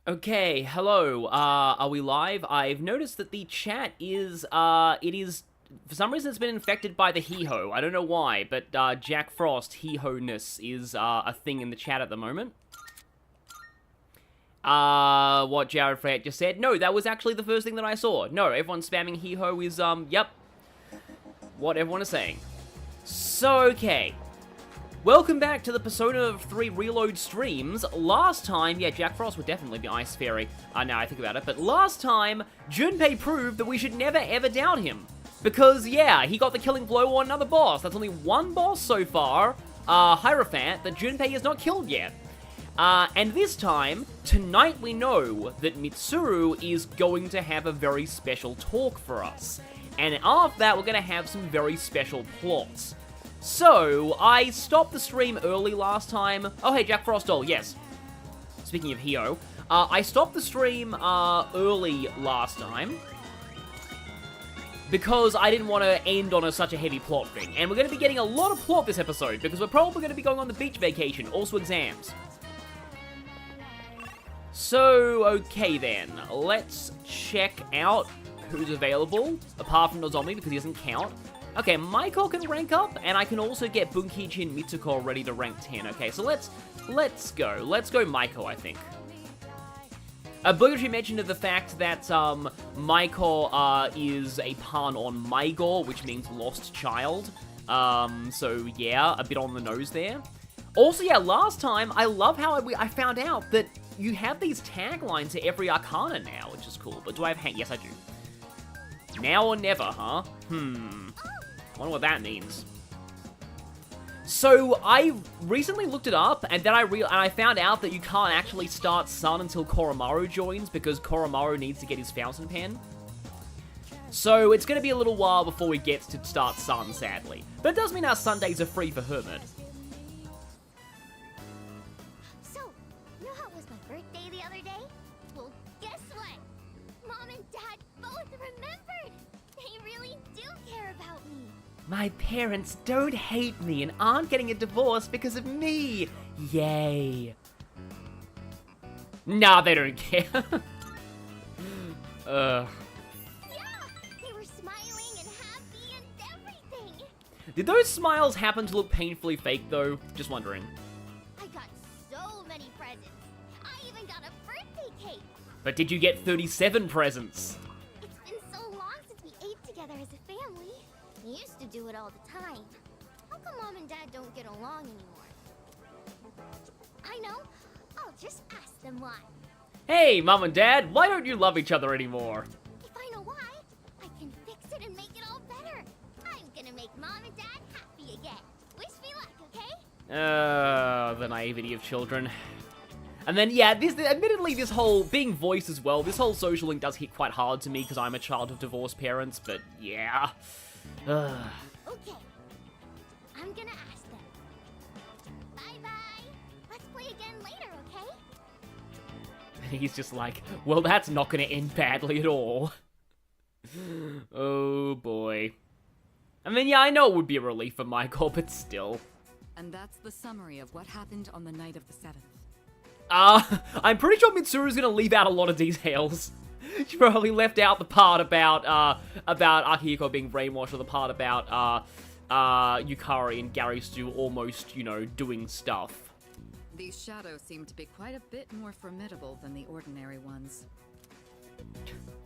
Okay, hello, are we live? I've noticed that the chat is, for some reason it's been infected by the hee-ho. I don't know why, but, Jack Frost hee-ho-ness is, a thing in the chat at the moment. What Jared Fred just said. No, that was actually the first thing that I saw. No, everyone spamming hee-ho is, yep, what everyone is saying. So, okay. Welcome back to the Persona 3 Reload streams. Last time, yeah, Jack Frost would definitely be Ice Fairy, now I think about it, but last time, Junpei proved that we should never ever doubt him. Because, yeah, he got the killing blow on another boss. That's only one boss so far, Hierophant, that Junpei has not killed yet. And this time, tonight we know that Mitsuru is going to have a very special talk for us. And after that, we're going to have some very special plots. So, I stopped the stream early last time. Oh, hey, Jack Frost doll, yes. Speaking of Hio, I stopped the stream early last time because I didn't want to end on such a heavy plot thing. And we're going to be getting a lot of plot this episode because we're probably going to be going on the beach vacation, also exams. So, okay then, let's check out who's available, apart from Nozomi because he doesn't count. Okay, Maiko can rank up, and I can also get Bunkichi and Mitsuko ready to rank 10. Okay, so let's go. Let's go Maiko, I think. Obligatory mention of the fact that Maiko is a pun on Maigor, which means lost child. So yeah, a bit on the nose there. Also, yeah, last time, I love how I found out that you have these taglines to every Arcana now, which is cool. But do I have Yes, I do. Now or never, huh? I wonder what that means. So, I recently looked it up, and then I found out that you can't actually start Sun until Koromaru joins, because Koromaru needs to get his fountain pen. So, it's going to be a little while before we get to start Sun, sadly. But it does mean our Sundays are free for Hermit. So, you know how it was my birthday the other day? Well, guess what? Mom and Dad both remembered! They really do care about me. My parents don't hate me and aren't getting a divorce because of me. Yay. Nah, they don't care. Yeah, they were smiling and happy and everything. Did those smiles happen to look painfully fake, though? Just wondering. I got so many presents. I even got a birthday cake. But did you get 37 presents? It's been so long since we ate together as a family. We used to do it all the time. How come Mom and Dad don't get along anymore? I know. I'll just ask them why. Hey, Mom and Dad, why don't you love each other anymore? If I know why, I can fix it and make it all better. I'm gonna make Mom and Dad happy again. Wish me luck, okay? The naivety of children. And then, yeah, admittedly, this whole being voiced as well, this whole social link does hit quite hard to me because I'm a child of divorced parents, but yeah. Okay. I'm gonna ask them. Bye-bye. Let's play again later, okay? And he's just like, well, that's not gonna end badly at all. Oh, boy. I mean, yeah, I know it would be a relief for Michael, but still. And that's the summary of what happened on the night of the 7th. I'm pretty sure Mitsuru's gonna leave out a lot of details. She probably left out the part about Akihiko being brainwashed, or the part about, Yukari and Gary Stu almost, you know, doing stuff. These shadows seem to be quite a bit more formidable than the ordinary ones.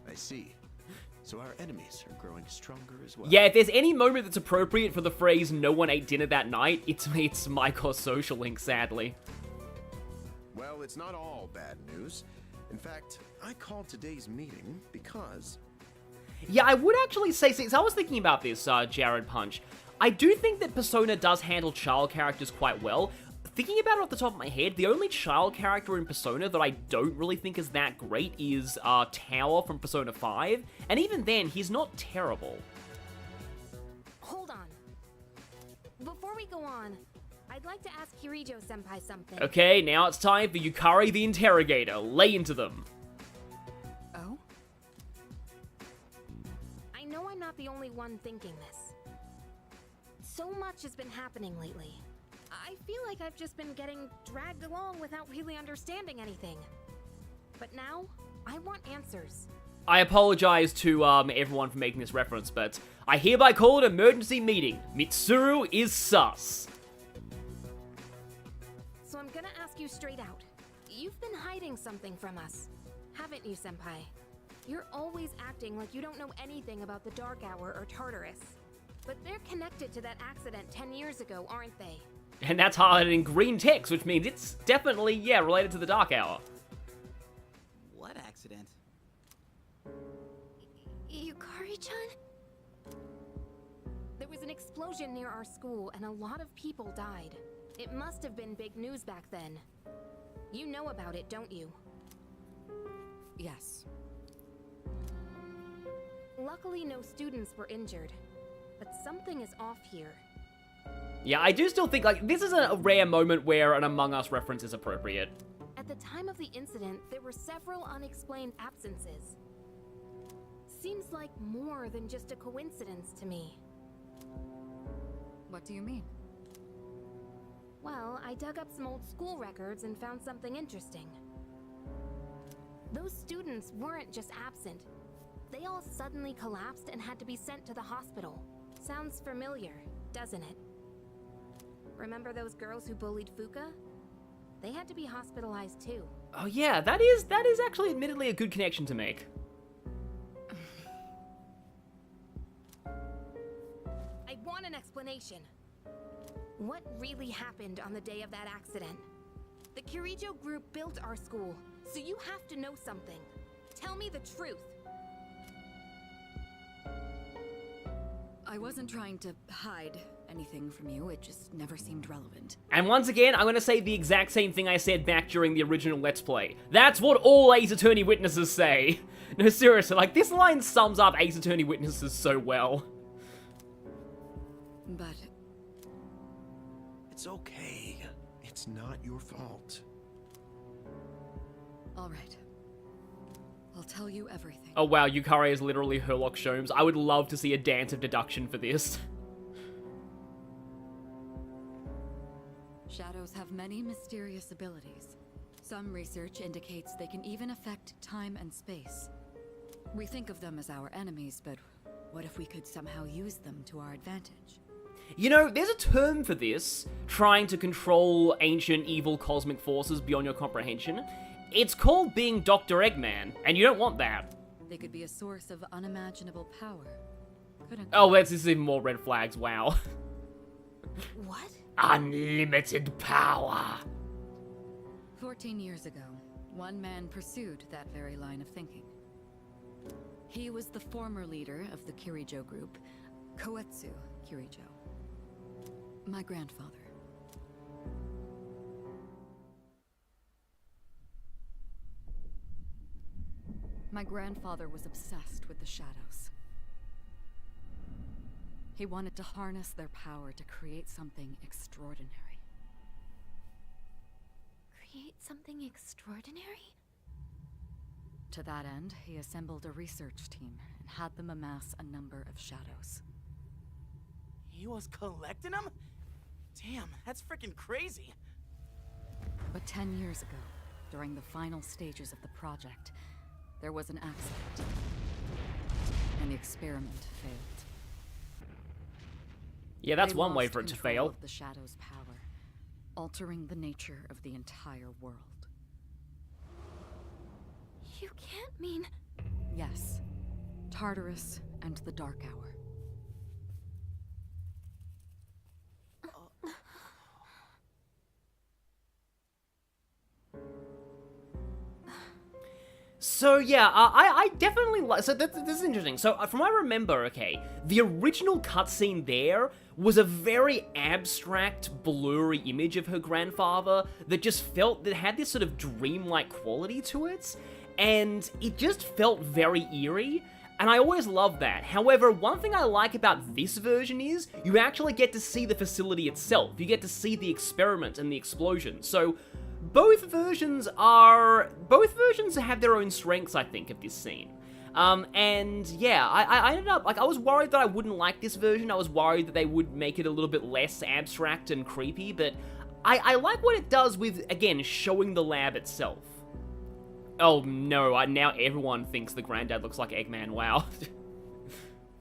I see. So our enemies are growing stronger as well. Yeah, if there's any moment that's appropriate for the phrase "no one ate dinner that night," it's Michael's social link, sadly. Well, it's not all bad news. In fact, I called today's meeting because... Yeah, I would actually say, since I was thinking about this, Jared Punch, I do think that Persona does handle child characters quite well. Thinking about it off the top of my head, the only child character in Persona that I don't really think is that great is Tower from Persona 5, and even then, he's not terrible. Hold on. Before we go on, I'd like to ask Kirijo-senpai something. Okay, now it's time for Yukari the Interrogator. Lay into them. Oh? I know I'm not the only one thinking this. So much has been happening lately. I feel like I've just been getting dragged along without really understanding anything. But now, I want answers. I apologize to everyone for making this reference, but I hereby call it an emergency meeting. Mitsuru is sus. So I'm gonna ask you straight out. You've been hiding something from us, haven't you, Senpai? You're always acting like you don't know anything about the Dark Hour or Tartarus. But they're connected to that accident 10 years ago, aren't they? And that's highlighted in green text, which means it's definitely, yeah, related to the Dark Hour. What accident? Yukari-chan? There was an explosion near our school and a lot of people died. It must have been big news back then. You know about it, don't you? Yes. Luckily, no students were injured. But something is off here. Yeah, I do still think, like, this is a rare moment where an Among Us reference is appropriate. At the time of the incident, there were several unexplained absences. Seems like more than just a coincidence to me. What do you mean? Well, I dug up some old school records and found something interesting. Those students weren't just absent. They all suddenly collapsed and had to be sent to the hospital. Sounds familiar, doesn't it? Remember those girls who bullied Fuka? They had to be hospitalized too. Oh yeah, that is actually admittedly a good connection to make. I want an explanation. What really happened on the day of that accident? The Kirijo group built our school, so you have to know something. Tell me the truth. I wasn't trying to hide anything from you, it just never seemed relevant. And once again, I'm gonna say the exact same thing I said back during the original Let's Play. That's what all Ace Attorney witnesses say. No, seriously, like, this line sums up Ace Attorney witnesses so well. But It's okay. It's not your fault. all right. I'll tell you everything. Oh wow, Yukari is literally Herlock Sholmes. I would love to see a dance of deduction for this. Shadows have many mysterious abilities. Some research indicates they can even affect time and space. We think of them as our enemies, but what if we could somehow use them to our advantage? You know, there's a term for this, trying to control ancient evil cosmic forces beyond your comprehension. It's called being Dr. Eggman, and you don't want that. They could be a source of unimaginable power, couldn't they? Oh, this is even more red flags, wow. What? Unlimited power. 14 years ago, one man pursued that very line of thinking. He was the former leader of the Kirijo group, Koetsu Kirijo. My grandfather. My grandfather was obsessed with the shadows. He wanted to harness their power to create something extraordinary. Create something extraordinary? To that end, he assembled a research team and had them amass a number of shadows. He was collecting them? Damn, that's freaking crazy. But 10 years ago, during the final stages of the project, there was an accident, and the experiment failed. Yeah, that's They one way lost for it to control fail. of the shadow's power, altering the nature of the entire world. You can't mean... Yes, Tartarus and the Dark Hour. So yeah, I definitely like. So this is interesting. So from what I remember, okay, the original cutscene there was a very abstract, blurry image of her grandfather that just felt that had this sort of dreamlike quality to it, and it just felt very eerie. And I always loved that. However, one thing I like about this version is you actually get to see the facility itself. You get to see the experiment and the explosion. So both versions have their own strengths, I think, of this scene. And yeah, I ended up, like, I was worried that I wouldn't like this version. I was worried that they would make it a little bit less abstract and creepy, but I like what it does with, again, showing the lab itself. Oh no, now everyone thinks the granddad looks like Eggman, wow.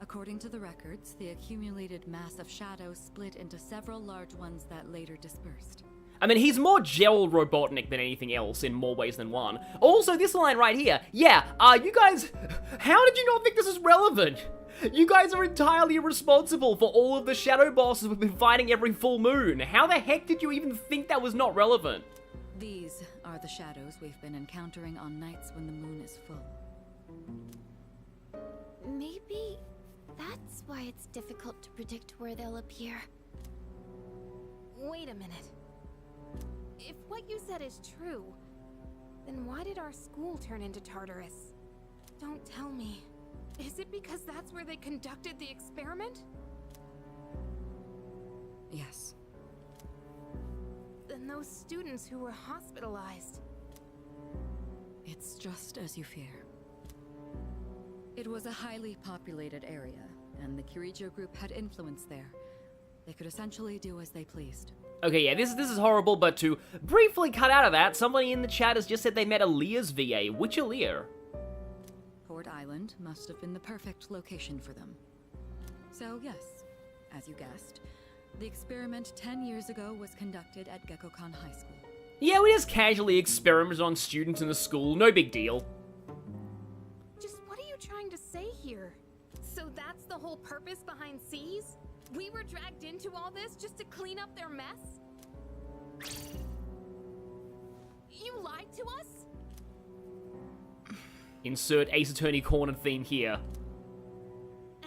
According to the records, the accumulated mass of shadows split into several large ones that later dispersed. I mean, he's more Gerald Robotnik than anything else in more ways than one. Also, this line right here, yeah, you guys, how did you not think this is relevant? You guys are entirely responsible for all of the shadow bosses we've been fighting every full moon. How the heck did you even think that was not relevant? These are the shadows we've been encountering on nights when the moon is full. Maybe that's why it's difficult to predict where they'll appear. Wait a minute. If what you said is true, then why did our school turn into Tartarus? Don't tell me. Is it because that's where they conducted the experiment? Yes. Then those students who were hospitalized. It's just as you fear. It was a highly populated area, and the Kirijo group had influence there. They could essentially do as they pleased. Okay, yeah, this is horrible, but to briefly cut out of that, somebody in the chat has just said they met Aaliyah's VA. Which Aaliyah? Port Island must have been the perfect location for them. So yes, as you guessed, the experiment 10 years ago was conducted at Gekkokan High School. Yeah, we just casually experimented on students in the school, no big deal. Just what are you trying to say here? So that's the whole purpose behind C's? We were dragged into all this just to clean up their mess? You lied to us? Insert Ace Attorney Corner theme here.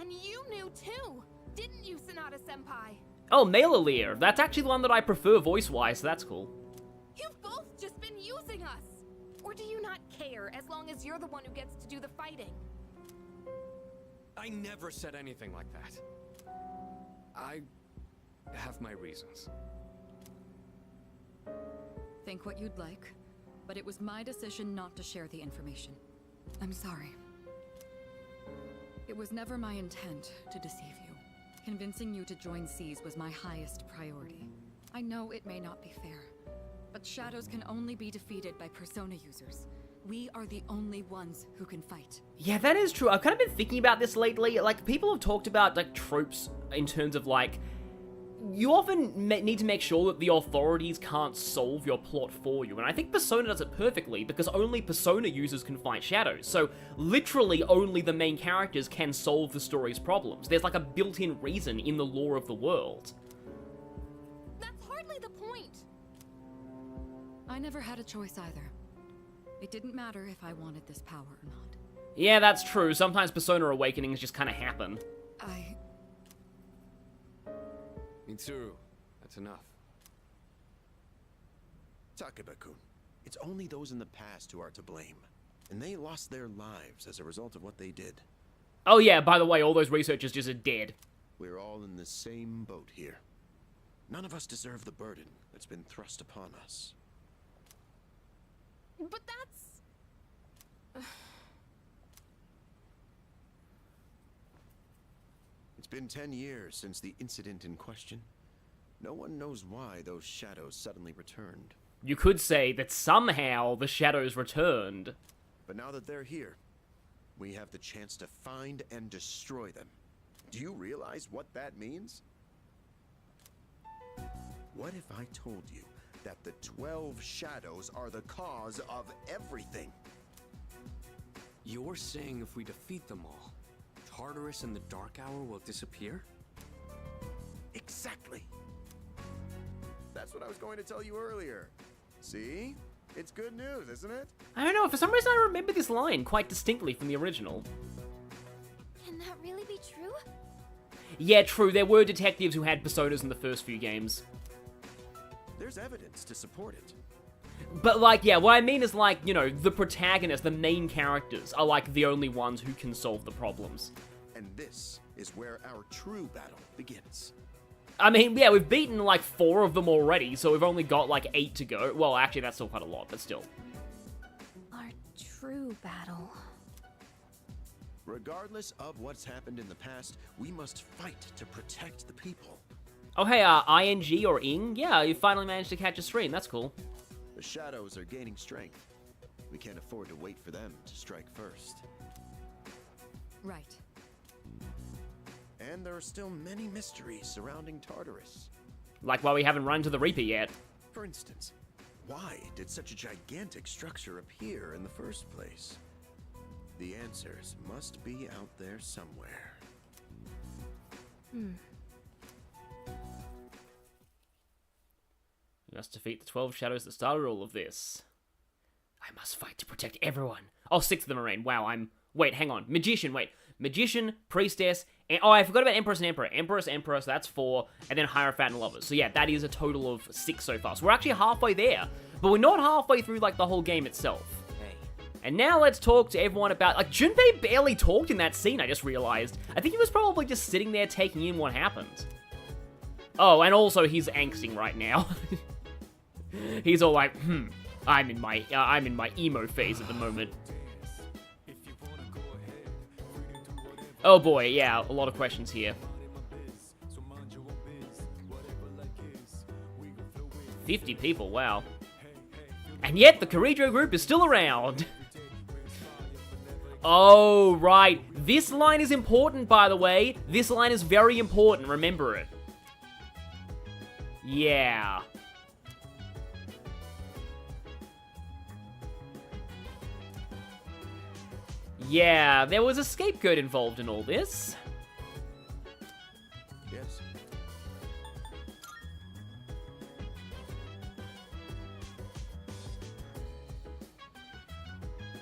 And you knew too, didn't you, Sonata-senpai? Oh, male Aaliyah. That's actually the one that I prefer voice-wise, so that's cool. You've both just been using us! Or do you not care as long as you're the one who gets to do the fighting? I never said anything like that. I have my reasons. Think what you'd like, but it was my decision not to share the information. I'm sorry. It was never my intent to deceive you. Convincing you to join C's was my highest priority. I know it may not be fair, but shadows can only be defeated by persona users. We are the only ones who can fight. Yeah, that is true. I've kind of been thinking about this lately. Like, people have talked about, like, tropes in terms of, like, you often need to make sure that the authorities can't solve your plot for you. And I think Persona does it perfectly, because only Persona users can fight shadows. So, literally, only the main characters can solve the story's problems. There's, like, a built-in reason in the lore of the world. That's hardly the point! I never had a choice either. It didn't matter if I wanted this power or not. Yeah, that's true. Sometimes Persona Awakenings just kind of happen. Mitsuru, that's enough. Takeba-kun, it's only those in the past who are to blame. And they lost their lives as a result of what they did. Oh yeah, by the way, all those researchers just are dead. We're all in the same boat here. None of us deserve the burden that's been thrust upon us. But that's... It's been 10 years since the incident in question. No one knows why those shadows suddenly returned. You could say that somehow the shadows returned. But now that they're here, we have the chance to find and destroy them. Do you realize what that means? What if I told you that the 12 shadows are the cause of everything? You're saying if we defeat them all, Tartarus and the Dark Hour will disappear? Exactly. That's what I was going to tell you earlier. See? It's good news, isn't it? I don't know, for some reason I remember this line quite distinctly from the original. Can that really be true? Yeah, true, there were detectives who had personas in the first few games. There's evidence to support it. But, like, yeah, what I mean is, like, you know, the protagonists, the main characters, are, like, the only ones who can solve the problems. And this is where our true battle begins. I mean, yeah, we've beaten, like, 4 of them already, so we've only got, like, 8 to go. Well, actually, that's still quite a lot, but still. Our true battle. Regardless of what's happened in the past, we must fight to protect the people. Oh, hey, ING or Ing? Yeah, you finally managed to catch a stream, that's cool. The shadows are gaining strength. We can't afford to wait for them to strike first. Right. And there are still many mysteries surrounding Tartarus. Like why we haven't run to the Reaper yet. For instance, why did such a gigantic structure appear in the first place? The answers must be out there somewhere. We must defeat the 12 shadows that started all of this. I must fight to protect everyone. Oh, 6 of them are in. Wow, Wait, hang on. Magician, wait. Magician, Priestess, and... Oh, I forgot about Empress and Emperor. Empress, that's 4, and then Hierophant and Lovers. So yeah, that is a total of 6 so far. So we're actually halfway there. But we're not halfway through, like, the whole game itself. Hey. And now let's talk to everyone about... Like, Junpei barely talked in that scene, I just realized. I think he was probably just sitting there taking in what happened. Oh, and also he's angsting right now. He's all like, I'm in my emo phase at the moment. Oh boy, yeah, a lot of questions here. 50 people, wow. And yet the Kirijo group is still around. Oh, right. This line is important, by the way. This line is very important, remember it. Yeah. Yeah, there was a scapegoat involved in all this. Yes.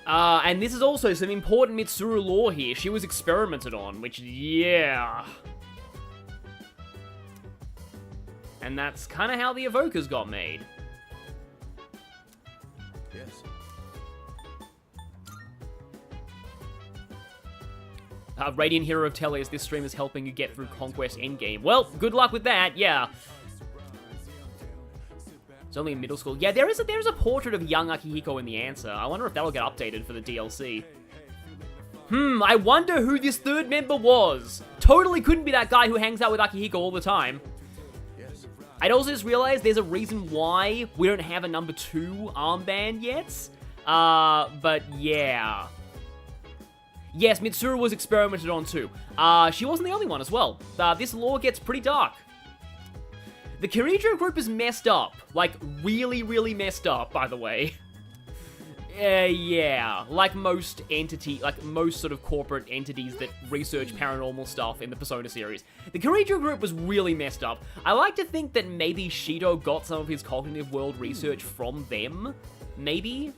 And this is also some important Mitsuru lore here. She was experimented on, which, yeah. And that's kind of how the Evokers got made. Yes. Radiant Hero of Tellius, this stream is helping you get through Conquest Endgame. Well, good luck with that, yeah. It's only in middle school. Yeah, there's a portrait of young Akihiko in the answer. I wonder if that'll get updated for the DLC. I wonder who this third member was. Totally couldn't be that guy who hangs out with Akihiko all the time. Yes. I'd also just realized there's a reason why we don't have a number 2 armband yet. But yeah. Yes, Mitsuru was experimented on too. She wasn't the only one as well. This lore gets pretty dark. The Kirijo group is messed up. Like, really, really messed up, by the way. Yeah. Like most sort of corporate entities that research paranormal stuff in the Persona series. The Kirijo group was really messed up. I like to think that maybe Shido got some of his cognitive world research from them. Maybe?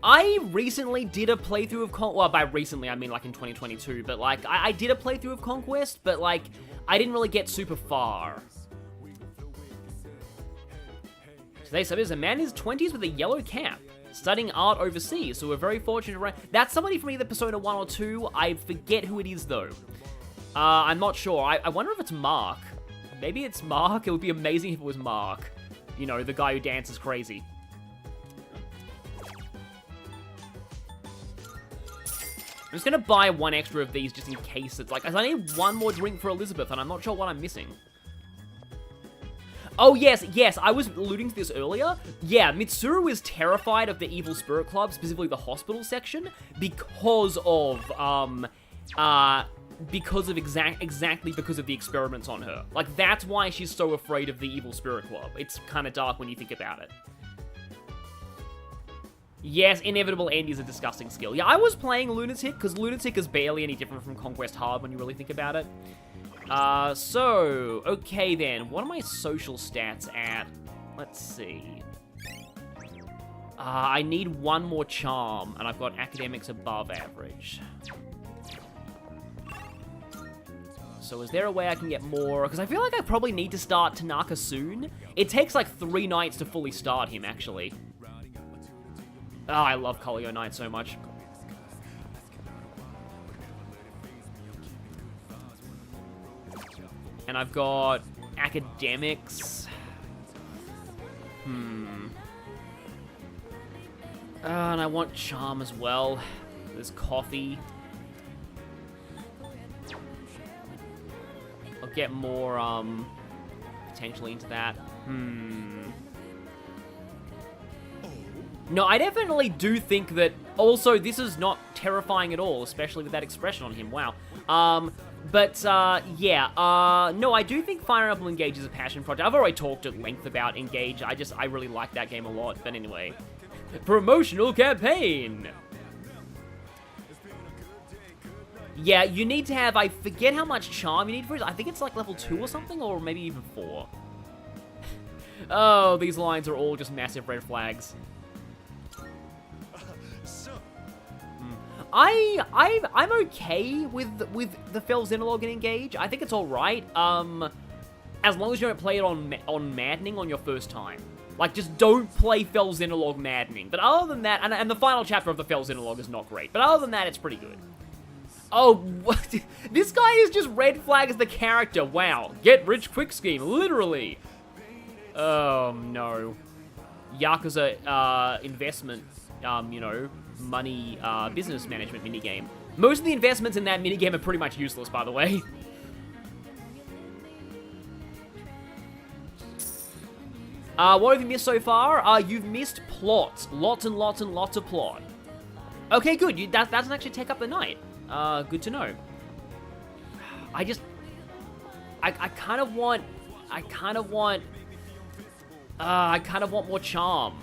I recently did a playthrough of well, by recently, I mean like in 2022, but like, I did a playthrough of Conquest, but like, I didn't really get super far. Today's subject is a man in his 20s with a yellow cap, studying art overseas, so we're very fortunate to... That's somebody from either Persona 1 or 2, I forget who it is though. I'm not sure, I wonder if it's Mark. Maybe it's Mark, it would be amazing if it was Mark. You know, the guy who dances crazy. I'm just gonna buy 1 extra of these just in case it's like... I need 1 more drink for Elizabeth, and I'm not sure what I'm missing. Oh, yes, I was alluding to this earlier. Yeah, Mitsuru is terrified of the Evil Spirit Club, specifically the hospital section, because of exactly because of the experiments on her. Like, that's why she's so afraid of the Evil Spirit Club. It's kind of dark when you think about it. Yes, Inevitable End is a disgusting skill. Yeah, I was playing Lunatic, because Lunatic is barely any different from Conquest Hard when you really think about it. So, okay then, what are my social stats at? Let's see. I need 1 more charm, and I've got academics above average. So is there a way I can get more? Because I feel like I probably need to start Tanaka soon. It takes like 3 nights to fully start him, actually. Oh, I love Colio Knight so much. And I've got academics. And I want charm as well. There's coffee. get more, potentially into that. No, I definitely do think that... Also, this is not terrifying at all, especially with that expression on him. Wow. No, I do think Fire Emblem Engage is a passion project. I've already talked at length about Engage. I really like that game a lot. But anyway. Promotional campaign! Yeah, you need to have... I forget how much charm you need for it. I think it's like level 2 or something, or maybe even 4. Oh, these lines are all just massive red flags. I'm okay with the Fel Xenologue and Engage. I think it's all right. As long as you don't play it on Maddening on your first time. Like, just don't play Fel Xenologue Maddening. But other than that, and the final chapter of the Fel Xenologue is not great. But other than that, it's pretty good. Oh, what? This guy is just red flags the character. Wow. Get rich quick scheme, literally. Oh, no. Yakuza, investment, you know, money, business management minigame. Most of the investments in that minigame are pretty much useless, by the way. What have you missed so far? You've missed plot. Lots and lots and lots of plot. Okay, good. That doesn't actually take up the night. Good to know. I kind of want more charm.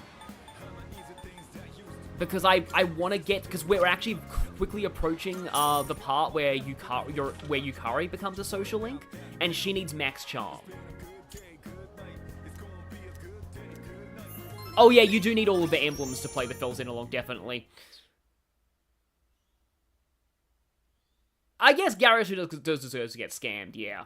Because I want to get... Because we're actually quickly approaching the part where Yukari becomes a social link, and she needs max charm. Oh yeah, you do need all of the emblems to play the Fel Xenologue, definitely. I guess Gyarados does deserve to get scammed, yeah.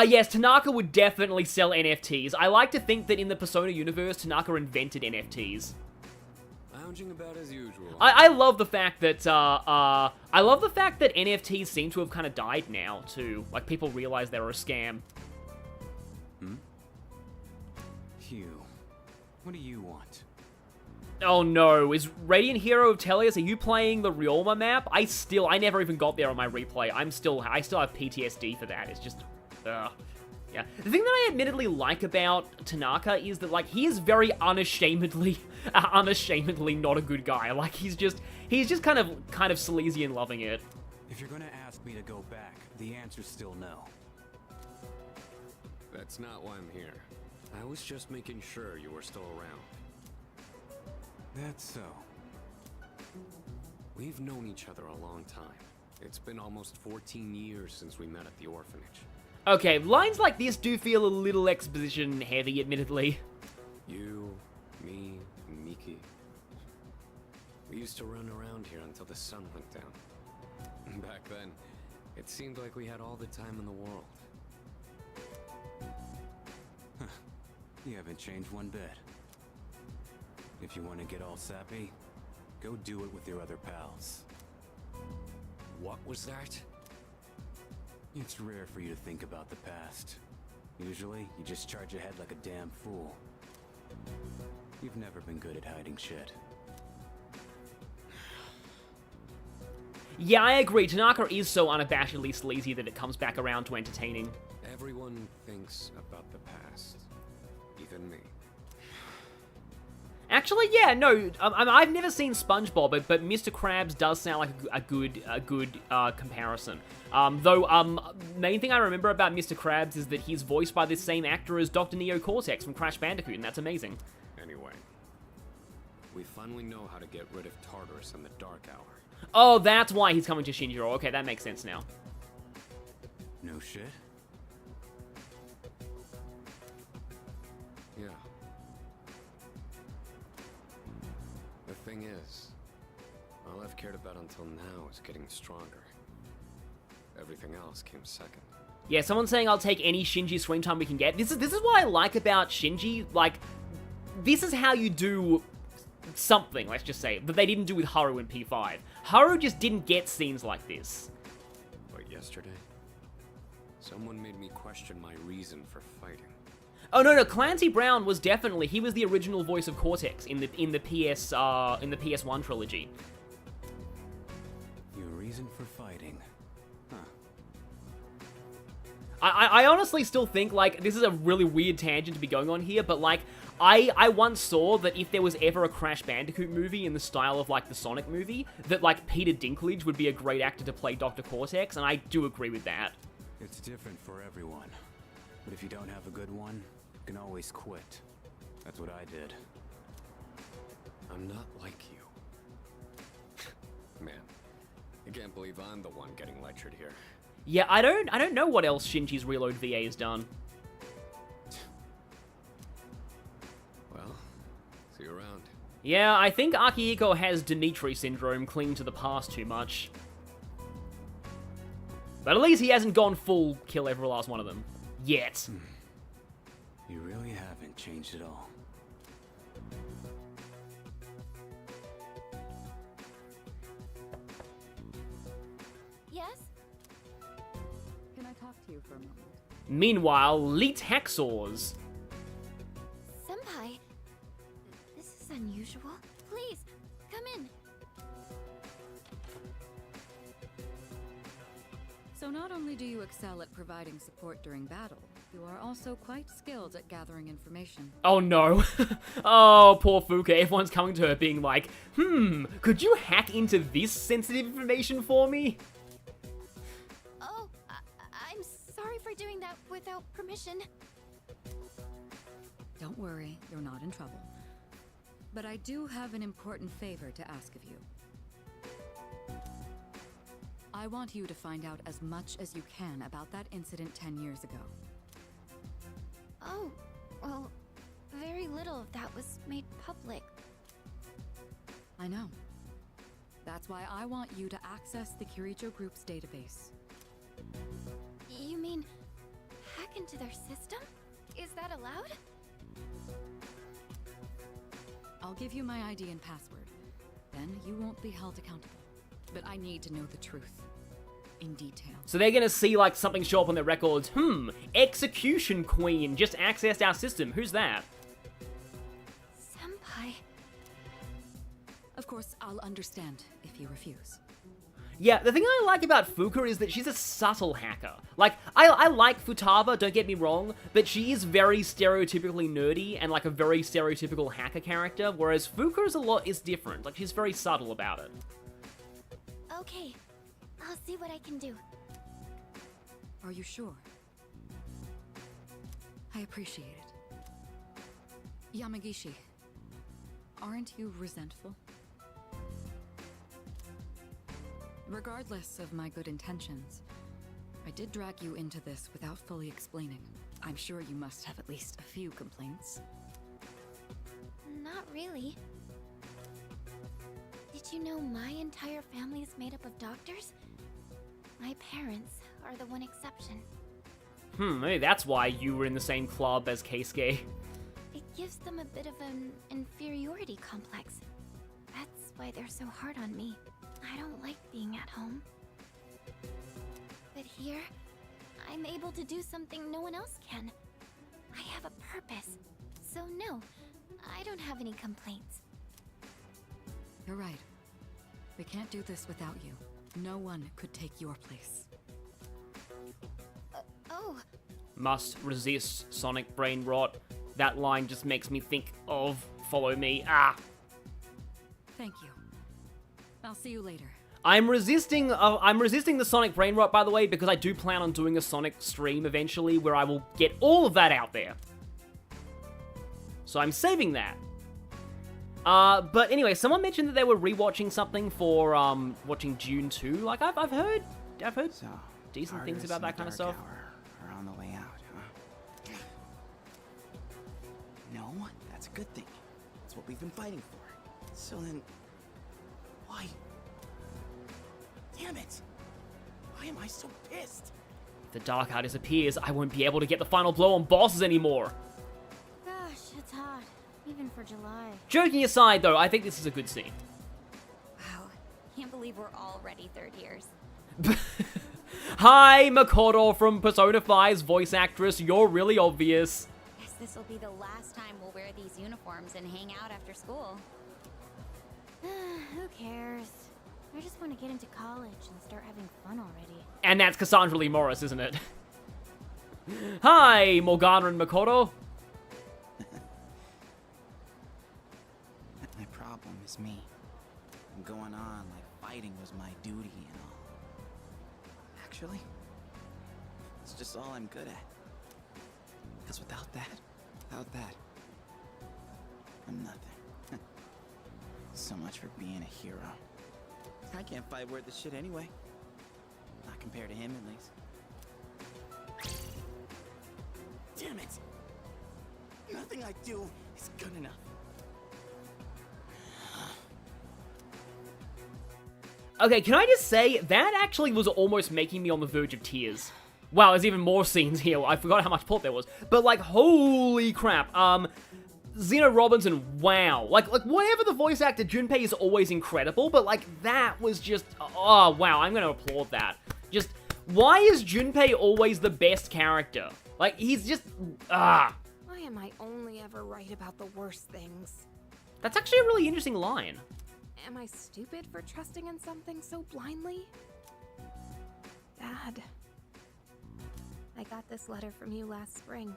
Yes, Tanaka would definitely sell NFTs. I like to think that in the Persona universe, Tanaka invented NFTs. Lounging about as usual. I love the fact that, NFTs seem to have kind of died now, too. Like, people realize they're a scam. Hugh, what do you want? Oh no, is Radiant Hero of Teleus, are you playing the Ryoma map? I never even got there on my replay. I still have PTSD for that. It's just, yeah. The thing that I admittedly like about Tanaka is that, like, he is very unashamedly not a good guy. Like, he's just kind of sleazy and loving it. If you're gonna ask me to go back, the answer's still no. That's not why I'm here. I was just making sure you were still around. That's so. We've known each other a long time. It's been almost 14 years since we met at the orphanage. Okay, lines like this do feel a little exposition heavy, admittedly. You, me, and Miki. We used to run around here until the sun went down. Back then, it seemed like we had all the time in the world. You haven't changed one bit. If you want to get all sappy, go do it with your other pals. What was that? It's rare for you to think about the past. Usually, you just charge ahead like a damn fool. You've never been good at hiding shit. Yeah, I agree. Tanaka is so unabashedly sleazy that it comes back around to entertaining. Everyone thinks about the past. Even me. Actually, yeah, no, I've never seen SpongeBob, but Mr. Krabs does sound like a good comparison. Main thing I remember about Mr. Krabs is that he's voiced by this same actor as Dr. Neo Cortex from Crash Bandicoot, and that's amazing. Anyway, we finally know how to get rid of Tartarus in the Dark Hour. Oh, that's why he's coming to Shinjiro. Okay, that makes sense now. No shit? Yeah. The thing is, all I've cared about until now is getting stronger. Everything else came second. Yeah, someone's saying I'll take any Shinji screen time we can get. This is what I like about Shinji. Like, this is how you do something, let's just say, that they didn't do with Haru in P5. Haru just didn't get scenes like this. But yesterday, someone made me question my reason for fighting. Oh no, Clancy Brown was definitely, he was the original voice of Cortex in the PS1 trilogy. Your reason for fighting, huh? I honestly still think, like, this is a really weird tangent to be going on here, but, like, I once saw that if there was ever a Crash Bandicoot movie in the style of, like, the Sonic movie, that, like, Peter Dinklage would be a great actor to play Dr. Cortex, and I do agree with that. It's different for everyone. But if you don't have a good one, you can always quit. That's what I did. I'm not like you. Man, I can't believe I'm the one getting lectured here. Yeah, I don't know what else Shinji's Reload VA has done. Well, see you around. Yeah, I think Akihiko has Dimitri syndrome, clinging to the past too much. But at least he hasn't gone full kill every last one of them. Yet. You really haven't changed at all. Yes? Can I talk to you for a moment? Meanwhile, Leet Hacksaws. Senpai, this is unusual. Please, come in. So not only do you excel at providing support during battle, you are also quite skilled at gathering information. Oh no. Oh, poor Fuka. Everyone's coming to her being like, could you hack into this sensitive information for me? Oh, I'm sorry for doing that without permission. Don't worry, you're not in trouble. But I do have an important favor to ask of you. I want you to find out as much as you can about that incident 10 years ago. Oh, well, very little of that was made public. I know. That's why I want you to access the Kirijo Group's database. You mean hack into their system? Is that allowed? I'll give you my ID and password. Then you won't be held accountable. But I need to know the truth. In detail. So they're gonna see, like, something show up on their records. Execution Queen just accessed our system. Who's that? Senpai. Of course, I'll understand if you refuse. Yeah, the thing I like about Fuka is that she's a subtle hacker. Like, I like Futaba, don't get me wrong, but she is very stereotypically nerdy and, like, a very stereotypical hacker character, whereas Fuka is different. Like, she's very subtle about it. Okay, I'll see what I can do. Are you sure? I appreciate it. Yamagishi, aren't you resentful? Regardless of my good intentions, I did drag you into this without fully explaining. I'm sure you must have at least a few complaints. Not really. Did you know my entire family is made up of doctors? My parents are the one exception. Maybe that's why you were in the same club as Keisuke. It gives them a bit of an inferiority complex. That's why they're so hard on me. I don't like being at home. But here, I'm able to do something no one else can. I have a purpose. So no, I don't have any complaints. You're right. We can't do this without you. No one could take your place. Oh, Must resist sonic brain rot. That line just makes me think of Follow Me. Ah! Thank you. I'll see you later. I'm resisting the Sonic brain rot, by the way, because I do plan on doing a Sonic stream eventually where I will get all of that out there. So I'm saving that. But anyway, someone mentioned that they were rewatching something for watching Dune 2. Like I've heard So, decent things Tartarus about and that the kind of Dark stuff. Hour are on the way out, huh? No, that's a good thing. That's what we've been fighting for. So then, why? Damn it! Why am I so pissed? If the Dark Hour disappears, I won't be able to get the final blow on bosses anymore. gosh, it's hot. Even for July. Joking aside, though, I think this is a good scene. Wow, can't believe we're already third years. Hi, Makoto from Persona 5's voice actress. You're really obvious. Guess this will be the last time we'll wear these uniforms and hang out after school. Who cares? I just want to get into college and start having fun already. And that's Cassandra Lee Morris, isn't it? Hi, Morgana and Makoto. My problem is me. I'm going on like fighting was my duty and all. Actually, it's just all I'm good at. Because without that, I'm nothing. So much for being a hero. I can't fight worth the shit anyway. Not compared to him, at least. Damn it! Nothing I do is good enough. Okay, can I just say, that actually was almost making me on the verge of tears. Wow, there's even more scenes here. I forgot how much plot there was. But, like, holy crap. Zeno Robinson, wow. Like, whatever the voice actor, Junpei is always incredible, but, like, that was just, oh, wow, I'm gonna applaud that. Just, why is Junpei always the best character? Like, he's just, Why am I only ever right about the worst things? That's actually a really interesting line. Am I stupid for trusting in something so blindly? Dad. I got this letter from you last spring.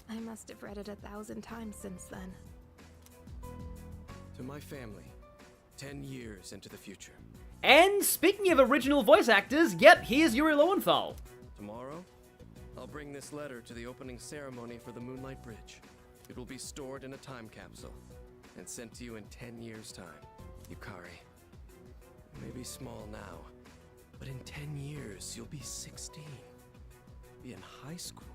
I must have read it 1,000 times since then. To my family, 10 years into the future. And speaking of original voice actors, yep, here's Yuri Lowenthal. Tomorrow, I'll bring this letter to the opening ceremony for the Moonlight Bridge. It will be stored in a time capsule and sent to you in 10 years' time. Yukari, you may be small now, but in 10 years, you'll be 16. Be in high school.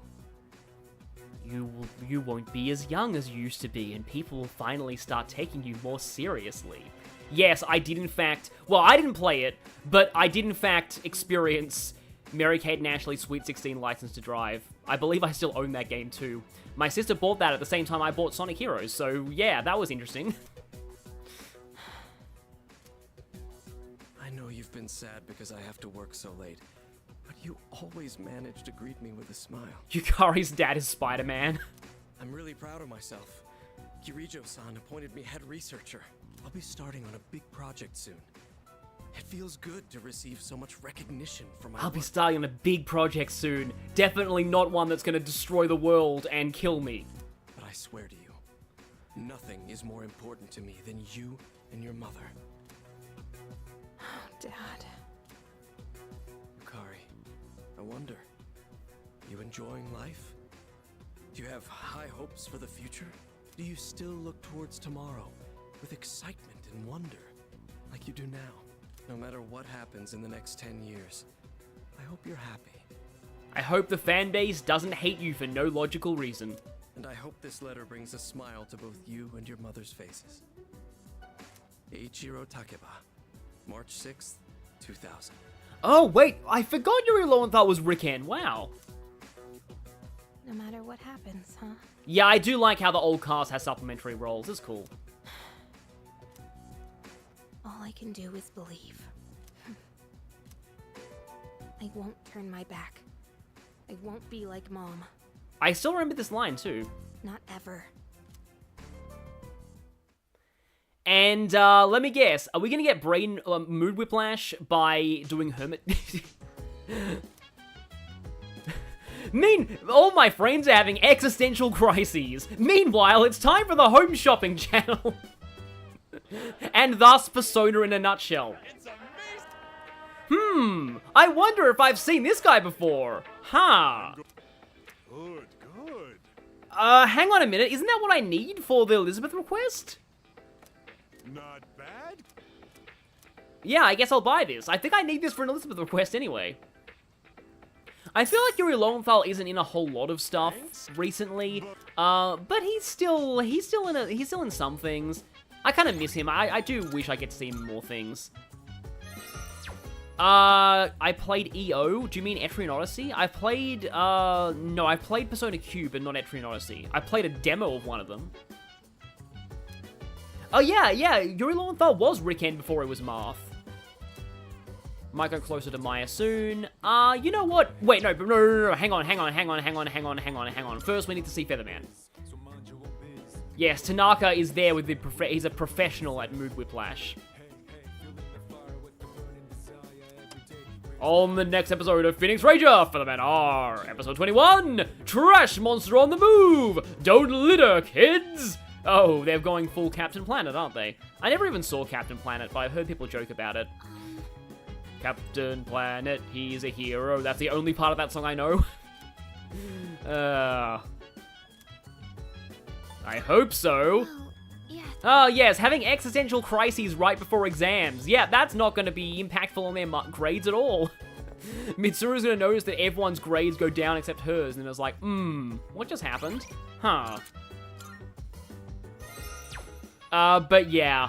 You won't be as young as you used to be, and people will finally start taking you more seriously. Yes, I did in fact, well, I didn't play it, but I did in fact experience Mary-Kate and Ashley's Sweet 16 License to Drive. I believe I still own that game too. My sister bought that at the same time I bought Sonic Heroes, so yeah, that was interesting. I know you've been sad because I have to work so late, but you always manage to greet me with a smile. Yukari's dad is Spider-Man. I'm really proud of myself. Kirijo-san appointed me head researcher. I'll be starting on a big project soon. It feels good to receive so much recognition for my I'll be work. starting on a big project soon. Definitely not one that's gonna destroy the world and kill me. But I swear to you, nothing is more important to me than you and your mother. Dad. Yukari, I wonder, you enjoying life? Do you have high hopes for the future? Do you still look towards tomorrow with excitement and wonder, like you do now? No matter what happens in the next 10 years, I hope you're happy. I hope the fanbase doesn't hate you for no logical reason. And I hope this letter brings a smile to both you and your mother's faces. Eiichiro Takeba, March 6th, 2000. Oh, wait, I forgot Yuri Lowenthal was Rickon, wow. No matter what happens, huh? Yeah, I do like how the old cast has supplementary roles, it's cool. All I can do is believe. I won't turn my back. I won't be like Mom. I still remember this line, too. Not ever. And, let me guess, are we gonna get brain mood whiplash by doing Hermit? All my friends are having existential crises. Meanwhile, it's time for the home shopping channel. And thus, Persona in a nutshell. I wonder if I've seen this guy before. Huh. Good, good. Hang on a minute, isn't that what I need for the Elizabeth request? Not bad. Yeah, I guess I'll buy this. I think I need this for an Elizabeth request anyway. I feel like Yuri Lowenthal isn't in a whole lot of stuff recently, but he's still in some things. I kind of miss him. I do wish I get to see him in more things. I played EO. Do you mean Etrian Odyssey? I played, no, I played Persona Q, but not Etrian Odyssey. I played a demo of one of them. Oh, yeah, Yuri Lowenthal was Rickon before it was Marth. Might go closer to Maya soon. You know what? Wait, no, hang on. First, we need to see Featherman. Yes, Tanaka is there with he's a professional at Mood Whiplash. On the next episode of Phoenix Ranger for the Men Are, episode 21, Trash Monster on the Move! Don't litter, kids! Oh, they're going full Captain Planet, aren't they? I never even saw Captain Planet, but I've heard people joke about it. Captain Planet, he's a hero. That's the only part of that song I know. I hope so. Oh, yes, having existential crises right before exams. Yeah, that's not going to be impactful on their grades at all. Mitsuru's going to notice that everyone's grades go down except hers, and it's like, what just happened? Huh. But yeah.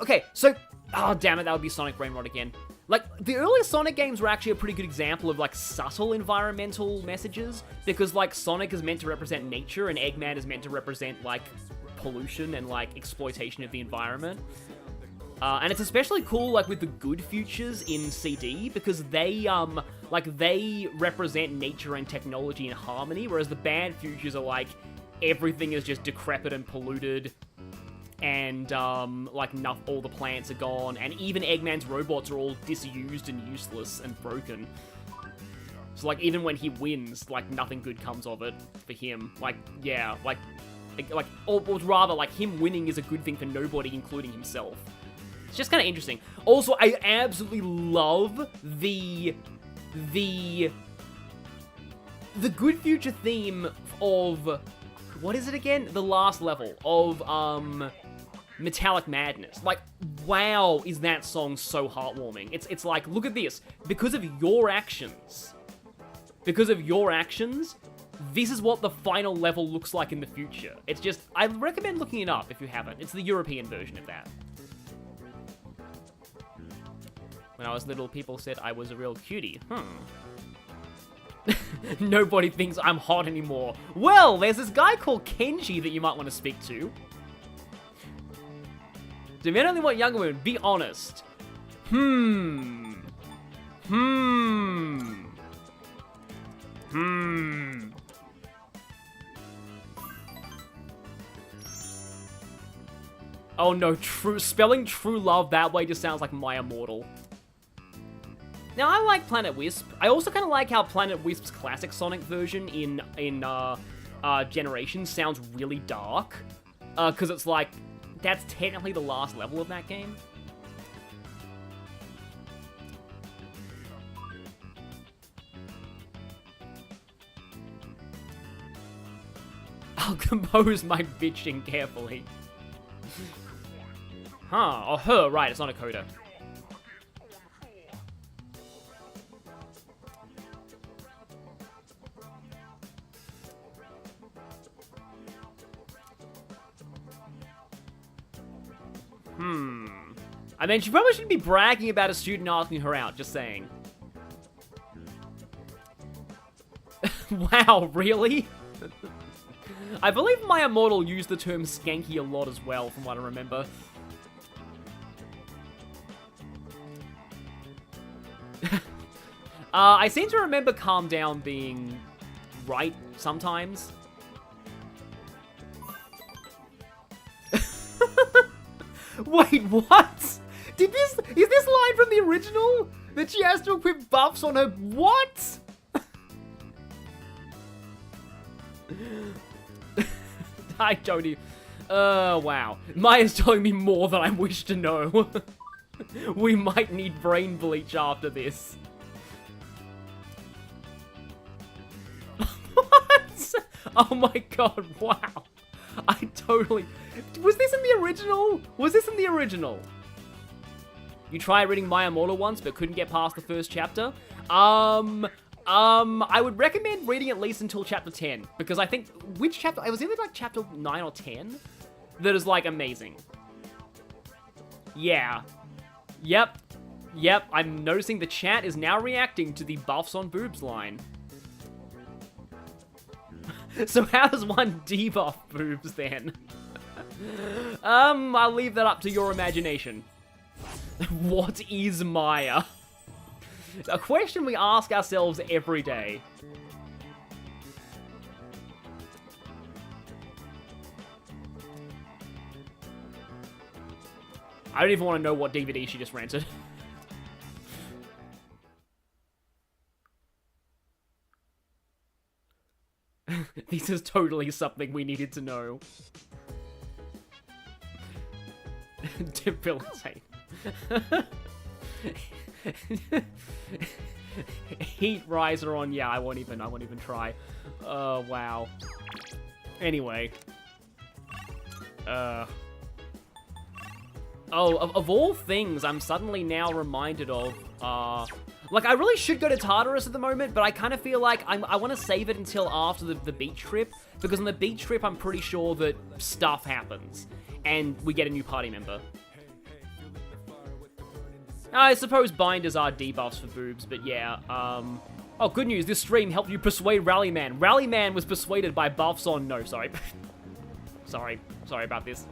Okay, so... Oh, damn it, that would be Sonic Brain Rot again. Like, the earlier Sonic games were actually a pretty good example of, like, subtle environmental messages, because, like, Sonic is meant to represent nature, and Eggman is meant to represent, like, pollution and, like, exploitation of the environment. And it's especially cool, like, with the good futures in CD, because they, they represent nature and technology in harmony, whereas the bad futures are, like, everything is just decrepit and polluted, and, all the plants are gone, and even Eggman's robots are all disused and useless and broken. So, like, even when he wins, like, nothing good comes of it for him. Like, yeah, or rather, like, him winning is a good thing for nobody, including himself. It's just kind of interesting. Also, I absolutely love the good future theme of, what is it again? The last level of, Metallic Madness. Like, wow, is that song so heartwarming. It's like, look at this. Because of your actions, this is what the final level looks like in the future. It's just, I recommend looking it up if you haven't. It's the European version of that. When I was little, people said I was a real cutie. Nobody thinks I'm hot anymore. Well, there's this guy called Kenji that you might want to speak to. Do men only want younger women? Be honest. Oh no, spelling true love that way just sounds like My Immortal. Now, I like Planet Wisp. I also kind of like how Planet Wisp's classic Sonic version in Generations sounds really dark. Because it's like, that's technically the last level of that game. I'll compose my bitching carefully. Huh, or her, right, it's not a coda. I mean, she probably shouldn't be bragging about a student asking her out, just saying. Wow, really? I believe My Immortal used the term skanky a lot as well, from what I remember. I seem to remember Calm Down being right sometimes. Wait, what? Is this line from the original? That she has to equip buffs on her... What? I don't even... wow. Maya's telling me more than I wish to know. We might need brain bleach after this. What? Oh my god, wow. I totally... Was this in the original? Was this in the original? You tried reading My Immortal once, but couldn't get past the first chapter? I would recommend reading at least until chapter 10, because I think, which chapter? It was either like chapter 9 or 10 that is like amazing. Yeah. Yep. I'm noticing the chat is now reacting to the buffs on boobs line. So how does one debuff boobs then? I'll leave that up to your imagination. What is Maya? A question we ask ourselves every day. I don't even want to know what DVD she just rented. This is totally something we needed to know. Debilitate. Heat riser on, yeah, I won't even try. Wow. Anyway. Oh, of all things, I'm suddenly now reminded of, like, I really should go to Tartarus at the moment, but I kind of feel like I want to save it until after the beach trip, because on the beach trip, I'm pretty sure that stuff happens, and we get a new party member. I suppose binders are debuffs for boobs, but yeah, oh, good news, this stream helped you persuade Rallyman. Rallyman was persuaded by buffs on... No, sorry. Sorry about this.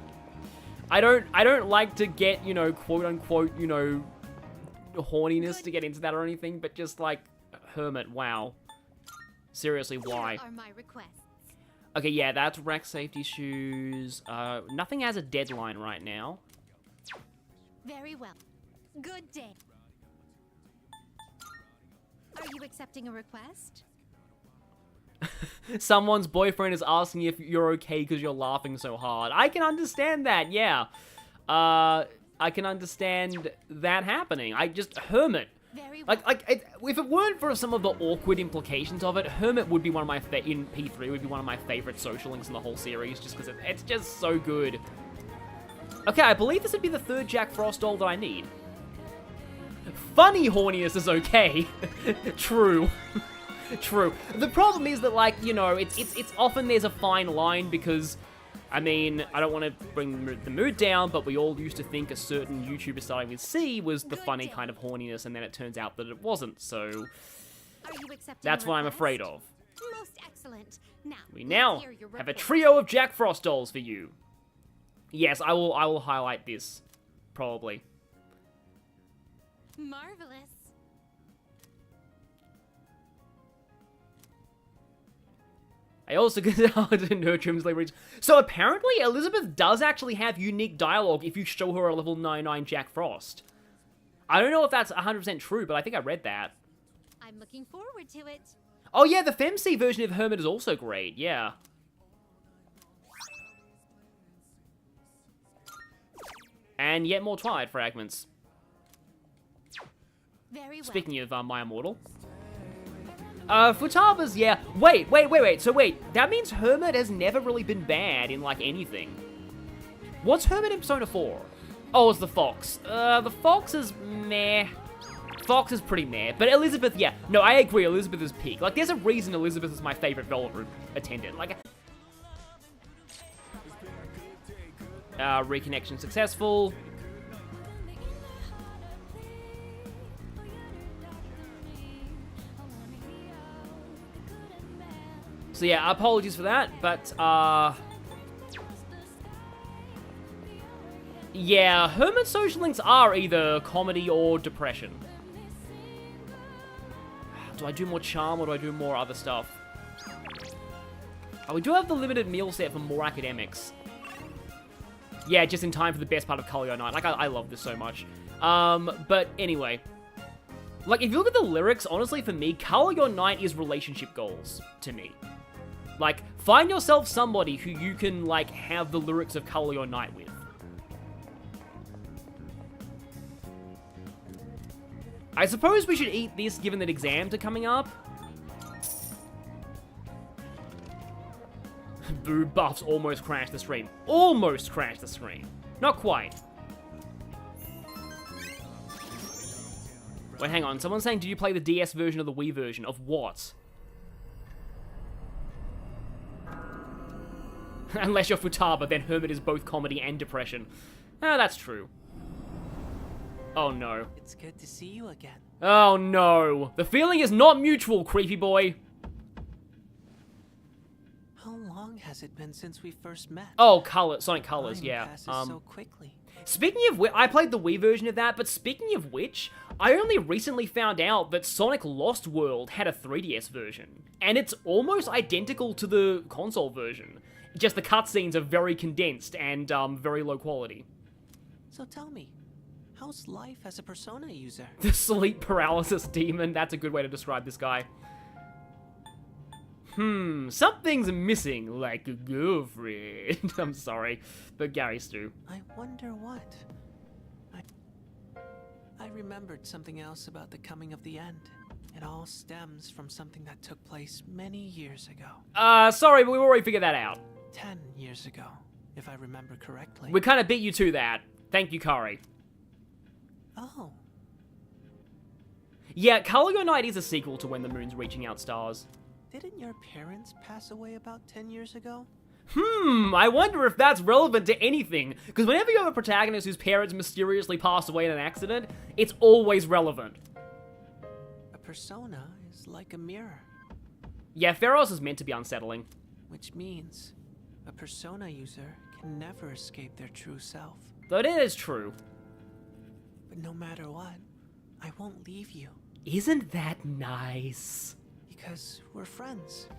I don't like to get, you know, quote-unquote, you know, horniness to get into that or anything, but just, like, Hermit, wow. Seriously, why? Here are my requests. Okay, yeah, that's rack safety shoes. Nothing has a deadline right now. Very well. Good day. Are you accepting a request? Someone's boyfriend is asking if you're okay because you're laughing so hard. I can understand that, yeah. I can understand that happening. Hermit. Very well. If it weren't for some of the awkward implications of it, Hermit would be one of my, in P3, would be one of my favorite social links in the whole series, just because it's just so good. Okay, I believe this would be the third Jack Frost doll that I need. Funny horniness is okay. True. True. The problem is that, like, you know, it's often there's a fine line because, I mean, I don't want to bring the mood down, but we all used to think a certain YouTuber starting with C was the funny kind of horniness, and then it turns out that it wasn't, so that's what I'm afraid of. Most excellent. Now, we now have a trio of Jack Frost dolls for you. Yes, I will highlight this, probably. Marvelous. I also considered Nurtrim's leverage. So apparently Elizabeth does actually have unique dialogue if you show her a level 99 Jack Frost. I don't know if that's 100% true, but I think I read that. I'm looking forward to it. Oh yeah, the FemC version of Hermit is also great, yeah. And yet more Twilight fragments. Very well. Speaking of My Immortal. Futaba's, yeah. Wait. So wait, that means Hermit has never really been bad in, like, anything. What's Hermit in Persona 4? Oh, it's the Fox. The Fox is meh. Fox is pretty meh. But Elizabeth, yeah. No, I agree, Elizabeth is peak. Like, there's a reason Elizabeth is my favorite Velvet Room attendant. Like, reconnection successful. So yeah, apologies for that, but, yeah, Hermit social links are either comedy or depression. Do I do more charm or do I do more other stuff? Oh, we do have the limited meal set for more academics. Yeah, just in time for the best part of Kalyo Night. Like, I love this so much. But anyway. Like, if you look at the lyrics, honestly, for me, Kalyo Night is relationship goals, to me. Like, find yourself somebody who you can, like, have the lyrics of Color Your Night with. I suppose we should eat this given that exams are coming up. Boo buffs almost crashed the stream. Almost crashed the stream. Not quite. Wait, hang on. Someone's saying, did you play the DS version or the Wii version? Of what? Unless you're Futaba, then Hermit is both comedy and depression. Oh, that's true. Oh no. It's good to see you again. Oh no. The feeling is not mutual, creepy boy. How long has it been since we first met? Oh, Sonic Colors, Time yeah. passes so quickly. Speaking of which, I played the Wii version of that, but speaking of which, I only recently found out that Sonic Lost World had a 3DS version. And it's almost identical to the console version. Just the cutscenes are very condensed and very low quality. So tell me, how's life as a Persona user? The sleep paralysis demon, that's a good way to describe this guy. Something's missing, like a girlfriend. I'm sorry, but Gary Stu. I wonder what. I remembered something else about the coming of the end. It all stems from something that took place many years ago. Sorry, but we've already figured that out. 10 years ago, if I remember correctly. We kind of beat you to that. Thank you, Yukari. Oh. Yeah, Color Go Night is a sequel to When the Moon's Reaching Out Stars. Didn't your parents pass away about 10 years ago? I wonder if that's relevant to anything. Because whenever you have a protagonist whose parents mysteriously pass away in an accident, it's always relevant. A persona is like a mirror. Yeah, Pharos is meant to be unsettling. Which means a persona user can never escape their true self. Though it is true. But no matter what, I won't leave you. Isn't that nice? Because we're friends,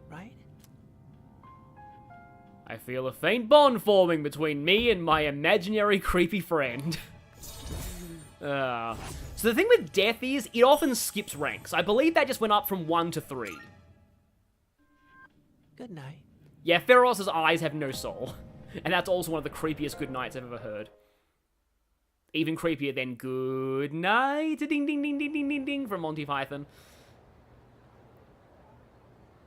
right? I feel a faint bond forming between me and my imaginary creepy friend. So the thing with death is, it often skips ranks. I believe that just went up from 1 to 3. Good night. Yeah, Pharos' eyes have no soul. And that's also one of the creepiest good nights I've ever heard. Even creepier than good night, ding ding ding ding ding ding ding from Monty Python.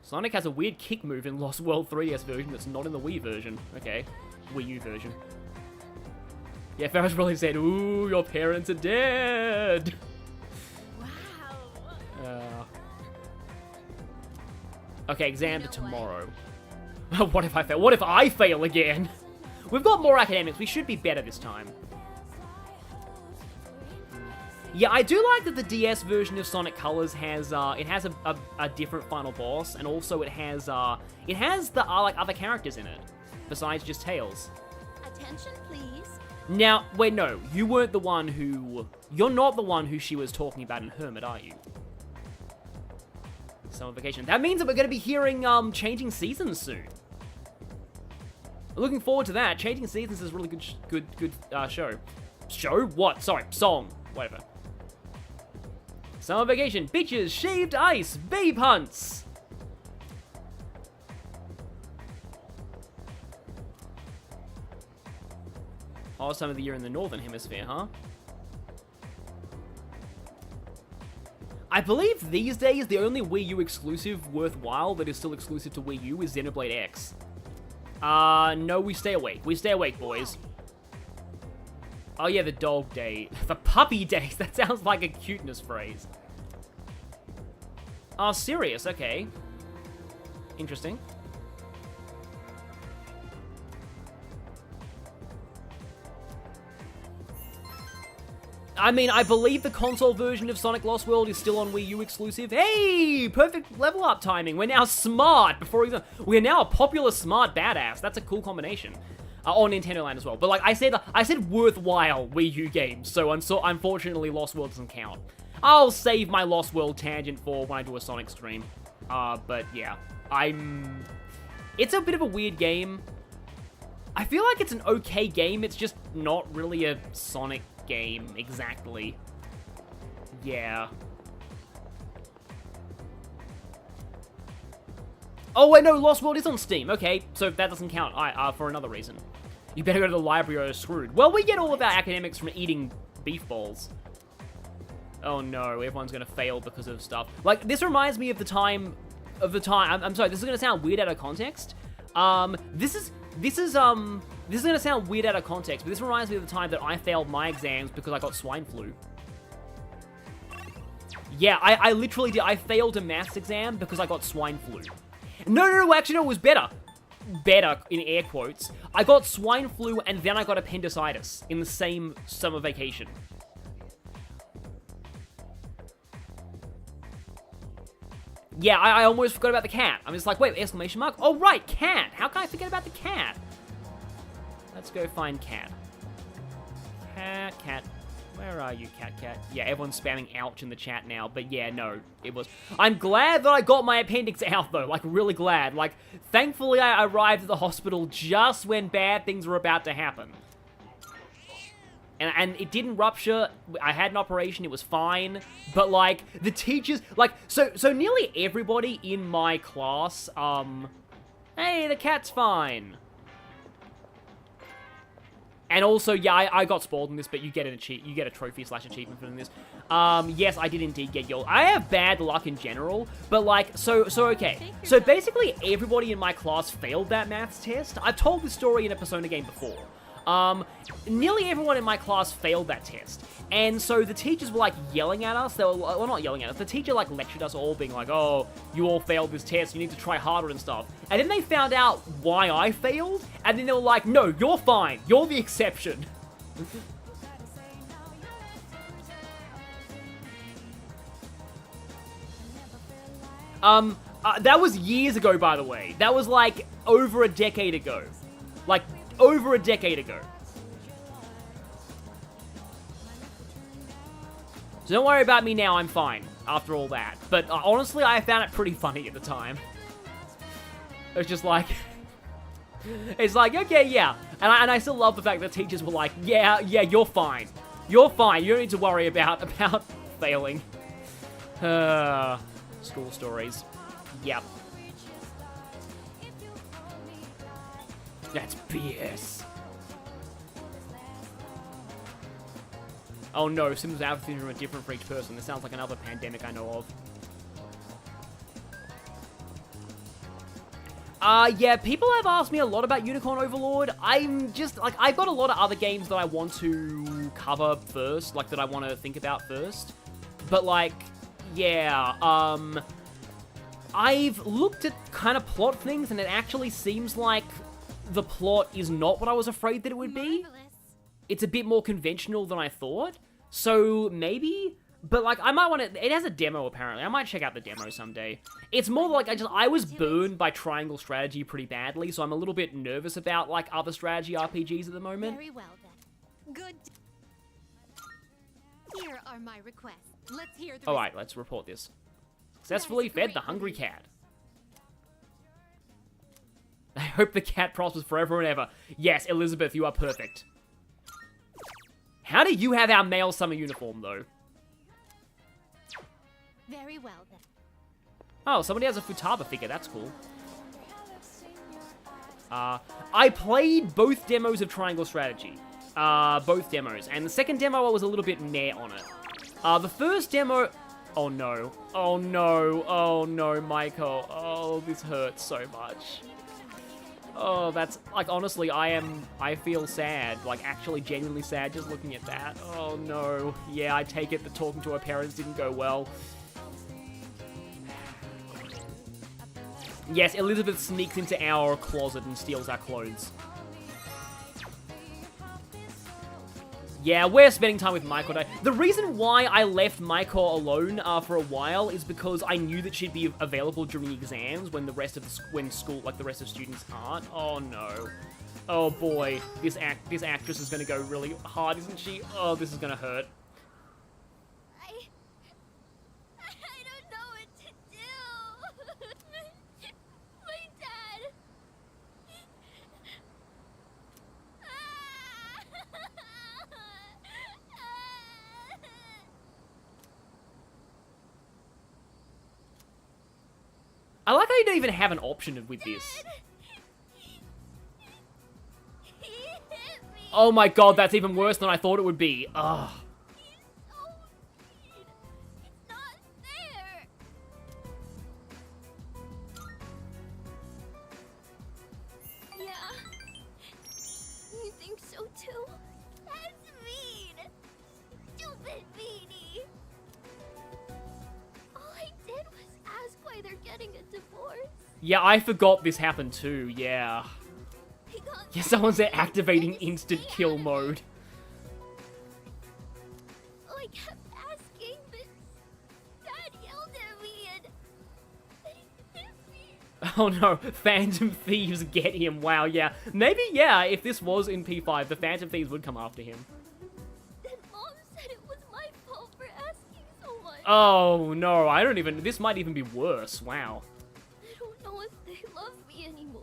Sonic has a weird kick move in Lost World 3DS version that's not in the Wii version. Okay, Wii U version. Yeah, Pharos probably said, "Ooh, your parents are dead." Wow. Okay, exam to tomorrow. What if I fail? What if I fail again? We've got more academics. We should be better this time. Yeah, I do like that the DS version of Sonic Colors has a different final boss, and also it has the like other characters in it besides just Tails. Attention, please. Now, wait, no, you're not the one who she was talking about in Hermit, are you? Summer Vacation. That means that we're going to be hearing Changing Seasons soon. Looking forward to that. Changing Seasons is a really good show. Show? What? Sorry, song. Whatever. Summer Vacation, bitches, shaved ice, babe hunts. Hottest time of the year in the Northern Hemisphere, huh? I believe these days the only Wii U exclusive worthwhile that is still exclusive to Wii U is Xenoblade X. No, we stay awake. We stay awake, boys. Oh yeah, the dog day. The puppy days. That sounds like a cuteness phrase. Oh, serious? Okay. Interesting. I mean, I believe the console version of Sonic Lost World is still on Wii U exclusive. Hey! Perfect level up timing. We're now smart. We're now a popular smart badass. That's a cool combination. On Nintendo Land as well. But like I said worthwhile Wii U games, so unfortunately Lost World doesn't count. I'll save my Lost World tangent for when I do a Sonic stream. But yeah, it's a bit of a weird game. I feel like it's an okay game, it's just not really a Sonic game, exactly. Yeah. Oh wait, no, Lost World is on Steam. Okay, so that doesn't count for another reason. You better go to the library or you're screwed. Well, we get all of our academics from eating beef balls. Oh no, everyone's gonna fail because of stuff. Like, this reminds me of the time, I'm sorry, this is gonna sound weird out of context. This is gonna sound weird out of context, but this reminds me of the time that I failed my exams because I got swine flu. Yeah, I literally did. I failed a maths exam because I got swine flu. No, actually, no, it was better. Better, in air quotes. I got swine flu and then I got appendicitis in the same summer vacation. Yeah, I almost forgot about the cat. I'm just like, wait, exclamation mark? Oh, right, cat. How can I forget about the cat? Let's go find cat. Cat. Where are you, cat? Yeah, everyone's spamming ouch in the chat now, but yeah, no, it was... I'm glad that I got my appendix out, though, like, really glad. Like, thankfully I arrived at the hospital just when bad things were about to happen. And it didn't rupture. I had an operation, it was fine. But, like, the teachers, like, so nearly everybody in my class, hey, the cat's fine. And also, yeah, I got spoiled in this, but you get a trophy / achievement from this. Yes, I did indeed get yelled. I have bad luck in general, but like, so okay. So basically, everybody in my class failed that maths test. I've told this story in a Persona game before. Nearly everyone in my class failed that test. And so the teachers were like yelling at us. They were, well, not yelling at us. The teacher like lectured us all, being like, oh, you all failed this test. You need to try harder and stuff. And then they found out why I failed. And then they were like, no, you're fine. You're the exception. That was years ago, by the way. That was like over a decade ago. Like, over a decade ago. So don't worry about me now, I'm fine after all that. But honestly, I found it pretty funny at the time. It was just like... it's like, okay, yeah. And I still love the fact that teachers were like, yeah, you're fine. You're fine. You don't need to worry about failing. School stories. Yep. That's BS. Oh no, symptoms of apathy are different for each person. This sounds like another pandemic I know of. Yeah, people have asked me a lot about Unicorn Overlord. I'm just, like, I've got a lot of other games that I want to cover first, like, that I want to think about first. But, like, yeah, I've looked at kind of plot things, and it actually seems like the plot is not what I was afraid that it would be. It's a bit more conventional than I thought. So, maybe? But, like, I might want to... It has a demo, apparently. I might check out the demo someday. It's more like I was burned by triangle strategy pretty badly, so I'm a little bit nervous about, like, other strategy RPGs at the moment. Very well, then. Good. Here are my requests. Let's hear the... Alright, let's report this. Successfully fed the hungry cat. I hope the cat prospers forever and ever. Yes, Elizabeth, you are perfect. How do you have our male summer uniform, though? Very well, then. Oh, somebody has a Futaba figure. That's cool. I played both demos of Triangle Strategy. Both demos. And the second demo, I was a little bit meh on it. The first demo... Oh, no. Oh, no. Oh, no, Michael. Oh, this hurts so much. Oh, that's, like, honestly, I feel sad, like, actually genuinely sad just looking at that. Oh, no. Yeah, I take it that talking to her parents didn't go well. Yes, Elizabeth sneaks into our closet and steals our clothes. Yeah, we're spending time with Maiko today. The reason why I left Maiko alone for a while is because I knew that she'd be available during exams when the rest of the rest of students aren't. Oh no. Oh boy, this actress is gonna go really hard, isn't she? Oh, this is gonna hurt. I don't know what to do. My dad. I like how you don't even have an option with this. He hit me. Oh my god, that's even worse than I thought it would be. Ugh. He's so mean. It's not fair. Yeah. You think so too? That's mean. Stupid meanie. All I did was ask why they're getting a divorce. Yeah, I forgot this happened too, yeah. He got Yeah, someone said activating instant kill mode. I kept asking, but Dad yelled at me and he hit me. Oh no, Phantom Thieves get him. Wow, yeah. Maybe, yeah, if this was in P5, the Phantom Thieves would come after him. Then Mom said it was my fault for asking so much. Oh no, I don't even... This might even be worse. Wow. I don't know if they love me anymore.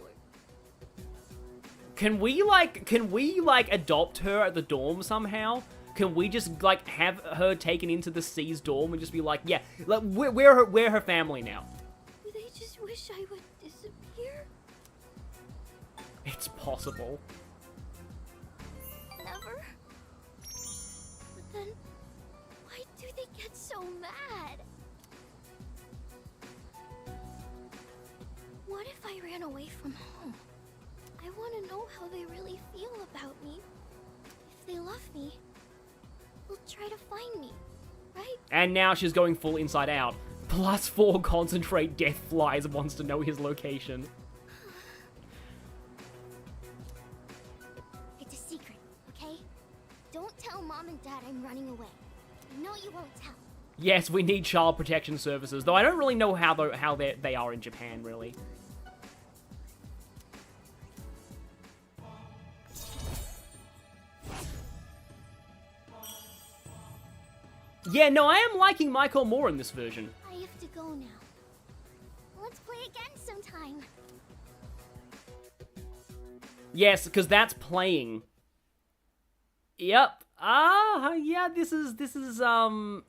Can we like adopt her at the dorm somehow? Can we just like have her taken into the C's dorm and just be like, yeah, like, we're her family now? Do they just wish I would disappear? It's possible. Never. But then, why do they get so mad? What if I ran away from home? I want to know how they really feel about me. If they love me, they'll try to find me, right? And now she's going full inside out. +4 concentrate death flies wants to know his location. It's a secret, okay? Don't tell Mom and Dad I'm running away. No, you won't tell. Yes, we need child protection services, though I don't really know how they are in Japan, really. Yeah, no, I am liking Michael more in this version. I have to go now. Let's play again sometime. Yes, because that's playing. Yep. Yeah, this is, oh,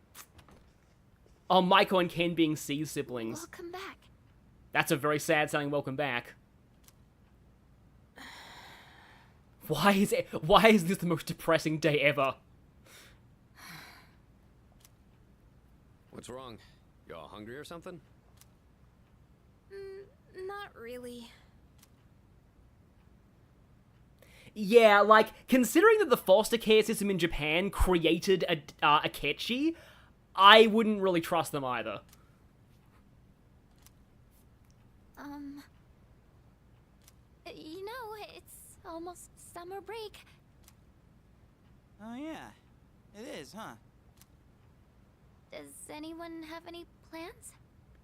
Michael and Ken being C's siblings. Welcome back. That's a very sad sounding welcome back. Why is this the most depressing day ever? What's wrong? Y'all hungry or something? Not really. Yeah, like, considering that the foster care system in Japan created a Akechi, I wouldn't really trust them either. You know, it's almost summer break. Oh yeah, it is, huh? Does anyone have any plans?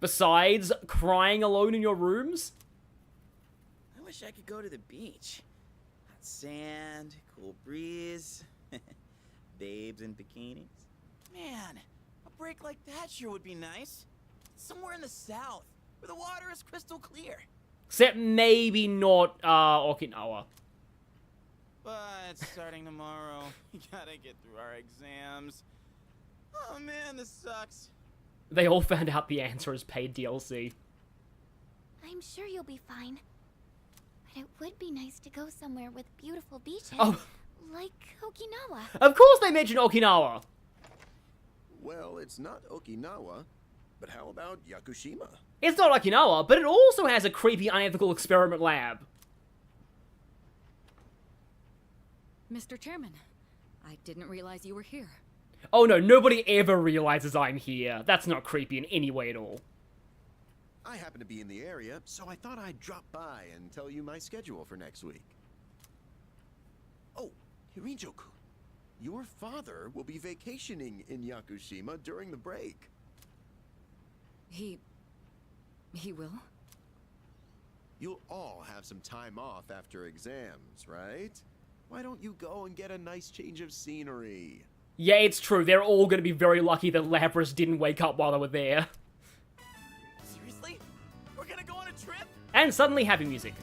Besides crying alone in your rooms? I wish I could go to the beach. Hot sand, cool breeze, babes in bikinis. Man, a break like that sure would be nice. Somewhere in the south, where the water is crystal clear. Except maybe not, Okinawa. But starting tomorrow, we gotta get through our exams. Oh man, this sucks. They all found out the answer is paid DLC. I'm sure you'll be fine. But it would be nice to go somewhere with beautiful beaches. Oh. Like Okinawa. Of course they mentioned Okinawa! Well, it's not Okinawa, but how about Yakushima? It's not Okinawa, but it also has a creepy, unethical experiment lab. Mr. Chairman, I didn't realize you were here. Oh no, nobody ever realizes I'm here. That's not creepy in any way at all. I happen to be in the area, so I thought I'd drop by and tell you my schedule for next week. Oh, Hirijo-kun, your father will be vacationing in Yakushima during the break. He will? You'll all have some time off after exams, right? Why don't you go and get a nice change of scenery? Yeah, it's true. They're all gonna be very lucky that Lapras didn't wake up while they were there. Seriously? We're gonna go on a trip? And suddenly happy music.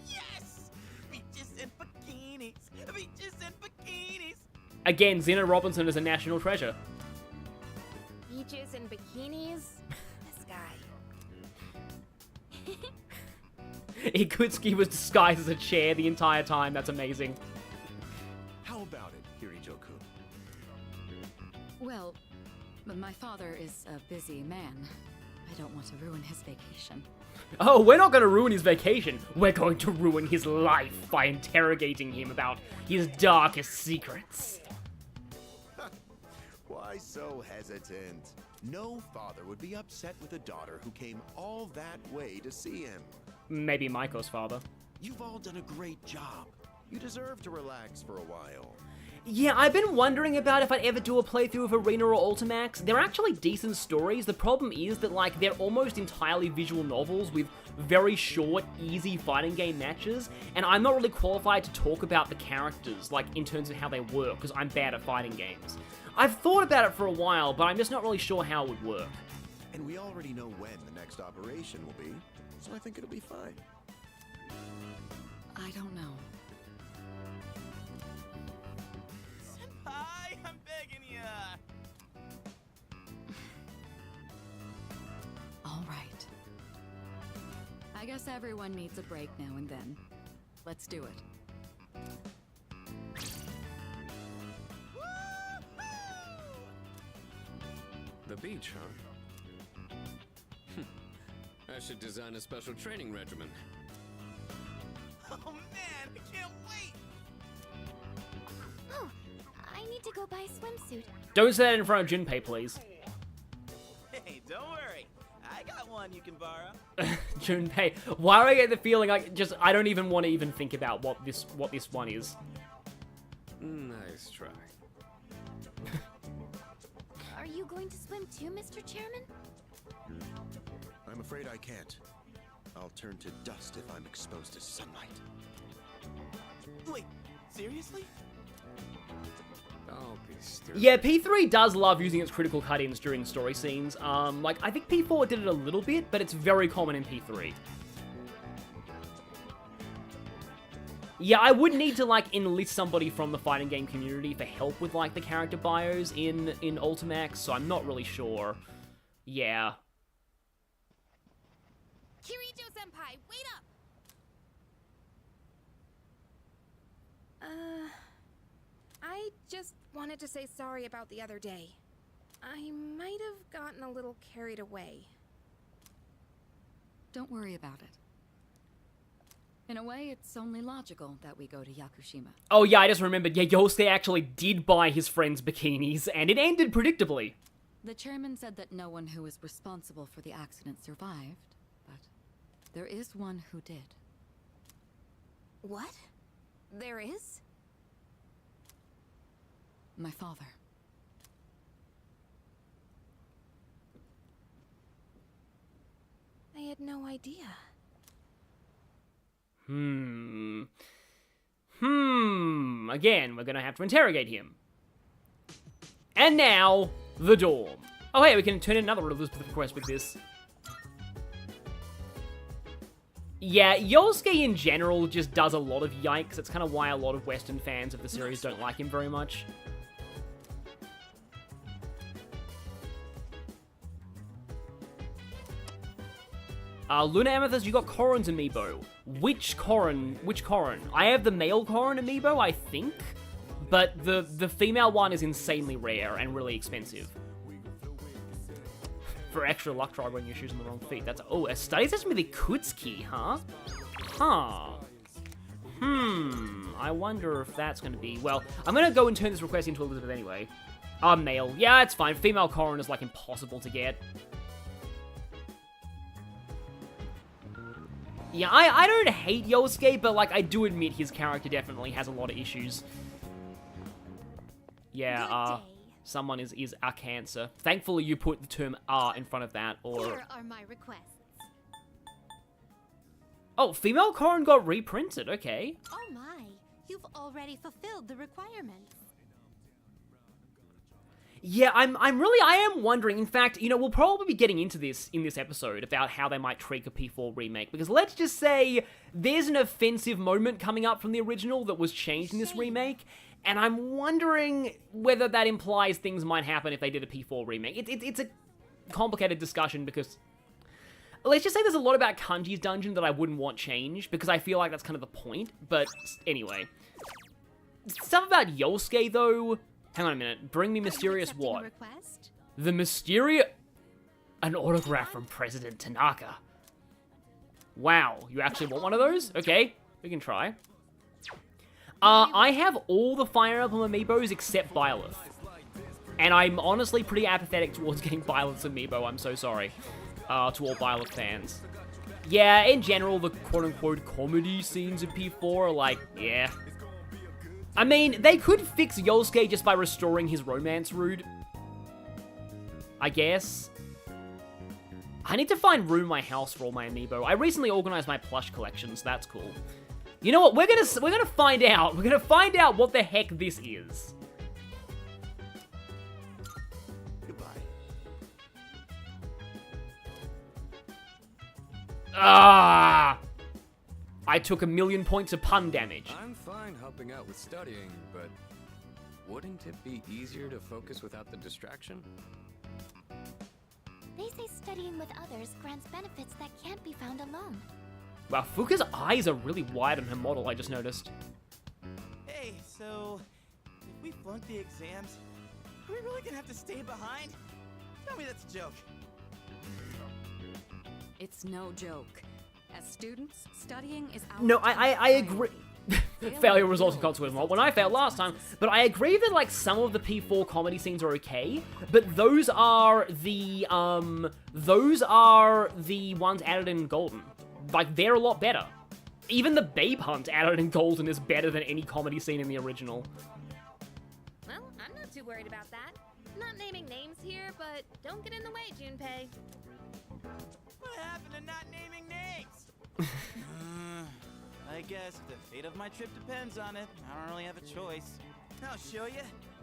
Yes! Beaches and bikinis! Beaches and bikinis! Again, Zena Robinson is a national treasure. Beaches and bikinis? This guy. Ikutsuki was disguised as a chair the entire time. That's amazing. How about it, Hirijo-kun? Well, my father is a busy man. I don't want to ruin his vacation. Oh, we're not gonna ruin his vacation. We're going to ruin his life by interrogating him about his darkest secrets. Why so hesitant? No father would be upset with a daughter who came all that way to see him. Maybe Maiko's father. You've all done a great job. You deserve to relax for a while. Yeah, I've been wondering about if I'd ever do a playthrough of Arena or Ultimax. They're actually decent stories. The problem is that, like, they're almost entirely visual novels with very short, easy fighting game matches, and I'm not really qualified to talk about the characters, like, in terms of how they work, because I'm bad at fighting games. I've thought about it for a while, but I'm just not really sure how it would work. And we already know when the next operation will be, so I think it'll be fine. I don't know. begging ya. All right. I guess everyone needs a break now and then. Let's do it. The beach, huh? I should design a special training regimen. Oh man, I can't wait. Oh, I need to go buy a swimsuit. Don't say that in front of Junpei, please. Hey, don't worry. I got one you can borrow. Junpei, why do I get the feeling I don't even want to even think about what this one is? Nice try. Are you going to swim too, Mr. Chairman? I'm afraid I can't. I'll turn to dust if I'm exposed to sunlight. Wait, seriously? Don't be stupid. Yeah, P3 does love using its critical cut-ins during story scenes. Like, I think P4 did it a little bit, but it's very common in P3. Yeah, I would need to, like, enlist somebody from the fighting game community for help with, like, the character bios in Ultimax, so I'm not really sure. Yeah. Kirijo-senpai, wait up! I just wanted to say sorry about the other day. I might have gotten a little carried away. Don't worry about it. In a way, it's only logical that we go to Yakushima. Oh yeah, I just remembered, yeah, Yosuke actually did buy his friends bikinis, and it ended predictably. The chairman said that no one who was responsible for the accident survived, but there is one who did. What? There is? My father. I had no idea. Again, we're gonna have to interrogate him. And now, the dorm. Oh hey, we can turn in another Elizabeth request with this. Yeah, Yosuke in general just does a lot of yikes. It's kind of why a lot of Western fans of the series don't like him very much. Luna Amethyst, you got Corrin's amiibo. Which Corrin? Which Corrin? I have the male Corrin amiibo, I think. But the female one is insanely rare and really expensive. For extra luck, try wearing your shoes on the wrong feet. That's... Oh, a study session with the Kutsuki, huh? Huh. I wonder if that's going to be... Well, I'm going to go and turn this request into Elizabeth anyway. Male. Yeah, it's fine. Female Corrin is, like, impossible to get. Yeah, I don't hate Yosuke, but, like, I do admit his character definitely has a lot of issues. Yeah, someone is a cancer. Thankfully, you put the term in front of that, or... Here are my requests. Oh, female Corrin got reprinted, okay. Oh my, you've already fulfilled the requirements. Yeah, I am wondering, in fact, you know, we'll probably be getting into this in this episode about how they might tweak a P4 remake, because let's just say there's an offensive moment coming up from the original that was changed in this remake, and I'm wondering whether that implies things might happen if they did a P4 remake. It's a complicated discussion, because let's just say there's a lot about Kanji's dungeon that I wouldn't want changed, because I feel like that's kind of the point, but anyway. Stuff about Yosuke, though... Hang on a minute. Bring me mysterious what? The mysterious... An autograph from President Tanaka. Wow, you actually want one of those? Okay, we can try. I have all the Fire Emblem amiibos except Byleth. And I'm honestly pretty apathetic towards getting Byleth's amiibo, I'm so sorry. To all Byleth fans. Yeah, in general, the quote-unquote comedy scenes in P4 are like, yeah... I mean, they could fix Yosuke just by restoring his romance route. I guess. I need to find room in my house for all my amiibo. I recently organized my plush collection, so that's cool. You know what? We're gonna find out. We're gonna find out what the heck this is. Goodbye. I took 1,000,000 points of pun damage. I'm fine helping out with studying, but Wouldn't it be easier to focus without the distraction? They say studying with others grants benefits that can't be found alone. Wow, Fuka's eyes are really wide on her model, I just noticed. Hey, so if we flunk the exams, are we really gonna have to stay behind? Tell me that's a joke. It's no joke. As students, studying is our No, top I priority. agree. Failure results in consequence. Well, when I failed last time, but I agree that like some of the P4 comedy scenes are okay, but those are the ones added in Golden. Like they're a lot better. Even the Babe Hunt added in Golden is better than any comedy scene in the original. Well, I'm not too worried about that. Not naming names here, but don't get in the way, Junpei. What happened to not naming names? I guess the fate of my trip depends on it. I don't really have a choice. I'll show you.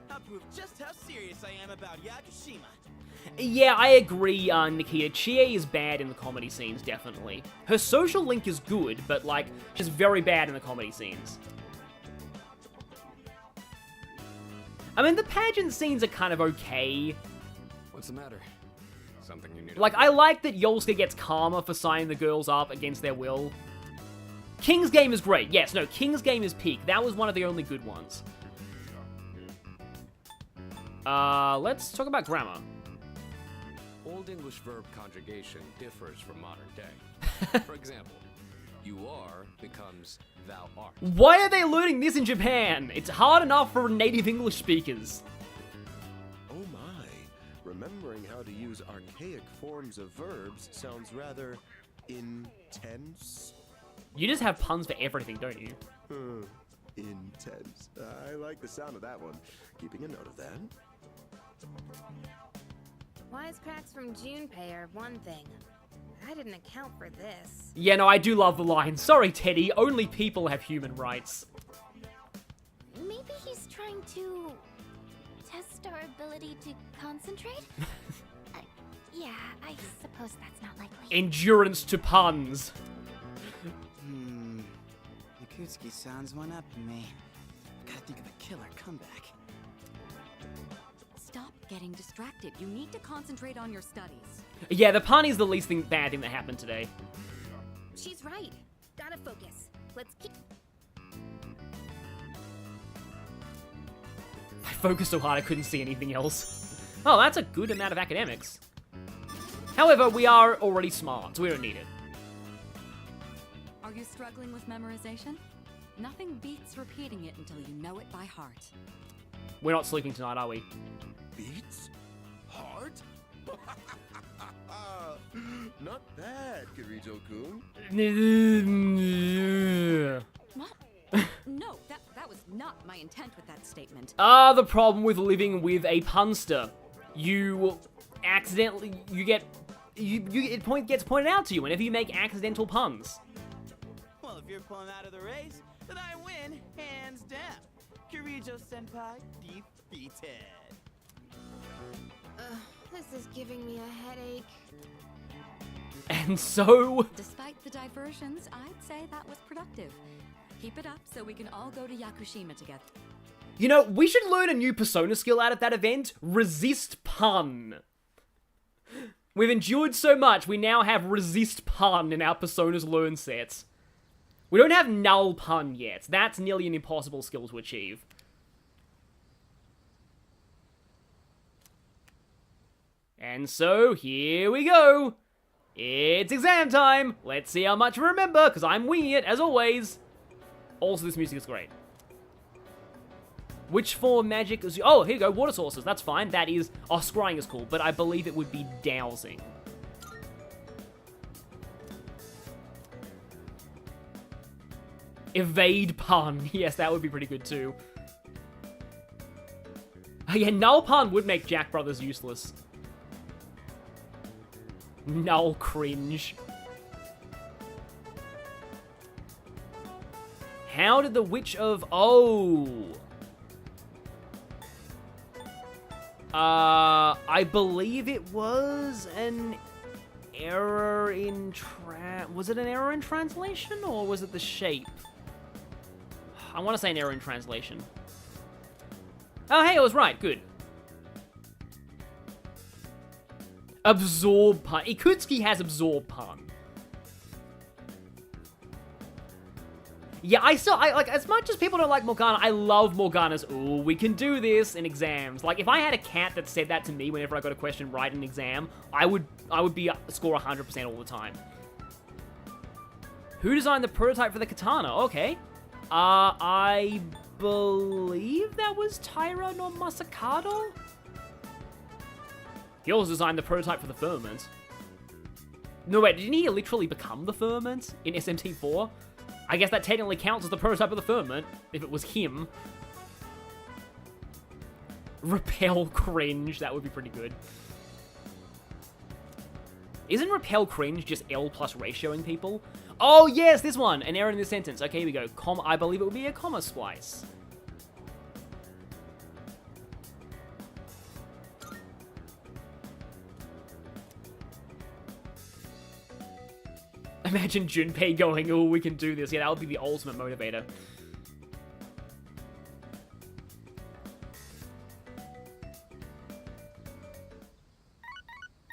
I'll prove just how serious I am about Yakushima. Yeah, I agree, Nikita. Chie is bad in the comedy scenes, definitely. Her social link is good, but, like, she's very bad in the comedy scenes. I mean, the pageant scenes are kind of okay. What's the matter? Something you need. Like, I like that Yolsuke gets karma for signing the girls up against their will. King's Game is great. Yes, no, King's Game is peak. That was one of the only good ones. Let's talk about grammar. Old English verb conjugation differs from modern day. For example, you are becomes thou art. Why are they learning this in Japan? It's hard enough for native English speakers. Oh my. Remembering how to use archaic forms of verbs sounds rather intense. You just have puns for everything, don't you? Intense. I like the sound of that one. Keeping a note of that. Wisecracks from Junpei are one thing. I didn't account for this. Yeah, no, I do love the line. Sorry, Teddy, only people have human rights. Maybe he's trying to test our ability to concentrate? Yeah, I suppose that's not likely. Endurance to puns. Yakutsuki sounds one up to me. Gotta think of a killer comeback. Stop getting distracted. You need to concentrate on your studies. Yeah, the pun is the least bad thing that happened today. She's right. Gotta focus. Let's keep... I focused so hard I couldn't see anything else. Oh, that's a good amount of academics. However, we are already smart, so we don't need it. Are you struggling with memorization? Nothing beats repeating it until you know it by heart. We're not sleeping tonight, are we? Beats? Heart? Not bad, Kirijo-kun. What? No, that was not my intent with that statement. The problem with living with a punster. You accidentally, it gets pointed out to you whenever you make accidental puns. Well, if you're pulling out of the race, then I win, hands down. Kirijo-senpai defeated. This is giving me a headache. And so... Despite the diversions, I'd say that was productive. Keep it up so we can all go to Yakushima together. You know, we should learn a new persona skill out of that event. Resist pun. We've endured so much, we now have resist pun in our personas learn sets. We don't have null pun yet. That's nearly an impossible skill to achieve. And so, here we go. It's exam time. Let's see how much I remember, because I'm winging it, as always. Also, this music is great. Which form of magic is... Oh, here you go, water sources. That's fine. That is... Oh, scrying is cool, but I believe it would be dowsing. Evade pun. Yes, that would be pretty good, too. Yeah, null pun would make Jack Brothers useless. Null cringe. How did the Witch of... Oh... I believe it was an error in was it an error in translation, or was it the shape? I want to say an error in translation. Oh, hey, I was right. Good. Absorb pun. Ikutsuki has absorb pun. Yeah, I like, as much as people don't like Morgana, I love Morgana's, ooh, we can do this in exams. Like, if I had a cat that said that to me whenever I got a question right in an exam, I would be score 100% all the time. Who designed the prototype for the katana? Okay. I believe that was Taira no Masakado? He also designed the prototype for the Firmament. No, wait, didn't he literally become the Firmament in SMT4? I guess that technically counts as the prototype of the Firmament, if it was him. Repel cringe, that would be pretty good. Isn't repel cringe just L plus ratioing people? Oh yes, this one! An error in this sentence. Okay, here we go. I believe it would be a comma splice. Imagine Junpei going, oh, we can do this. Yeah, that would be the ultimate motivator.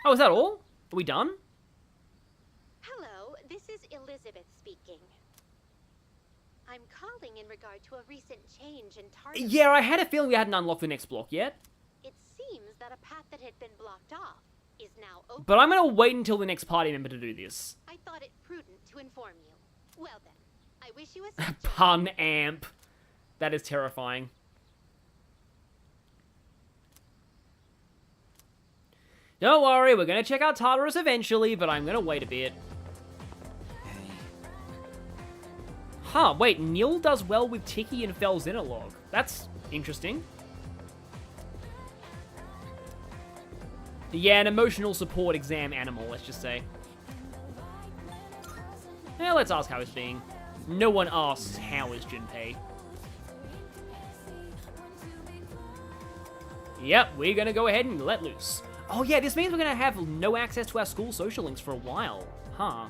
Oh, is that all? Are we done? Hello, this is Elizabeth speaking. I'm calling in regard to a recent change in Tartarus. Yeah, I had a feeling we hadn't unlocked the next block yet. It seems that a path that had been blocked off is now open. But I'm gonna wait until the next party member to do this. I thought it prudent to inform you. Well then, I wish you a safe Pun amp. That is terrifying. Don't worry, we're gonna check out Tartarus eventually, but I'm gonna wait a bit. Huh, wait, Neil does well with Tiki and Fell's Interlog. That's interesting. Yeah, an emotional support exam animal, let's just say. Yeah, let's ask how he's being. No one asks, how is Junpei? Yep, we're gonna go ahead and let loose. Oh yeah, this means we're gonna have no access to our school social links for a while. Huh.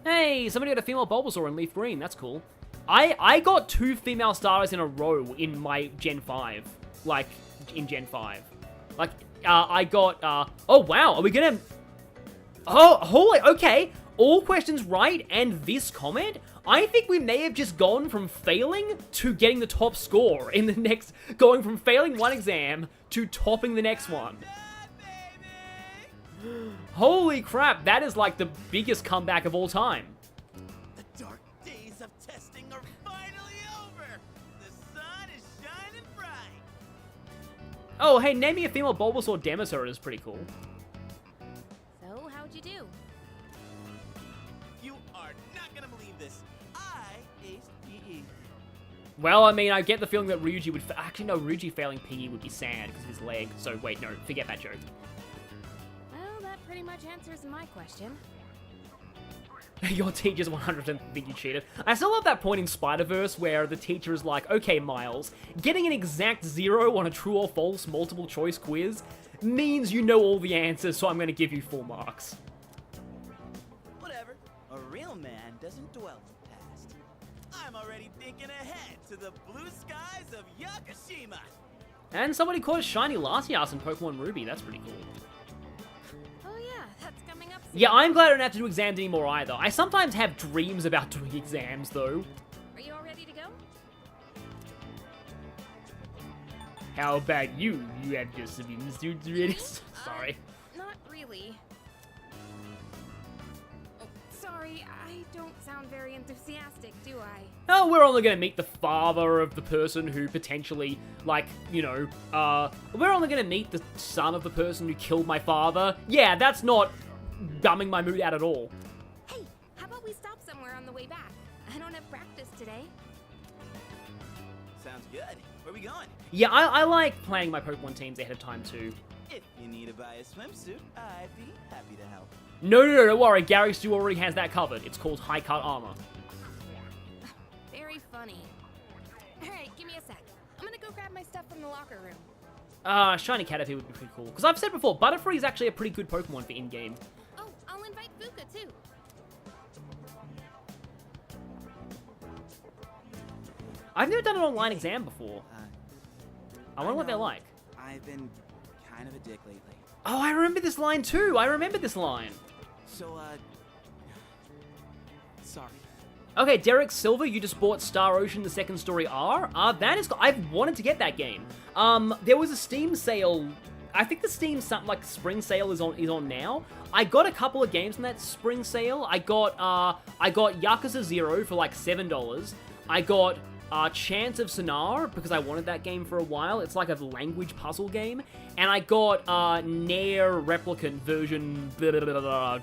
Hey, somebody got a female Bulbasaur in Leaf Green, that's cool. I got 2 female stars in a row in my Gen 5. Like, in Gen 5. Like, I got, oh wow, are we gonna... Oh, holy, okay. All questions right, and this comment? I think we may have just gone from failing to getting the top score in the next... Going from failing one exam to topping the next one. Holy crap, that is like the biggest comeback of all time. The dark days of testing are finally over. The sun is shining bright. Oh, hey, naming a female Bulbasaur Demeter is pretty cool. So, how'd you do? You are not gonna believe this. I aced PE. Well, I mean, I get the feeling that Ryuji would... Actually, no, Ryuji failing PE would be sad because of his leg. So, wait, no, forget that joke. Well, that pretty much answers my question. Your teachers 100% think you cheated. I still love that point in Spider-Verse where the teacher is like, okay, Miles, getting an exact 0 on a true or false multiple choice quiz means you know all the answers, so I'm going to give you full marks. Whatever. A real man doesn't dwell in the past. I'm already thinking ahead to the blue skies of Yakushima. And somebody caught a shiny Latias in Pokemon Ruby. That's pretty cool. Oh yeah, that's coming up soon. Yeah, I'm glad I don't have to do exams anymore either. I sometimes have dreams about doing exams, though. Are you all ready to go? How about you? You have your swimming suits ready? Sorry. Not really. Oh, sorry, I don't sound very enthusiastic, do I? Oh, we're only gonna meet the father of the person who potentially, like, you know, we're only gonna meet the son of the person who killed my father. Yeah, that's not gumming my mood out at all. Hey, how about we stop somewhere on the way back? I don't have practice today. Sounds good. Where we going? Yeah, I like planning my Pokemon teams ahead of time, too. If you need to buy a swimsuit, I'd be happy to help. No, don't worry. Gary Stu already has that covered. It's called High Cut Armor. Very funny. Alright, give me a sec. I'm gonna go grab my stuff from the locker room. Shiny Caterpie would be pretty cool. Because I've said before, Butterfree is actually a pretty good Pokemon for in-game. Oh, I'll invite Fuka too. I've never done an online exam before. I wonder what they're like. I've been kind of a dick lately. Oh, I remember this line too. I remember this line. So, sorry. Okay, Derek Silver, you just bought Star Ocean: The Second Story R. That is, I've wanted to get that game. There was a Steam sale. I think the Steam spring sale is on now. I got a couple of games in that spring sale. I got Yakuza 0 for like $7. I got Chance of Sonar because I wanted that game for a while. It's like a language puzzle game. And I got Nair Replicant version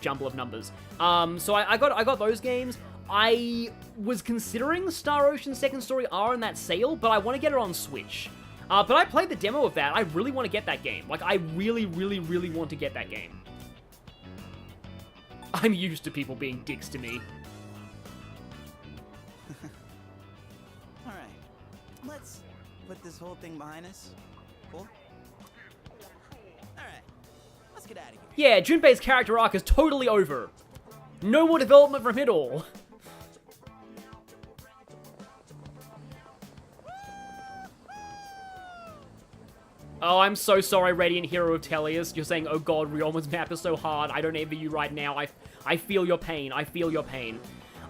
jumble of numbers. So I got those games. I was considering Star Ocean Second Story R in that sale, but I want to get it on Switch. But I played the demo of that. I really want to get that game. Like, I really, really, really want to get that game. I'm used to people being dicks to me. Alright, let's put this whole thing behind us. Cool? Alright, let's get out of here. Yeah, Junpei's character arc is totally over. No more development from it all. Oh, I'm so sorry, Radiant Hero of Tellius. You're saying, oh god, Ryoma's map is so hard. I don't envy you right now. I feel your pain. I feel your pain.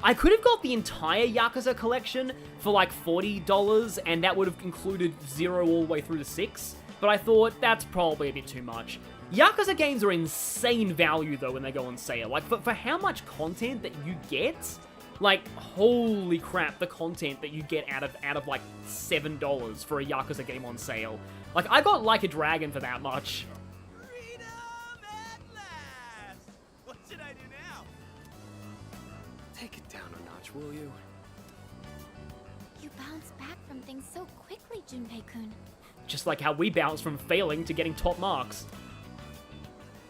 I could have got the entire Yakuza collection for like $40, and that would have included 0 all the way through to 6. But I thought, that's probably a bit too much. Yakuza games are insane value, though, when they go on sale. Like, for how much content that you get, like, holy crap, the content that you get out of like, $7 for a Yakuza game on sale. Like, I got Like a Dragon for that much. Freedom at last! What should I do now? Take it down a notch, will you? You bounce back from things so quickly, Junpei-kun. Just like how we bounce from failing to getting top marks.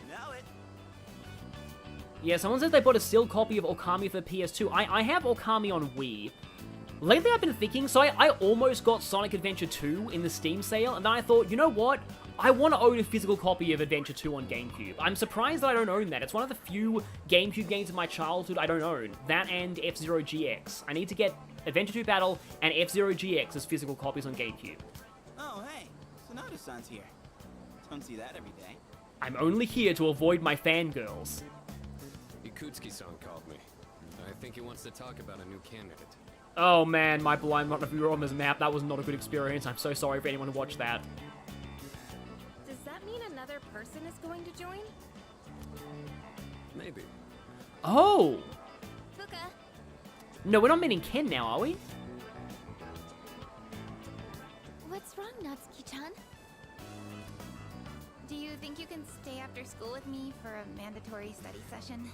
Know it. Yeah, someone says they bought a sealed copy of Okami for PS2. I have Okami on Wii. Lately I've been thinking, so I almost got Sonic Adventure 2 in the Steam sale, and then I thought, you know what? I want to own a physical copy of Adventure 2 on GameCube. I'm surprised that I don't own that. It's one of the few GameCube games of my childhood I don't own. That and F-Zero GX. I need to get Adventure 2 Battle and F-Zero GX as physical copies on GameCube. Oh, hey, Sonata-san's here. Don't see that every day. I'm only here to avoid my fangirls. Ikutsuki-san called me. I think he wants to talk about a new candidate. Oh man, my blind run of Ryoma's map, that was not a good experience. I'm so sorry for anyone who watched that. Does that mean another person is going to join? Maybe. Oh! Fuka, No, we're not meeting Ken now, are we? what's wrong, Natsuki-chan? Do you think you can stay after school with me for a mandatory study session?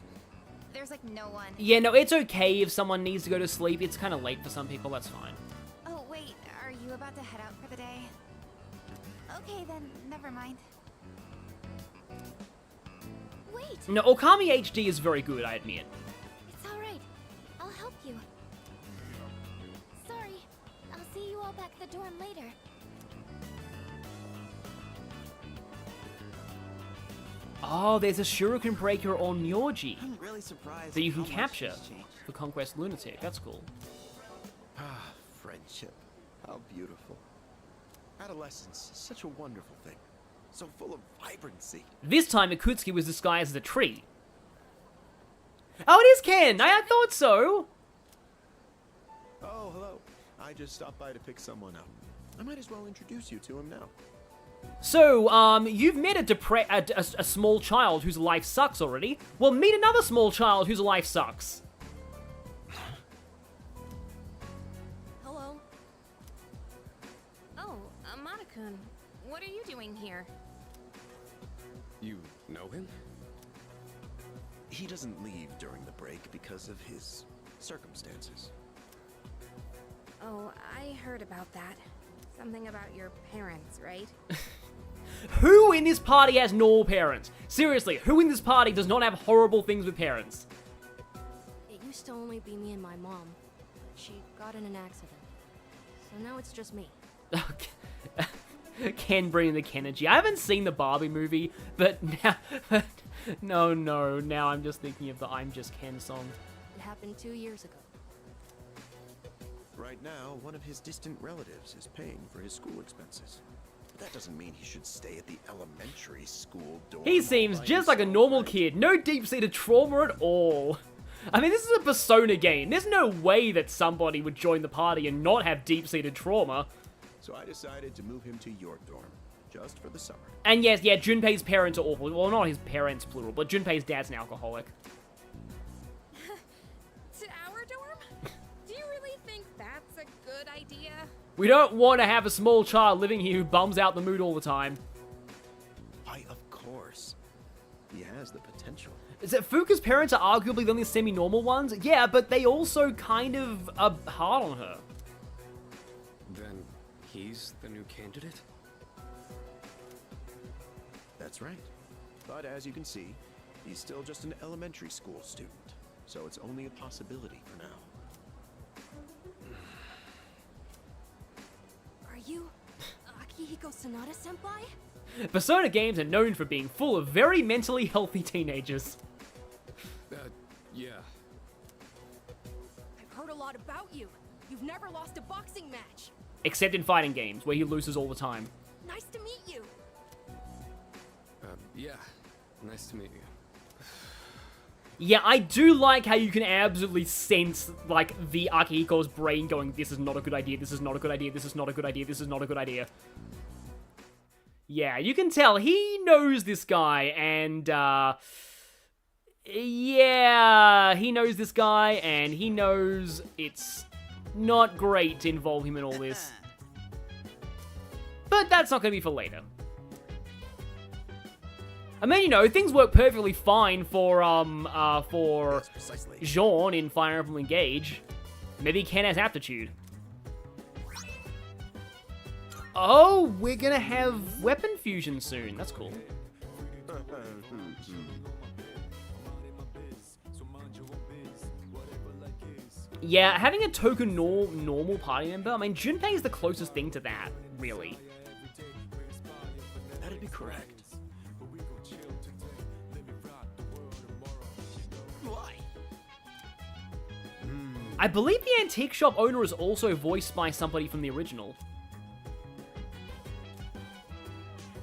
There's like no one. Yeah, no, it's okay if someone needs to go to sleep. It's kind of late for some people, that's fine. Oh, wait, are you about to head out for the day? Okay, then, never mind. Wait, No, Okami HD is very good, I admit. it's alright. I'll help you. Sorry, I'll see you all back at the dorm later. Oh, there's a Shuriken Breaker on Myoji I'm really surprised that you can how much capture has changed. for Conquest Lunatic. That's cool. Ah, friendship. How beautiful. Adolescence is such a wonderful thing. So full of vibrancy. This time, Ikutsuki was disguised as a tree. Oh, it is Ken! I thought so! Oh, hello. I just stopped by to pick someone up. I might as well introduce you to him now. So, you've met a small child whose life sucks already. Well, meet another small child whose life sucks. Hello? Oh, Amada-kun, what are you doing here? You know him? He doesn't leave during the break because of his circumstances. Oh, I heard about that. Something about your parents, right? Who in this party has normal parents? Seriously, who in this party does not have horrible things with parents? It used to only be me and my mom. She got in an accident. So now it's just me. Ken bringing the Kenergy. I haven't seen the Barbie movie, but now, now I'm just thinking of the I'm Just Ken song. It happened 2 years ago. right now, one of his distant relatives is paying for his school expenses. But that doesn't mean he should stay at the elementary school dorm. He seems just like a normal kid. No deep-seated trauma at all. I mean, this is a Persona game. There's no way that somebody would join the party and not have deep-seated trauma. So I decided to move him to your dorm, just for the summer. And yes, yeah, Junpei's parents are awful. Well, not his parents, plural, but Junpei's dad's an alcoholic. To our dorm? Do you really think that's a good idea? We don't want to have a small child living here who bums out the mood all the time. Why, of course. He has the potential. Is that Fuka's parents are arguably the only semi-normal ones? Yeah, but they also kind of are hard on her. Then he's the new candidate? That's right. But as you can see, he's still just an elementary school student. So it's only a possibility for now. Are you Akihiko Sanada-senpai? Persona games are known for being full of very mentally healthy teenagers. Yeah. I've heard a lot about you. You've never lost a boxing match. Except in fighting games, where he loses all the time. Nice to meet you. Yeah. Nice to meet you. Yeah, I do like how you can absolutely sense, like, the Akihiko's brain going, this is not a good idea, this is not a good idea, this is not a good idea, this is not a good idea. Yeah, you can tell he knows this guy, and, yeah, he knows this guy, and he knows it's not great to involve him in all this. But that's not going to be for later. I mean, you know, things work perfectly fine for Jean in Fire Emblem Engage. Maybe Ken has aptitude. Oh, we're gonna have weapon fusion soon. That's cool. Yeah, having a token normal party member, I mean, Junpei is the closest thing to that, really. That'd be correct. I believe the antique shop owner is also voiced by somebody from the original.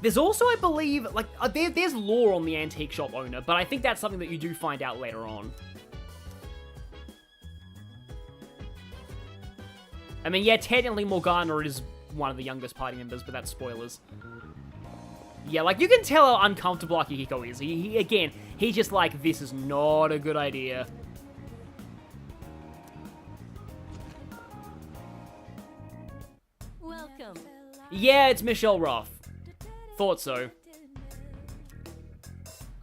There's also, I believe, like, there's lore on the antique shop owner, but I think that's something that you do find out later on. I mean, yeah, technically Morgana is one of the youngest party members, but that's spoilers. Yeah, like, you can tell how uncomfortable Akihiko is. Again, he's just like, this is not a good idea. Welcome. Yeah, it's Michelle Roth. Thought so.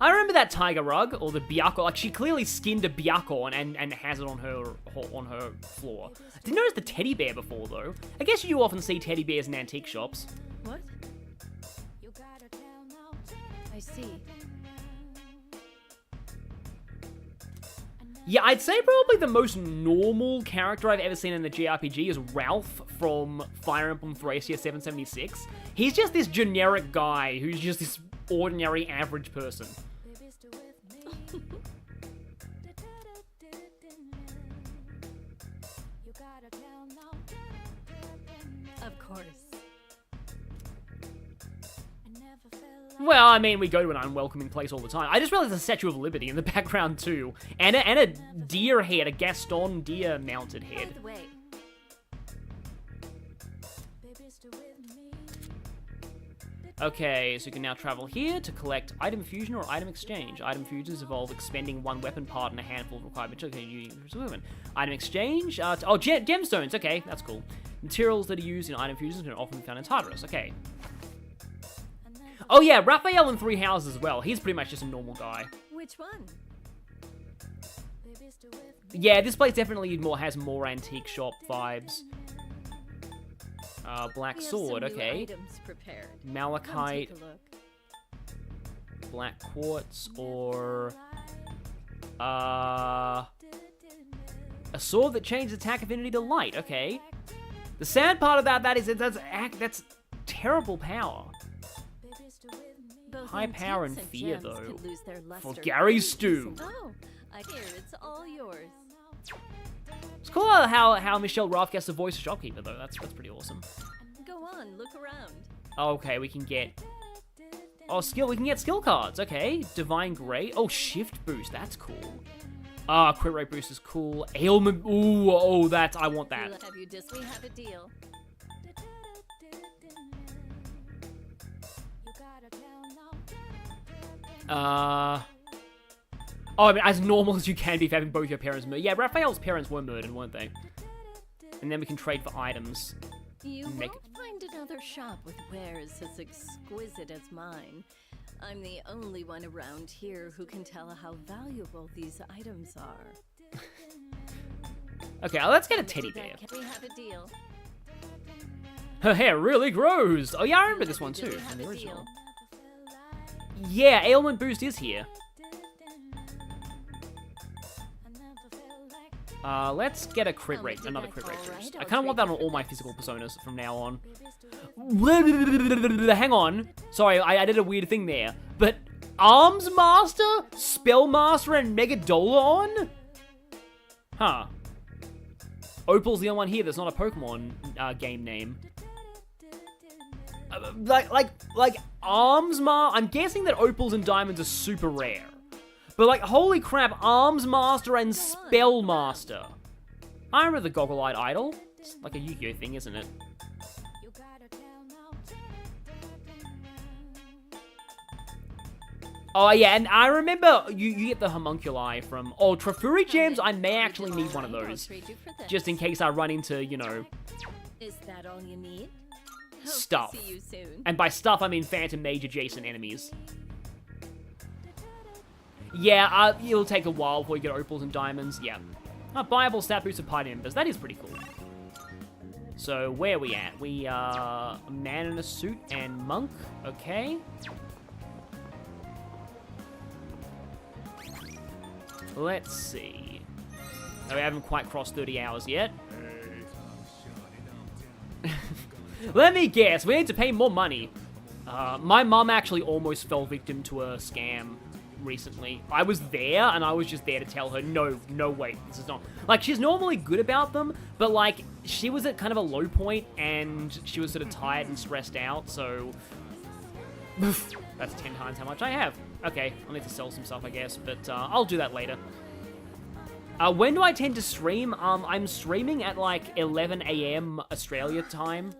I remember that tiger rug, or the Byakko. Like, she clearly skinned a Byakko and has it on her floor. Didn't notice the teddy bear before, though. I guess you often see teddy bears in antique shops. What? I see. Yeah, I'd say probably the most normal character I've ever seen in the JRPG is Ralph from Fire Emblem Thracia 776. He's just this generic guy who's just this ordinary average person. Of course. Well, I mean, we go to an unwelcoming place all the time. I just realized there's a Statue of Liberty in the background, too. And a deer head, a Gaston deer-mounted head. By the way. Okay, so you can now travel here to collect item fusion or item exchange. Item fusions involve expending one weapon part and a handful of required materials. Item exchange, gemstones, okay, that's cool. Materials that are used in item fusions can often be found in Tartarus, okay. Oh yeah, Raphael in Three Houses as well. He's pretty much just a normal guy. Which one? Yeah, this place definitely has more antique shop vibes. Black sword, okay. Malachite, black quartz, or a sword that changes attack affinity to light. Okay. The sad part about that is that's terrible power. High power and fear, though. For Gary Stu. Oh, I hear it's all yours. cool how Michelle Ruff gets to voice Shopkeeper, though. That's pretty awesome. Go on, look around. Okay, we can get... Oh, skill. We can get skill cards. Okay. Divine Grey. Oh, Shift Boost. That's cool. Ah, Crit Rate Boost is cool. Ailment... Ooh, oh, that's... I want that. We have a deal. Oh, I mean, as normal as you can be if having both your parents murdered. Yeah, Raphael's parents were murdered, weren't they? And then we can trade for items. You won't find another shop with wares as exquisite as mine. I'm the only one around here who can tell how valuable these items are. Okay, let's get a teddy bear. We have a deal. Her hair really grows. Oh yeah, I remember this one too, from the original. Yeah, Ailment Boost is here. Let's get a crit rate, another crit rate boost. I kind of want that on all my physical personas from now on. Hang on. Sorry, I did a weird thing there. But Arms Master, Spell Master, and Megadolon? Huh. Opal's the only one here that's not a Pokemon game name. Like Arms Master. I'm guessing that Opals and Diamonds are super rare. But like, holy crap, Arms Master and Spell Master. I remember the Goggle-Eyed Idol. It's like a Yu-Gi-Oh thing, isn't it? Oh yeah, and I remember you get the homunculi from... Oh, Trafuri Gems, I may actually need one of those. Just in case I run into, you know... Is that all you need? Stuff. See you soon. And by stuff, I mean Phantom Mage adjacent enemies. Yeah, it'll take a while before you get Opals and Diamonds. Yeah. Buyable stat boost of party members. That is pretty cool. So, where are we at? We are a man in a suit and monk. Okay. Let's see. Oh, we haven't quite crossed 30 hours yet. Let me guess. We need to pay more money. My mum actually almost fell victim to a scam recently. I was there, and I was just there to tell her, no, wait, this is not... Like, she's normally good about them, but, like, she was at kind of a low point, and she was sort of tired and stressed out, so... That's 10 times how much I have. Okay, I'll need to sell some stuff, I guess, but I'll do that later. When do I tend to stream? I'm streaming at, like, 11 a.m. Australia time.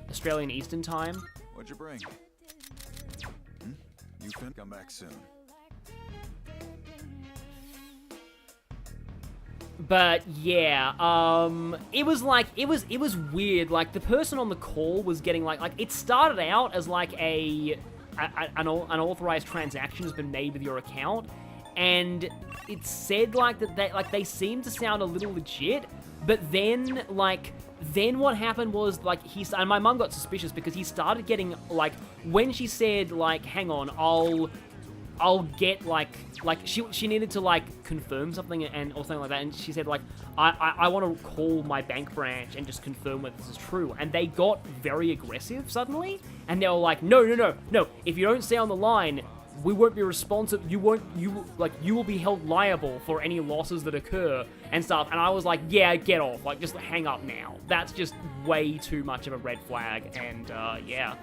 Australian Eastern time. What'd you bring? You can come back soon. But yeah, it was like, it was weird. Like, the person on the call was getting like it started out as like an unauthorized transaction has been made with your account, and it said like that they seemed to sound a little legit, but then what happened was like and my mum got suspicious because he started getting like, when she said like, hang on, I'll get like she needed to like confirm something or something like that, and she said like, I want to call my bank branch and just confirm whether this is true, and they got very aggressive suddenly, and they were like, no, if you don't stay on the line, we won't be responsible, you will be held liable for any losses that occur and stuff. And I was like, yeah, get off, like just hang up now. That's just way too much of a red flag. And yeah.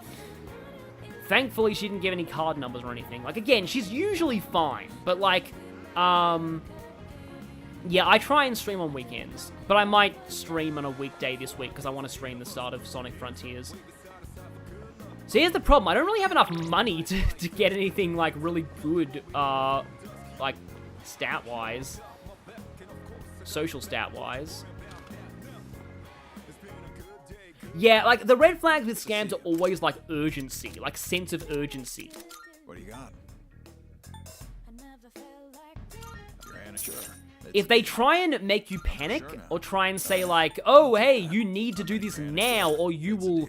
Thankfully, she didn't give any card numbers or anything. Like, again, she's usually fine, but like, yeah, I try and stream on weekends, but I might stream on a weekday this week because I want to stream the start of Sonic Frontiers. So here's the problem, I don't really have enough money to get anything, like, really good, like, stat-wise. Social stat-wise. Yeah, like, the red flags with scams are always, like, urgency, like, sense of urgency. What do you got? If they try and make you panic, or try and say, like, oh, hey, you need to do this now, or you will,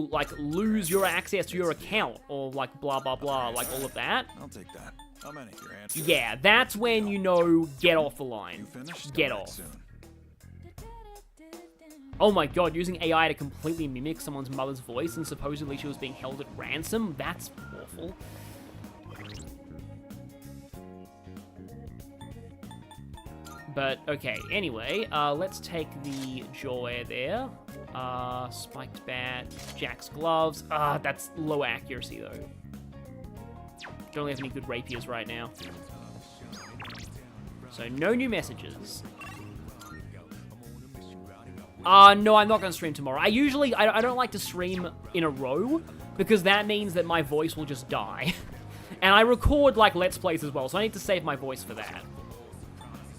like, lose your access to your account, or, like, blah, blah, blah, like, all of that. I'll take that. How many? Your answer. Yeah, that's when you know, get off the line. Get off. Oh my god, using AI to completely mimic someone's mother's voice, and supposedly she was being held at ransom? That's awful. But, okay, anyway, let's take the Joy there. Spiked Bat, Jack's Gloves. That's low accuracy, though. Don't have any good rapiers right now. So, no new messages. No, I'm not going to stream tomorrow. I don't like to stream in a row, because that means that my voice will just die. And I record, like, Let's Plays as well, so I need to save my voice for that.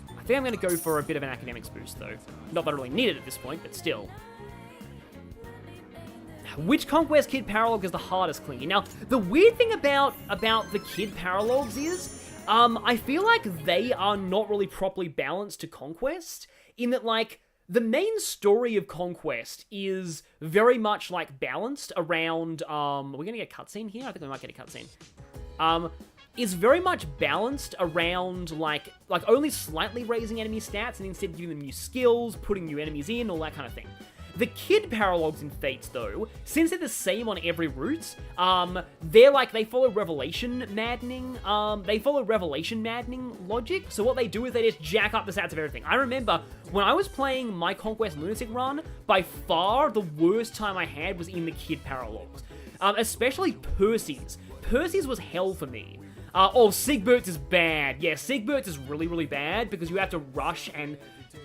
I think I'm going to go for a bit of an academics boost, though. Not that I really need it at this point, but still. Which Conquest Kid Paralogue is the hardest clingy? Now, the weird thing about the Kid Paralogues is, I feel like they are not really properly balanced to Conquest, in that, like, the main story of Conquest is very much, like, balanced around, are we gonna get a cutscene here? I think we might get a cutscene. Is very much balanced around, like only slightly raising enemy stats and instead giving them new skills, putting new enemies in, all that kind of thing. The Kid Paralogues in Fates, though, since they're the same on every route, they follow Revelation Maddening, logic, so what they do is they just jack up the stats of everything. I remember, when I was playing my Conquest Lunatic run, by far the worst time I had was in the Kid Paralogues. Especially Percy's. Percy's was hell for me. Sigbert's is bad. Yeah, Sigbert's is really, really bad, because you have to rush and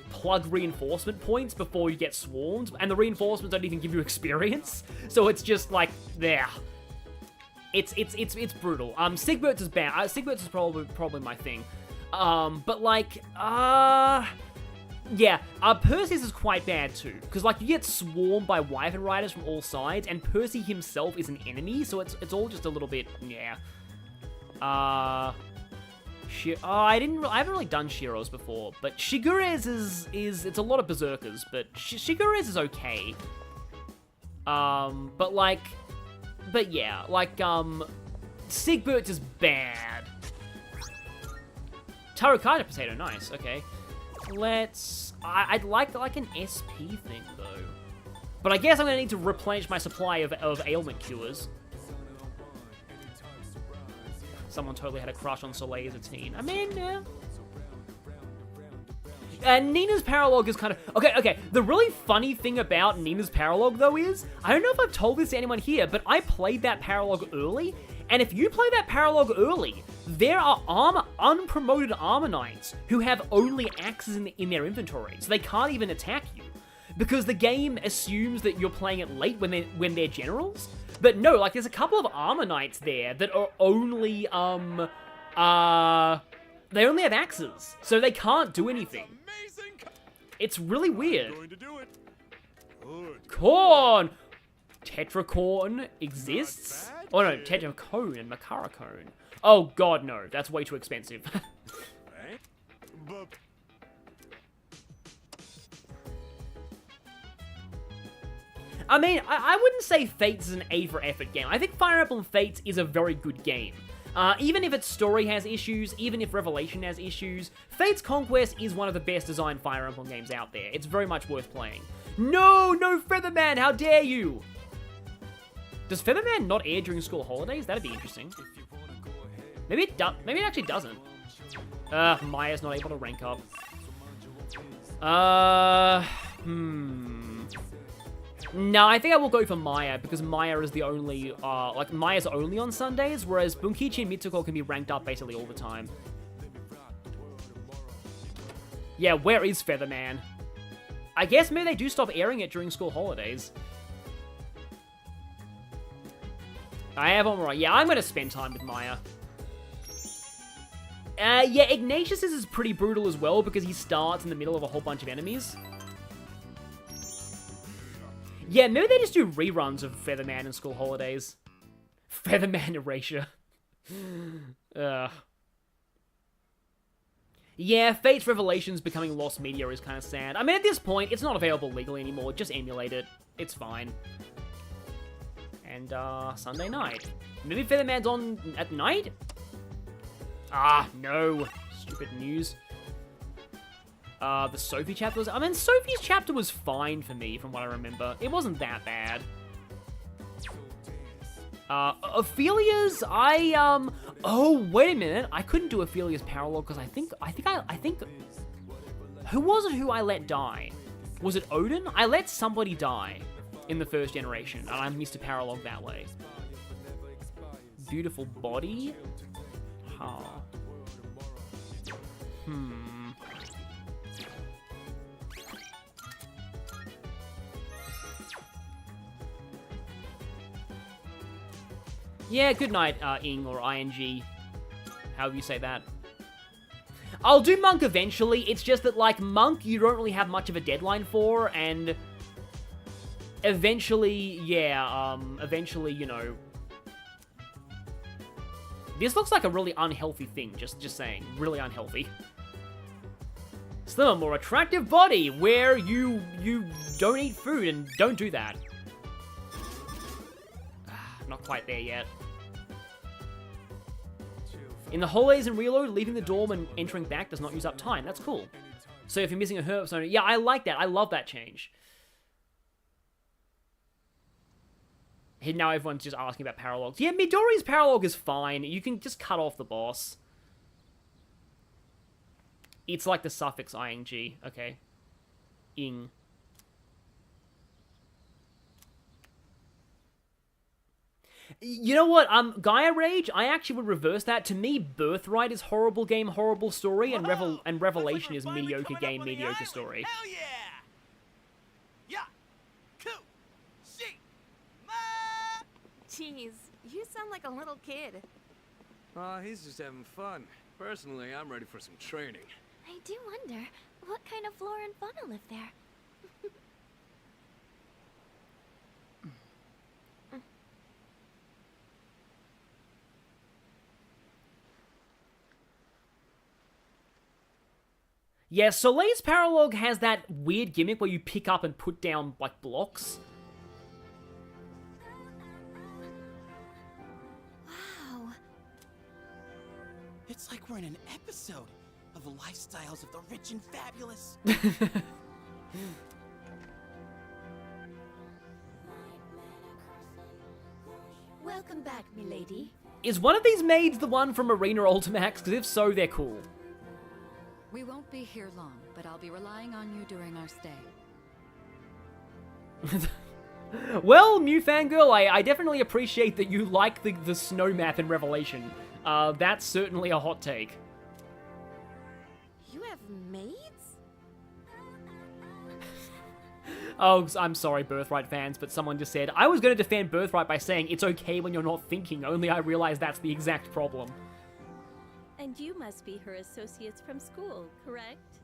plug reinforcement points before you get swarmed, and the reinforcements don't even give you experience, so it's just like, there. It's brutal. Sigbert's is bad. Sigbert's is probably my thing. Percy's is quite bad too, because like you get swarmed by Wyvern Riders from all sides, and Percy himself is an enemy, so it's all just a little bit, yeah. I haven't really done Shiro's before, but Shigure's is it's a lot of berserkers, but Shigure's is okay. Sigbert's is bad. Tarukata Potato, nice, okay. I'd like an SP thing though. But I guess I'm gonna need to replenish my supply of ailment cures. Someone totally had a crush on Soleil as a teen. I mean, yeah. Nina's Paralogue is kind of... Okay, the really funny thing about Nina's Paralogue, though, is... I don't know if I've told this to anyone here, but I played that Paralogue early, and if you play that Paralogue early, there are unpromoted Armor Knights who have only axes in their inventory, so they can't even attack you. Because the game assumes that you're playing it late when they're generals. But no, like, there's a couple of Armor Knights there that are only, they only have axes, so they can't do anything. It's really weird. Corn! Tetracorn exists? Oh no, Tetracone and Macaracone. Oh god, no, that's way too expensive. I mean, I wouldn't say Fates is an A for effort game. I think Fire Emblem Fates is a very good game. Even if its story has issues, even if Revelation has issues, Fates Conquest is one of the best designed Fire Emblem games out there. It's very much worth playing. No, Featherman, how dare you! Does Featherman not air during school holidays? That'd be interesting. Maybe it actually doesn't. Maya's not able to rank up. No, I think I will go for Maya, because Maya is the only, Maya's only on Sundays, whereas Bunkichi and Mitsuko can be ranked up basically all the time. Yeah, where is Featherman? I guess maybe they do stop airing it during school holidays. I have on right. Yeah, I'm gonna spend time with Maya. Yeah, Ignatius's is pretty brutal as well, because he starts in the middle of a whole bunch of enemies. Yeah, maybe they just do reruns of Featherman and school holidays. Featherman erasure. Yeah, Fates Revelations becoming lost media is kind of sad. I mean, at this point, it's not available legally anymore. Just emulate it. It's fine. And, Sunday night. Maybe Featherman's on at night? No. Stupid news. The Sophie chapter was... I mean, Sophie's chapter was fine for me, from what I remember. It wasn't that bad. Ophelia's, oh, wait a minute. I couldn't do Ophelia's Paralogue, because I think... Who was it who I let die? Was it Odin? I let somebody die in the first generation, and I missed a paralog that way. Beautiful body? Huh. Yeah, good night, Ing or ING. However you say that. I'll do Monk eventually, it's just that, like, Monk you don't really have much of a deadline for, and eventually, yeah, eventually, you know... This looks like a really unhealthy thing, just saying. Really unhealthy. Slimmer, more attractive body, where you don't eat food, and don't do that. Not quite there yet. In the hallways and reload, leaving the dorm and entering back does not use up time. That's cool. So if you're missing a herb persona, yeah, I like that. I love that change. Now everyone's just asking about paralogs. Yeah, Midori's paralog is fine. You can just cut off the boss. It's like the suffix ing. Okay. Ing. You know what, Gaia Rage, I actually would reverse that. To me, Birthright is horrible game, horrible story, and Revelation is mediocre game, mediocre story. Hell yeah! Jeez, you sound like a little kid. He's just having fun. Personally, I'm ready for some training. I do wonder, what kind of flora and fauna live there? Yeah, Soleil's paralog has that weird gimmick where you pick up and put down, like, blocks. Wow. It's like we're in an episode of the lifestyles of the rich and fabulous. Welcome back, milady. Is one of these maids the one from Arena Ultimax? Because if so, they're cool. We won't be here long, but I'll be relying on you during our stay. Well, Mew Fangirl, I definitely appreciate that you like the snow map in Revelation. That's certainly a hot take. You have maids? Oh, I'm sorry, Birthright fans, but someone just said, I was going to defend Birthright by saying it's okay when you're not thinking, only I realized that's the exact problem. And you must be her associates from school, correct?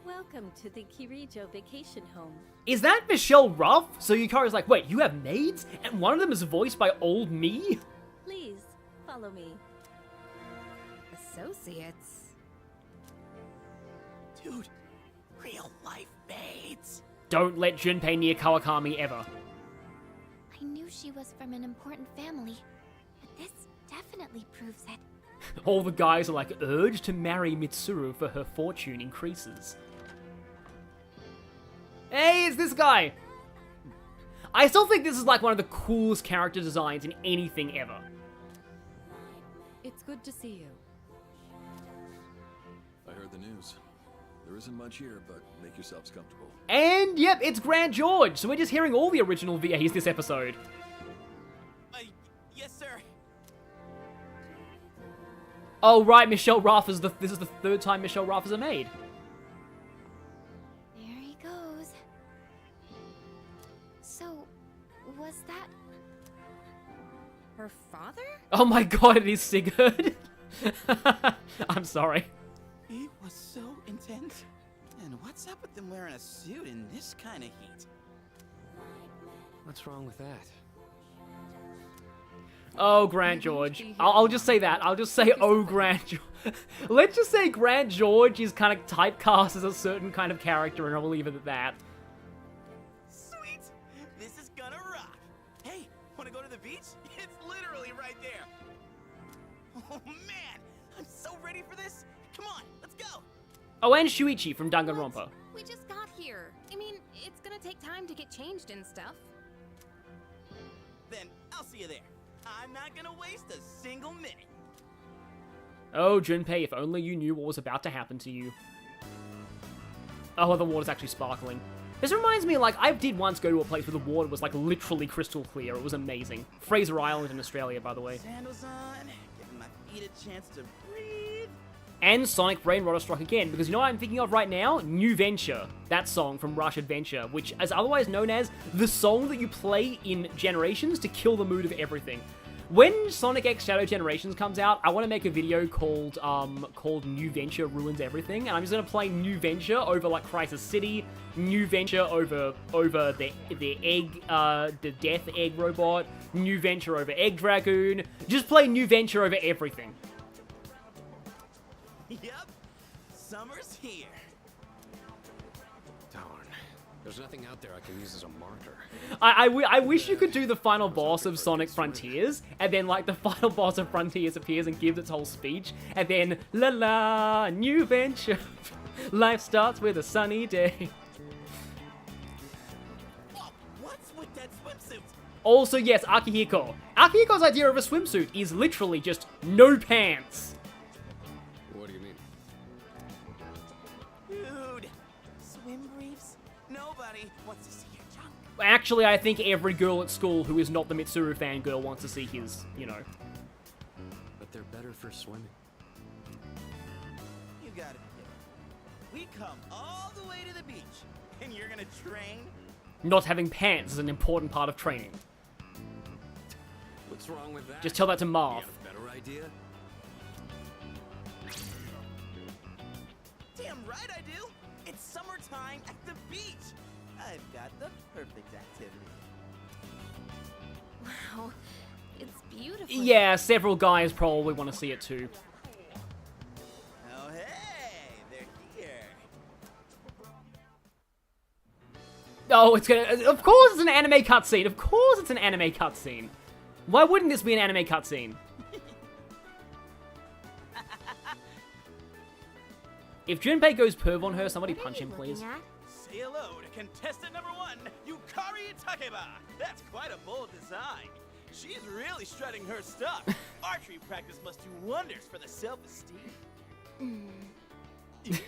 Welcome to the Kirijo vacation home. Is that Michelle Ruff? So Yukari's like, wait, you have maids? And one of them is voiced by old me? Please, follow me. Associates? Dude, real life maids. Don't let Junpei near Kawakami ever. I knew she was from an important family, but this definitely proves it. All the guys are like, urged to marry Mitsuru for her fortune increases. Hey, it's this guy! I still think this is like one of the coolest character designs in anything ever. It's good to see you. I heard the news. There isn't much here, but make yourselves comfortable. And, yep, it's Grand George, so we're just hearing all the original VAs this episode. Yes, sir. Oh, right, Michelle Ruff this is the third time Michelle Ruff is a maid. There he goes. So, was that her father? Oh my god, it is Sigurd. I'm sorry. It was so intense. And what's up with them wearing a suit in this kind of heat? What's wrong with that? Oh, Grand George. I'll just say that. I'll just say, oh, Grand George. Let's just say Grand George is kind of typecast as a certain kind of character, and I'll leave it at that. Sweet! This is gonna rock! Hey, wanna go to the beach? It's literally right there! Oh man! I'm so ready for this! Come on, let's go! Oh, and Shuichi from Danganronpa. We just got here. I mean, it's gonna take time to get changed and stuff. Then, I'll see you there. I'm not gonna waste a single minute. Oh, Junpei, if only you knew what was about to happen to you. Oh, the water's actually sparkling. This reminds me, like, I did once go to a place where the water was, like, literally crystal clear. It was amazing. Fraser Island in Australia, by the way. Sandals on, giving my feet a chance to breathe. And Sonic Brain Rotter struck again, because you know what I'm thinking of right now? New Venture. That song from Rush Adventure, which is otherwise known as the song that you play in Generations to kill the mood of everything. When Sonic X Shadow Generations comes out, I want to make a video called New Venture Ruins Everything, and I'm just going to play New Venture over, like, Crisis City, New Venture over the egg, the Death Egg Robot, New Venture over Egg Dragoon, just play New Venture over everything. Yep, summer's here. Darn. There's nothing out there I can use as a marker. I wish you could do the final boss of Sonic Frontiers, and then, like, the final boss of Frontiers appears and gives its whole speech, and then, la la, new venture, life starts with a sunny day. What's with that swimsuit? Also, yes, Akihiko. Akihiko's idea of a swimsuit is literally just no pants. What do you mean? Dude, swim briefs? Nobody wants to see your junk. Actually, I think every girl at school who is not the Mitsuru fangirl wants to see his, you know. But they're better for swimming. You gotta be kidding. We come all the way to the beach, and you're gonna train? Not having pants is an important part of training. What's wrong with that? Just tell that to Marv. You have a better idea? Damn right I do! It's summertime at the beach! I've got the perfect activity. Wow, it's beautiful. Yeah, several guys probably want to see it too. Oh hey, they're here. Oh, it's gonna... Of course it's an anime cutscene! Of course it's an anime cutscene! Why wouldn't this be an anime cutscene? If Junpei goes perv on her, somebody punch him, please. Say hello to contestant number 1, Yukari Takeba. That's quite a bold design. She's really strutting her stuff. Archery practice must do wonders for the self-esteem. If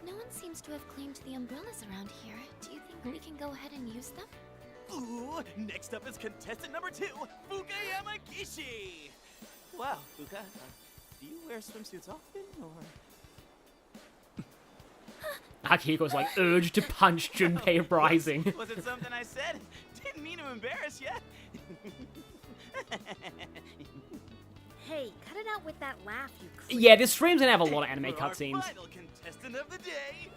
no one seems to have claimed the umbrellas around here, do you think we can go ahead and use them? Ooh, next up is contestant number 2, Fukayama Kishi. Wow, Fuka, do you wear swimsuits often, or...? Akihiko's like, urge to punch Junpei Rising. Was it something I said? Didn't mean to embarrass you. Hey, cut it out with that laugh, you creep. Yeah, this stream's gonna have a lot of anime cutscenes. Final contestant of the day.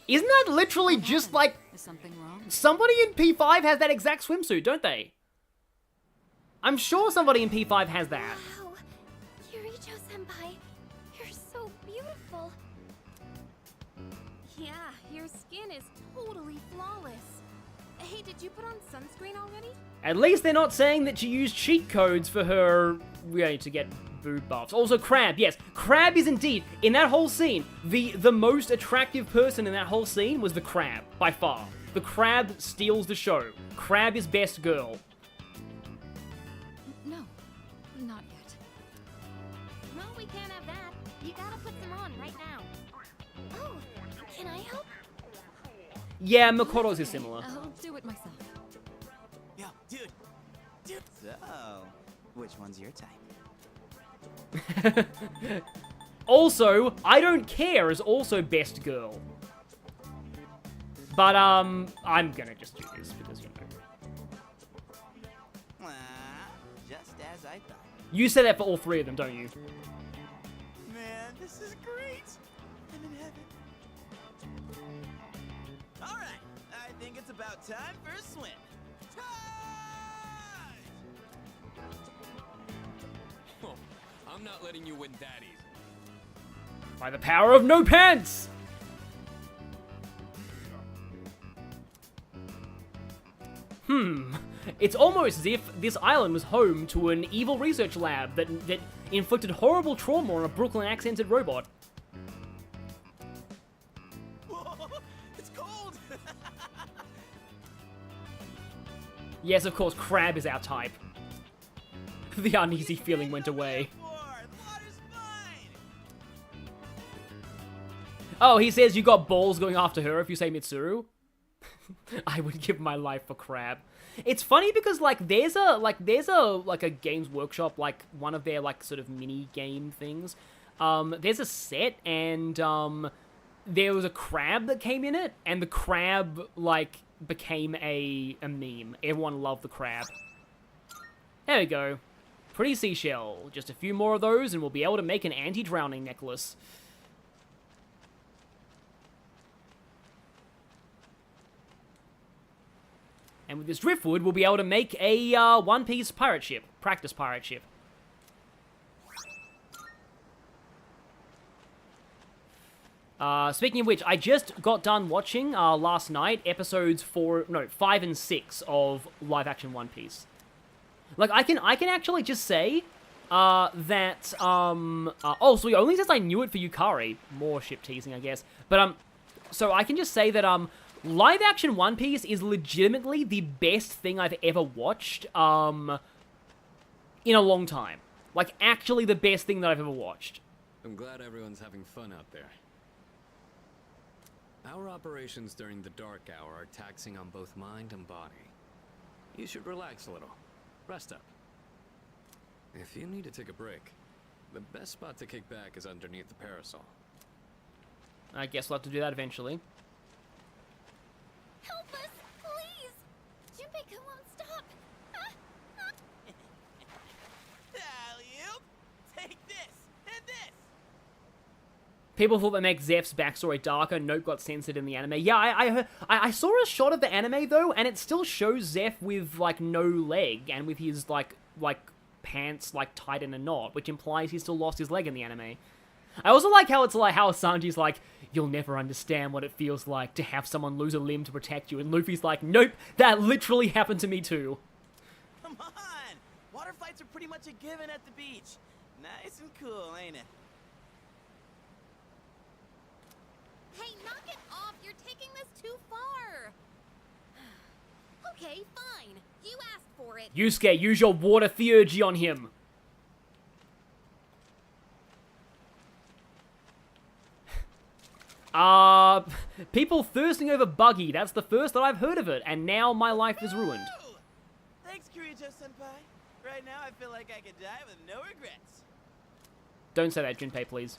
Isn't that literally just like... Is something wrong? Somebody in P5 has that exact swimsuit, don't they? I'm sure somebody in P5 has that. Wow, Yuricho-senpai, you're so beautiful. Yeah, your skin is totally flawless. Hey, did you put on sunscreen already? At least they're not saying that she used cheat codes for her, to get boob buffs. Also, Crab, yes. Crab is indeed, in that whole scene, the most attractive person in that whole scene was the Crab, by far. The Crab steals the show. Crab is best girl. No, not yet. No, we can't have that. You gotta put them on right now. Oh, can I help? Yeah, Makoto's is similar. I'll do it myself. Yo, dude. So, which one's your type? Also, I Don't Care is also best girl. But, I'm gonna just do this because, you know. Just as I thought. You said that for all three of them, don't you? Man, this is great. I'm in heaven. All right, I think it's about time for a swim. Oh, I'm not letting you win that easy. By the power of no pants! It's almost as if this island was home to an evil research lab that inflicted horrible trauma on a Brooklyn accented robot. Whoa, it's cold. Yes, of course, Crab is our type. The uneasy feeling went away. Oh, he says you got balls going after her if you say Mitsuru. I would give my life for Crab. It's funny because like there's a Games Workshop, like one of their like sort of mini game things. There's a set and there was a crab that came in it, and the crab like became a meme. Everyone loved the crab. There we go. Pretty seashell. Just a few more of those and we'll be able to make an anti-drowning necklace. And with this driftwood, we'll be able to make a One Piece pirate ship. Practice pirate ship. Speaking of which, I just got done watching, last night, episodes 5 and 6 of live-action One Piece. Like, I can actually just say, that, oh, so he only says I knew it for Yukari. More ship teasing, I guess. But, so I can just say that, live-action One Piece is legitimately the best thing I've ever watched, in a long time. Like, actually the best thing that I've ever watched. I'm glad everyone's having fun out there. Our operations during the dark hour are taxing on both mind and body. You should relax a little. Rest up. If you need to take a break, the best spot to kick back is underneath the parasol. I guess we'll have to do that eventually. Help us, please! Junpei won't stop. Alley-oop! Take this and this. People thought that makes Zeph's backstory darker. Nope, got censored in the anime. Yeah, I saw a shot of the anime though, and it still shows Zeph with like no leg and with his like pants like tied in a knot, which implies he still lost his leg in the anime. I also like how it's like how Sanji's like, you'll never understand what it feels like to have someone lose a limb to protect you, and Luffy's like, nope, that literally happened to me too. Come on! Water fights are pretty much a given at the beach. Nice and cool, ain't it? Hey, knock it off! You're taking this too far! Okay, fine. You asked for it. Yusuke, use your water theurgy on him. People thirsting over Buggy. That's the first that I've heard of it, and now my life is ruined. Thanks, Kirijo-senpai. Right now, I feel like I could die with no regrets. Don't say that, Junpei, please.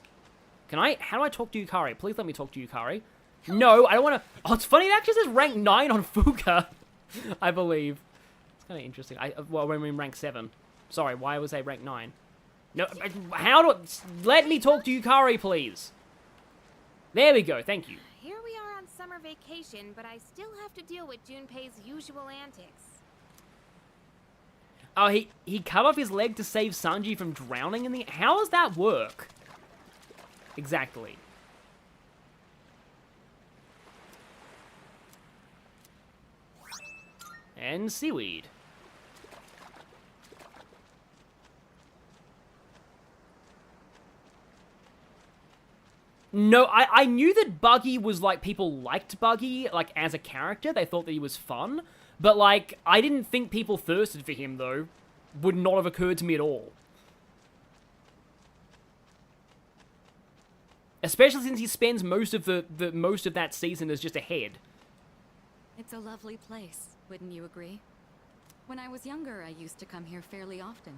How do I talk to Yukari? Please let me talk to Yukari. No, I don't want to. Oh, it's funny, it actually says rank 9 on Fuka, I believe. It's kind of interesting. Well, when we're in rank 7. Sorry, why was I rank 9? No, let me talk to Yukari, please. There we go, thank you. Here we are on summer vacation, but I still have to deal with Junpei's usual antics. Oh, he cut off his leg to save Sanji from drowning in the... How does that work? Exactly. And seaweed. No, I knew that Buggy was, like, people liked Buggy, like, as a character. They thought that he was fun. But, like, I didn't think people thirsted for him, though. Would not have occurred to me at all. Especially since he spends most of most of that season as just a head. It's a lovely place, wouldn't you agree? When I was younger, I used to come here fairly often.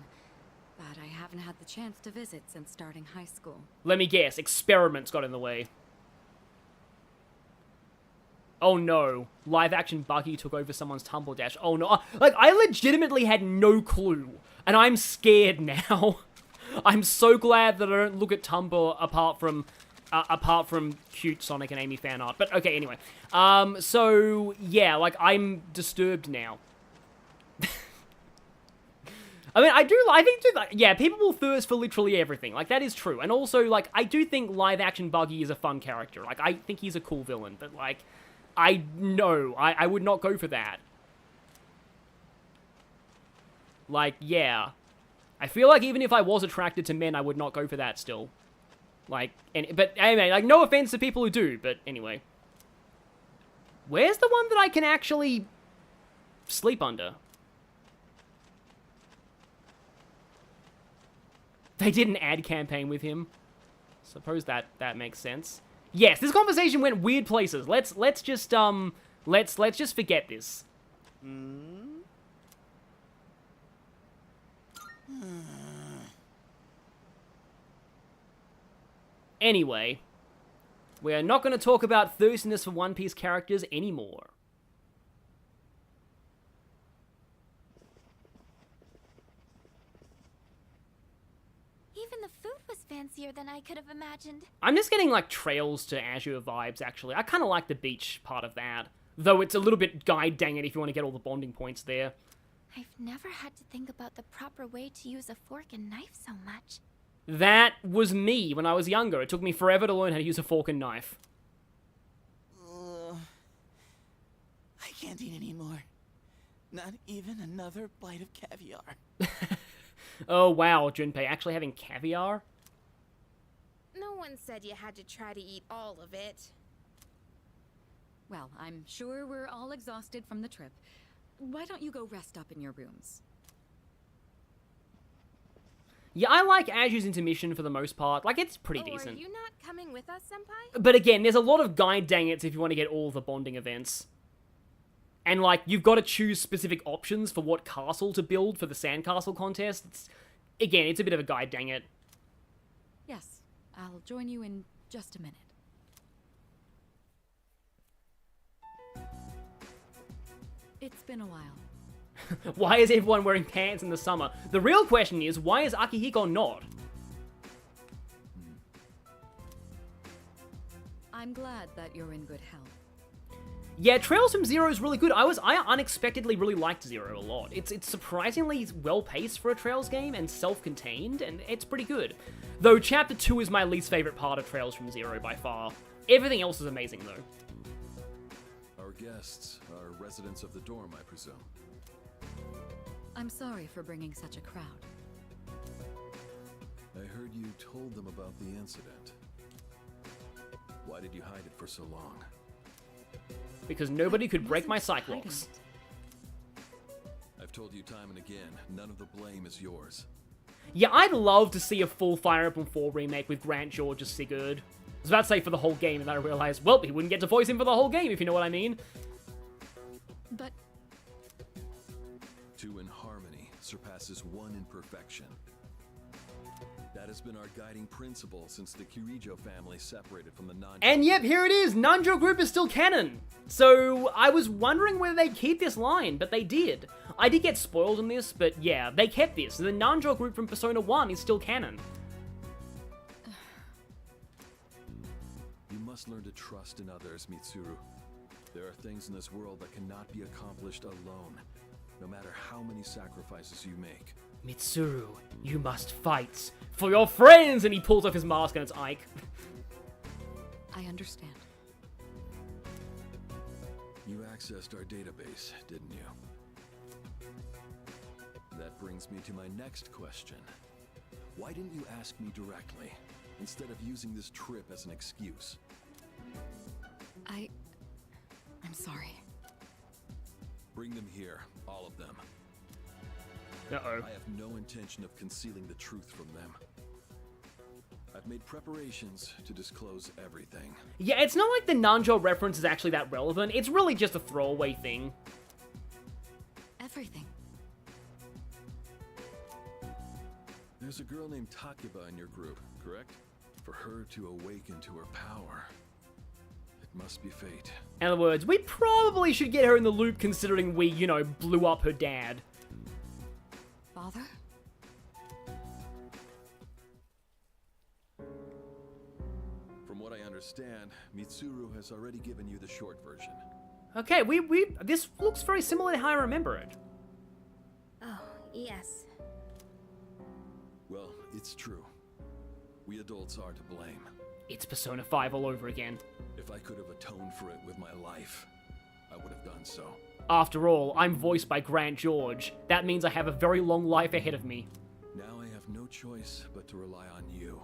But I haven't had the chance to visit since starting high school. Let me guess, experiments got in the way. Oh no, live-action Buggy took over someone's Tumble Dash. Oh no, like, I legitimately had no clue, and I'm scared now. I'm so glad that I don't look at Tumblr apart from cute Sonic and Amy fan art. But okay, anyway. So, yeah, like, I'm disturbed now. I mean, I think, yeah, people will thirst for literally everything. Like, that is true. And also, like, I do think live-action Buggy is a fun character. Like, I think he's a cool villain, but, like, I would not go for that. Like, yeah. I feel like even if I was attracted to men, I would not go for that still. Like, but anyway, like, no offense to people who do, but anyway. Where's the one that I can actually sleep under? They did an ad campaign with him. Suppose that makes sense. Yes, this conversation went weird places. Let's just forget this. Anyway, we are not going to talk about thirstiness for One Piece characters anymore. Even the food was fancier than I could have imagined. I'm just getting, like, Trails to Azure vibes, actually. I kind of like the beach part of that. Though it's a little bit guide dang it if you want to get all the bonding points there. I've never had to think about the proper way to use a fork and knife so much. That was me when I was younger. It took me forever to learn how to use a fork and knife. I can't eat anymore. Not even another bite of caviar. Oh wow, Junpei, actually having caviar? No one said you had to try to eat all of it. Well, I'm sure we're all exhausted from the trip. Why don't you go rest up in your rooms? Yeah, I like Azure's intermission for the most part. Like, it's pretty decent. Are you not coming with us, Senpai? But again, there's a lot of guide dang-its if you want to get all the bonding events. And, like, you've got to choose specific options for what castle to build for the sandcastle contest. Again, it's a bit of a guide dang-it. Yes, I'll join you in just a minute. It's been a while. Why is everyone wearing pants in the summer? The real question is, why is Akihiko not? I'm glad that you're in good health. Yeah, Trails from Zero is really good. I unexpectedly really liked Zero a lot. It's surprisingly well-paced for a Trails game and self-contained, and it's pretty good. Though Chapter 2 is my least favorite part of Trails from Zero by far. Everything else is amazing, though. Our guests are residents of the dorm, I presume. I'm sorry for bringing such a crowd. I heard you told them about the incident. Why did you hide it for so long? Because nobody could break my Cyclops. I've told you time and again, none of the blame is yours. Yeah, I'd love to see a full Fire Emblem 4 remake with Grant George as Sigurd. I was about to say for the whole game, and then I realized, well, he wouldn't get to voice him for the whole game, if you know what I mean. But... two in harmony surpasses one in perfection. That has been our guiding principle since the Kirijo family separated from the Nanjo. And yep, here it is! Nanjo Group is still canon! So, I was wondering whether they'd keep this line, but they did. I did get spoiled in this, but yeah, they kept this. The Nanjo Group from Persona 1 is still canon. You must learn to trust in others, Mitsuru. There are things in this world that cannot be accomplished alone, no matter how many sacrifices you make. Mitsuru, you must fight for your friends! And he pulls off his mask and it's Ike. I understand. You accessed our database, didn't you? That brings me to my next question. Why didn't you ask me directly, instead of using this trip as an excuse? I'm sorry. Bring them here, all of them. Uh-oh. I have no intention of concealing the truth from them. I've made preparations to disclose everything. Yeah, it's not like the Nanjo reference is actually that relevant. It's really just a throwaway thing. Everything. There's a girl named Takiba in your group, correct? For her to awaken to her power, it must be fate. In other words, we probably should get her in the loop considering we, you know, blew up her dad. Father? From what I understand, Mitsuru has already given you the short version. Okay, this looks very similar to how I remember it. Oh, yes. Well, it's true. We adults are to blame. It's Persona 5 all over again. If I could have atoned for it with my life, I would have done so. After all, I'm voiced by Grant George. That means I have a very long life ahead of me. Now I have no choice but to rely on you.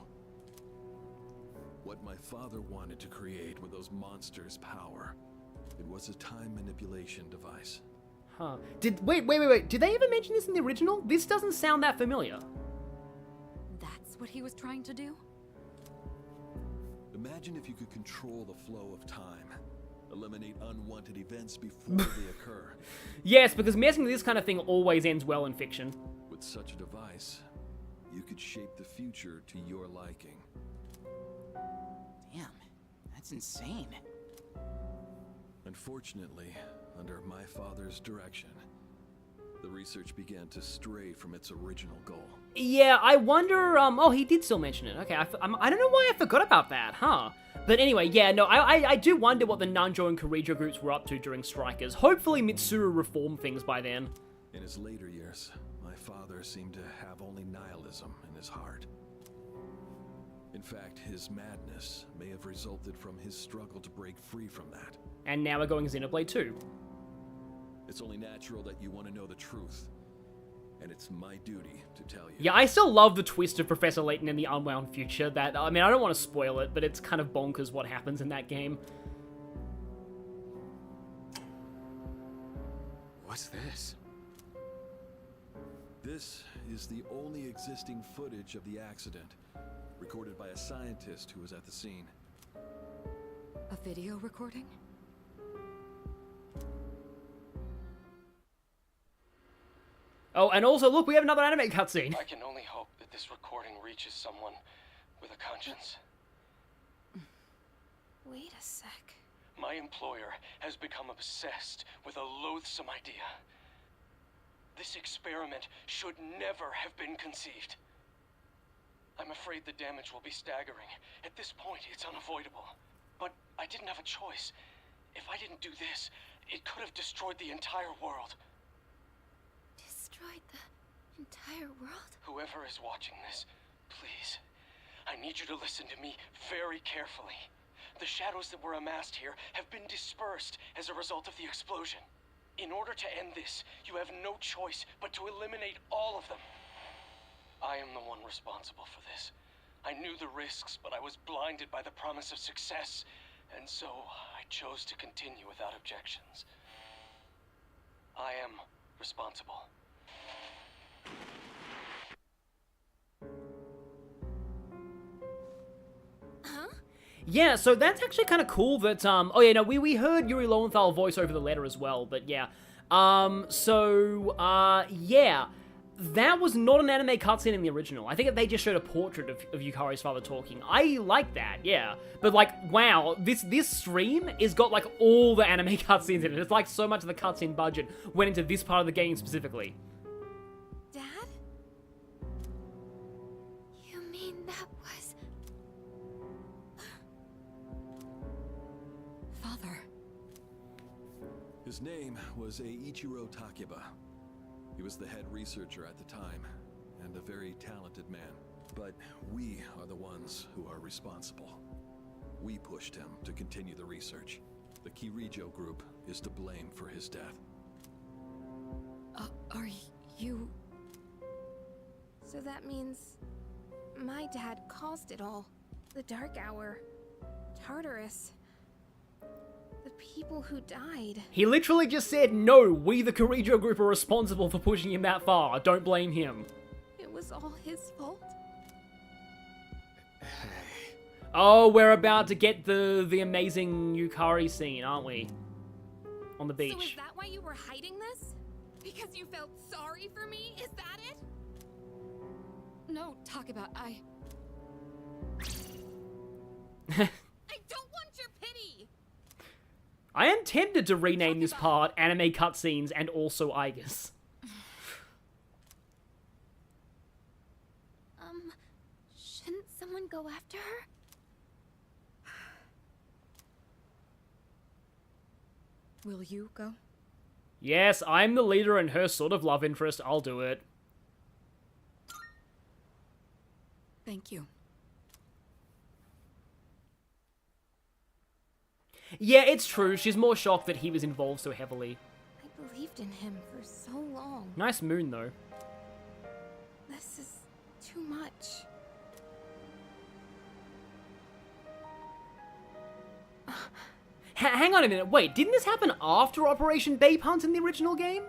What my father wanted to create with those monsters' power. It was a time manipulation device. Huh. Wait. Did they ever mention this in the original? This doesn't sound that familiar. That's what he was trying to do? Imagine if you could control the flow of time. Eliminate unwanted events before they occur. Yes, because messing with this kind of thing always ends well in fiction. With such a device, you could shape the future to your liking. Damn, that's insane. Unfortunately, under my father's direction, the research began to stray from its original goal. Yeah, I wonder, oh, he did still mention it. Okay, I don't know why I forgot about that, huh? But anyway, yeah, no, I do wonder what the Nanjo and Kirijo groups were up to during Strikers. Hopefully Mitsuru reformed things by then. In his later years, my father seemed to have only nihilism in his heart. In fact, his madness may have resulted from his struggle to break free from that. And now we're going Xenoblade 2. It's only natural that you want to know the truth, and it's my duty to tell you. Yeah, I still love the twist of Professor Layton in the Unwound Future. That, I mean, I don't want to spoil it, but it's kind of bonkers what happens in that game. What's this? This is the only existing footage of the accident, recorded by a scientist who was at the scene. A video recording? Oh, and also, look, we have another anime cutscene. I can only hope that this recording reaches someone with a conscience. Wait a sec. My employer has become obsessed with a loathsome idea. This experiment should never have been conceived. I'm afraid the damage will be staggering. At this point, it's unavoidable. But I didn't have a choice. If I didn't do this, it could have destroyed the entire world. Destroyed the entire world? Whoever is watching this, please, I need you to listen to me very carefully. The shadows that were amassed here have been dispersed as a result of the explosion. In order to end this, you have no choice but to eliminate all of them. I am the one responsible for this. I knew the risks, but I was blinded by the promise of success, and so I chose to continue without objections. I am responsible. Huh? Yeah, so that's actually kind of cool that, oh yeah, no, we heard Yuri Lowenthal voice over the letter as well, but yeah. Yeah. That was not an anime cutscene in the original. I think that they just showed a portrait of Yukari's father talking. I like that, yeah. But like, wow, this stream has got like all the anime cutscenes in it. It's like so much of the cutscene budget went into this part of the game specifically. Dad? You mean that was... Father. His name was Eiichiro Takeba. He was the head researcher at the time, and a very talented man. But we are the ones who are responsible. We pushed him to continue the research. The Kirijo group is to blame for his death. Are you... So that means... my dad caused it all. The Dark Hour. Tartarus. The people who died. He literally just said, no, we the Kirijo group are responsible for pushing him that far. Don't blame him. It was all his fault? Oh, we're about to get the amazing Yukari scene, aren't we? On the beach. So is that why you were hiding this? Because you felt sorry for me? Is that it? No, talk about I don't want your pity! I am tempted to rename this part Anime Cutscenes and also Aigis. Shouldn't someone go after her? Will you go? Yes, I'm the leader and her sort of love interest. I'll do it. Thank you. Yeah, it's true. She's more shocked that he was involved so heavily. I believed in him for so long. Nice moon, though. This is too much. Hang on a minute. Wait, didn't this happen after Operation Babe Hunt in the original game?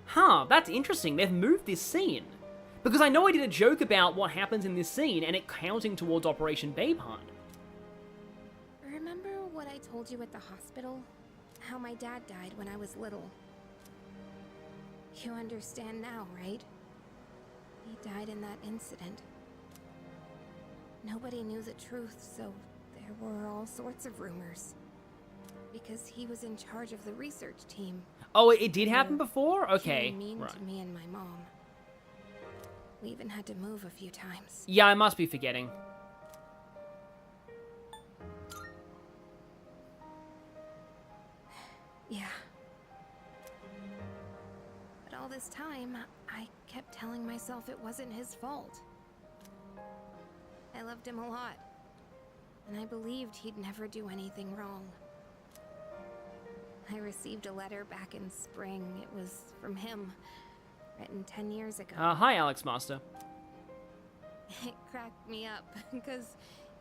Huh, that's interesting. They've moved this scene. Because I know I did a joke about what happens in this scene and it counting towards Operation Babe Hunt. what I told you at the hospital? How my dad died when I was little. You understand now, right? He died in that incident. Nobody knew the truth, so there were all sorts of rumors. Because he was in charge of the research team. Oh, it did happen before? Okay, He was mean right. to me and my mom. We even had to move a few times. Yeah, I must be forgetting. Yeah. But all this time, I kept telling myself it wasn't his fault. I loved him a lot. And I believed he'd never do anything wrong. I received a letter back in spring. It was from him, written 10 years ago. Hi, Alex Master. It cracked me up, because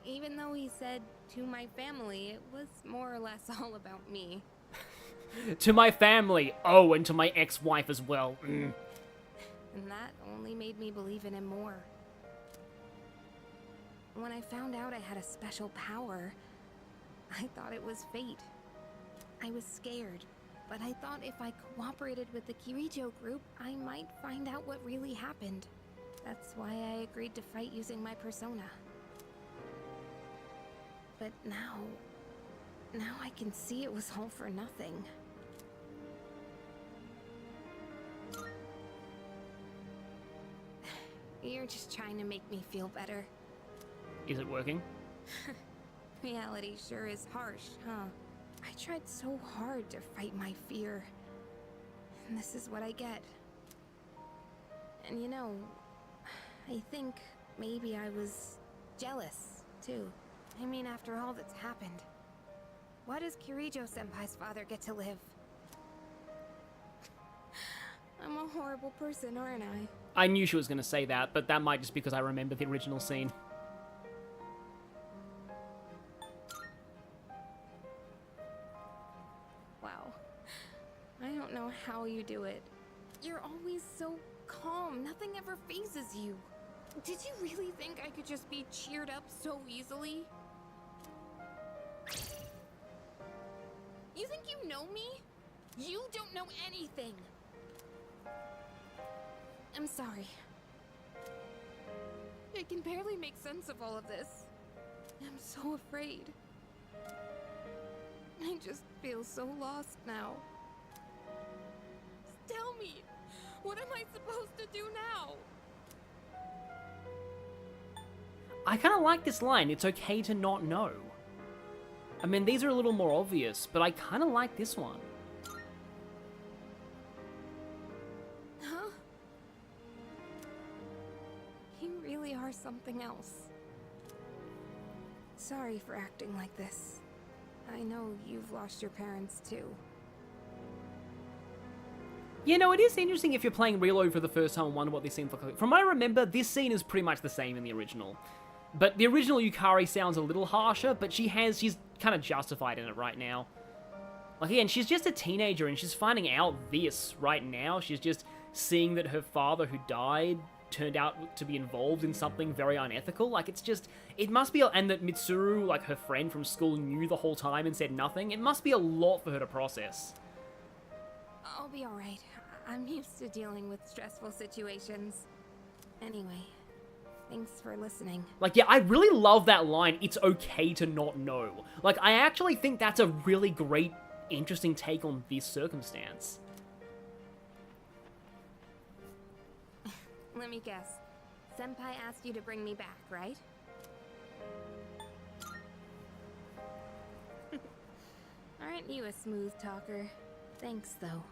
even though he said to my family, it was more or less all about me. To my family. Oh, and to my ex-wife as well. And that only made me believe in him more. When I found out I had a special power, I thought it was fate. I was scared, but I thought if I cooperated with the Kirijo group, I might find out what really happened. That's why I agreed to fight using my persona. But now I can see it was all for nothing. You're just trying to make me feel better. Is it working? Reality sure is harsh, huh? I tried so hard to fight my fear. And this is what I get. And you know, I think maybe I was jealous, too. I mean, after all that's happened. Why does Kirijo-senpai's father get to live? I'm a horrible person, aren't I? I knew she was going to say that, but that might just because I remember the original scene. Wow. I don't know how you do it. You're always so calm. Nothing ever phases you. Did you really think I could just be cheered up so easily? You think you know me? You don't know anything. I'm sorry. I can barely make sense of all of this. I'm so afraid. I just feel so lost now. Just tell me, what am I supposed to do now? I kind of like this line, it's okay to not know. I mean, these are a little more obvious, but I kind of like this one. Huh? You really are something else. Sorry for acting like this. I know you've lost your parents too. You know, it is interesting if you're playing Reload for the first time and wonder what this seems like. From what I remember, this scene is pretty much the same in the original. But the original Yukari sounds a little harsher, but she's kind of justified in it right now. Like, again, she's just a teenager and she's finding out this right now. She's just seeing that her father who died turned out to be involved in something very unethical. Like, it's just, it must be, and that Mitsuru, like her friend from school, knew the whole time and said nothing. It must be a lot for her to process. I'll be alright. I'm used to dealing with stressful situations. Anyway, thanks for listening. Like, yeah, I really love that line, it's okay to not know. Like, I actually think that's a really great, interesting take on this circumstance. Let me guess. Senpai asked you to bring me back, right? Aren't you a smooth talker? Thanks, though.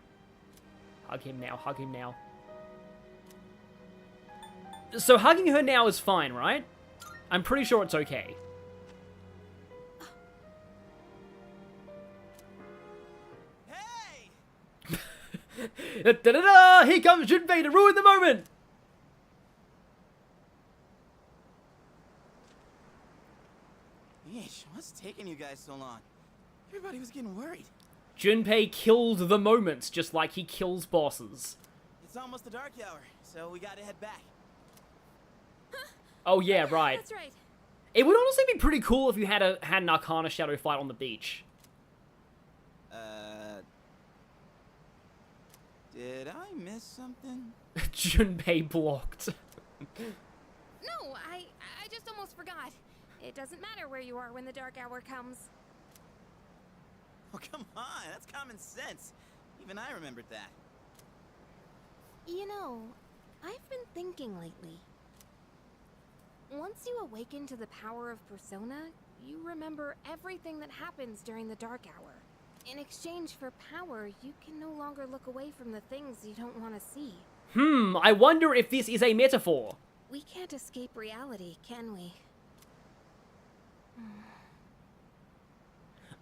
Hug him now, hug him now. So hugging her now is fine, right? I'm pretty sure it's okay. Hey! Da-da-da! Here comes Junpei to ruin the moment! Yeesh, what's taking you guys so long? Everybody was getting worried. Junpei killed the moment, just like he kills bosses. It's almost the dark hour, so we gotta head back. Oh yeah, right. That's right. It would honestly be pretty cool if you had an Arcana Shadow fight on the beach. Did I miss something? Junpei blocked. No, I just almost forgot. It doesn't matter where you are when the dark hour comes. Oh, come on, that's common sense. Even I remembered that. You know, I've been thinking lately. Once you awaken to the power of Persona, you remember everything that happens during the dark hour. In exchange for power, you can no longer look away from the things you don't want to see. I wonder if this is a metaphor. We can't escape reality, can we?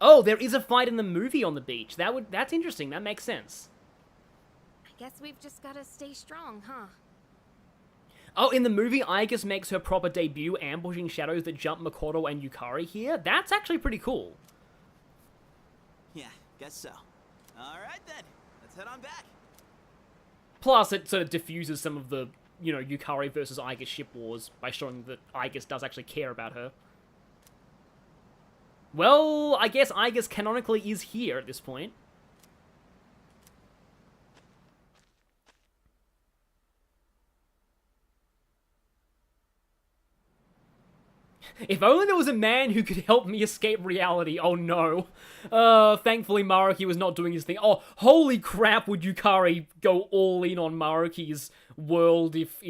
Oh, there is a fight in the movie on the beach. That's interesting. That makes sense. I guess we've just gotta stay strong, huh? Oh, in the movie, Aigis makes her proper debut ambushing shadows that jump Makoto and Yukari here. That's actually pretty cool. Yeah, guess so. Alright then, let's head on back. Plus, it sort of diffuses some of the, you know, Yukari versus Aigis ship wars by showing that Aigis does actually care about her. Well, I guess Aigis canonically is here at this point. If only there was a man who could help me escape reality. Oh no. Thankfully Maruki was not doing his thing. Oh, holy crap, would Yukari go all in on Maruki's world if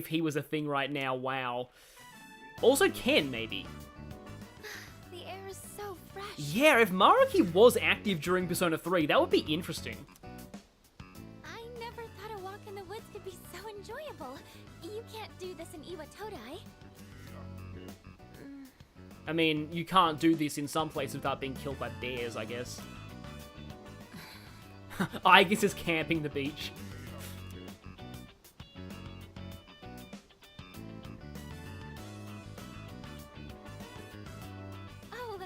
he was a thing right now? Wow. Also Ken, maybe. The air is so fresh. Yeah, if Maruki was active during Persona 3, that would be interesting. I never thought a walk in the woods could be so enjoyable. You can't do this in Iwatodai. I mean, you can't do this in some places without being killed by bears, I guess. Aigis is camping the beach. Oh,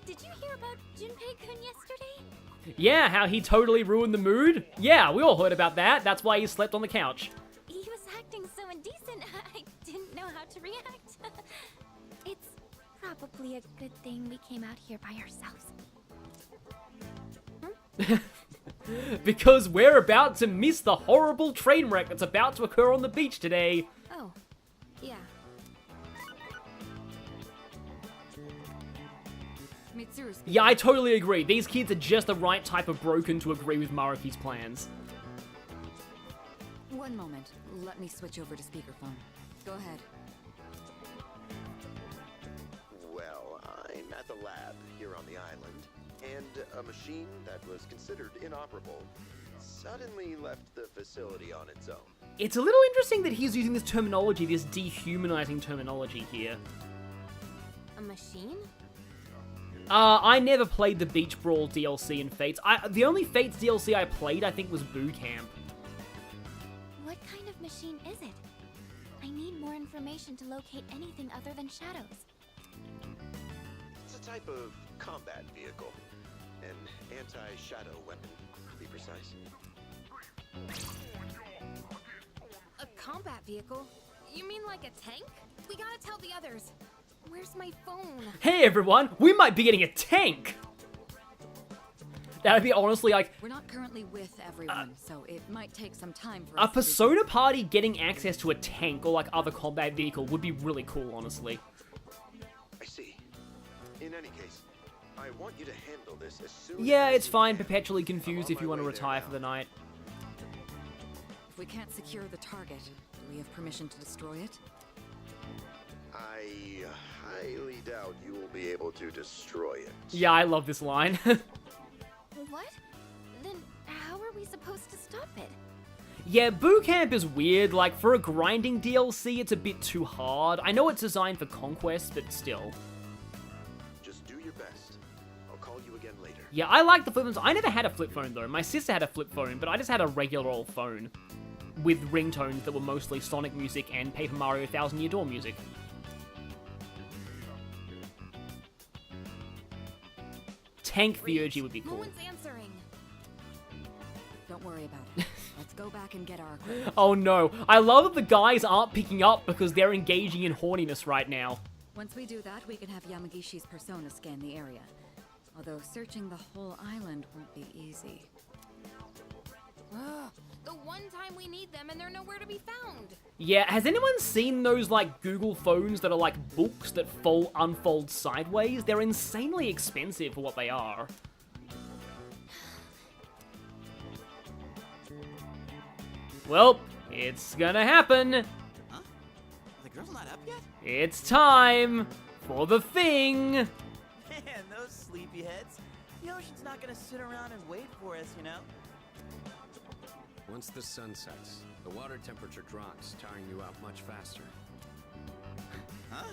did you hear about Junpei-kun yesterday? Yeah, how he totally ruined the mood? Yeah, we all heard about that. That's why he slept on the couch. He was acting so indecent, I didn't know how to react. It's probably a good thing we came out here by ourselves. Because we're about to miss the horrible train wreck that's about to occur on the beach today. Oh, yeah. Mitsuru's Yeah, I totally agree. These kids are just the right type of broken to agree with Maruki's plans. One moment. Let me switch over to speakerphone. Go ahead. Well, I'm at the lab here on the island, and a machine that was considered inoperable suddenly left the facility on its own. It's a little interesting that he's using this terminology, this dehumanizing terminology here. A machine? I never played the Beach Brawl DLC in Fates. The only Fates DLC I played, I think, was Boo Camp. What kind of machine is it? I need more information to locate anything other than shadows. It's a type of combat vehicle. An anti-shadow weapon, to be precise. A combat vehicle? You mean like a tank? We gotta tell the others. Where's my phone? Hey everyone, we might be getting a tank! That'd be honestly like... We're not currently with everyone, so it might take some time for a us Persona party getting access to a tank or like other combat vehicle would be really cool, honestly. I see. In any case, I want you to handle this as soon Yeah, as it's you fine, can. perpetually confused I'm if on you my want to way there retire now. for the night. If we can't secure the target, do we have permission to destroy it? I highly doubt you will be able to destroy it. Yeah, I love this line. What? Then how are we supposed to stop it? Yeah, Boo Camp is weird. Like, for a grinding DLC, it's a bit too hard. I know it's designed for Conquest, but still. Just do your best. I'll call you again later. Yeah, I like the flip phones. I never had a flip phone, though. My sister had a flip phone, but I just had a regular old phone with ringtones that were mostly Sonic music and Paper Mario 1000 Year Door music. Tank Theurgy would be No cool. one's answering. Don't worry about it. Let's go back and get our equipment. Oh no, I love that the guys aren't picking up because they're engaging in horniness right now. Once we do that, we can have Yamagishi's persona scan the area. Although searching the whole island won't be easy. The one time we need them and they're nowhere to be found. Yeah, has anyone seen those, like, Google phones that are like books that unfold sideways? They're insanely expensive for what they are. Well, it's gonna happen. Huh? The girl's not up yet? It's time for the thing. Man, those sleepyheads. The ocean's not gonna sit around and wait for us, you know? Once the sun sets, the water temperature drops, tiring you out much faster. Huh?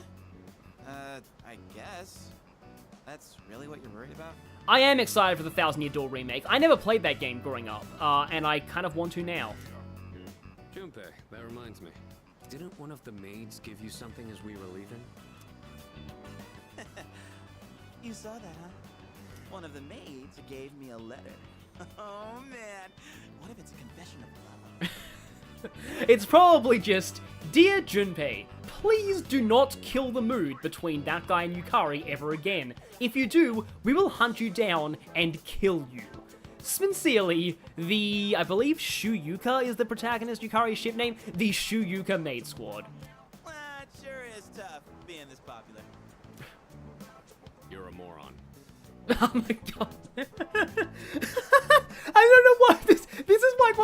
I guess. That's really what you're worried about? I am excited for the Thousand Year Door remake. I never played that game growing up, and I kind of want to now. Junpei, that reminds me. Didn't one of the maids give you something as we were leaving? You saw that, huh? One of the maids gave me a letter. Oh, man. What if it's a confession of love? It's probably just, Dear Junpei, please do not kill the mood between that guy and Yukari ever again. If you do, we will hunt you down and kill you. Sincerely, I believe Shuyuka is the protagonist, Yukari's ship name, the Shuyuka Maid Squad. Well, it sure is tough being this popular. You're a moron. Oh my god. I don't know why this is like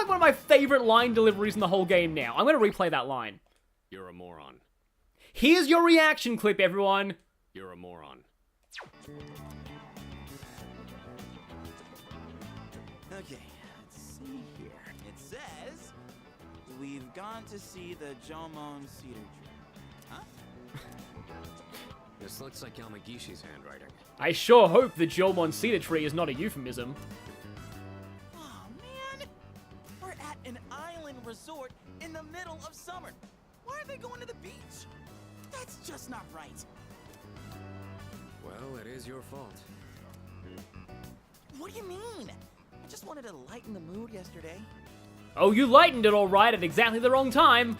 one of my favorite line deliveries in the whole game now. I'm gonna replay that line. You're a moron. Here's your reaction clip, everyone. You're a moron. Okay, let's see here. It says, we've gone to see the Jomon Cedar Tree. Huh? This looks like Yamagishi's handwriting. I sure hope the Jomon Cedar Tree is not a euphemism. Oh, man! We're at an island resort in the middle of summer. Why are they going to the beach? That's just not right. Well, it is your fault. What do you mean? I just wanted to lighten the mood yesterday. Oh, you lightened it all right at exactly the wrong time.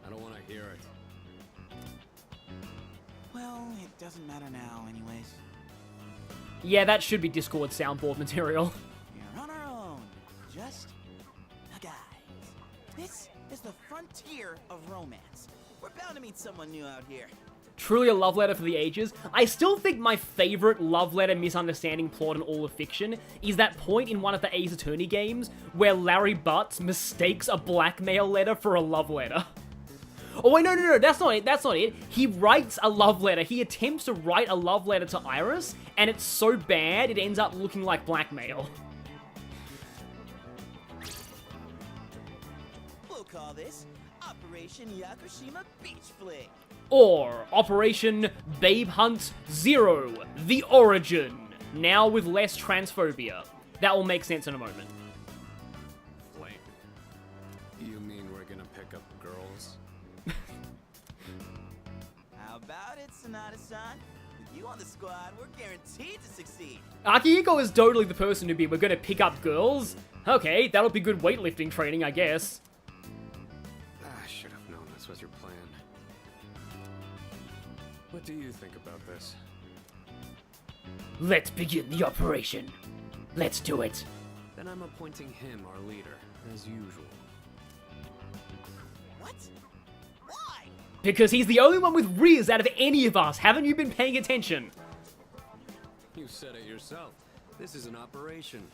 I don't want to hear it. Well, it doesn't matter now anyways. Yeah, that should be Discord soundboard material. We're on our own. Just a guys. This is the frontier of romance. We're bound to meet someone new out here. Truly a love letter for the ages. I still think my favorite love letter misunderstanding plot in all of fiction is that point in one of the Ace Attorney games where Larry Butts mistakes a blackmail letter for a love letter. Oh wait, no, that's not it. He writes a love letter. He attempts to write a love letter to Iris, and it's so bad it ends up looking like blackmail. We'll call this Operation Yakushima Beach Flick. Or Operation Babe Hunt Zero, The Origin, now with less transphobia. That will make sense in a moment. Flame. You mean we're gonna pick up girls? How about it, Sonata-san? With you on the squad, we're guaranteed to succeed. Akihiko is totally the person to be, we're gonna pick up girls? Okay, that'll be good weightlifting training, I guess. I should have known this was your plan. What do you think about this? Let's begin the operation. Let's do it. Then I'm appointing him our leader, as usual. What? Why? Because he's the only one with Riz out of any of us. Haven't you been paying attention? You said it yourself. This is an operation.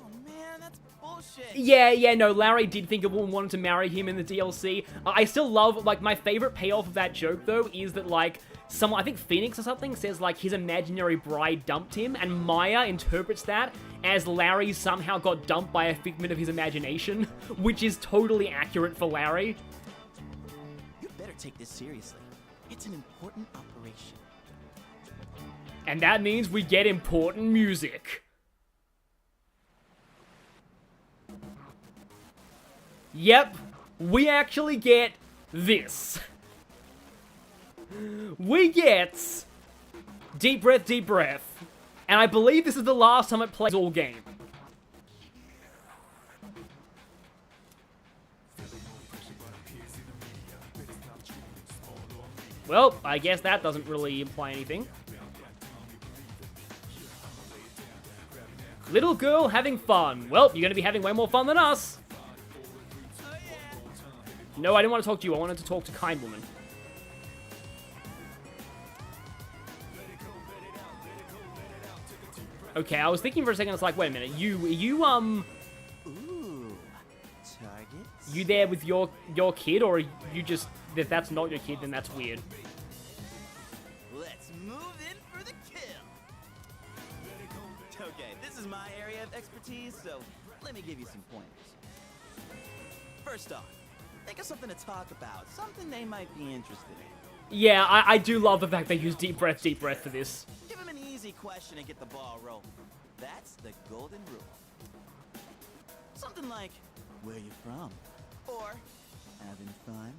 Oh man, that's bullshit. Yeah, no, Larry did think a woman wanted to marry him in the DLC. I still love, like, my favorite payoff of that joke, though, is that, like, someone, I think Phoenix or something, says, like, his imaginary bride dumped him, and Maya interprets that as Larry somehow got dumped by a figment of his imagination, which is totally accurate for Larry. You better take this seriously. It's an important operation. And that means we get important music. Yep, we actually get this. We get Deep Breath, Deep Breath. And I believe this is the last time it plays all game. Well, I guess that doesn't really imply anything. Little girl having fun. Well, you're going to be having way more fun than us. No, I didn't want to talk to you. I wanted to talk to Kind Woman. Okay, I was thinking for a second, it's like, wait a minute, you Ooh, targets? you there with your kid, or you just, if that's not your kid, then that's weird. Let's move in for the kill. Okay, this is my area of expertise, so let me give you some pointers. First off, think of something to talk about, something they might be interested in. Yeah, I do love the fact they use deep breath for this. Give them an easy question and get the ball rolling. That's the golden rule. Something like, where you from? Or, having fun?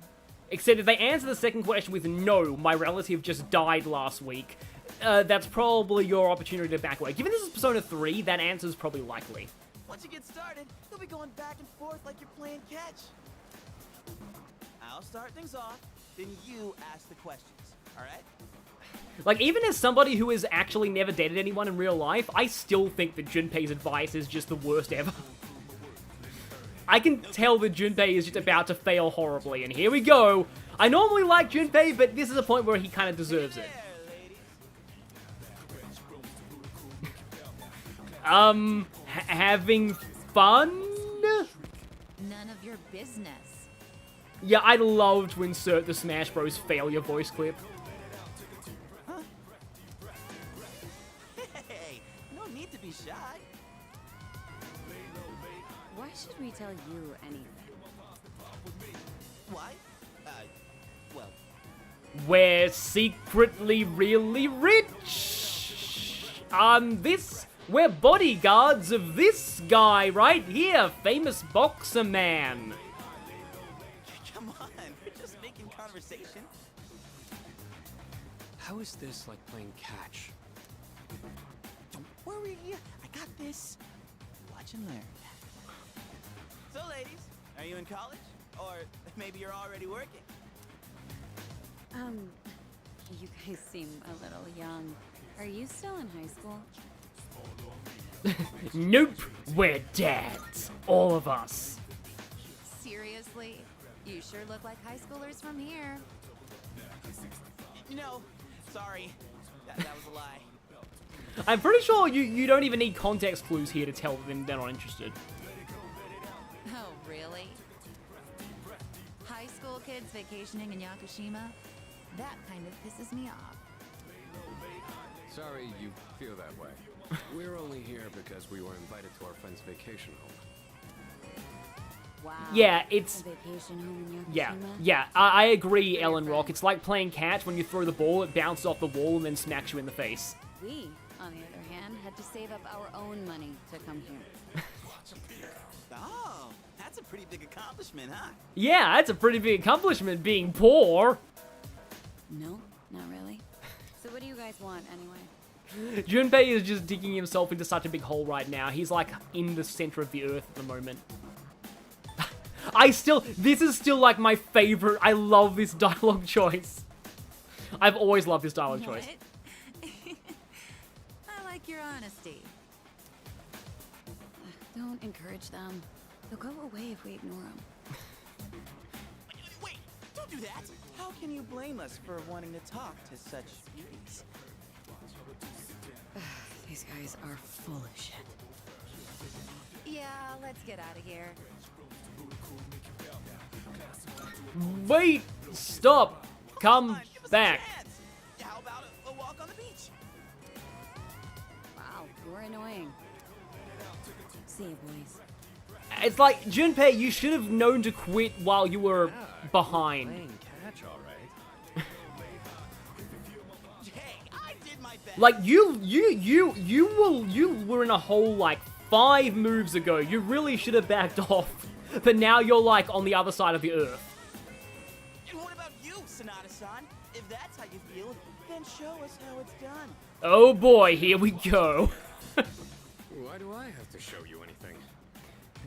Except if they answer the second question with no, my relative just died last week, that's probably your opportunity to back away. Given this is Persona 3, that answer is probably likely. Once you get started, you'll be going back and forth like you're playing catch. I'll start things off, then you ask the questions, alright? Like, even as somebody who has actually never dated anyone in real life, I still think that Junpei's advice is just the worst ever. I can tell that Junpei is just about to fail horribly, and here we go. I normally like Junpei, but this is a point where he kind of deserves it. Having fun? None of your business. Yeah, I'd love to insert the Smash Bros. Failure voice clip. Huh? Hey, no need to be shy. Why should we tell you anything? Why? Well... We're secretly really rich. We're bodyguards of this guy right here, famous boxer man. Come on, we're just making conversation. How is this like playing catch? Don't worry, I got this. Watch and learn. So, ladies, are you in college? Or maybe you're already working? You guys seem a little young. Are you still in high school? Nope, we're dads. All of us. Seriously? You sure look like high schoolers from here. No, sorry. That was a lie. I'm pretty sure you don't even need context clues here to tell them they're not interested. Oh, really? High school kids vacationing in Yakushima? That kind of pisses me off. Sorry you feel that way. We're only here because we were invited to our friend's vacation home. Wow. Yeah, it's... A vacation home in Yakushima? Yeah, I agree, Ellen Rock. It's like playing catch. When you throw the ball, it bounces off the wall and then smacks you in the face. We, on the other hand, had to save up our own money to come here. Oh, that's a pretty big accomplishment, huh? Yeah, that's a pretty big accomplishment, being poor. No, not really. So what do you guys want, anyway? Junpei is just digging himself into such a big hole right now. He's like in the center of the earth at the moment. This is still like my favorite. I love this dialogue choice. I've always loved this dialogue choice. I like your honesty. Don't encourage them. They'll go away if we ignore them. Wait, don't do that. How can you blame us for wanting to talk to such beauties? These guys are full of shit. Yeah, let's get out of here. Wait! Stop! Come back. How about a walk on the beach? Wow, you're annoying. See you, boys. It's like, Junpei, you should have known to quit while you were behind. Playing catch, all right. Hey, I did my best. Like, you were in a hole like 5 moves ago. You really should have backed off. But now you're like on the other side of the earth. And what about you, Sonata-san? If that's how you feel, then show us how it's done. Oh boy, here we go. Why do I have to show you anything?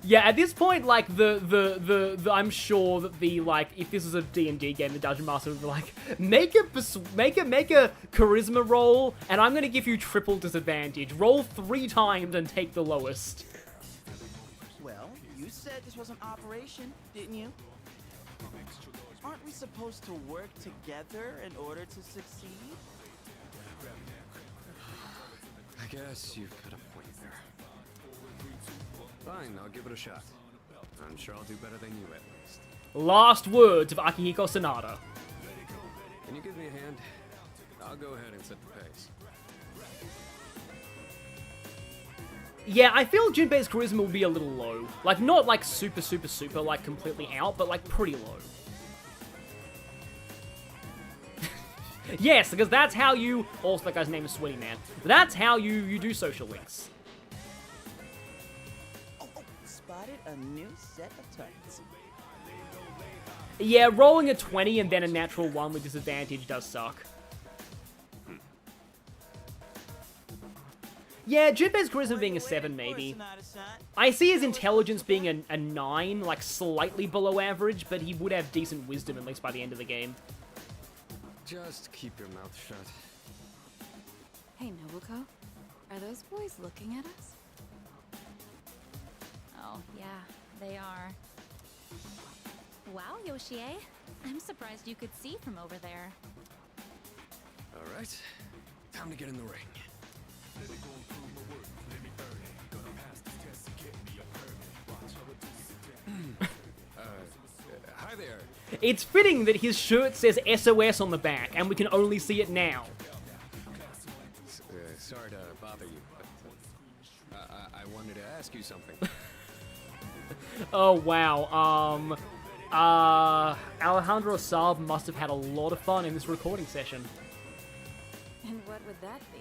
Yeah, at this point, like, I'm sure that like, if this was a D&D game, the Dungeon Master would be like, make a charisma roll, and I'm gonna give you triple disadvantage. Roll 3 times and take the lowest. Well, you said this was an operation, didn't you? Aren't we supposed to work together in order to succeed? I guess you've got a point there. Fine, I'll give it a shot. I'm sure I'll do better than you at least. Last words of Akihiko Sanada. Can you give me a hand? I'll go ahead and set the pace. Yeah, I feel Junpei's charisma will be a little low. Like, not like super, like completely out, but like pretty low. Yes, because that's how you... Also, that guy's name is Sweaty Man. That's how you do social links. Spotted a new set of targets. Yeah, rolling a 20 and then a natural 1 with disadvantage does suck. Yeah, Junpei's charisma being a 7, maybe. I see his intelligence being a 9, like slightly below average, but he would have decent wisdom, at least by the end of the game. Just keep your mouth shut. Hey, Nobuko. Are those boys looking at us? Oh, yeah, they are. Wow, Yoshie. I'm surprised you could see from over there. All right, time to get in the ring. Hi there. It's fitting that his shirt says SOS on the back, and we can only see it now. Sorry to bother you, but I wanted to ask you something. Oh, wow. Alejandro Saab must have had a lot of fun in this recording session. And what would that be?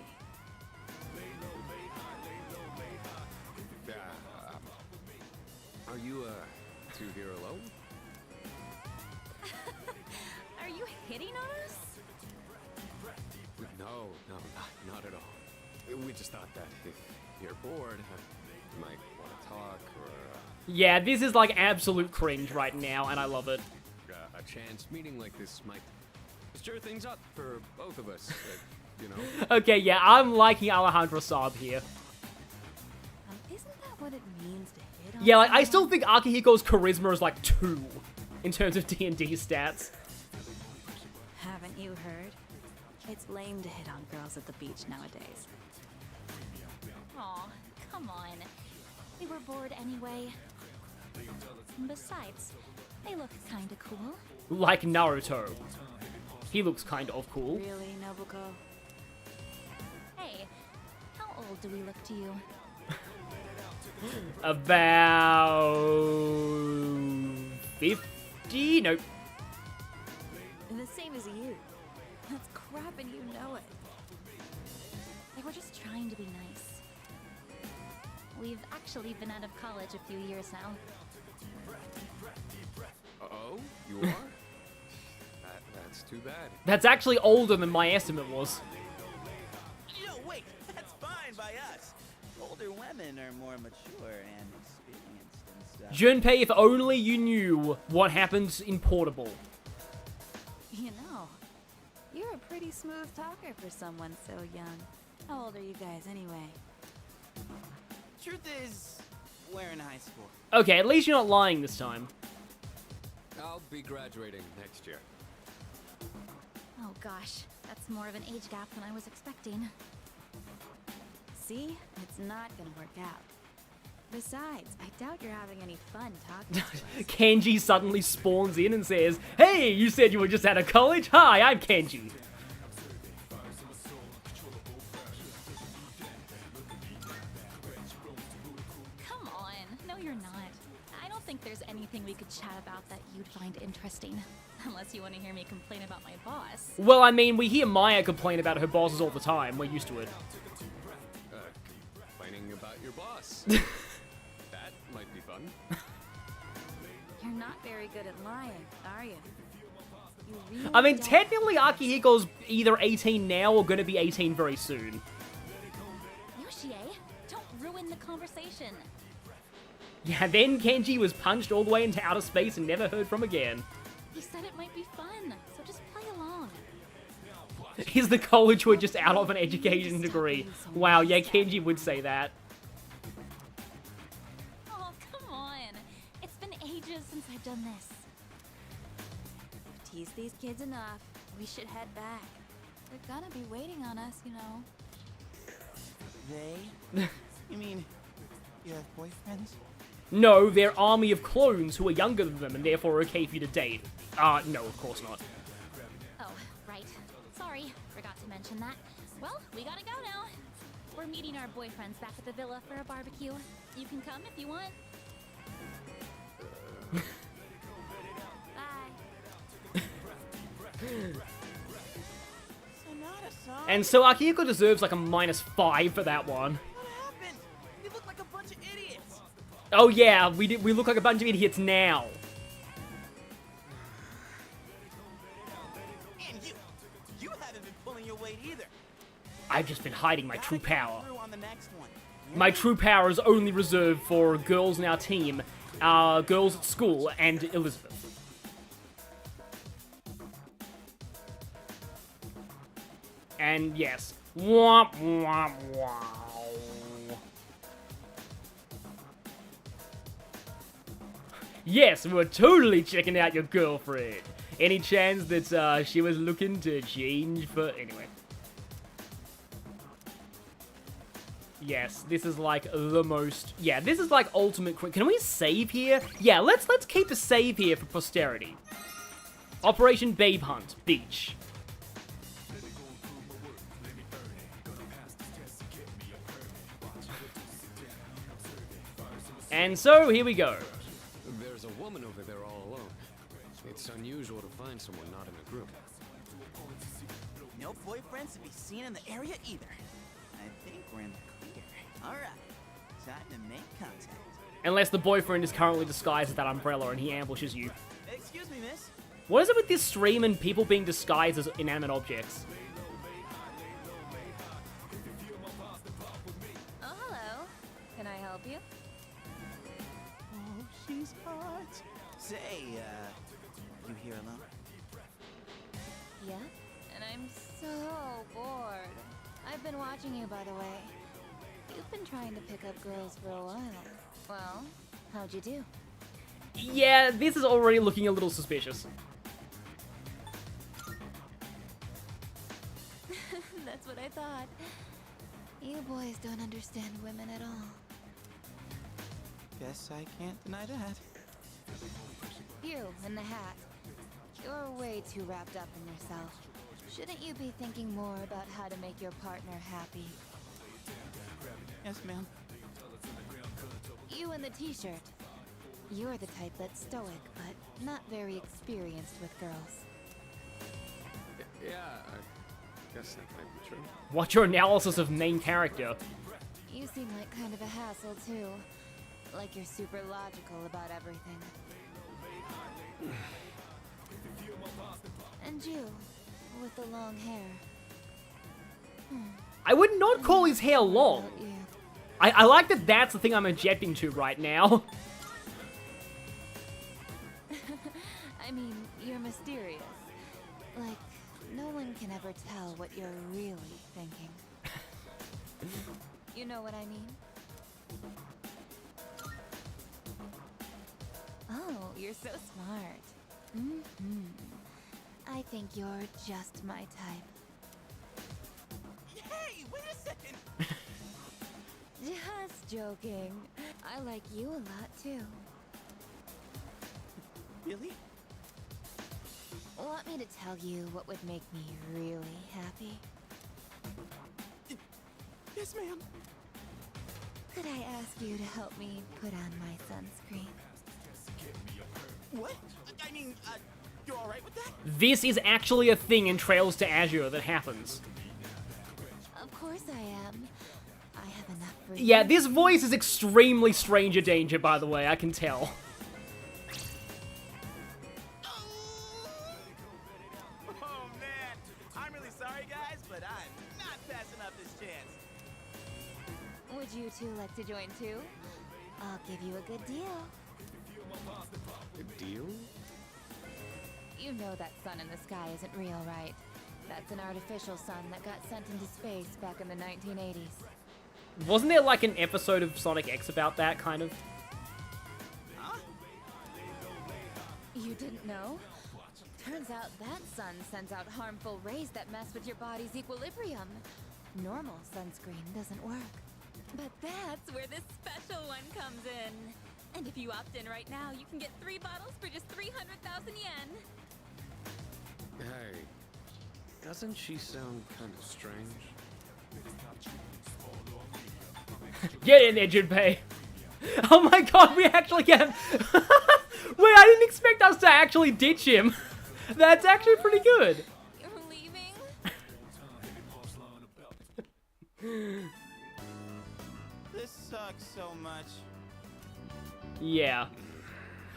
Are you, two here alone? Are you hitting on us? No, not at all. We just thought that if you're bored, you might want to talk or... Yeah, this is like absolute cringe right now, and I love it. A chance meeting like this might stir things up for both of us, you know? Okay, yeah, I'm liking Alejandro Saab here. Isn't that what it means to hit on Yeah, like, I someone? still think Akihiko's charisma is like 2 in terms of D&D stats. Haven't you heard? It's lame to hit on girls at the beach nowadays. Aw, come on. We were bored anyway. Besides, they look kinda cool. Like Naruto. He looks kind of cool. Really, Nobuko? Hey, how old do we look to you? About 50? Nope. The same as you. That's crap and you know it. They were just trying to be nice. We've actually been out of college a few years now. Oh, you are? That's too bad. That's actually older than my estimate was. No, wait, that's fine by us. Older women are more mature and experienced and stuff. Junpei, if only you knew what happens in Portable. You know, you're a pretty smooth talker for someone so young. How old are you guys anyway? Truth is, we're in high school. Okay, at least you're not lying this time. I'll be graduating next year. Oh gosh, that's more of an age gap than I was expecting. See? It's not gonna work out. Besides, I doubt you're having any fun talking to us. Kenji suddenly spawns in and says, "Hey, you said you were just out of college? Hi, I'm Kenji." Come on, no you're not. I don't think there's anything we could chat about that you'd find interesting. Unless you want to hear me complain about my boss. Well, I mean, we hear Maya complain about her bosses all the time. We're used to it. Complaining about your boss. That might be fun. You're not very good at lying, are you? You really I mean, don't- technically, Akihiko's either 18 now or gonna be 18 very soon. Yoshie, don't ruin the conversation. Yeah, then Kenji was punched all the way into outer space and never heard from again. He said it might be fun, so just play along. He's the college who are just out of an education degree. Wow, yeah, Kenji would say that. Oh, come on. It's been ages since I've done this. We've teased these kids enough. We should head back. They're gonna be waiting on us, you know. They? You mean you have boyfriends? No, they're army of clones who are younger than them and therefore okay for you to date. No, of course not. Oh, right. Sorry, forgot to mention that. Well, we gotta go now. We're meeting our boyfriends back at the villa for a barbecue. You can come if you want. Bye. And so Akihiko deserves like a -5 for that one. What happened? You look like a bunch of idiots. Oh yeah, we look like a bunch of idiots now. And you haven't been pulling your weight either. I've just been hiding my true power. On the next one. My true power is only reserved for girls in our team, girls at school, and Elizabeth. And yes. Womp womp wow. Yes, we're totally checking out your girlfriend. Any chance that she was looking to change for... Anyway. Yes, this is like the most... Yeah, this is like ultimate... Can we save here? Yeah, let's keep a save here for posterity. Operation Babe Hunt, Beach. And so, here we go. There's a woman over there all alone. It's unusual to find someone not in a group. No boyfriends to be seen in the area either. I think we're in the clear. Alright, time to make contact. Unless the boyfriend is currently disguised as that umbrella and he ambushes you. Excuse me, miss. What is it with this stream and people being disguised as inanimate objects? Oh, hello. Can I help you? Oh, she's hot. Say, you here alone? Yeah? And I'm so bored. I've been watching you, by the way. You've been trying to pick up girls for a while. Well, how'd you do? Yeah, this is already looking a little suspicious. That's what I thought. You boys don't understand women at all. Guess I can't deny that. You, in the hat. You're way too wrapped up in yourself. Shouldn't you be thinking more about how to make your partner happy? Yes, ma'am. You in the t-shirt. You're the type that's stoic, but not very experienced with girls. Yeah, I guess that might be true. What's your analysis of main character? You seem like kind of a hassle, too. Like you're super logical about everything. And you, with the long hair. I would not call his hair long. About you. I like that that's the thing I'm objecting to right now. I mean, you're mysterious. Like, no one can ever tell what you're really thinking. You know what I mean? Oh, you're so smart. Mm-hmm. I think you're just my type. Hey, wait a second! Just joking. I like you a lot, too. Really? Want me to tell you what would make me really happy? Yes, ma'am. Could I ask you to help me put on my sunscreen? What? I mean, you're alright with that? This is actually a thing in Trails to Azure that happens. Of course I am. I have enough for Yeah, you. this voice is extremely Stranger Danger, by the way, I can tell. Oh, man. I'm really sorry, guys, but I'm not passing up this chance. Would you two like to join too? I'll give you a good deal. A deal? You know that sun in the sky isn't real, right? That's an artificial sun that got sent into space back in the 1980s. Wasn't there like an episode of Sonic X about that, kind of? Huh? You didn't know? Turns out that sun sends out harmful rays that mess with your body's equilibrium. Normal sunscreen doesn't work. But that's where this special one comes in. And if you opt in right now, you can get 3 bottles for just 300,000 yen. Hey, doesn't she sound kind of strange? Get in there, Junpei. Oh my god, we actually get him. Wait, I didn't expect us to actually ditch him. That's actually pretty good. You're leaving? This sucks so much. Yeah.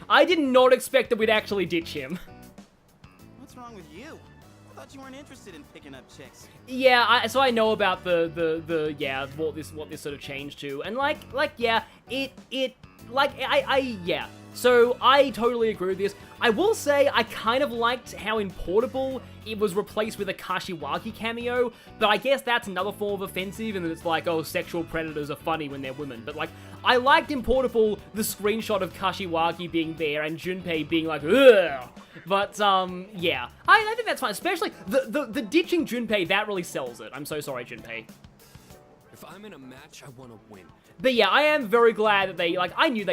I did not expect that we'd actually ditch him. What's wrong with you? I thought you weren't interested in picking up chicks. Yeah, so I know about the what this sort of changed to, and yeah, yeah. So I totally agree with this. I will say I kind of liked how in Portable it was replaced with a Kashiwagi cameo, but I guess that's another form of offensive, and it's like, oh, sexual predators are funny when they're women. But like, I liked in Portable the screenshot of Kashiwagi being there and Junpei being like, ugh. But yeah, I think that's fine. Especially the ditching Junpei, that really sells it. I'm so sorry, Junpei. If I'm in a match, I want to win. But yeah, I am very glad that they, like, I knew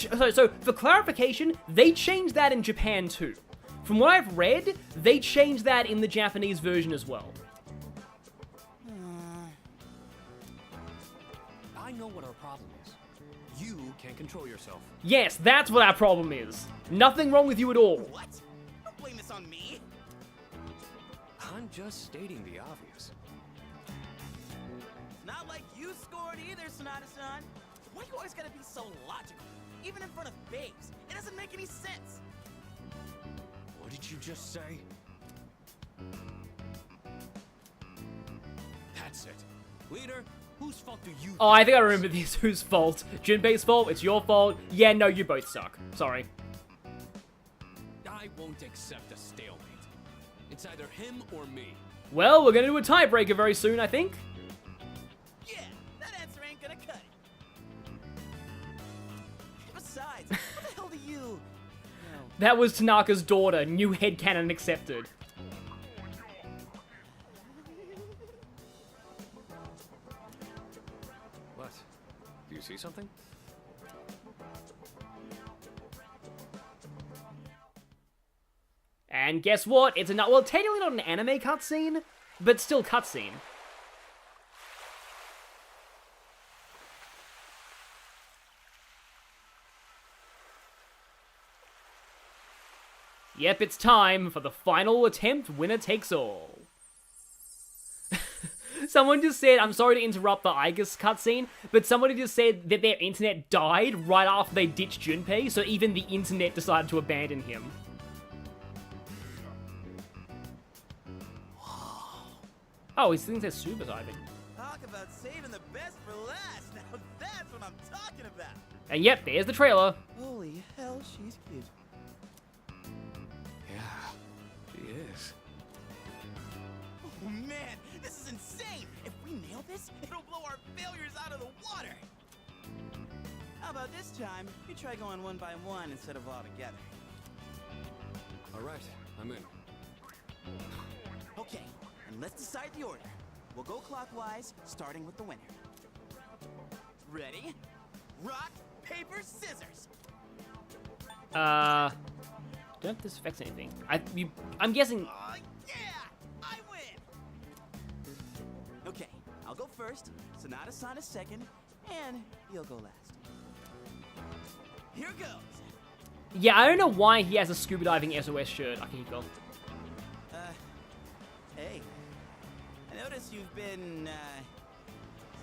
so for clarification, they changed that in Japan too. From what I've read, they changed that in the Japanese version as well. I know what our problem is. You can't control yourself. Yes, that's what our problem is. Nothing wrong with you at all. What? Don't blame this on me. I'm just stating the obvious. Not like you scored either, Sonata-san. Why you always gotta be so logical? Even in front of babes. It doesn't make any sense. What did you just say? That's it. Leader, whose fault do you... Oh, I think I remember this. Whose fault? Junpei's fault? It's your fault? Yeah, no, you both suck. Sorry. I won't accept a stalemate. It's either him or me. Well, we're gonna do a tiebreaker very soon, I think. Yeah, that answer ain't gonna cut it. Besides, what the hell do you... No. That was Tanaka's daughter. New headcanon accepted. What? Do you see something? And guess what? It's well, technically not an anime cutscene, but still cutscene. Yep, it's time for the final attempt, winner takes all. Someone just said, I'm sorry to interrupt the Aigis cutscene, but somebody just said that their internet died right after they ditched Junpei, so even the internet decided to abandon him. Oh, he thinks they're super diving. Talk about saving the best for last. Now that's what I'm talking about. And yep, there's the trailer. Holy hell, she's cute. Yeah, she is. Oh man, this is insane. If we nail this, it'll blow our failures out of the water. How about this time, we try going one by one instead of all together? All right, I'm in. Okay, and let's decide the order. We'll go clockwise, starting with the winner. Ready? Rock, paper, scissors. Don't know if this affects anything. I'm guessing... Yeah! I win! Okay, I'll go first, Sonata-san is second, and you'll go last. Here goes! Yeah, I don't know why he has a scuba diving SOS shirt. Okay, keep going. Hey. I noticed you've been,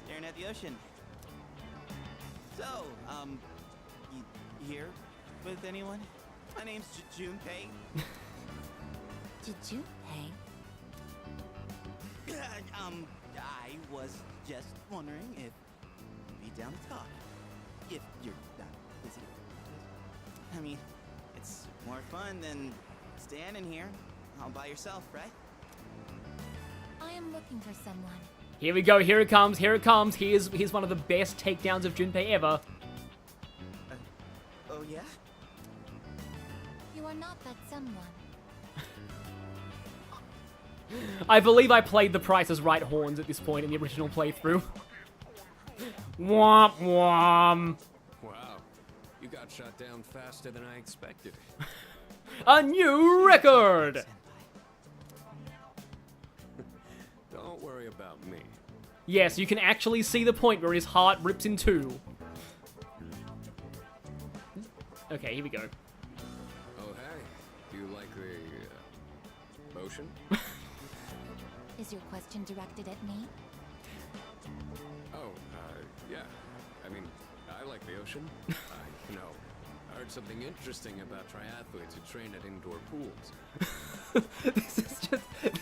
staring at the ocean. So, you here with anyone? My name's Junpei. Junpei? I was just wondering if you'd be down to talk. If you're not busy. I mean, it's more fun than standing here all by yourself, right? I am looking for someone. Here we go, here it comes, here it comes. Here's one of the best takedowns of Junpei ever. Oh yeah? You are not that someone. I believe I played the Price is Right horns at this point in the original playthrough. Womp womp. Wow, you got shot down faster than I expected. A new record! Don't worry about me. Yes, you can actually see the point where his heart rips in two. Okay, here we go. Oh hey, do you like the motion? Is your question directed at me? Oh, yeah. I mean, I like the ocean. I heard something interesting about triathletes who train at indoor pools.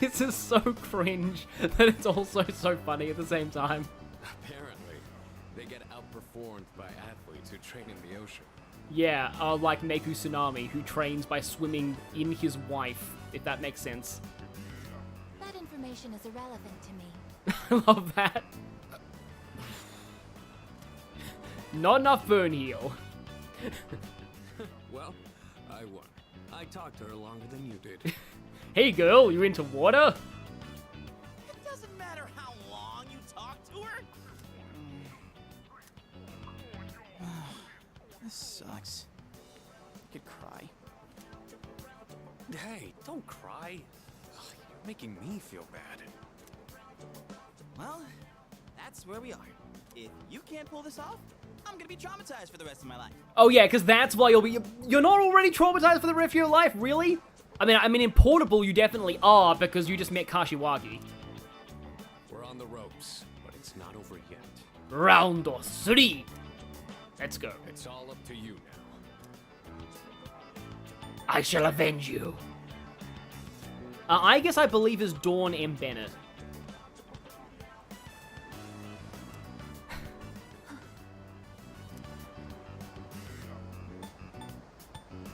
This is so cringe, but it's also so funny at the same time. Apparently, they get outperformed by athletes who train in the ocean. Yeah, like Neku Tsunami, who trains by swimming in his wife, if that makes sense. That information is irrelevant to me. I love that. Not enough burn heal. Well, I won. I talked to her longer than you did. Hey girl, you into water? It doesn't matter how long you talk to her. This sucks. I could cry. Hey, don't cry. Ugh, you're making me feel bad. Well, that's where we are. If you can't pull this off, I'm gonna be traumatized for the rest of my life. Oh yeah, because that's why you're not already traumatized for the rest of your life, really? I mean, in Portable you definitely are, because you just met Kashiwagi. We're on the ropes, but it's not over yet. Round 3. Let's go. It's all up to you now. I shall avenge you. I guess I believe is Dawn M. Bennett.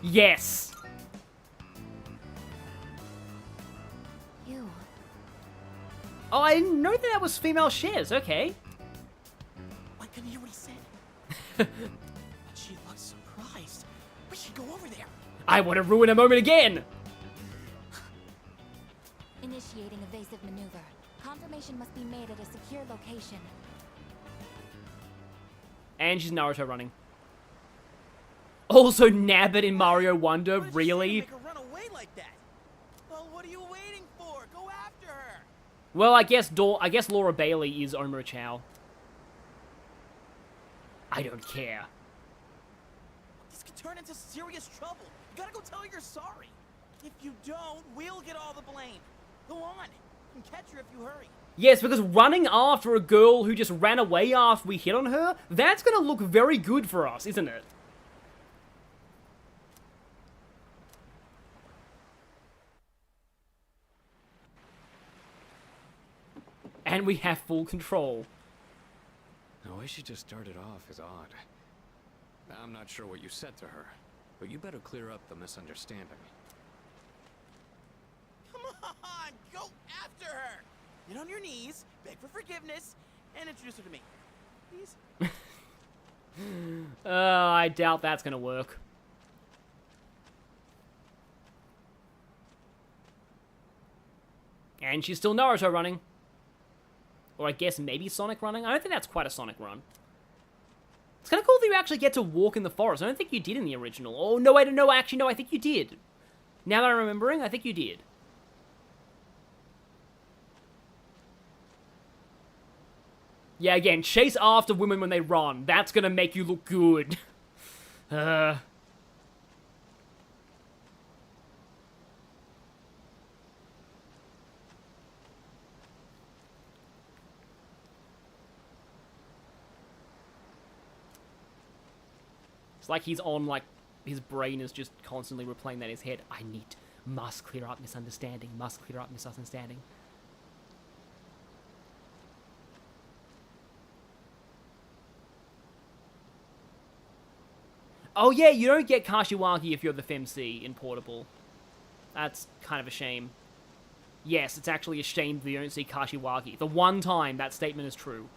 Yes! You. Oh, I didn't know that was female Shares, okay. I couldn't hear what he said. But she looks surprised. We should go over there. I want to ruin a moment again! Initiating evasive maneuver. Confirmation must be made at a secure location. And she's Naruto running. Also, Nabbit in Mario Wonder, really? Make her run away like that. Well, what are you waiting for? Go after her. Well, I guess Laura Bailey is Omo Chow. I don't care. This could turn into serious trouble. You gotta go tell her you're sorry. If you don't, we'll get all the blame. Go on. You can catch her if you hurry. Yes, because running after a girl who just ran away after we hit on her, that's gonna look very good for us, isn't it? And we have full control. The way she just started off is odd. I'm not sure what you said to her, but you better clear up the misunderstanding. Come on, go after her. Get on your knees, beg for forgiveness, and introduce her to me. Please? I doubt that's gonna work. And she's still Naruto running. Or I guess maybe Sonic running? I don't think that's quite a Sonic run. It's kind of cool that you actually get to walk in the forest. I don't think you did in the original. Oh, no, wait, no, actually, no, I think you did. Now that I'm remembering, I think you did. Yeah, again, chase after women when they run. That's gonna make you look good. It's like he's on, like, his brain is just constantly replaying that in his head. Must clear up misunderstanding, must clear up misunderstanding. Oh yeah, you don't get Kashiwagi if you're the FemC in Portable. That's kind of a shame. Yes, it's actually a shame that you don't see Kashiwagi. The one time that statement is true.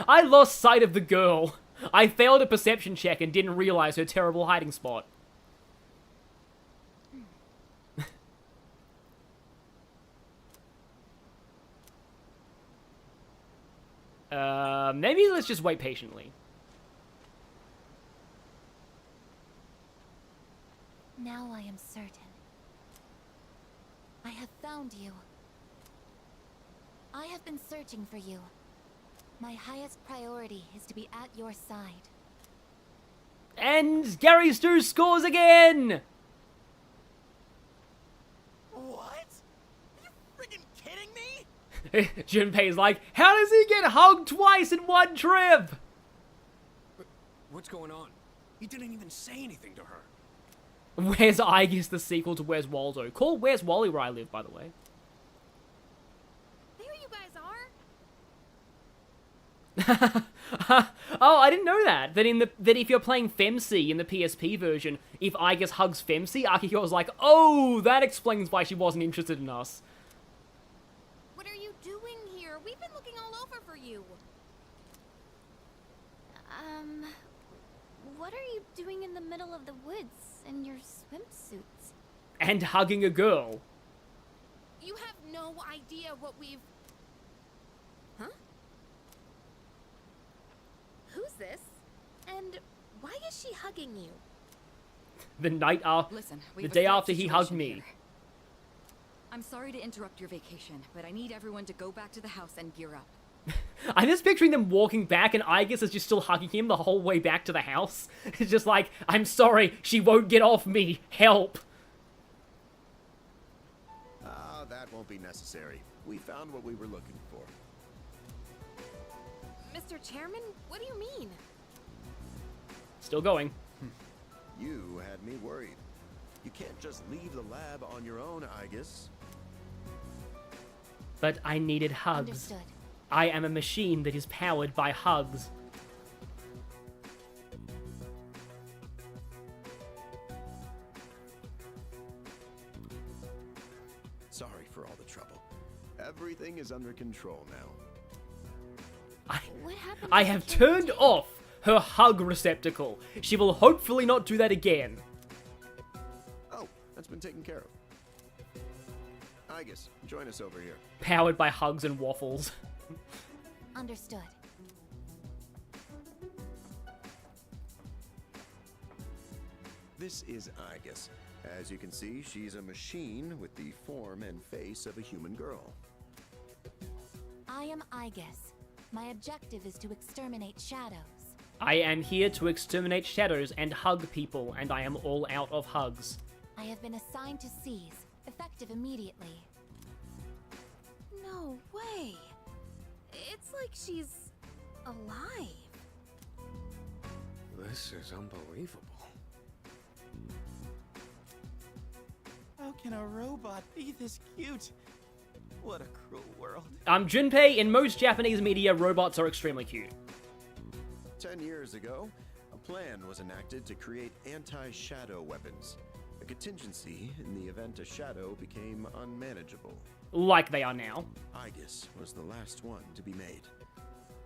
I lost sight of the girl. I failed a perception check and didn't realize her terrible hiding spot. Maybe let's just wait patiently. Now I am certain. I have found you. I have been searching for you. My highest priority is to be at your side. And Gary Stu scores again! What? Are you friggin' kidding me? Junpei's like, how does he get hugged twice in one trip? What's going on? He didn't even say anything to her. Where's Aigis the sequel to Where's Waldo? Call Where's Wally where I live, by the way. There you guys are. Oh, I didn't know that. That if you're playing FemC in the PSP version, if Aigis hugs FemC, Akihiko's like, oh, that explains why she wasn't interested in us. What are you doing here? We've been looking all over for you. What are you doing in the middle of the woods in your swimsuits? And hugging a girl. You have no idea what we've... Huh? Who's this? And why is she hugging you? The night after... Listen, the day after he hugged me. Here. I'm sorry to interrupt your vacation, but I need everyone to go back to the house and gear up. I'm just picturing them walking back and Aigis is just still hugging him the whole way back to the house. It's just like, I'm sorry, she won't get off me. Help. Ah, that won't be necessary. We found what we were looking for. Mr. Chairman, what do you mean? Still going. You had me worried. You can't just leave the lab on your own, Aigis. But I needed hugs. Understood. I am a machine that is powered by hugs. Sorry for all the trouble. Everything is under control now. What happened? I have turned off her hug receptacle. She will hopefully not do that again. Oh, that's been taken care of. Aigis, join us over here. Powered by hugs and waffles. Understood. This is Aigis. As you can see, she's a machine with the form and face of a human girl. I am Aigis. My objective is to exterminate shadows. I am here to exterminate shadows and hug people, and I am all out of hugs. I have been assigned to seize, effective immediately. No way. It's like she's alive. This is unbelievable. How can a robot be this cute? What a cruel world. Junpei, in most Japanese media, robots are extremely cute. 10 years ago, a plan was enacted to create anti-shadow weapons. A contingency in the event a shadow became unmanageable. Like they are now. Aigis was the last one to be made,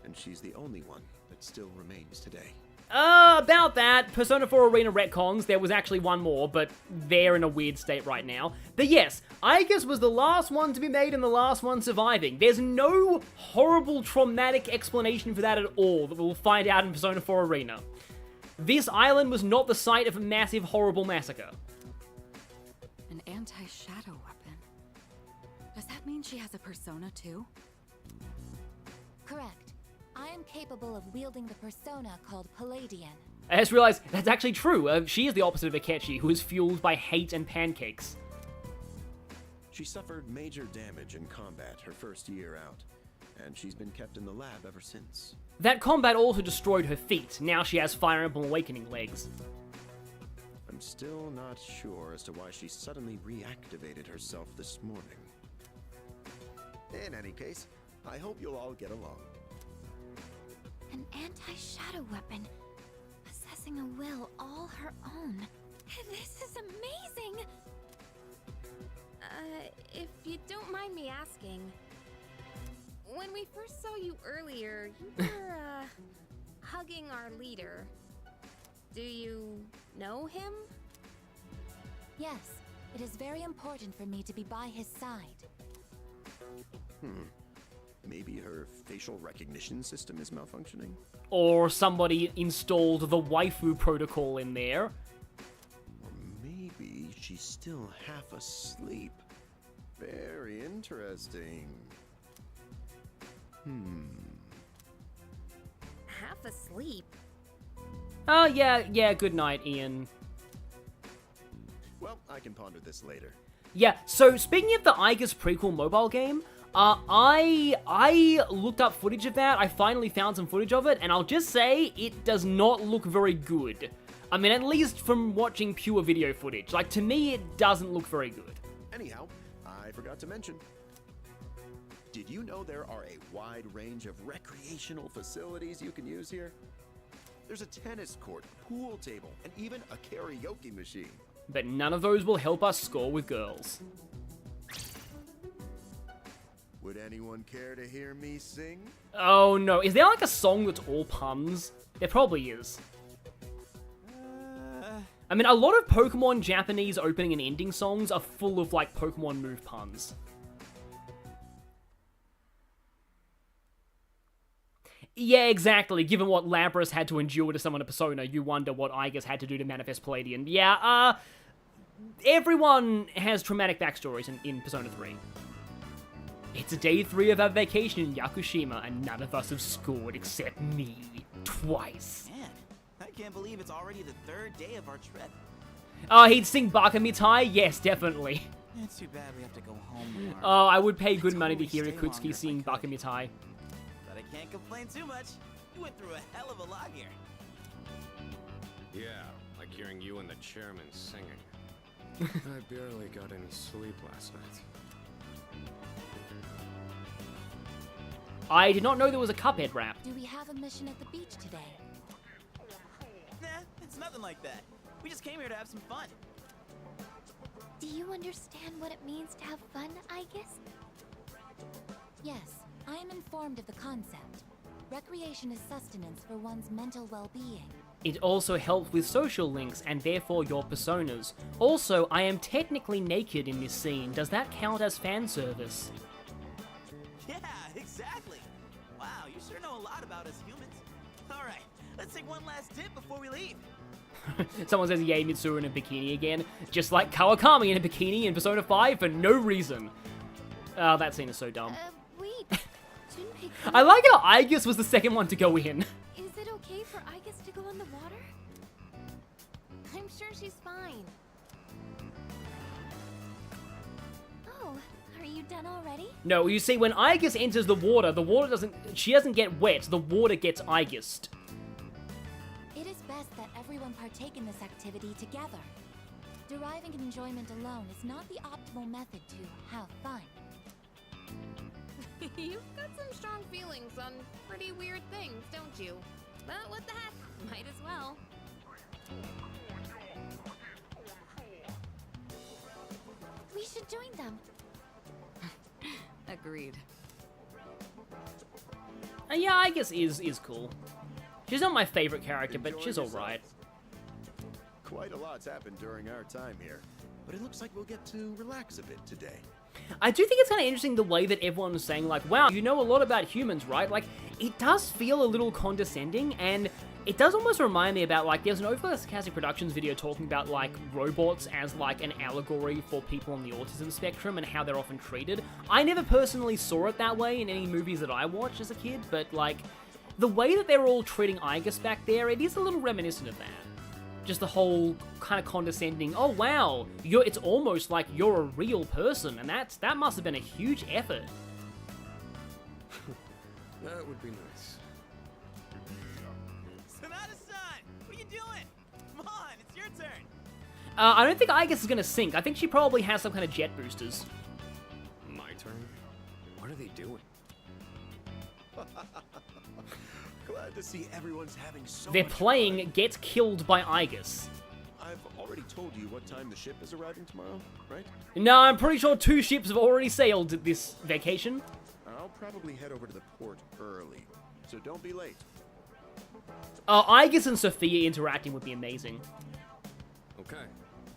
and she's the only one that still remains today. About that, Persona 4 Arena retcons, there was actually one more, but they're in a weird state right now. But yes, Aigis was the last one to be made and the last one surviving. There's no horrible, traumatic explanation for that at all that we'll find out in Persona 4 Arena. This island was not the site of a massive, horrible massacre. An anti-shadow weapon. Does that mean she has a persona too? Correct. I am capable of wielding the persona called Palladian. I just realized that's actually true. She is the opposite of Akechi, who is fueled by hate and pancakes. She suffered major damage in combat her first year out, and she's been kept in the lab ever since. That combat also destroyed her feet. Now she has Fire Emblem Awakening legs. I'm still not sure as to why she suddenly reactivated herself this morning. In any case, I hope you'll all get along. An anti-shadow weapon, possessing a will all her own. This is amazing! If you don't mind me asking, when we first saw you earlier, you were, hugging our leader. Do you know him? Yes, it is very important for me to be by his side. Maybe her facial recognition system is malfunctioning? Or somebody installed the waifu protocol in there. Or maybe she's still half asleep. Very interesting. Half asleep? Oh, yeah, good night, Ian. Well, I can ponder this later. Yeah, so speaking of the Aigis prequel mobile game, I looked up footage of that. I finally found some footage of it, and I'll just say it does not look very good. I mean, at least from watching pure video footage. Like, to me, it doesn't look very good. Anyhow, I forgot to mention. Did you know there are a wide range of recreational facilities you can use here? There's a tennis court, pool table, and even a karaoke machine. But none of those will help us score with girls. Would anyone care to hear me sing? Oh no, is there like a song that's all puns? There probably is. I mean, a lot of Pokemon Japanese opening and ending songs are full of like Pokemon move puns. Yeah, exactly. Given what Lapras had to endure to summon a Persona, you wonder what Aigis had to do to manifest Palladian. Yeah, everyone has traumatic backstories in Persona 3. It's day 3 of our vacation in Yakushima, and none of us have scored except me. Twice. Man, I can't believe it's already the 3rd day of our trip. Oh, he'd sing Bakamitai? Yes, definitely. It's too bad we have to go home tomorrow. Oh, I would pay good money to hear Ikutsuki sing Bakamitai. But I can't complain too much. You went through a hell of a lot here. Yeah, like hearing you and the chairman singing. I barely got any sleep last night. I did not know there was a Cuphead rap. Do we have a mission at the beach today? Nah, it's nothing like that. We just came here to have some fun. Do you understand what it means to have fun, Aigis? Yes, I am informed of the concept. Recreation is sustenance for one's mental well-being. It also helps with social links and therefore your personas. Also, I am technically naked in this scene. Does that count as fan service? Yeah, exactly. Wow, you sure know a lot about us humans. Alright, let's take one last dip before we leave. Someone says, yay, Mitsuru in a bikini again. Just like Kawakami in a bikini in Persona 5 for no reason. Oh, that scene is so dumb. Wait. I like how Aigis was the second one to go in. Is it okay for Aigis to go in the water? I'm sure she's fine. Oh, are you done already? No, you see, when Aigis enters the water she doesn't get wet, the water gets Aigist. It is best that everyone partake in this activity together. Deriving enjoyment alone is not the optimal method to have fun. You've got some strong feelings on pretty weird things, don't you? But what the heck, might as well. We should join them. Agreed. Yeah, Aigis is cool. She's not my favorite character, but she's alright. Quite a lot's happened during our time here, but it looks like we'll get to relax a bit today. I do think it's kind of interesting the way that everyone was saying, like, wow, you know a lot about humans, right? Like, it does feel a little condescending, and it does almost remind me about, like, there's an Overcasting Productions video talking about, like, robots as, like, an allegory for people on the autism spectrum and how they're often treated. I never personally saw it that way in any movies that I watched as a kid, but, like, the way that they're all treating Aigis back there, it is a little reminiscent of that. Just the whole kind of condescending, oh wow, it's almost like you're a real person, and that must have been a huge effort. That would be nice. Sonata-san, what are you doing? Come on, it's your turn. I don't think Aigis is gonna sink. I think she probably has some kind of jet boosters. My turn? What are they doing? Glad to see everyone's having so They're much playing fun. Get Killed by Aigis. I've already told you what time the ship is arriving tomorrow, right? No, I'm pretty sure 2 ships have already sailed this vacation. I'll probably head over to the port early, so don't be late. Aigis and Sophia interacting would be amazing. Okay,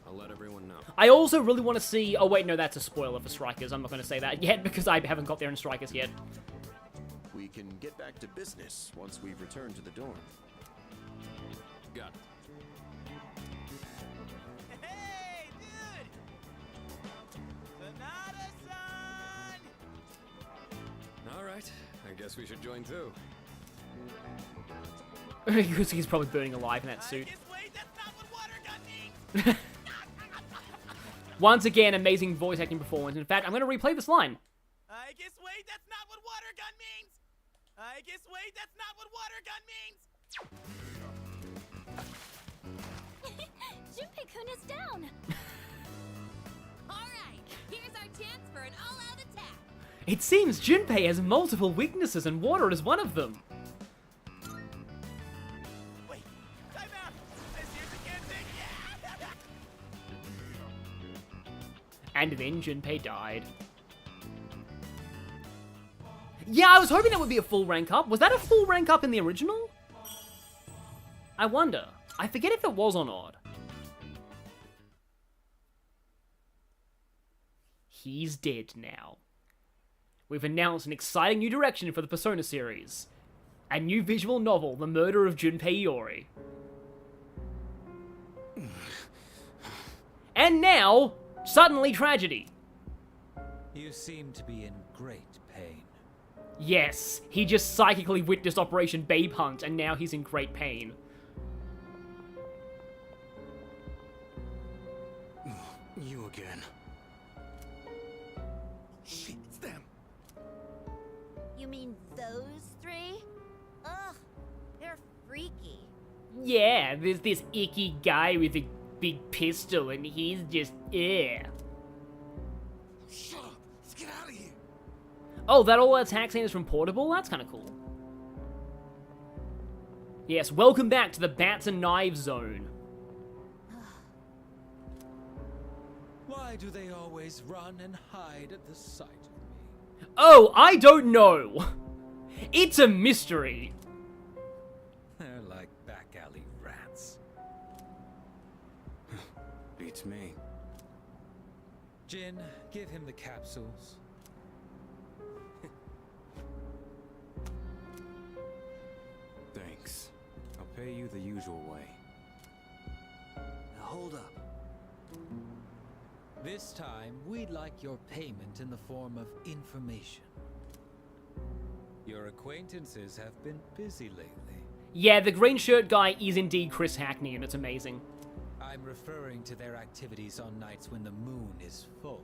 I'll let everyone know. I also really want to see... Oh, wait, no, that's a spoiler for Strikers. I'm not going to say that yet because I haven't got there in Strikers yet. We can get back to business once we've returned to the dorm. Got it. Hey, dude! Sonata-san! All right, I guess we should join too. Because he's probably burning alive in that suit. Wait, that's not what water gun means! Once again, amazing voice acting performance. In fact, I'm going to replay this line. I guess wait, that's not what water gun means! I guess wait, that's not what water gun means! Junpei-kun is down! Alright, here's our chance for an all-out attack. It seems Junpei has multiple weaknesses and water is one of them. Wait, time out! I seriously can't think. And then Junpei died. Yeah, I was hoping that would be a full rank up. Was that a full rank up in the original? I wonder. I forget if it was or not. He's dead now. We've announced an exciting new direction for the Persona series. A new visual novel, The Murder of Junpei Iori. And now, suddenly tragedy. You seem to be in great pain. Yes, he just psychically witnessed Operation Babe Hunt, and now he's in great pain. You again. Shit, it's them. You mean those 3? Ugh, they're freaky. Yeah, there's this icky guy with a big pistol, and he's just, Shut up! Let's get out of here! Oh, that all attack scene is from Portable? That's kind of cool. Yes, welcome back to the Bats and Knives Zone. Why do they always run and hide at the sight of me? Oh, I don't know. It's a mystery. They're like back alley rats. Beats me. Jin, give him the capsules. Thanks. I'll pay you the usual way. Now hold up. This time, we'd like your payment in the form of information. Your acquaintances have been busy lately. Yeah, the green shirt guy is indeed Chris Hackney, and it's amazing. I'm referring to their activities on nights when the moon is full,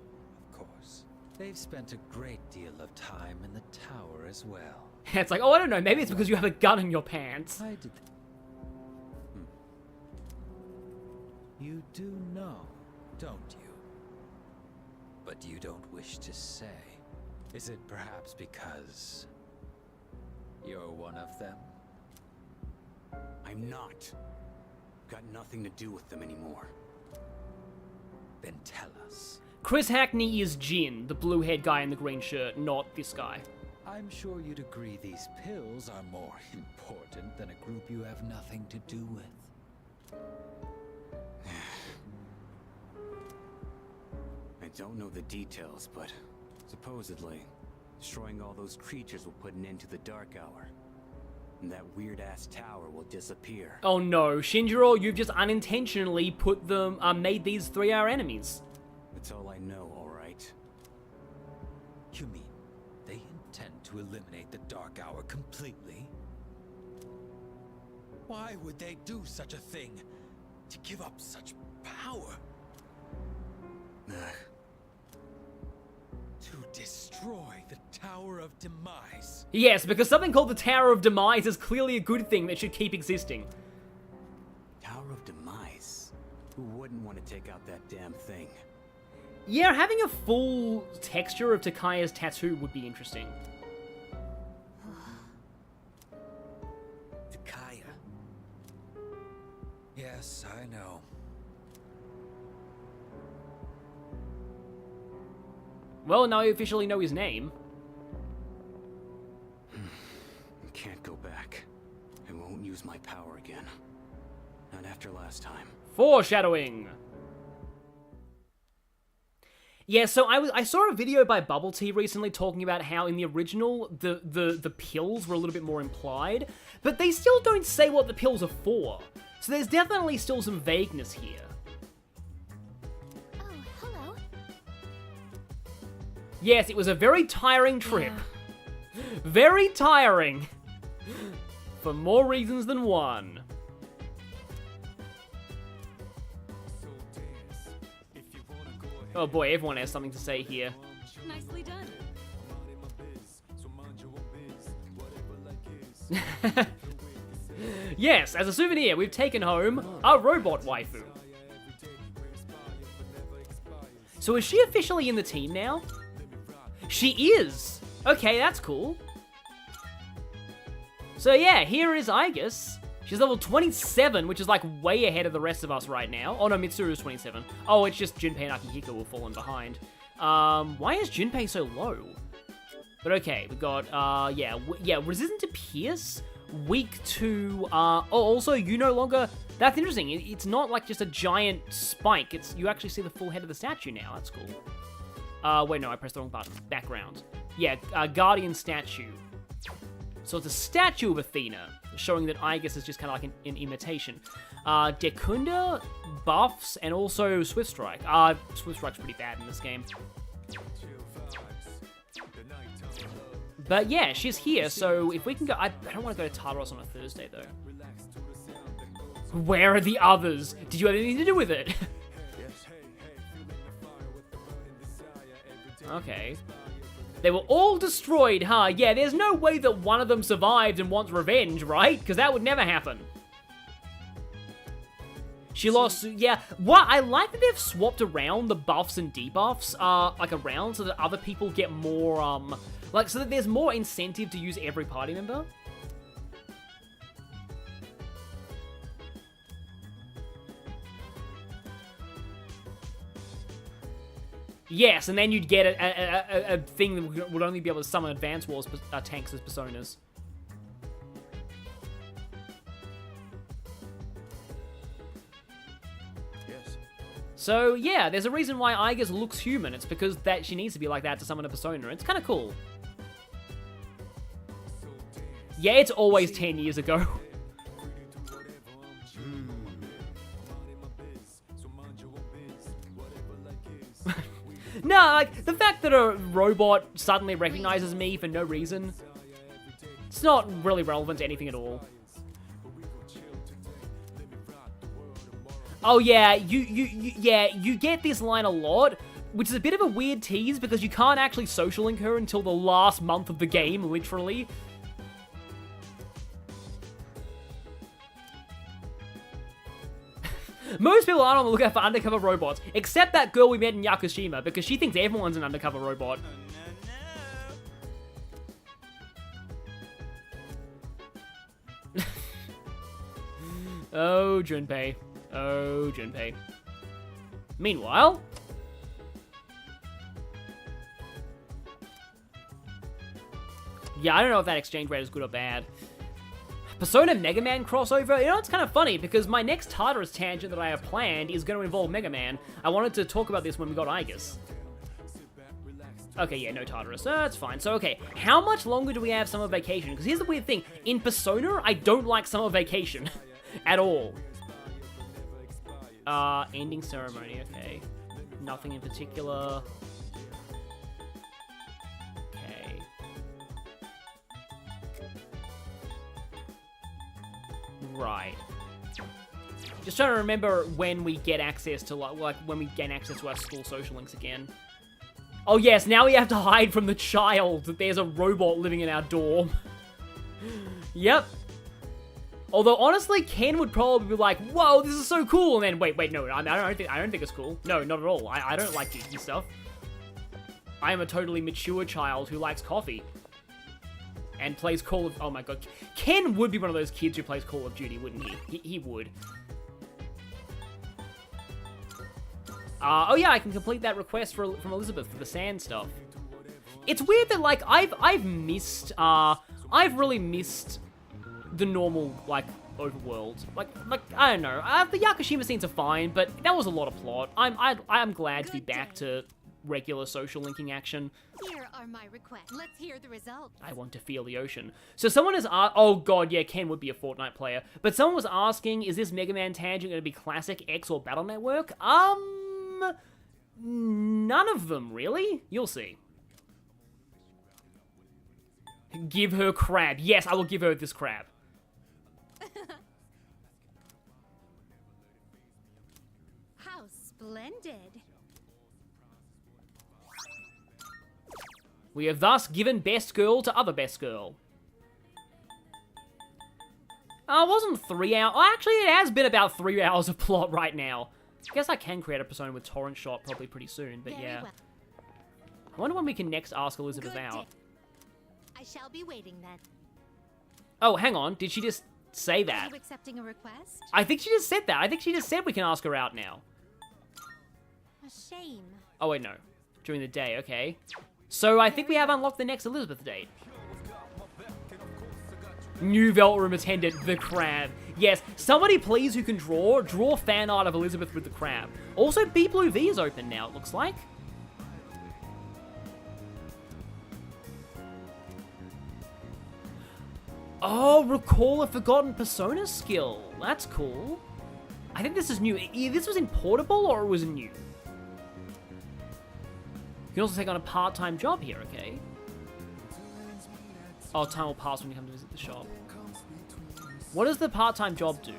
of course. They've spent a great deal of time in the tower as well. It's like, oh, I don't know, maybe it's because you have a gun in your pants. I did. You do know, don't you? But you don't wish to say. Is it perhaps because you're one of them? I'm not. Got nothing to do with them anymore. Then tell us. Chris Hackney is Jin, the blue-haired guy in the green shirt, not this guy. I'm sure you'd agree these pills are more important than a group you have nothing to do with. I don't know the details, but supposedly, destroying all those creatures will put an end to the Dark Hour. And that weird-ass tower will disappear. Oh no, Shinjiro, you've just unintentionally put them, made these 3 our enemies. That's all I know, alright? You mean they intend to eliminate the Dark Hour completely? Why would they do such a thing? To give up such power? To destroy the Tower of Demise. Yes, because something called the Tower of Demise is clearly a good thing that should keep existing. Tower of Demise? Who wouldn't want to take out that damn thing? Yeah, having a full texture of Takaya's tattoo would be interesting. Takaya. Yes, I know. Well, now we officially know his name. I can't go back. I won't use my power again. Not after last time. Foreshadowing! Yeah, so I saw a video by Bubble Tea recently talking about how in the original, the pills were a little bit more implied, but they still don't say what the pills are for. So there's definitely still some vagueness here. Oh, hello. Yes, it was a very tiring trip. Yeah. Very tiring. For more reasons than one. Oh boy, everyone has something to say here. Nicely done. Yes, as a souvenir, we've taken home a robot waifu. So is she officially in the team now? She is! Okay, that's cool. So yeah, here is Aigis. She's level 27, which is like way ahead of the rest of us right now. Oh no, Mitsuru's 27. Oh, it's just Junpei and Akihiko who have fallen behind. Why is Junpei so low? But okay, we got, resistant to pierce, weak to, also you no longer, that's interesting. It's not like just a giant spike. You actually see the full head of the statue now. That's cool. Wait, no, I pressed the wrong button. Background. Yeah, Guardian statue. So it's a statue of Athena, showing that Aigis is just kind of like an imitation. Dekunda, buffs, and also Swift Strike. Swift Strike's pretty bad in this game. But yeah, she's here, so if we can go... I don't want to go to Tartarus on a Thursday, though. Where are the others? Did you have anything to do with it? Okay. They were all destroyed, huh? Yeah, there's no way that one of them survived and wants revenge, right? Because that would never happen. She lost, yeah. What, I like that they've swapped around the buffs and debuffs, like around so that other people get more, so that there's more incentive to use every party member. Yes, and then you'd get a thing that would only be able to summon Advance Wars tanks as personas. Yes. So, yeah, there's a reason why Aigis looks human. It's because that she needs to be like that to summon a persona. It's kind of cool. Yeah, it's always 10 years ago. No, like, the fact that a robot suddenly recognizes me for no reason, it's not really relevant to anything at all. Oh yeah, you get this line a lot, which is a bit of a weird tease because you can't actually social link her until the last month of the game, literally. Most people aren't on the lookout for undercover robots, except that girl we met in Yakushima, because she thinks everyone's an undercover robot. Oh, Junpei. Oh, Junpei. Meanwhile... yeah, I don't know if that exchange rate is good or bad. Persona Mega Man crossover? You know, it's kind of funny, because my next Tartarus tangent that I have planned is going to involve Mega Man. I wanted to talk about this when we got Aigis. Okay, yeah, no Tartarus. That's fine. So, okay, how much longer do we have Summer Vacation? Because here's the weird thing. In Persona, I don't like Summer Vacation. At all. Ending ceremony, okay. Nothing in particular. Okay. Right. Just trying to remember when we get access to, like, when we gain access to our school social links again. Oh yes, now we have to hide from the child that there's a robot living in our dorm. Yep. Although, honestly, Ken would probably be like, whoa, this is so cool, and then, wait, no, I don't think it's cool. No, not at all. I don't like geeky stuff. I am a totally mature child who likes coffee. And plays Call of... Oh my god. Ken would be one of those kids who plays Call of Duty, wouldn't he? He would. Oh yeah, I can complete that request from Elizabeth for the sand stuff. It's weird that, like, I've missed, I've really missed the normal, like, overworld. Like, I don't know. The Yakushima scenes are fine, but that was a lot of plot. I'm glad to be back to regular social linking action. Here are my requests. Let's hear the results. I want to feel the ocean. So someone is oh god, yeah, Ken would be a Fortnite player. But someone was asking, is this Mega Man Tangent going to be Classic, X, or Battle Network? None of them, really? You'll see. Give her crab. Yes, I will give her this crab. How splendid. We have thus given Best Girl to other Best Girl. It wasn't 3 hours. Oh, actually, it has been about 3 hours of plot right now. I guess I can create a persona with Torrent Shot probably pretty soon, but yeah. Well. I wonder when we can next ask Elizabeth Good out. day. I shall be waiting then. Oh, hang on. Did she just say that? Are you accepting a request? I think she just said that. I think she just said we can ask her out now. A shame. Oh, wait, no. During the day, okay. So I think we have unlocked the next Elizabeth date. New Vault Room Attendant, the crab. Yes, somebody please who can draw fan art of Elizabeth with the crab. Also, B Blue V is open now, it looks like. Oh, recall a forgotten persona skill. That's cool. I think this is new. This was in Portable or it was new? You can also take on a part-time job here, okay? Oh, time will pass when you come to visit the shop. What does the part-time job do?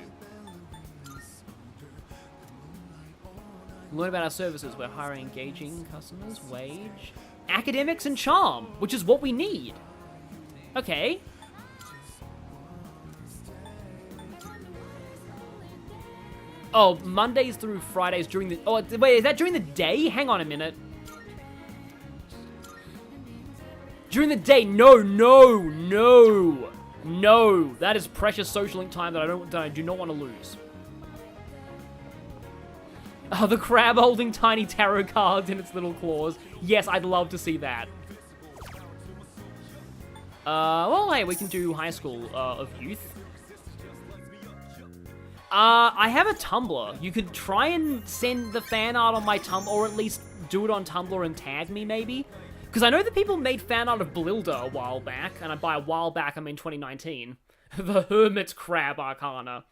Learn about our services. We're hiring engaging customers, wage, academics, and charm, which is what we need. Okay. Oh, Mondays through Fridays during the... Oh, wait, is that during the day? Hang on a minute. During the day, no. That is precious social link time that I do not want to lose. Oh, the crab holding tiny tarot cards in its little claws. Yes, I'd love to see that. Well, hey, we can do High School of Youth. I have a Tumblr. You could try and send the fan art on my Tumblr, or at least do it on Tumblr and tag me, maybe. Because I know that people made fan art of Blilda a while back, and by a while back, I mean 2019. The Hermit's Crab Arcana.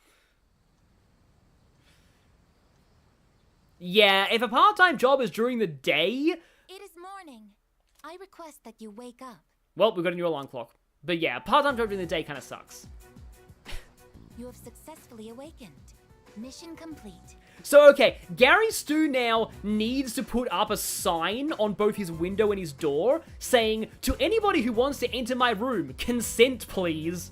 Yeah, if a part-time job is during the day... It is morning. I request that you wake up. Well, we've got a new alarm clock. But yeah, part-time job during the day kind of sucks. You have successfully awakened. Mission complete. So, okay, Gary Stu now needs to put up a sign on both his window and his door saying, to anybody who wants to enter my room, consent please.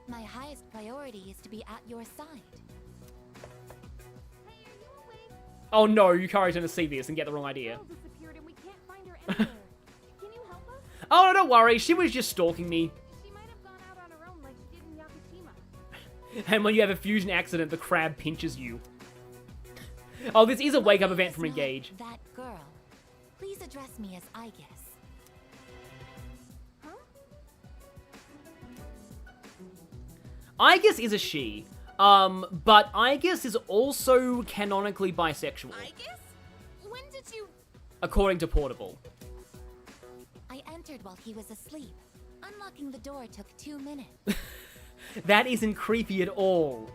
My highest priority is to be at your side. Oh no, Yukari's gonna see this and get the wrong idea. Oh, no, don't worry, she was just stalking me. She might have gone out on her own like she did in Yakushima. And when you have a fusion accident, the crab pinches you. Oh, this is a wake-up event from Engage. That girl. Please address me as Aigis. Aigis is a she. But Aigis is also canonically bisexual. Aigis? When did you... According to Portable. I entered while he was asleep. Unlocking the door took 2 minutes. That isn't creepy at all.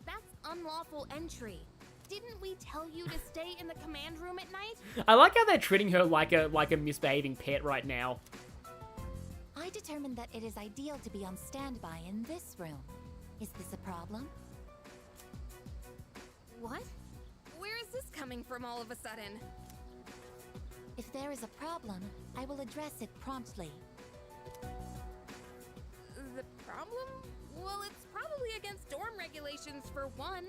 That's unlawful entry. Didn't we tell you to stay in the command room at night? I like how they're treating her like a misbehaving pet right now. I determined that it is ideal to be on standby in this room. Is this a problem? What? Where is this coming from all of a sudden? If there is a problem, I will address it promptly. The problem? Well, it's probably against dorm regulations for one.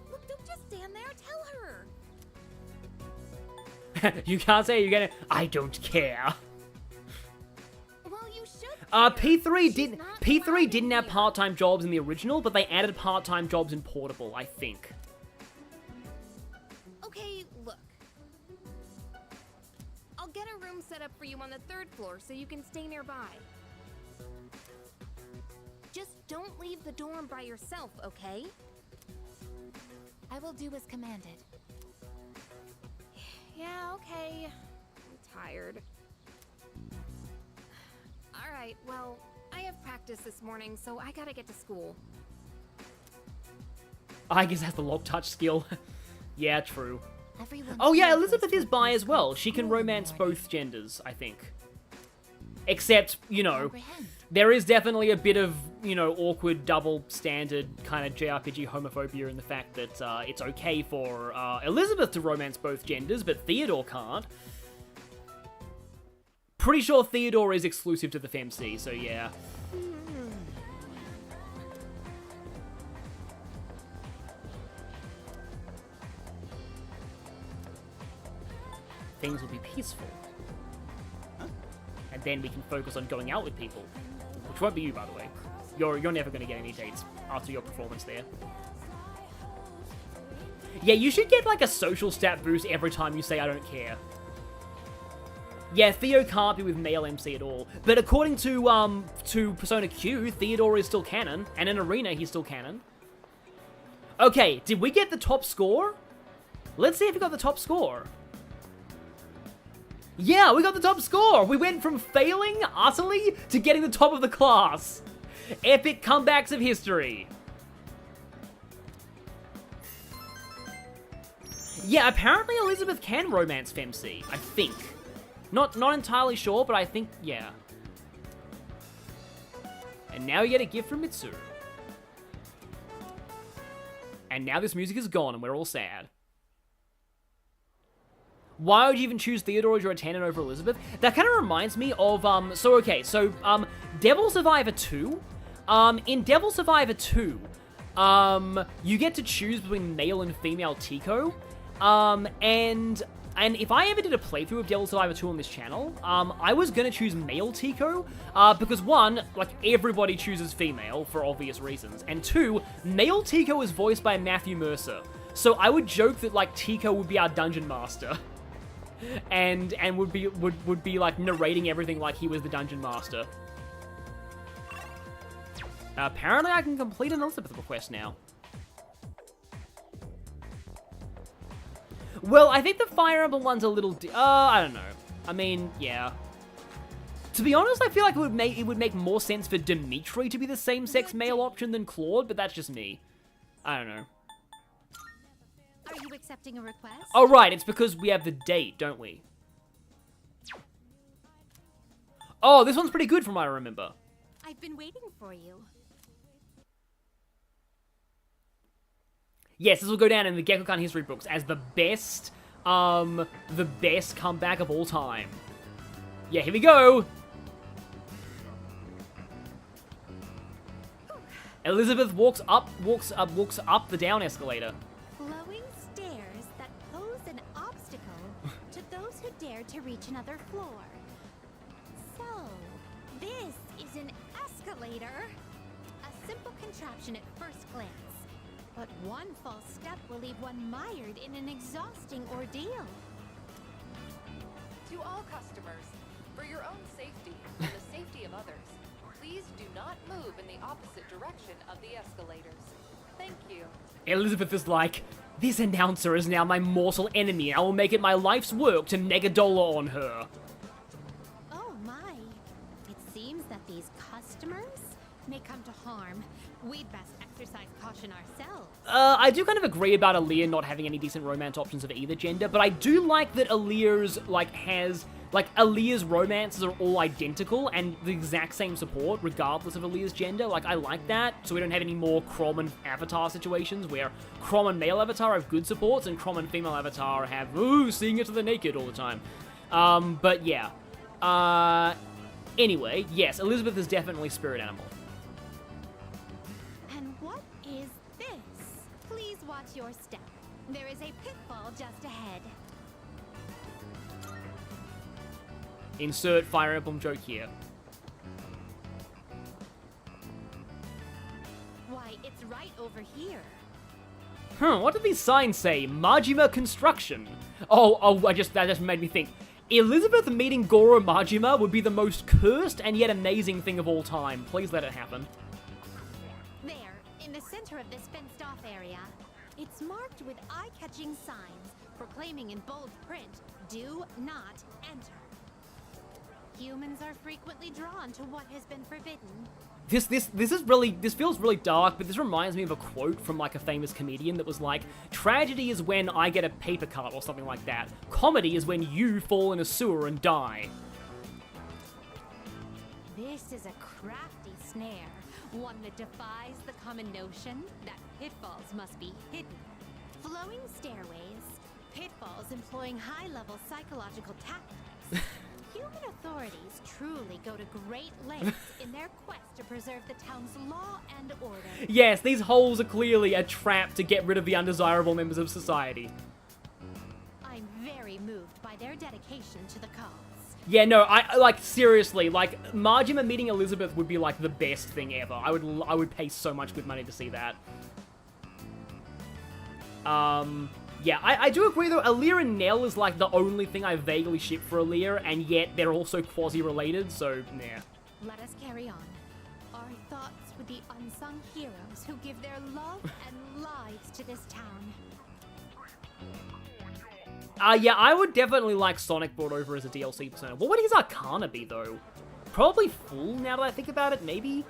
Look, don't just stand there. Tell her. You can't say you're gonna. I don't care. Well, you should. P3 didn't have part-time jobs in the original, but they added part-time jobs in Portable, I think. Okay, look. I'll get a room set up for you on the 3rd floor so you can stay nearby. Just don't leave the dorm by yourself, okay? I will do as commanded. Yeah, okay. I'm tired. Alright, well, I have practice this morning, so I gotta get to school. Aigis has the lock touch skill. Yeah, true. Everyone Oh yeah, here Elizabeth goes is through bi this as well. called She can school romance morning. both genders, I think. Except, you know, Comprehend. there is definitely a bit of, you know, awkward double standard kind of JRPG homophobia in the fact that it's okay for Elizabeth to romance both genders, but Theodore can't. Pretty sure Theodore is exclusive to the FemC, so yeah. Things will be peaceful. And then we can focus on going out with people. Which won't be you, by the way. You're never going to get any dates after your performance there. Yeah, you should get like a social stat boost every time you say I don't care. Yeah, Theo can't be with male MC at all. But according to Persona Q, Theodore is still canon, and in Arena he's still canon. Okay, did we get the top score? Let's see if we got the top score. Yeah, we got the top score! We went from failing utterly to getting the top of the class. Epic comebacks of history. Yeah, apparently Elizabeth can romance FemC, I think. Not entirely sure, but I think, yeah. And now you get a gift from Mitsuru. And now this music is gone and we're all sad. Why would you even choose Theodore as your attendant over Elizabeth? That kind of reminds me of, Devil Survivor 2. In Devil Survivor 2, you get to choose between male and female Tico. And if I ever did a playthrough of Devil Survivor 2 on this channel, I was gonna choose male Tico, because one, like, everybody chooses female for obvious reasons, and two, male Tico is voiced by Matthew Mercer. So I would joke that, like, Tico would be our dungeon master. And would be like narrating everything like he was the dungeon master. Apparently I can complete an Elizabeth request now. Well, I think the Fire Emblem one's a little I don't know. I mean, yeah. To be honest, I feel like it would make more sense for Dimitri to be the same-sex male option than Claude, but that's just me. I don't know. Are you accepting a request? Oh, right, it's because we have the date, don't we? Oh, this one's pretty good from what I remember. I've been waiting for you. Yes, this will go down in the Gekkokan history books as the best comeback of all time. Yeah, here we go! Elizabeth walks up the down escalator. Glowing stairs that pose an obstacle to those who dare to reach another floor. So, this is an escalator. A simple contraption at first glance. But one false step will leave one mired in an exhausting ordeal. To all customers, for your own safety and the safety of others, please do not move in the opposite direction of the escalators. Thank you. Elizabeth is like, this announcer is now my mortal enemy and I will make it my life's work to neg $1 on her. Oh my. It seems that these customers may come to harm. We'd best exercise caution ourselves. I do kind of agree about Aaliyah not having any decent romance options of either gender, but I do like that Aaliyah's, like, has Like, Aaliyah's romances are all identical and the exact same support, regardless of Aaliyah's gender. Like, I like that, so we don't have any more Crom and Avatar situations where Crom and male Avatar have good supports and Crom and female Avatar have, ooh, seeing it to the naked all the time. But yeah. Anyway, yes, Elizabeth is definitely spirit animal. And what is this? Please watch your step. There is a pitfall just ahead. Insert Fire Emblem joke here. Why, it's right over here. What did these signs say? Majima Construction. That just made me think. Elizabeth meeting Goro Majima would be the most cursed and yet amazing thing of all time. Please let it happen. There, in the center of this fenced-off area, it's marked with eye-catching signs proclaiming in bold print, "Do not enter." Humans are frequently drawn to what has been forbidden. This feels really dark, but this reminds me of a quote from like a famous comedian that was like, tragedy is when I get a paper cut or something like that. Comedy is when you fall in a sewer and die. This is a crafty snare, one that defies the common notion that pitfalls must be hidden. Flowing stairways, pitfalls employing high-level psychological tactics. Human authorities truly go to great lengths in their quest to preserve the town's law and order. Yes, these holes are clearly a trap to get rid of the undesirable members of society. I'm very moved by their dedication to the cause. Yeah, no, I like seriously, like Majima meeting Elizabeth would be like the best thing ever. I would pay so much good money to see that. Yeah, I do agree though, Aaliyah and Nell is like the only thing I vaguely ship for Aaliyah, and yet they're also quasi-related, so nah. Let us carry on. Our thoughts with the unsung heroes who give their love and lives to this town. Yeah, I would definitely like Sonic brought over as a DLC persona. What would his Arcana be though? Probably full now that I think about it, maybe?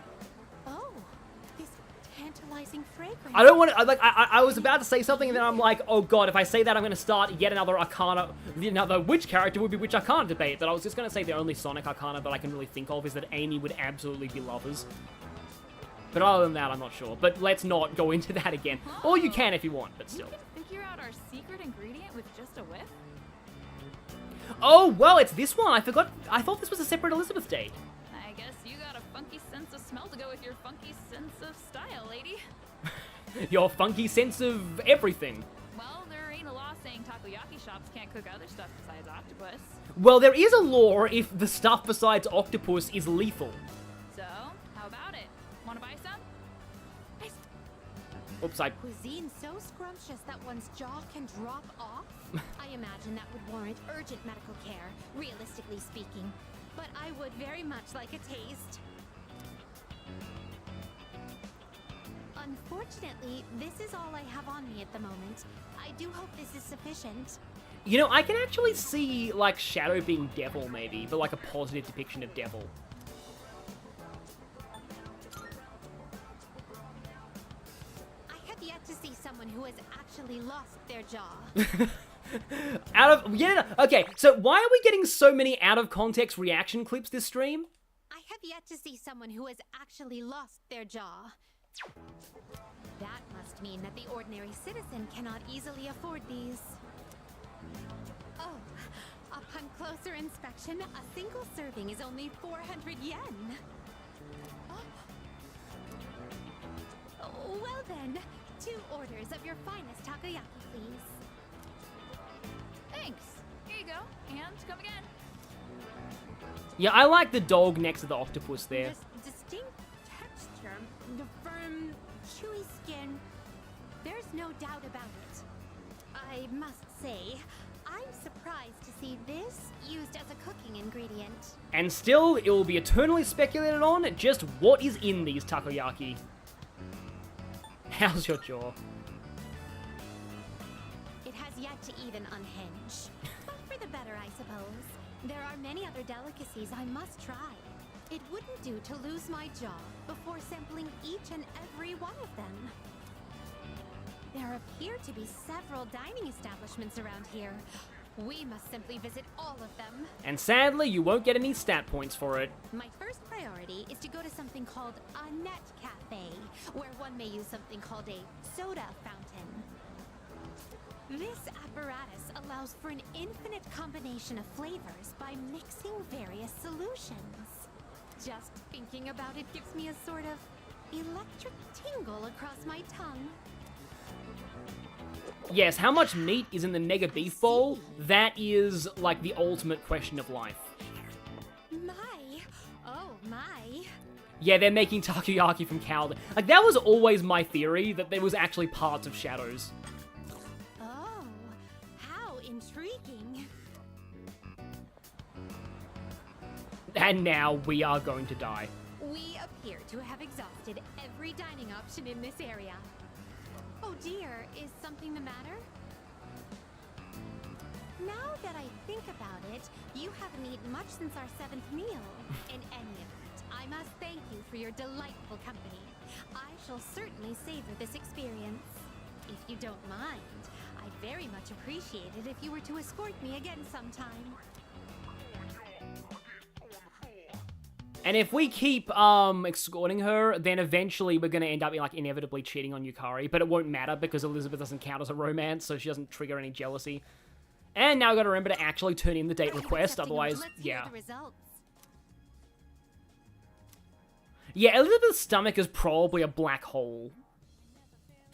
Oh, this tantalizing fragrance. I don't want to, I was about to say something and then I'm like, oh god, if I say that I'm going to start yet another Arcana, which character would be which Arcana debate, but I was just going to say the only Sonic Arcana that I can really think of is that Amy would absolutely be lovers. But other than that, I'm not sure. But let's not go into that again. Or you can if you want, but still. You can figure out our secret ingredient with just a whiff? Oh, well, it's this one. I forgot. I thought this was a separate Elizabeth date. I guess you got a funky sense of smell to go with your funky sense of style, lady. Your funky sense of everything. Well, there ain't a law saying takoyaki shops can't cook other stuff besides octopus. Well, there is a law if the stuff besides octopus is lethal. So, how about it? Want to buy some? Oops, Cuisine so scrumptious that one's jaw can drop off? I imagine that would warrant urgent medical care, realistically speaking. But I would very much like a taste. Unfortunately, this is all I have on me at the moment. I do hope this is sufficient. You know, I can actually see, like, Shadow being devil, maybe, but like a positive depiction of devil. Yet to see someone who has actually lost their jaw. Okay, so why are we getting so many out-of-context reaction clips this stream? I have yet to see someone who has actually lost their jaw. That must mean that the ordinary citizen cannot easily afford these. Oh, upon closer inspection, a single serving is only 400 yen. Oh, well then. 2 orders of your finest takoyaki, please. Thanks. Here you go. And come again. Yeah, I like the dog next to the octopus there. This distinct texture, the firm, chewy skin. There's no doubt about it. I must say, I'm surprised to see this used as a cooking ingredient. And still, it will be eternally speculated on just what is in these takoyaki. How's your jaw? It has yet to even unhinge. But for the better, I suppose. There are many other delicacies I must try. It wouldn't do to lose my jaw before sampling each and every one of them. There appear to be several dining establishments around here. We must simply visit all of them. And sadly, you won't get any stat points for it. My first priority is to go to something called a net cafe, where one may use something called a soda fountain. This apparatus allows for an infinite combination of flavors by mixing various solutions. Just thinking about it gives me a sort of electric tingle across my tongue. Yes, how much meat is in the Nega Beef Bowl? That is, like, the ultimate question of life. My. Yeah, they're making takoyaki from cow. Like, that was always my theory, that there was actually parts of Shadows. Oh, how intriguing. And now we are going to die. We appear to have exhausted every dining option in this area. Oh dear, is something the matter? Now that I think about it, you haven't eaten much since our 7th meal. In any event, I must thank you for your delightful company. I shall certainly savor this experience. If you don't mind, I'd very much appreciate it if you were to escort me again sometime. And if we keep, escorting her, then eventually we're gonna end up, like, inevitably cheating on Yukari, but it won't matter because Elizabeth doesn't count as a romance, so she doesn't trigger any jealousy. And now I gotta remember to actually turn in the date request, otherwise, yeah. Yeah, Elizabeth's stomach is probably a black hole.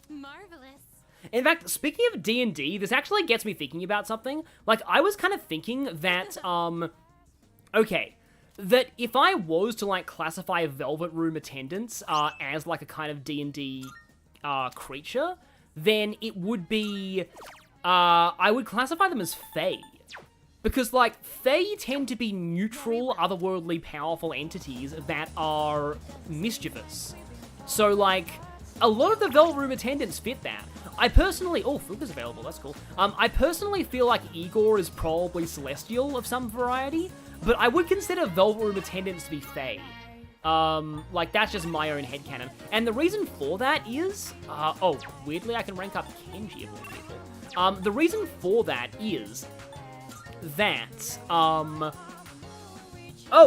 Marvelous. In fact, speaking of D&D, this actually gets me thinking about something. Like, I was kind of thinking that, okay, that if I was to, like, classify Velvet Room attendants as, like, a kind of D&D creature, then it would be, I would classify them as Fae. Because, like, Fae tend to be neutral, otherworldly, powerful entities that are mischievous. So, like, a lot of the Velvet Room attendants fit that. I personally... Oh, food is available, that's cool. I personally feel like Igor is probably celestial of some variety, but I would consider Velvet Room attendants to be Fae. Like, that's just my own headcanon. And the reason for that is... oh, weirdly, I can rank up Kenji of all people. The reason for that is that, oh,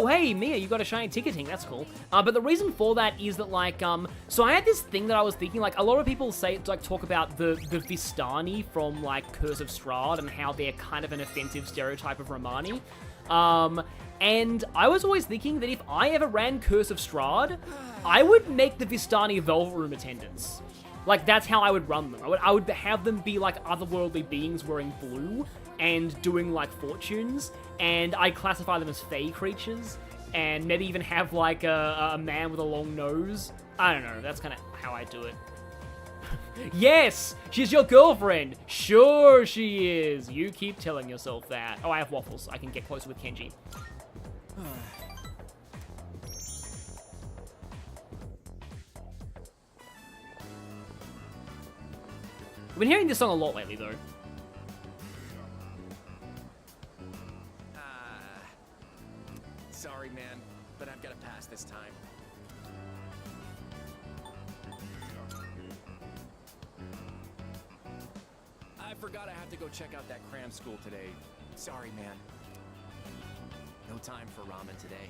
hey, Mia, you got a shiny ticketing, that's cool. But the reason for that is that, like, so I had this thing that I was thinking, like, a lot of people say, like, talk about the Vistani from, like, Curse of Strahd and how they're kind of an offensive stereotype of Romani. And I was always thinking that if I ever ran Curse of Strahd, I would make the Vistani Velvet Room attendants. Like, that's how I would run them. I would have them be, like, otherworldly beings wearing blue and doing, like, fortunes, and I'd classify them as Fae creatures, and maybe even have, like, a man with a long nose. I don't know, that's kind of how I do it. Yes! She's your girlfriend! Sure she is! You keep telling yourself that. Oh, I have waffles. I can get closer with Kenji. I've been hearing this song a lot lately, though. Sorry, man, but I've got to pass this time. I forgot I have to go check out that cram school today. Sorry, man. No time for ramen today.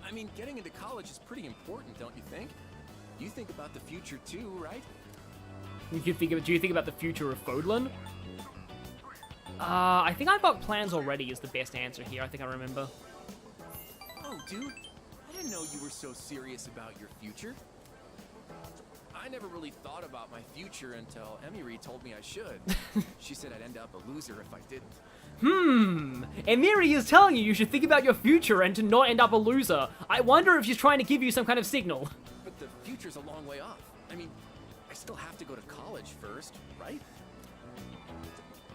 I mean, getting into college is pretty important, don't you think? You think about the future too, right? Do you think about the future of Fodlan? I think I've got plans already is the best answer here. I think I remember. Oh, dude, I didn't know you were so serious about your future. I never really thought about my future until Emiri told me I should. She said I'd end up a loser if I didn't. Emiri is telling you should think about your future and to not end up a loser. I wonder if she's trying to give you some kind of signal. But the future's a long way off. I mean, I still have to go to college first, right?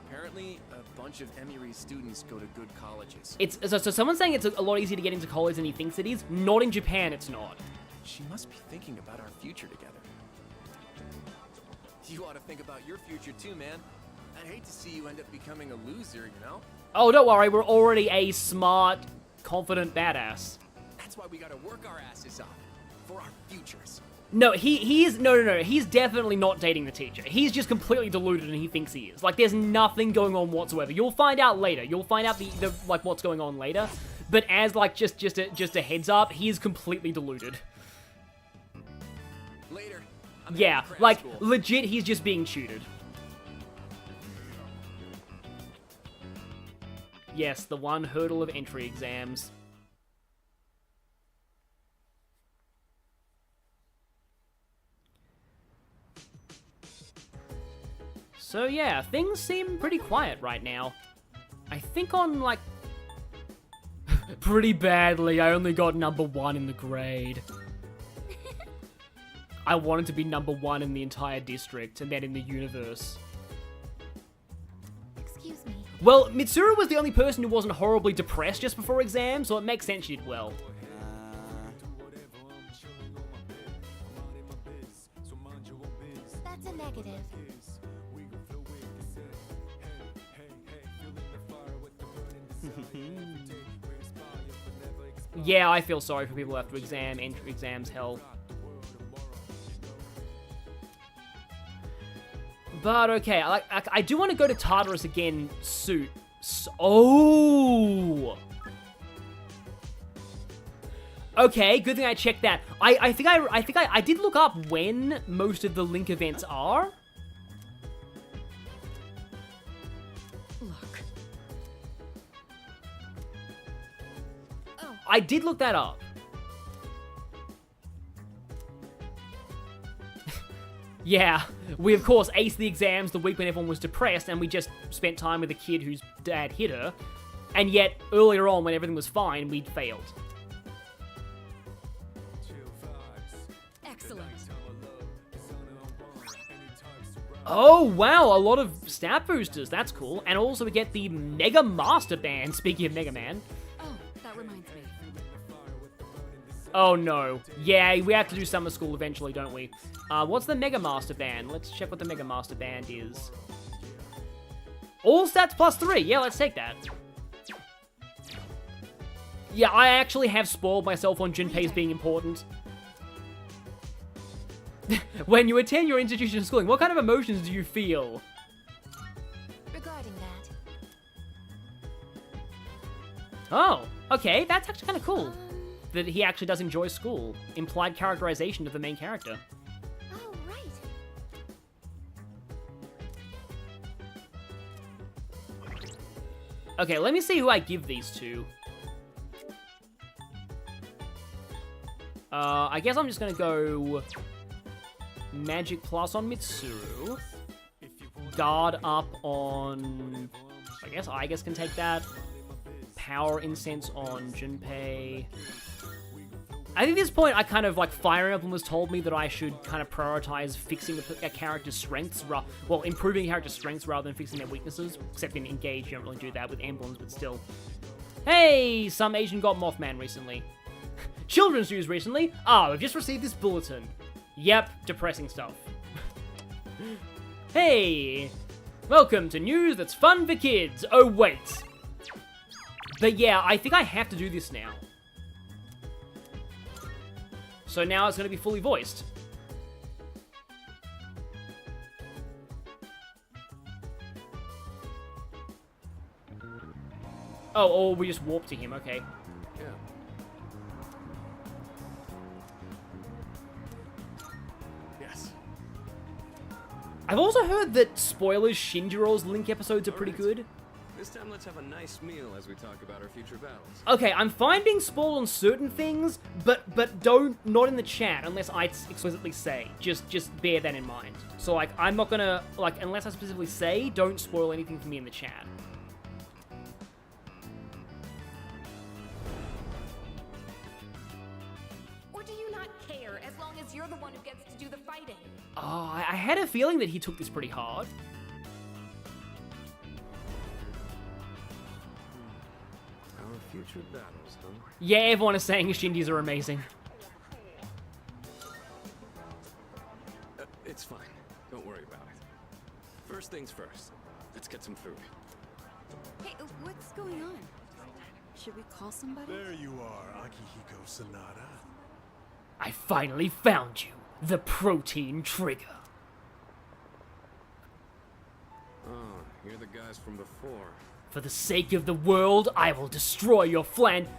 Apparently, a bunch of Emiri's students go to good colleges. So someone's saying it's a lot easier to get into college than he thinks it is. Not in Japan, it's not. She must be thinking about our future together. You ought to think about your future too, man. I'd hate to see you end up becoming a loser, you know? Oh, don't worry, we're already a smart, confident badass. That's why we gotta work our asses off. For our futures. No, he is... No. He's definitely not dating the teacher. He's just completely deluded and he thinks he is. Like, there's nothing going on whatsoever. You'll find out later. You'll find out the like, what's going on later. But as, like, just a heads up, he is completely deluded. Later. Yeah, like, legit, he's just being tutored. Yes, the one hurdle of entry exams. So yeah, things seem pretty quiet right now. I think on, like... pretty badly, I only got number 1 in the grade. I wanted to be number 1 in the entire district, and then in the universe. Excuse me. Well, Mitsuru was the only person who wasn't horribly depressed just before exams, so it makes sense she did well. That's a negative. Yeah, I feel sorry for people who have to enter exams, hell. But okay, I do want to go to Tartarus again soon. Oh! Okay, good thing I checked that. I think I did look up when most of the Link events are. Look. Oh. I did look that up. Yeah, we of course aced the exams the week when everyone was depressed, and we just spent time with a kid whose dad hit her. And yet, earlier on, when everything was fine, we'd failed. Excellent. Oh, wow, a lot of stat boosters. That's cool. And also we get the Mega Master Band, speaking of Mega Man. Oh, that reminds me. Oh, no. Yeah, we have to do summer school eventually, don't we? What's the Mega Master Band? Let's check what the Mega Master Band is. All stats plus 3. Yeah, let's take that. Yeah, I actually have spoiled myself on Junpei's being important. When you attend your institution of schooling, what kind of emotions do you feel? Regarding that. Oh, okay, that's actually kind of cool. That he actually does enjoy school. Implied characterization of the main character. Oh, right. Okay, let me see who I give these to. I guess I'm just gonna go Magic Plus on Mitsuru. Guard up on... I guess Aigis can take that. Power Incense on Junpei. I think at this point, I kind of, like, Fire Emblem was told me that I should kind of prioritize fixing a character's strengths, well, improving a character's strengths rather than fixing their weaknesses. Except in Engage, you don't really do that with emblems, but still. Hey, some Asian got Mothman recently. Children's news recently? Ah, we've just received this bulletin. Yep, depressing stuff. Hey, welcome to news that's fun for kids. Oh, wait. But yeah, I think I have to do this now. So now it's going to be fully voiced. Oh, or we just warp to him, okay. Yeah. Yes. I've also heard that spoilers Shinjiro's Link episodes are pretty good. This time let's have a nice meal as we talk about our future battles. Okay, I'm fine being spoiled on certain things, but not in the chat unless I explicitly say. Just bear that in mind. So like, I'm not gonna, like, unless I specifically say, don't spoil anything for me in the chat. Or do you not care as long as you're the one who gets to do the fighting? Oh, I had a feeling that he took this pretty hard. Our future battles, huh? Yeah, everyone is saying Shindis are amazing. It's fine. Don't worry about it. First things first. Let's get some food. Hey, what's going on? Should we call somebody? There you are, Akihiko Sanada. I finally found you. The protein trigger. Oh, you're the guys from before. For the sake of the world, I will destroy your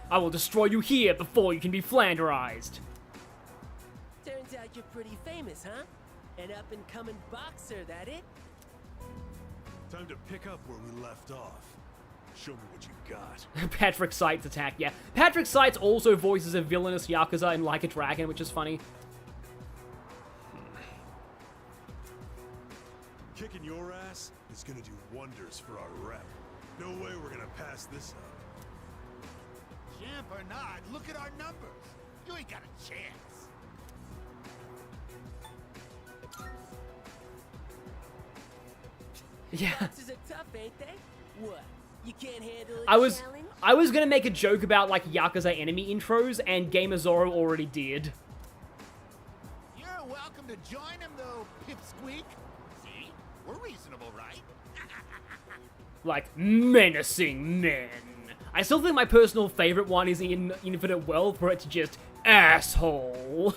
I will destroy you here before you can be Flanderized. Turns out you're pretty famous, huh? An up-and-coming boxer, that it? Time to pick up where we left off. Show me what you got. Patrick Seitz attack, yeah. Patrick Seitz also voices a villainous Yakuza in Like a Dragon, which is funny. Kicking your ass is gonna do wonders for our rep. No way we're gonna pass this up. Champ or not, look at our numbers. You ain't got a chance. Yeah. Boxers are tough, ain't they? What? You can't handle a challenge? I was gonna make a joke about like Yakuza enemy intros, and Gamer Zoro already did. You're welcome to join him, though, Pipsqueak. See? We're reasonable, right? Like, menacing men. I still think my personal favorite one is in Infinite Wealth, where it's just asshole.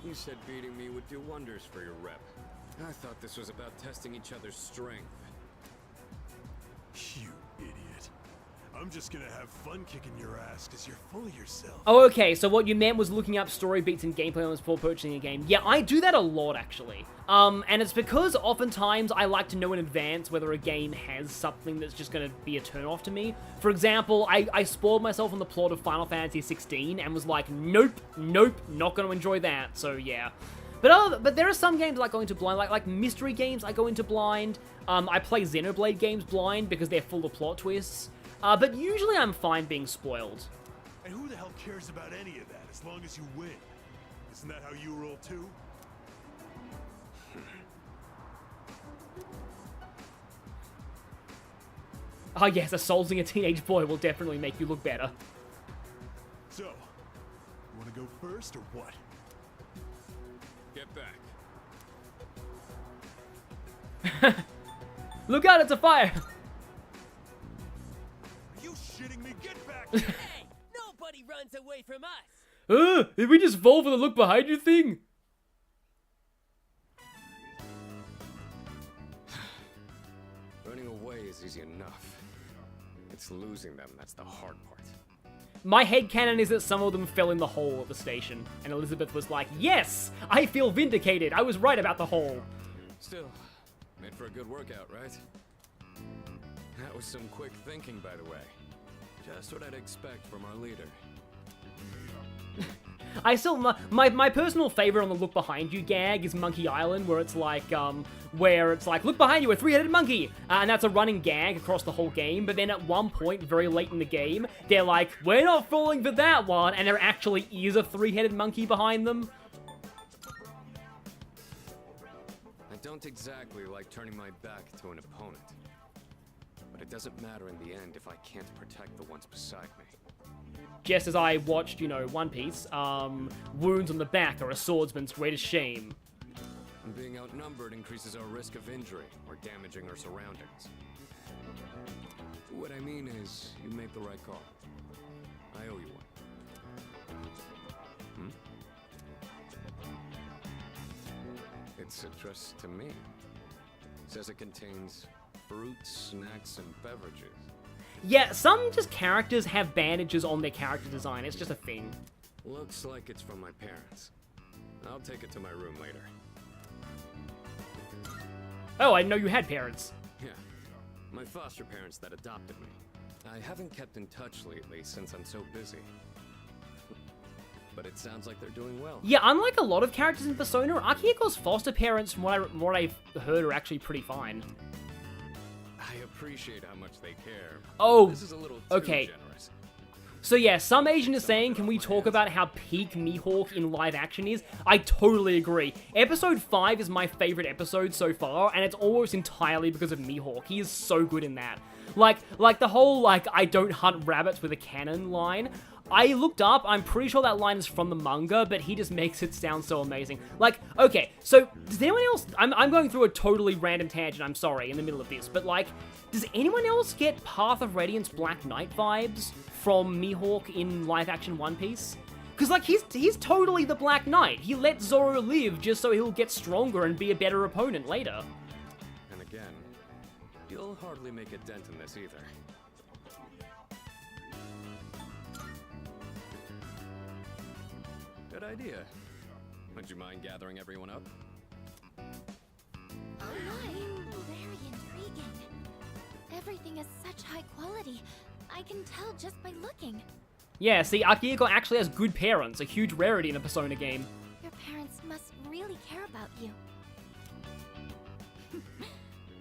You said beating me would do wonders for your rep. I thought this was about testing each other's strength. You idiot. I'm just gonna have fun kicking your ass because you're full of yourself. Oh, okay, so what you meant was looking up story beats and gameplay elements before purchasing a game. Yeah, I do that a lot, actually. And it's because oftentimes I like to know in advance whether a game has something that's just going to be a turn-off to me. For example, I spoiled myself on the plot of Final Fantasy 16 and was like, nope, not going to enjoy that, so yeah. But there are some games I like going to blind, like mystery games I go into blind. I play Xenoblade games blind because they're full of plot twists. But usually I'm fine being spoiled. And who the hell cares about any of that as long as you win? Isn't that how you roll too? Oh yes, assaulting a teenage boy will definitely make you look better. So, you want to go first or what? Get back. Look out, it's a fire! Are you shitting me? Get back! Hey, nobody runs away from us! Did we just fall for the look behind you thing? Running away is easy enough. It's losing them that's the hard part. My headcanon is that some of them fell in the hole at the station, and Elizabeth was like, yes! I feel vindicated! I was right about the hole! Still, made for a good workout, right? That was some quick thinking, by the way. Just what I'd expect from our leader. I still, my personal favorite on the look behind you gag is Monkey Island, where it's like, look behind you, a three-headed monkey! And that's a running gag across the whole game, but then at one point, very late in the game, they're like, we're not falling for that one, and there actually is a three-headed monkey behind them. I don't exactly like turning my back to an opponent. But it doesn't matter in the end if I can't protect the ones beside me. Just as I watched, One Piece, wounds on the back are a swordsman's greatest shame. And being outnumbered increases our risk of injury or damaging our surroundings. What I mean is, you made the right call. I owe you one. It's addressed to me. It says it contains fruits, snacks, and beverages. Yeah, some just characters have bandages on their character design. It's just a thing. Looks like it's from my parents. I'll take it to my room later. Oh, I didn't know you had parents. Yeah, my foster parents that adopted me. I haven't kept in touch lately since I'm so busy. But it sounds like they're doing well. Yeah, unlike a lot of characters in Persona, Akihiko's foster parents, from what I've heard, are actually pretty fine. I appreciate how much they care. Oh, this is a little too okay. generous. So yeah, some Asian is saying, can we talk about how peak Mihawk in live action is? I totally agree. Episode 5 is my favorite episode so far, and it's almost entirely because of Mihawk. He is so good in that. Like the whole, I don't hunt rabbits with a cannon line. I looked up, I'm pretty sure that line is from the manga, but he just makes it sound so amazing. Okay, so, does anyone else, I'm going through a totally random tangent, I'm sorry, in the middle of this, but does anyone else get Path of Radiance Black Knight vibes from Mihawk in live-action One Piece? Because, like, he's totally the Black Knight. He let Zoro live just so he'll get stronger and be a better opponent later. And again, you'll hardly make a dent in this either. Good idea. Would you mind gathering everyone up? Oh my, very intriguing. Everything is such high quality. I can tell just by looking. Yeah, see, Akihiko actually has good parents, a huge rarity in a Persona game. Your parents must really care about you.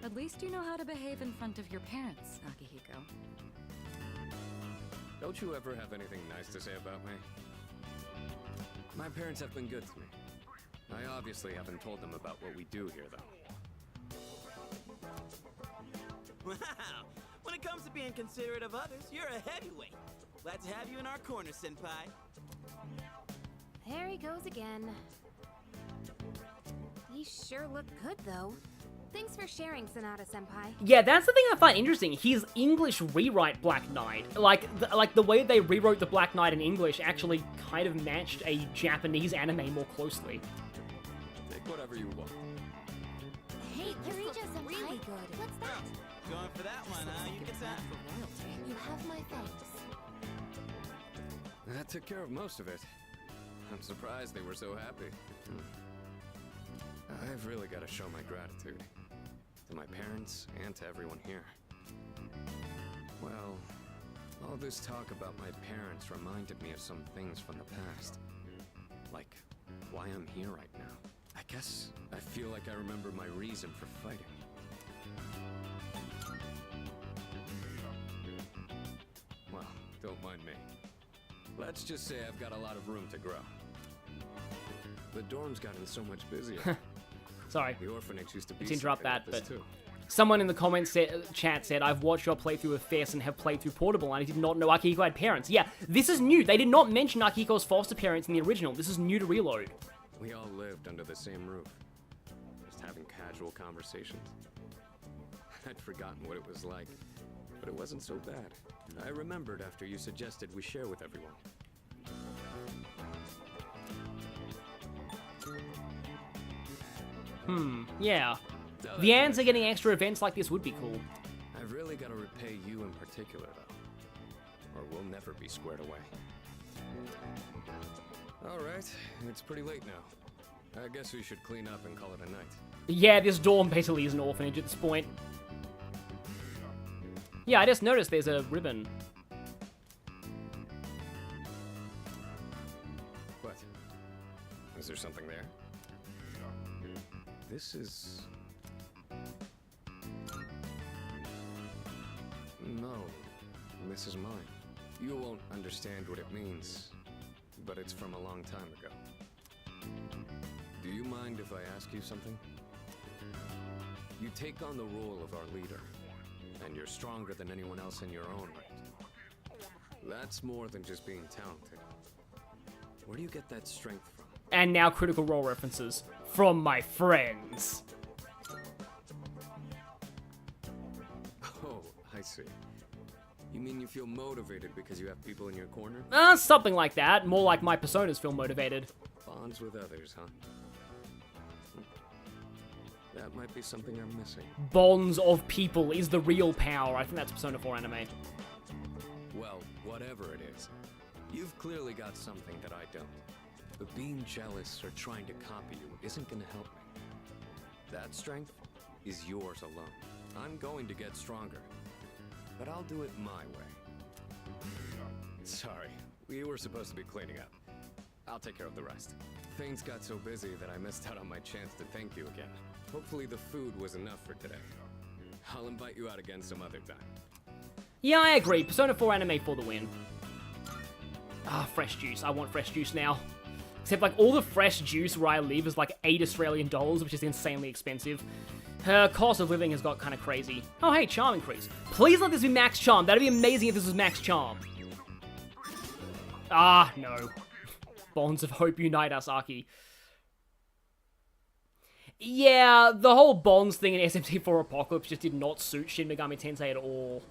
At least you know how to behave in front of your parents, Akihiko. Don't you ever have anything nice to say about me? My parents have been good to me. I obviously haven't told them about what we do here, though. Wow! When it comes to being considerate of others, you're a heavyweight. Glad to have you in our corner, Senpai. There he goes again. These sure look good, though. Thanks for sharing, Sonata Senpai. Yeah, that's the thing I find interesting. His English rewrite Black Knight, like the way they rewrote the Black Knight in English actually kind of matched a Japanese anime more closely. Take whatever you want. Hey, Yukari-senpai, really good. What's that? Going for that one, huh? You get that? You have my thanks. That took care of most of it. I'm surprised they were so happy. I've really got to show my gratitude. To my parents and to everyone here. Well, all this talk about my parents reminded me of some things from the past. Like, why I'm here right now. I guess I feel like I remember my reason for fighting. Well, don't mind me. Let's just say I've got a lot of room to grow. The dorm's gotten so much busier. Sorry. The orphanage used to be to interrupt that, but too. Someone in the comments chat said, I've watched your playthrough of Fierce and have played through Portable, and I did not know Akihiko had parents. Yeah, this is new. They did not mention Akihiko's foster parents in the original. This is new to Reload. We all lived under the same roof. Just having casual conversations. I'd forgotten what it was like, but it wasn't so bad. I remembered after you suggested we share with everyone. Yeah. The Ans are getting extra events like this would be cool. I've really got to repay you in particular, though. Or we'll never be squared away. Alright, it's pretty late now. I guess we should clean up and call it a night. Yeah, this dorm basically is an orphanage at this point. Yeah, I just noticed there's a ribbon. What? Is there something there? This is... No, this is mine. You won't understand what it means, but it's from a long time ago. Do you mind if I ask you something? You take on the role of our leader, and you're stronger than anyone else in your own right. That's more than just being talented. Where do you get that strength from? And now Critical Role references. From my friends. Oh, I see. You mean you feel motivated because you have people in your corner? Something like that. More like my personas feel motivated. Bonds with others, huh? That might be something I'm missing. Bonds of people is the real power. I think that's Persona 4 anime. Well, whatever it is, you've clearly got something that I don't. But being jealous or trying to copy you isn't gonna help me. That strength is yours alone. I'm going to get stronger, but I'll do it my way. Sorry, we were supposed to be cleaning up. I'll take care of the rest. Things got so busy that I missed out on my chance to thank you again. Hopefully the food was enough for today. I'll invite you out again some other time. Yeah, I agree. Persona 4 anime for the win. Ah, fresh juice. I want fresh juice now. Except, like, all the fresh juice where I live is, like, $8 Australian, which is insanely expensive. Her cost of living has got kind of crazy. Oh, hey, charm increase. Please let this be max charm. That'd be amazing if this was max charm. Ah, no. Bonds of hope unite us, Aki. Yeah, the whole bonds thing in SMT4 Apocalypse just did not suit Shin Megami Tensei at all.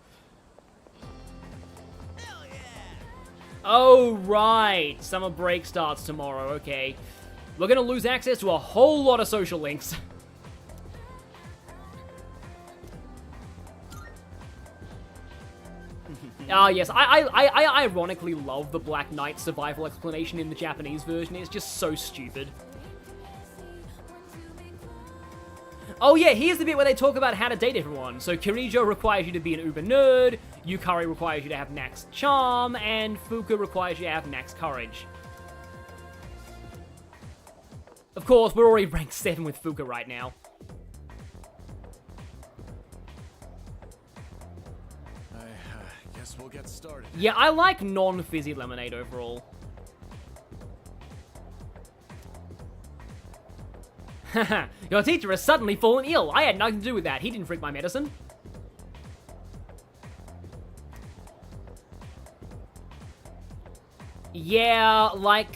Hell yeah! Oh, right. Summer break starts tomorrow. Okay. We're gonna lose access to a whole lot of social links. Ah, yes. I ironically love the Black Knight survival explanation in the Japanese version. It's just so stupid. Oh yeah, here's the bit where they talk about how to date everyone. So Kirijo requires you to be an uber nerd, Yukari requires you to have max charm, and Fuka requires you to have max courage. Of course, we're already ranked 7 with Fuka right now. I guess we'll get started. Yeah, I like non-fizzy lemonade overall. Haha, your teacher has suddenly fallen ill. I had nothing to do with that. He didn't drink my medicine. Yeah, like,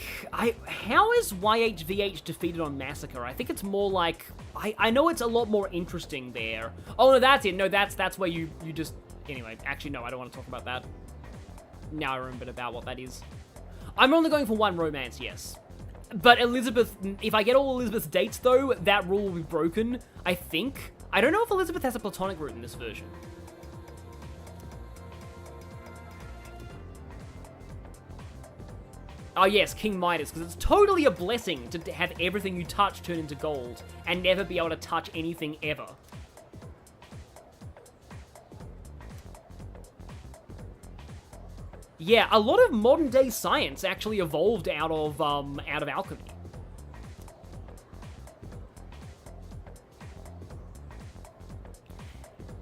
how is YHVH defeated on Massacre? I think it's more like, I know it's a lot more interesting there. Oh, no, that's it. No, that's where you just, anyway, actually, no, I don't want to talk about that. Now I remembered about what that is. I'm only going for one romance, yes. But Elizabeth, if I get all Elizabeth's dates, though, that rule will be broken, I think. I don't know if Elizabeth has a platonic route in this version. Oh yes, King Midas, because it's totally a blessing to have everything you touch turn into gold, and never be able to touch anything ever. Yeah, a lot of modern day science actually evolved out of alchemy.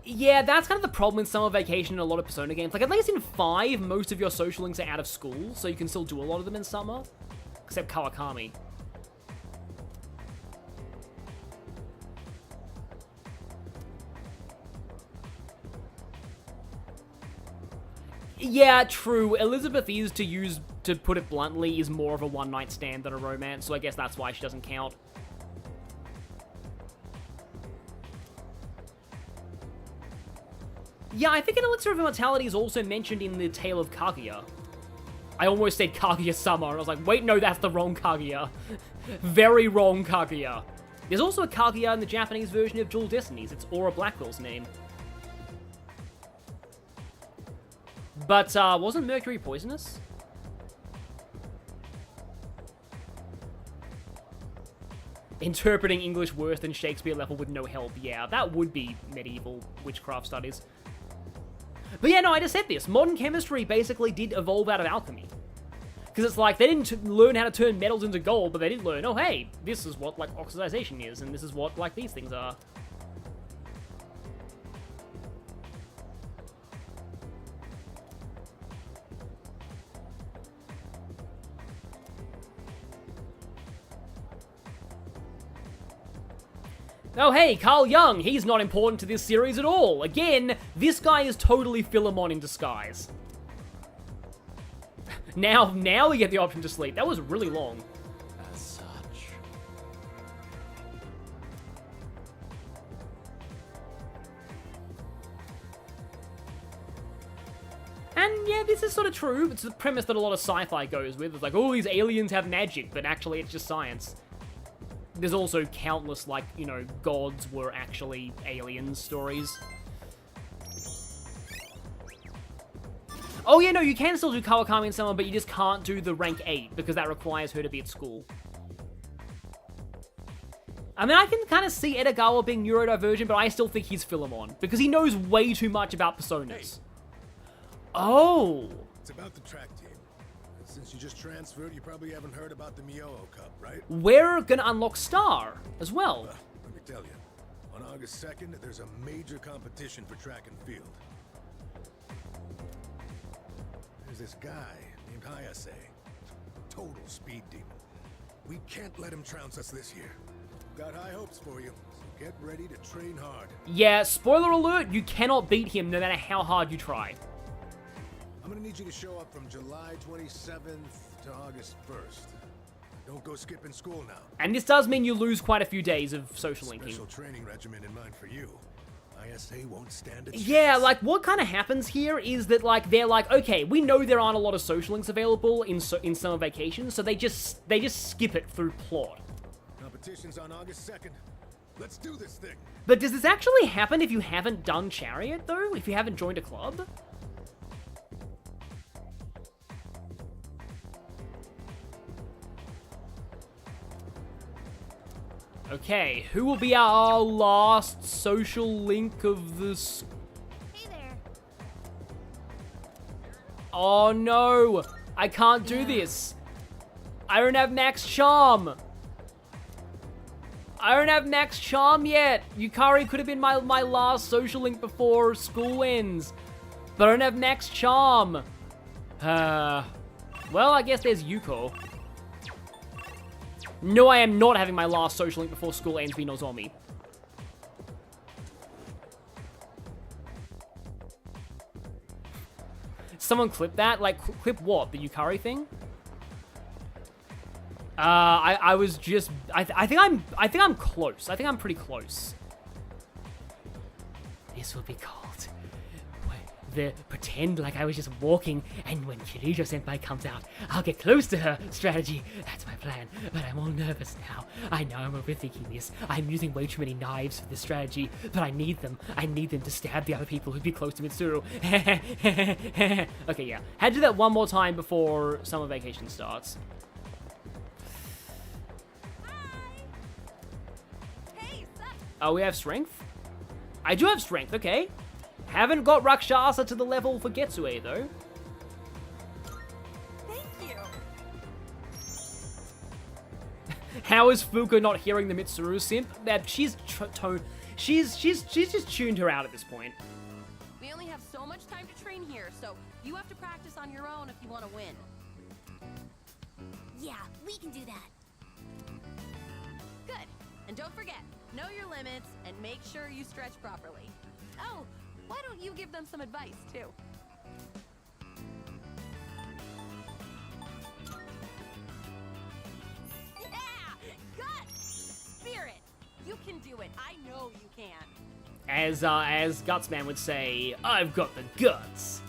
Yeah, that's kind of the problem in Summer Vacation in a lot of Persona games. Like, at least in 5, most of your social links are out of school, so you can still do a lot of them in summer. Except Kawakami. Yeah, true. Elizabeth is, to put it bluntly, is more of a one-night stand than a romance, so I guess that's why she doesn't count. Yeah, I think an Elixir of Immortality is also mentioned in the Tale of Kaguya. I almost said Kaguya-sama, and I was like, wait, no, that's the wrong Kaguya. Very wrong Kaguya. There's also a Kaguya in the Japanese version of Dual Destinies. It's Aura Blackwell's name. But, wasn't Mercury poisonous? Interpreting English worse than Shakespeare level with no help. Yeah, that would be medieval witchcraft studies. But yeah, no, I just said this. Modern chemistry basically did evolve out of alchemy. Because it's like, they didn't learn how to turn metals into gold, but they did learn, oh hey, this is what, like, oxidization is, and this is what, like, these things are. Oh hey, Carl Jung, he's not important to this series at all. Again, this guy is totally Philemon in disguise. Now we get the option to sleep. That was really long. As such. And yeah, this is sort of true. It's the premise that a lot of sci-fi goes with. It's like, oh, these aliens have magic, but actually it's just science. There's also countless, like, you know, gods were actually aliens stories. Oh yeah, no, you can still do Kawakami in summer, but you just can't do the rank 8, because that requires her to be at school. I mean, I can kind of see Edogawa being neurodivergent, but I still think he's Philemon, because he knows way too much about personas. Hey. Oh! It's about the track team. Since you just transferred, you probably haven't heard about the Myoho Cup, right? We're gonna unlock Star as well. Let me tell you, on August 2nd, there's a major competition for track and field. There's this guy named Hayase, total speed demon. We can't let him trounce us this year. Got high hopes for you, so get ready to train hard. Yeah, spoiler alert, you cannot beat him no matter how hard you try. I'm gonna need you to show up from July 27th to August 1st. Don't go skipping school now. And this does mean you lose quite a few days of social linking. Special training regimen in mind for you. I Hayase won't stand a chance. Yeah, like, what kind of happens here is that, like, they're like, okay, we know there aren't a lot of social links available in summer vacation, so they just skip it through plot. Competition's on August 2nd. Let's do this thing. But does this actually happen if you haven't done Chariot, though? If you haven't joined a club? Okay, who will be our last social link of this? Hey there. Oh no! I can't do this! I don't have max charm! I don't have max charm yet! Yukari could have been my last social link before school ends. But I don't have max charm! Well, I guess there's Yuko. No, I am not having my last social link before school ends be Nozomi. Someone clip that? Like, clip what? The Yukari thing? I was just... I think I'm close. I think I'm pretty close. This will be called... pretend like I was just walking, and when Kirijo Senpai comes out, I'll get close to her strategy. That's my plan, but I'm all nervous now. I know I'm overthinking this. I'm using way too many knives for this strategy, but I need them. I need them to stab the other people who'd be close to Mitsuru. Okay, yeah. Had to do that one more time before summer vacation starts. Oh, we have strength? I do have strength, okay. Haven't got Rakshasa to the level for Getsue, though. Thank you. How is Fuka not hearing the Mitsuru simp? That she's just tuned her out at this point. We only have so much time to train here, so you have to practice on your own if you want to win. Yeah, we can do that. Good. And don't forget, know your limits and make sure you stretch properly. Oh, why don't you give them some advice, too? Yeah! Guts! Spirit! You can do it. I know you can. As Gutsman would say, I've got the guts.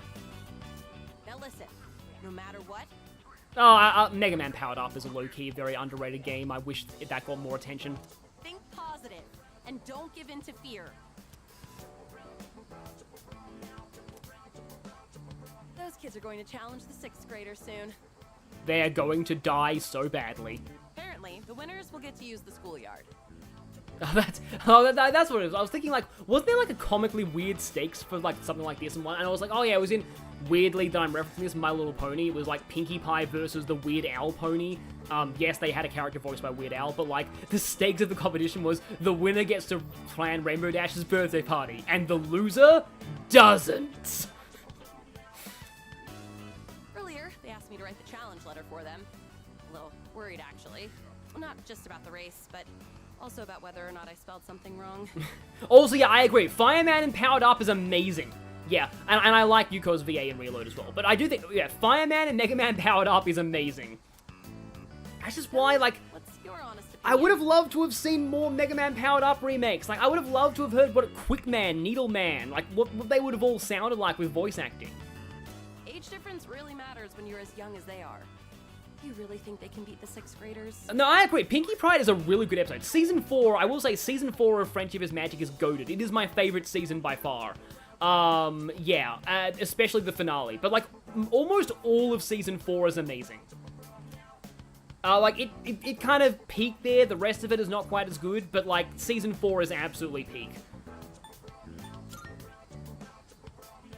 Now listen, no matter what... Oh, Mega Man Powered Up is a low-key, very underrated game. I wish that got more attention. Think positive, and don't give in to fear. Those kids are going to challenge the 6th graders soon. They're going to die so badly. Apparently, the winners will get to use the schoolyard. That's what it is. I was thinking, like, wasn't there, like, a comically weird stakes for, like, something like this and one? And I was like, oh, yeah, it was in, weirdly, that I'm referencing this, My Little Pony. It was, like, Pinkie Pie versus the Weird Owl Pony. Yes, they had a character voiced by Weird Owl, but, like, the stakes of the competition was the winner gets to plan Rainbow Dash's birthday party, and the loser doesn't. Earlier, they asked me to write the challenge letter for them. A little worried, actually. Well, not just about the race, but also about whether or not I spelled something wrong. Also, yeah, I agree. Fireman and Powered Up is amazing. Yeah, and I like Yuko's VA and Reload as well. But I do think, yeah, Fireman and Mega Man Powered Up is amazing. That's just why, like, what's your honest opinion? I would have loved to have seen more Mega Man Powered Up remakes. Like, I would have loved to have heard what Quickman, Needleman, like, what they would have all sounded like with voice acting. Age difference really matters when you're as young as they are. You really think they can beat the 6th graders? No, I agree. Pinkie Pride is a really good episode. Season 4, I will say Season 4 of Friendship is Magic is goated. It is my favorite season by far. Yeah, especially the finale. But, like, almost all of Season 4 is amazing. Like, it kind of peaked there. The rest of it is not quite as good, but, like, Season 4 is absolutely peak.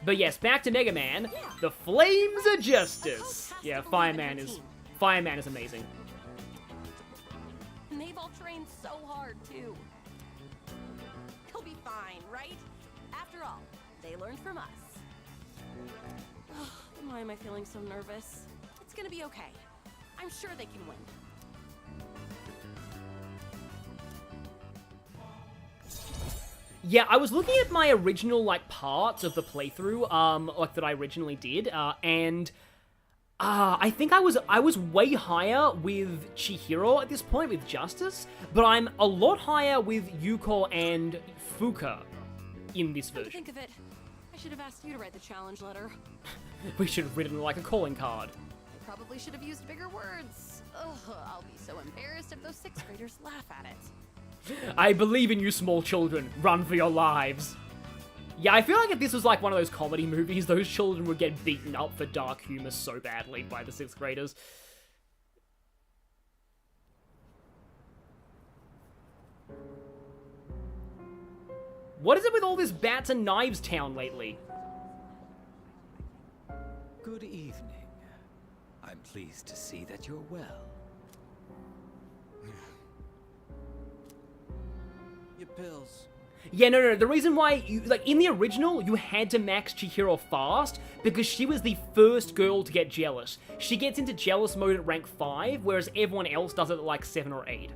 But yes, back to Mega Man. Yeah. The Flames of Justice. Yeah, Fireman is amazing. And they've all trained so hard, too. They'll be fine, right? After all, they learned from us. Why am I feeling so nervous? It's gonna be okay. I'm sure they can win. Yeah, I was looking at my original, like, parts of the playthrough, like, that I originally did, and I think I was way higher with Chihiro at this point, with Justice, but I'm a lot higher with Yuko and Fuka. in this Come to version. think of it, I should have asked you to write the challenge letter. We should have written like a calling card. I probably should have used bigger words. Ugh, I'll be so embarrassed if those 6th graders laugh at it. I believe in you, small children. Run for your lives. Yeah, I feel like if this was like one of those comedy movies, those children would get beaten up for dark humor so badly by the 6th graders. What is it with all this bats and knives town lately? Good evening. I'm pleased to see that you're well. Your pills. Yeah, no. The reason why, like, in the original, you had to max Chihiro fast because she was the first girl to get jealous. She gets into jealous mode at rank 5, whereas everyone else does it at like 7 or 8.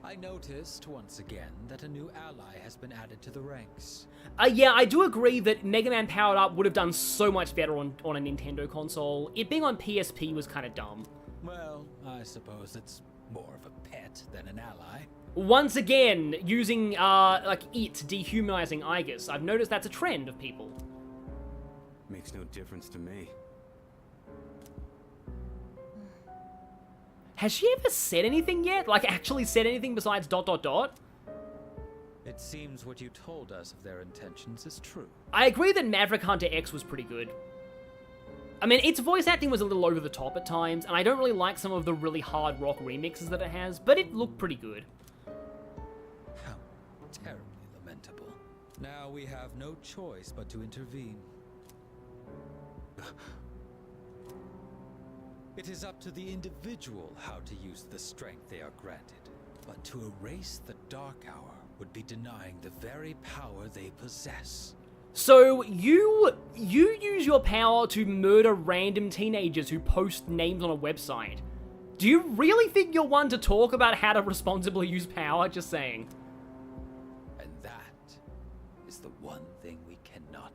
I noticed once again that a new ally has been added to the ranks. Yeah, I do agree that Mega Man Powered Up would have done so much better on a Nintendo console. It being on PSP was kind of dumb. Well, I suppose it's more of a pet than an ally. Once again, using, like, it dehumanizing Aigis. I've noticed that's a trend of people. Makes no difference to me. Has she ever said anything yet? Like, actually said anything besides ... It seems what you told us of their intentions is true. I agree that Maverick Hunter X was pretty good. I mean, its voice acting was a little over the top at times, and I don't really like some of the really hard rock remixes that it has, but it looked pretty good. How terribly lamentable. Now we have no choice but to intervene. It is up to the individual how to use the strength they are granted. But to erase the Dark Hour would be denying the very power they possess. So, you use your power to murder random teenagers who post names on a website. Do you really think you're one to talk about how to responsibly use power? Just saying. And that is the one thing we cannot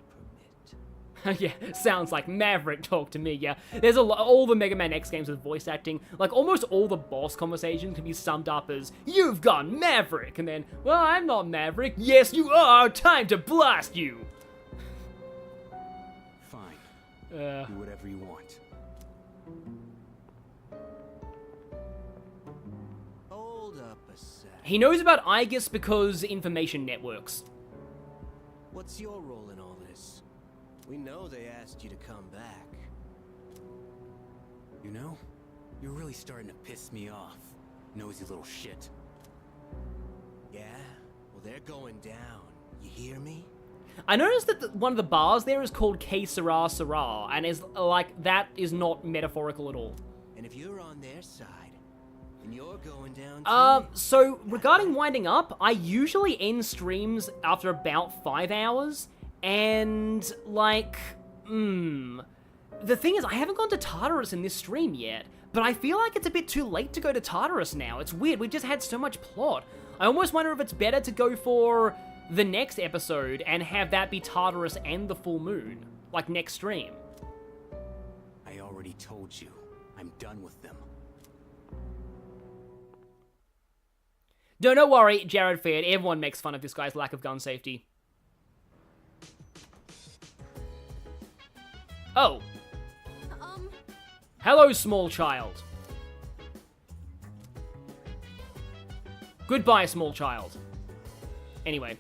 permit. Yeah, sounds like Maverick talk to me, yeah. There's all the Mega Man X games with voice acting, like almost all the boss conversations can be summed up as, "You've gone Maverick," and then, "Well, I'm not Maverick." "Yes, you are! Time to blast you!" Fine. Do whatever you want. Hold up a sec. He knows about Aigis because information networks. What's your role in all this? We know they asked you to come back. You know, you're really starting to piss me off, nosy little shit. Yeah? Well, they're going down. You hear me? I noticed that one of the bars there is called K Sarah Sarah, and is like, that is not metaphorical at all. And if you're on their side, then you're going down too. So regarding winding up, I usually end streams after about 5 hours, and like, the thing is, I haven't gone to Tartarus in this stream yet, but I feel like it's a bit too late to go to Tartarus now. It's weird, we just had so much plot. I almost wonder if it's better to go for the next episode and have that be Tartarus and the full moon, like next stream. I already told you, I'm done with them. Don't worry, Jared Faird, everyone makes fun of this guy's lack of gun safety. Oh. Hello, small child. Goodbye, small child. Anyway.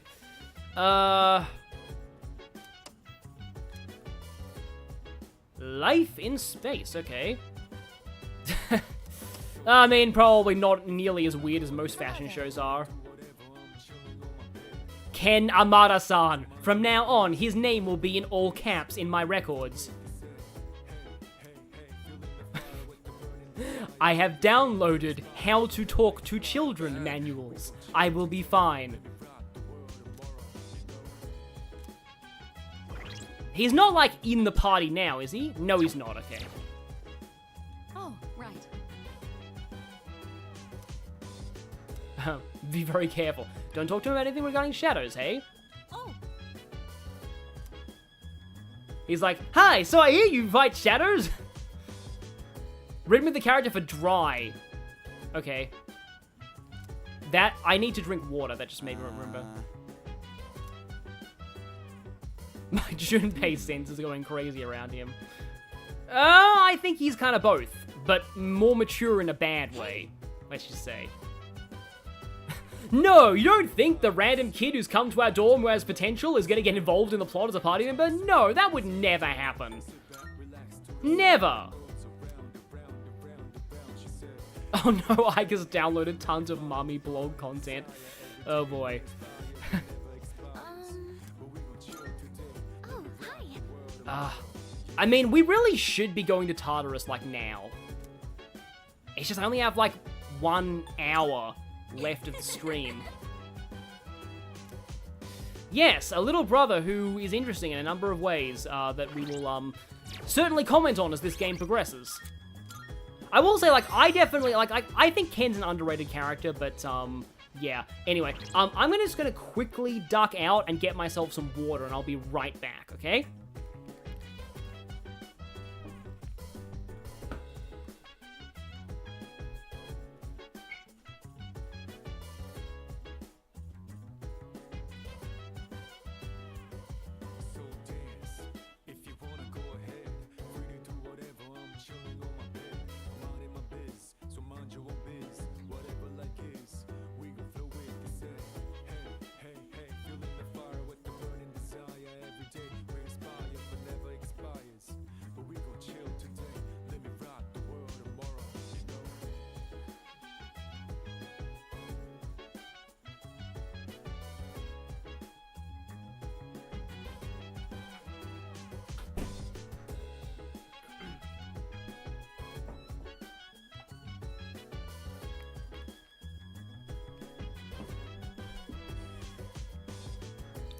Life in space, okay. I mean, probably not nearly as weird as most fashion shows are. Ken Amada-san. From now on, his name will be in all caps in my records. I have downloaded How to Talk to Children manuals. I will be fine. He's not, like, in the party now, is he? No, he's not, okay. Oh, right. Be very careful. Don't talk to him about anything regarding shadows, hey? Oh. He's like, "Hi, so I hear you fight shadows?" Rid me the character for dry. Okay. That, I need to drink water. That just made me remember. My Junpei sense is going crazy around him. I think he's kind of both, but more mature in a bad way, let's just say. No, you don't think the random kid who's come to our dorm who has potential is going to get involved in the plot as a party member? No, that would never happen. Never. Oh no, Aigis downloaded tons of mommy blog content. Oh boy. I mean, we really should be going to Tartarus, like, now. It's just I only have, like, 1 hour left of the stream. Yes, a little brother who is interesting in a number of ways that we will, certainly comment on as this game progresses. I will say, like, I definitely, like, I think Ken's an underrated character, but, yeah. Anyway, I'm just gonna quickly duck out and get myself some water, and I'll be right back, okay?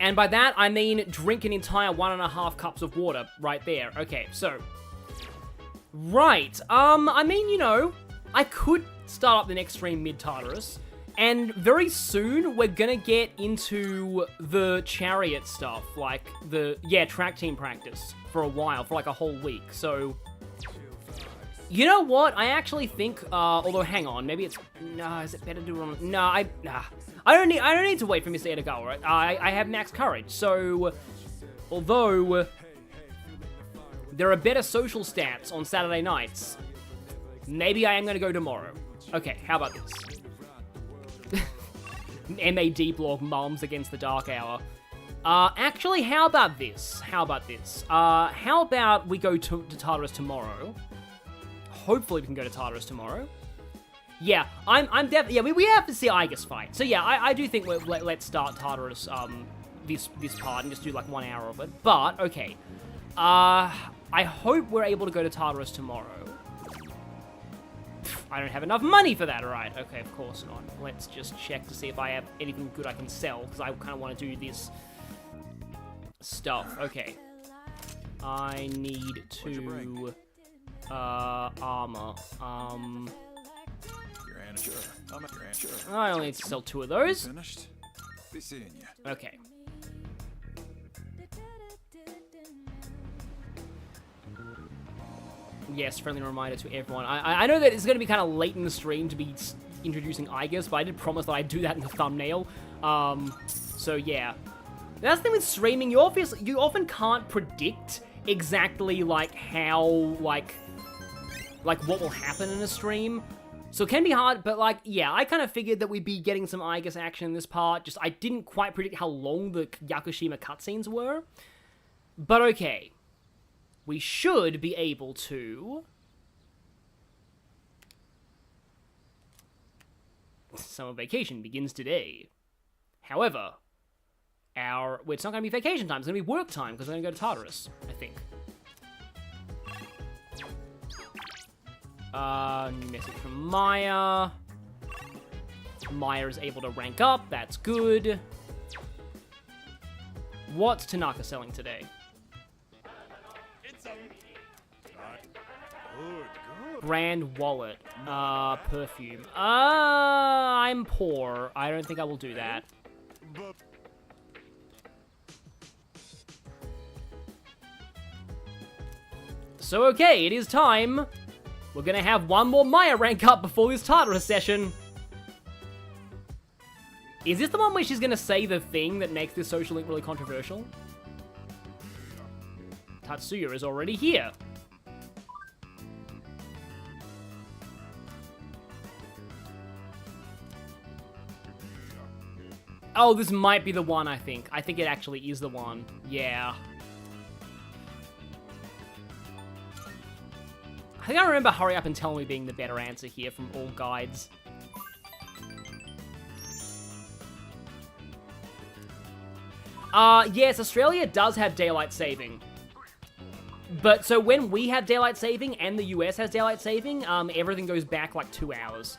And by that, I mean drink an entire 1.5 cups of water right there. Okay, so. Right. I mean, you know, I could start up the next stream mid-Tartarus. And very soon, we're gonna get into the chariot stuff. Like, track team practice for a while, for like a whole week. So, you know what? I actually think, although hang on, maybe it's, no, is it better to do it on, no, I don't need to wait for Mr. Edagawa. I have max courage, so although there are better social stats on Saturday nights, maybe I am going to go tomorrow. Okay, how about this? MAD blog moms against the dark hour. Actually, how about this? How about we go to Tartarus tomorrow? Hopefully we can go to Tartarus tomorrow. Yeah, I'm definitely, yeah, we have to see Aigis fight. So yeah, I do think let's start Tartarus, this part and just do like 1 hour of it. But, okay. I hope we're able to go to Tartarus tomorrow. I don't have enough money for that, alright. Okay, of course not. Let's just check to see if I have anything good I can sell, because I kind of want to do this stuff. Okay. I need to, armor. I only need to sell 2 of those. Okay. Yes, friendly reminder to everyone. I know that it's going to be kind of late in the stream to be introducing Aigis, but I did promise that I'd do that in the thumbnail. So yeah. That's the thing with streaming, you often can't predict exactly, like, how, like what will happen in a stream. So it can be hard, but, like, yeah, I kind of figured that we'd be getting some Aigis action in this part. Just, I didn't quite predict how long the Yakushima cutscenes were. But okay. We should be able to... Summer vacation begins today. However, well, it's not going to be vacation time, it's going to be work time, because we're going to go to Tartarus, I think. New message from Maya. Maya is able to rank up, that's good. What's Tanaka selling today? Brand wallet. Perfume. I'm poor. I don't think I will do that. So okay, it is time. We're gonna have one more Maya rank up before this Tartarus session. Is this the one where she's gonna say the thing that makes this social link really controversial? Tatsuya is already here. Oh, this might be the one, I think. I think it actually is the one. Yeah. I think I remember Hurry Up and Tell Me being the better answer here from all guides. Yes, Australia does have daylight saving. But, so when we have daylight saving and the US has daylight saving, everything goes back like 2 hours.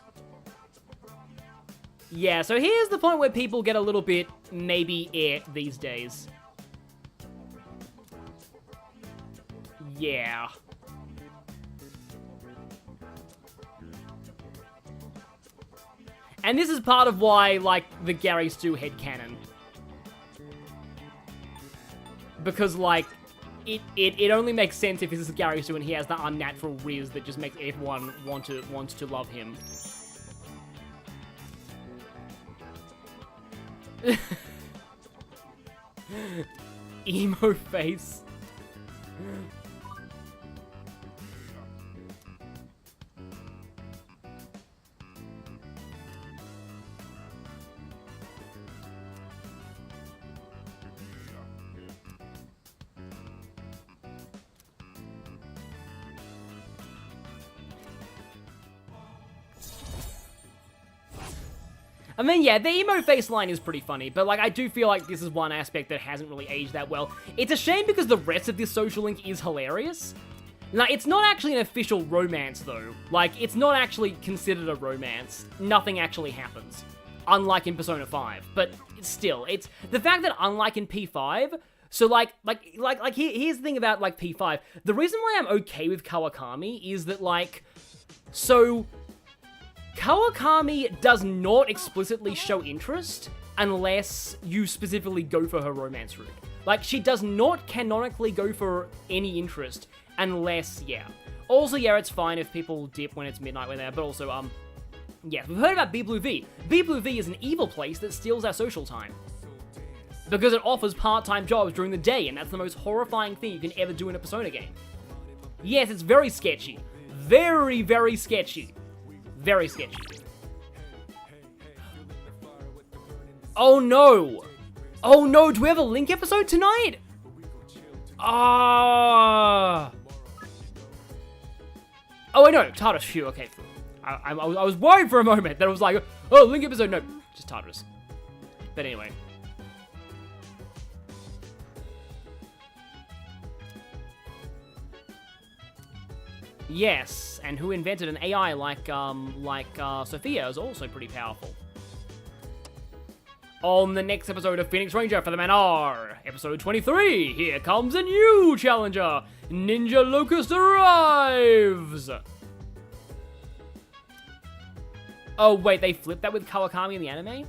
Yeah, so here's the point where people get a little bit, maybe, these days. Yeah. And this is part of why, like, the Gary Stu headcanon. Because, like, it only makes sense if this is Gary Stu and he has the unnatural riz that just makes everyone wants to love him. Emo face. I mean, yeah, the emo face line is pretty funny, but, like, I do feel like this is one aspect that hasn't really aged that well. It's a shame because the rest of this social link is hilarious. Now, it's not actually an official romance, though. Like, it's not actually considered a romance. Nothing actually happens. Unlike in Persona 5. But still, it's the fact that unlike in P5, so, here's the thing about, like, P5. The reason why I'm okay with Kawakami is that, like, so Kawakami does not explicitly show interest unless you specifically go for her romance route. Like, she does not canonically go for any interest unless, yeah. Also, yeah, it's fine if people dip when it's midnight when they're, but also, yeah, we've heard about B Blue V. B Blue V is an evil place that steals our social time. Because it offers part-time jobs during the day, and that's the most horrifying thing you can ever do in a Persona game. Yes, it's very sketchy. Very, very sketchy. Very sketchy. Oh no! Oh no, do we have a Link episode tonight? Ah! Oh, wait, no, Tartarus. Phew, okay. I was worried for a moment that it was like, oh, Link episode. No, just Tartarus. But anyway. Yes, and who invented an AI like Sophia is also pretty powerful. On the next episode of Phoenix Ranger for the Manor, episode 23, here comes a new challenger. Ninja Locust arrives! Oh, wait, they flipped that with Kawakami in the anime?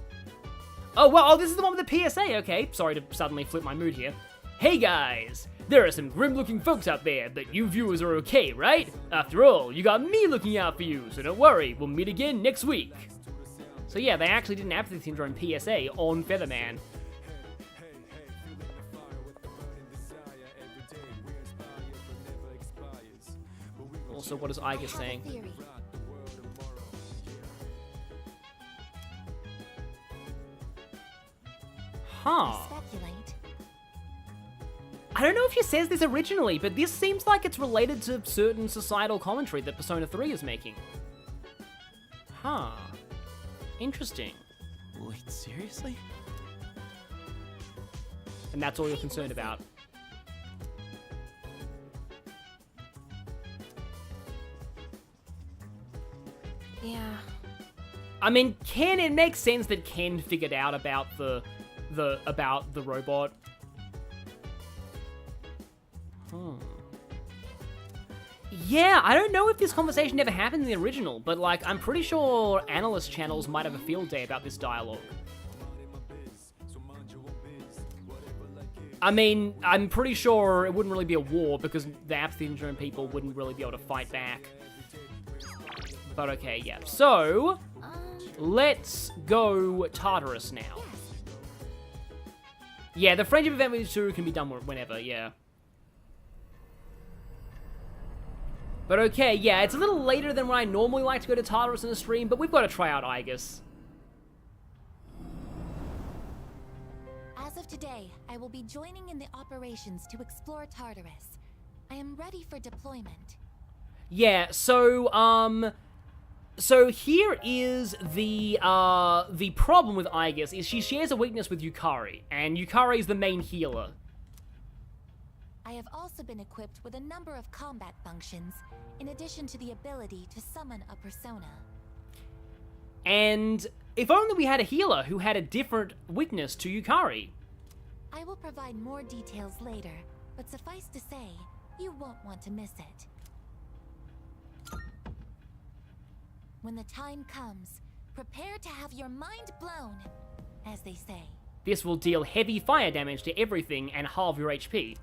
Oh, well, oh, this is the one with the PSA, okay. Sorry to suddenly flip my mood here. Hey, guys! There are some grim-looking folks out there, but you viewers are okay, right? After all, you got me looking out for you, so don't worry, we'll meet again next week. So yeah, they actually did an apathy syndrome PSA on Featherman. Also, what is Aigis saying? Huh. I don't know if she says this originally, but this seems like it's related to certain societal commentary that Persona 3 is making. Huh. Interesting. Wait, seriously? And that's all you're concerned about. Yeah. I mean, it makes sense that Ken figured out about the robot. Yeah, I don't know if this conversation ever happened in the original, but, like, I'm pretty sure analyst channels might have a field day about this dialogue. I mean, I'm pretty sure it wouldn't really be a war because the apathy syndrome people wouldn't really be able to fight back. But okay, yeah. So, let's go Tartarus now. Yeah, the friendship event with Tsuru can be done whenever, yeah. But okay, yeah, it's a little later than when I normally like to go to Tartarus in a stream, but we've got to try out Aigis. As of today, I will be joining in the operations to explore Tartarus. I am ready for deployment. Yeah, so here is the problem with Aigis is she shares a weakness with Yukari, and Yukari is the main healer. I have also been equipped with a number of combat functions, in addition to the ability to summon a persona. And if only we had a healer who had a different weakness to Yukari. I will provide more details later, but suffice to say, you won't want to miss it. When the time comes, prepare to have your mind blown, as they say. This will deal heavy fire damage to everything and halve your HP.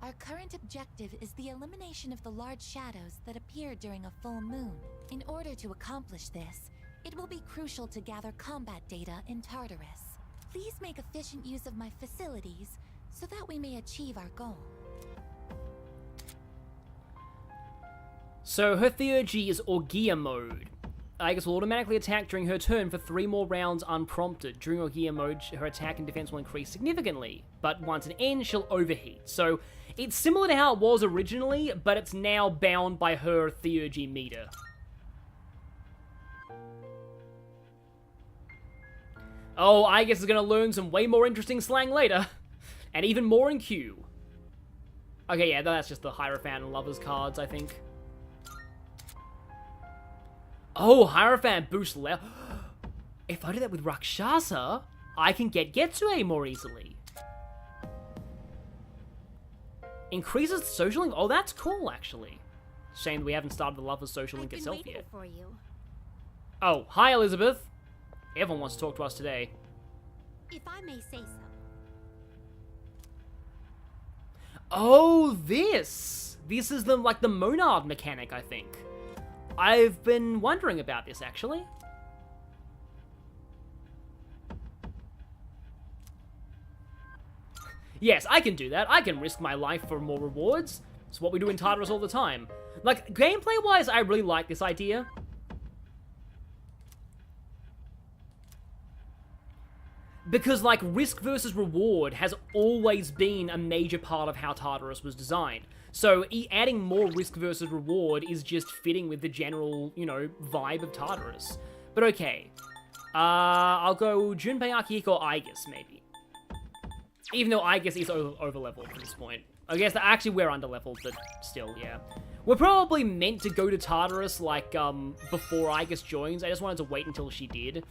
Our current objective is the elimination of the large shadows that appear during a full moon. In order to accomplish this, it will be crucial to gather combat data in Tartarus. Please make efficient use of my facilities so that we may achieve our goal. So her theurgy is Orgia mode. Aigis will automatically attack during her turn for 3 more rounds unprompted. During Orgia mode, her attack and defense will increase significantly, but once it ends, she'll overheat. So it's similar to how it was originally, but it's now bound by her theurgy meter. Oh, Aigis is going to learn some way more interesting slang later. And even more in Q. Okay, yeah, that's just the Hierophant and Lovers cards, I think. Oh, Hierophant boost level. If I do that with Rakshasa, I can get Getsue more easily. Increases social link. Oh, that's cool, actually. Shame we haven't started the Lovers social link itself yet. For you. Oh, hi, Elizabeth. Everyone wants to talk to us today. If I may say so. Oh, this is the the monad mechanic, I think. I've been wondering about this, actually. Yes, I can do that. I can risk my life for more rewards. It's what we do in Tartarus all the time. Like, gameplay-wise, I really like this idea. Because, like, risk versus reward has always been a major part of how Tartarus was designed. So, adding more risk versus reward is just fitting with the general, you know, vibe of Tartarus. But okay. I'll go Junpei Akihiko or Aigis, maybe. Even though Aigis is over-leveled at this point. I guess that actually we're under-leveled, but still, yeah. We're probably meant to go to Tartarus, like, before Aigis joins. I just wanted to wait until she did.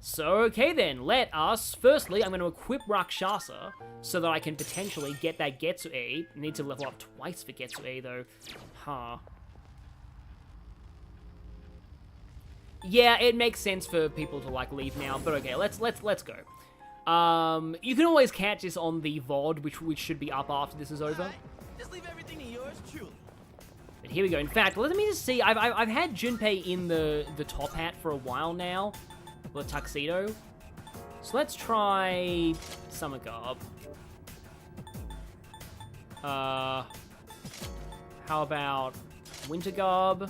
So, okay then, let us, firstly, I'm going to equip Rakshasa so that I can potentially get that Getsue. I need to level up twice for Getsue, though. Huh. Yeah, it makes sense for people to, like, leave now, but okay, let's go. You can always catch this on the VOD, which should be up after this is over. Just leave everything to yours truly. But here we go. In fact, let me just see. I've had Junpei in the top hat for a while now. The tuxedo. So let's try Summer Garb. How about Winter Garb?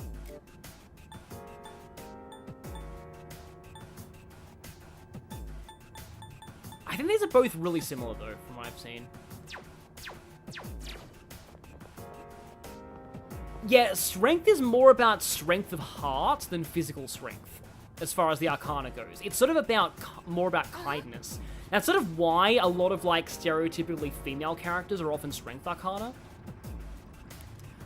I think these are both really similar though, from what I've seen. Yeah, strength is more about strength of heart than physical strength, as far as the Arcana goes. It's sort of about, more about kindness. That's sort of why a lot of, like, stereotypically female characters are often strength Arcana.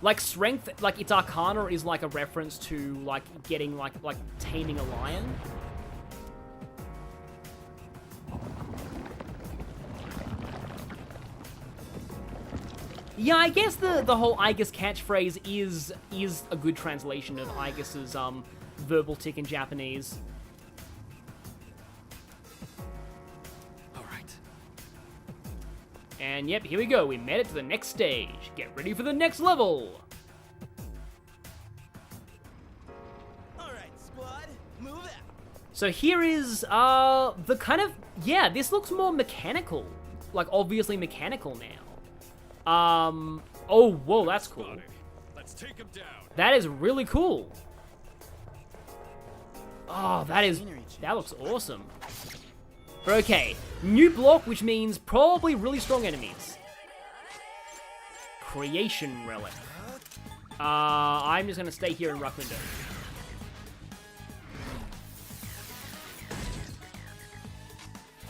Like, strength, like, its Arcana is, like, a reference to, like, getting, like taming a lion. Yeah, I guess the whole Aigis catchphrase is a good translation of Aigis's, verbal tick in Japanese. Alright. And yep, here we go. We made it to the next stage. Get ready for the next level. Alright, squad, move out. So here is the kind of, yeah, this looks more mechanical. Like, obviously mechanical now. Oh, whoa, that's cool. Let's take him down. That is really cool. Oh, that looks awesome. But okay, new block, which means probably really strong enemies. Creation relic. I'm just gonna stay here in Rock Window.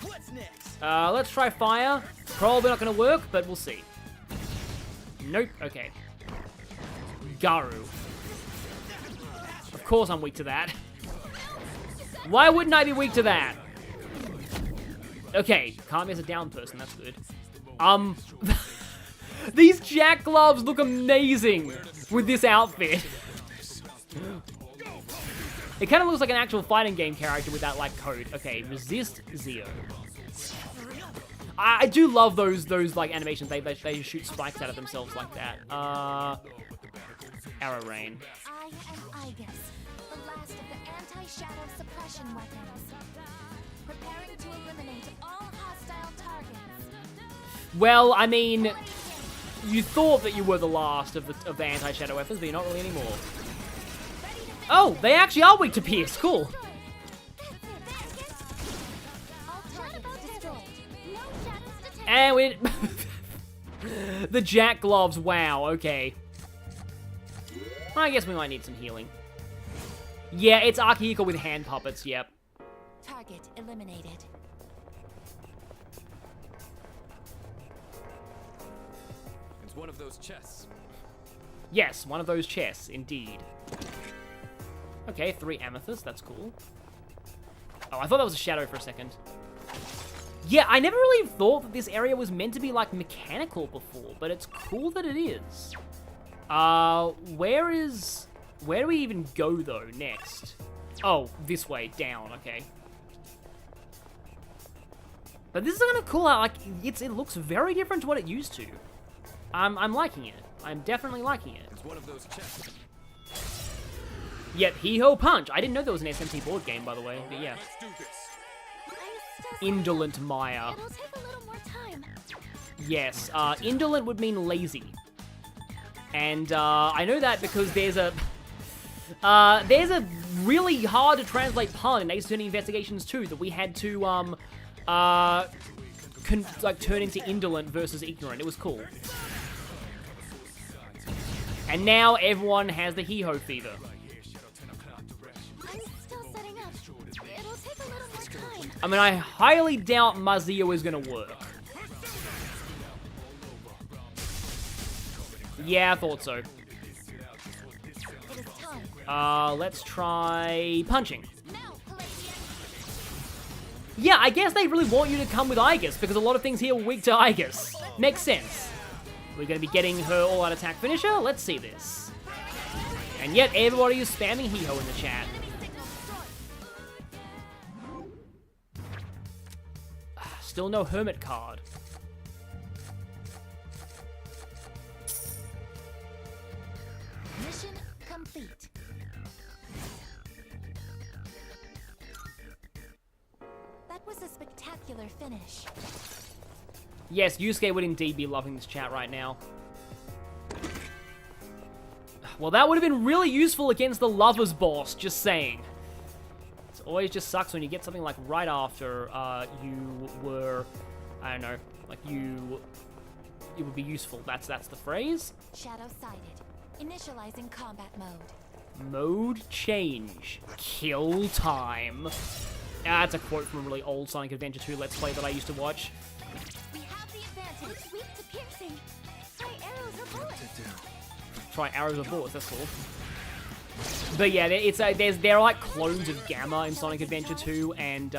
What's next? Let's try fire. Probably not gonna work, but we'll see. Nope, okay. Garu. Of course I'm weak to that. Why wouldn't I be weak to that? Okay, Kami is a down person, that's good. These jack gloves look amazing with this outfit. It kind of looks like an actual fighting game character with that, like, coat. Okay, resist Zeo. I do love those like, animations. They shoot spikes out of themselves like that. Arrow Rain. I am Aigis, the last of the anti-shadow suppression weapons. Preparing to eliminate all hostile targets. Well, I mean, you thought that you were the last of the anti-shadow weapons, but you're not really anymore. Oh, they actually are weak to pierce. Cool. And we... the jack gloves, wow, okay. I guess we might need some healing. Yeah, it's Akihiko with hand puppets, yep. Target eliminated. It's one of those chests. Yes, one of those chests, indeed. Okay, 3 amethysts, that's cool. Oh, I thought that was a shadow for a second. Yeah, I never really thought that this area was meant to be, like, mechanical before, but it's cool that it is. Where do we even go, though, next? Oh, this way, down, okay. But this is kind of cool how, like, it looks very different to what it used to. I'm liking it. I'm definitely liking it. It's one of those chests. Yep, Hee-Ho Punch. I didn't know there was an SMT board game, by the way, but yeah. Let's do this. Indolent Maya. It'll take a little more time. Yes, indolent would mean lazy. And I know that because there's a really hard to translate pun in Ace Attorney Investigations 2 that we had to turn into indolent versus ignorant. It was cool. And now everyone has the Hee-Ho fever. I'm still setting up. It'll take a little more time. I mean, I highly doubt Mazio is gonna work. Yeah, I thought so. Let's try punching. Yeah, I guess they really want you to come with Aigis, because a lot of things here are weak to Aigis. Makes sense. We're going to be getting her all-out attack finisher. Let's see this. And yet, everybody is spamming Hee-Ho in the chat. Still no Hermit card. Mission complete. That was a spectacular finish. Yes, Yusuke would indeed be loving this chat right now. Well, that would have been really useful against the Lovers boss, just saying. It always just sucks when you get something like right after you were, I don't know, like it would be useful. That's the phrase. Shadow sighted. Initializing combat mode. Mode change. Kill time. That's a quote from a really old Sonic Adventure 2 Let's Play that I used to watch. We have the advantage. It's weak to piercing. Try arrows or bullets. Try arrows or bullets, that's cool. But yeah, there are like clones of Gamma in Sonic Adventure 2, and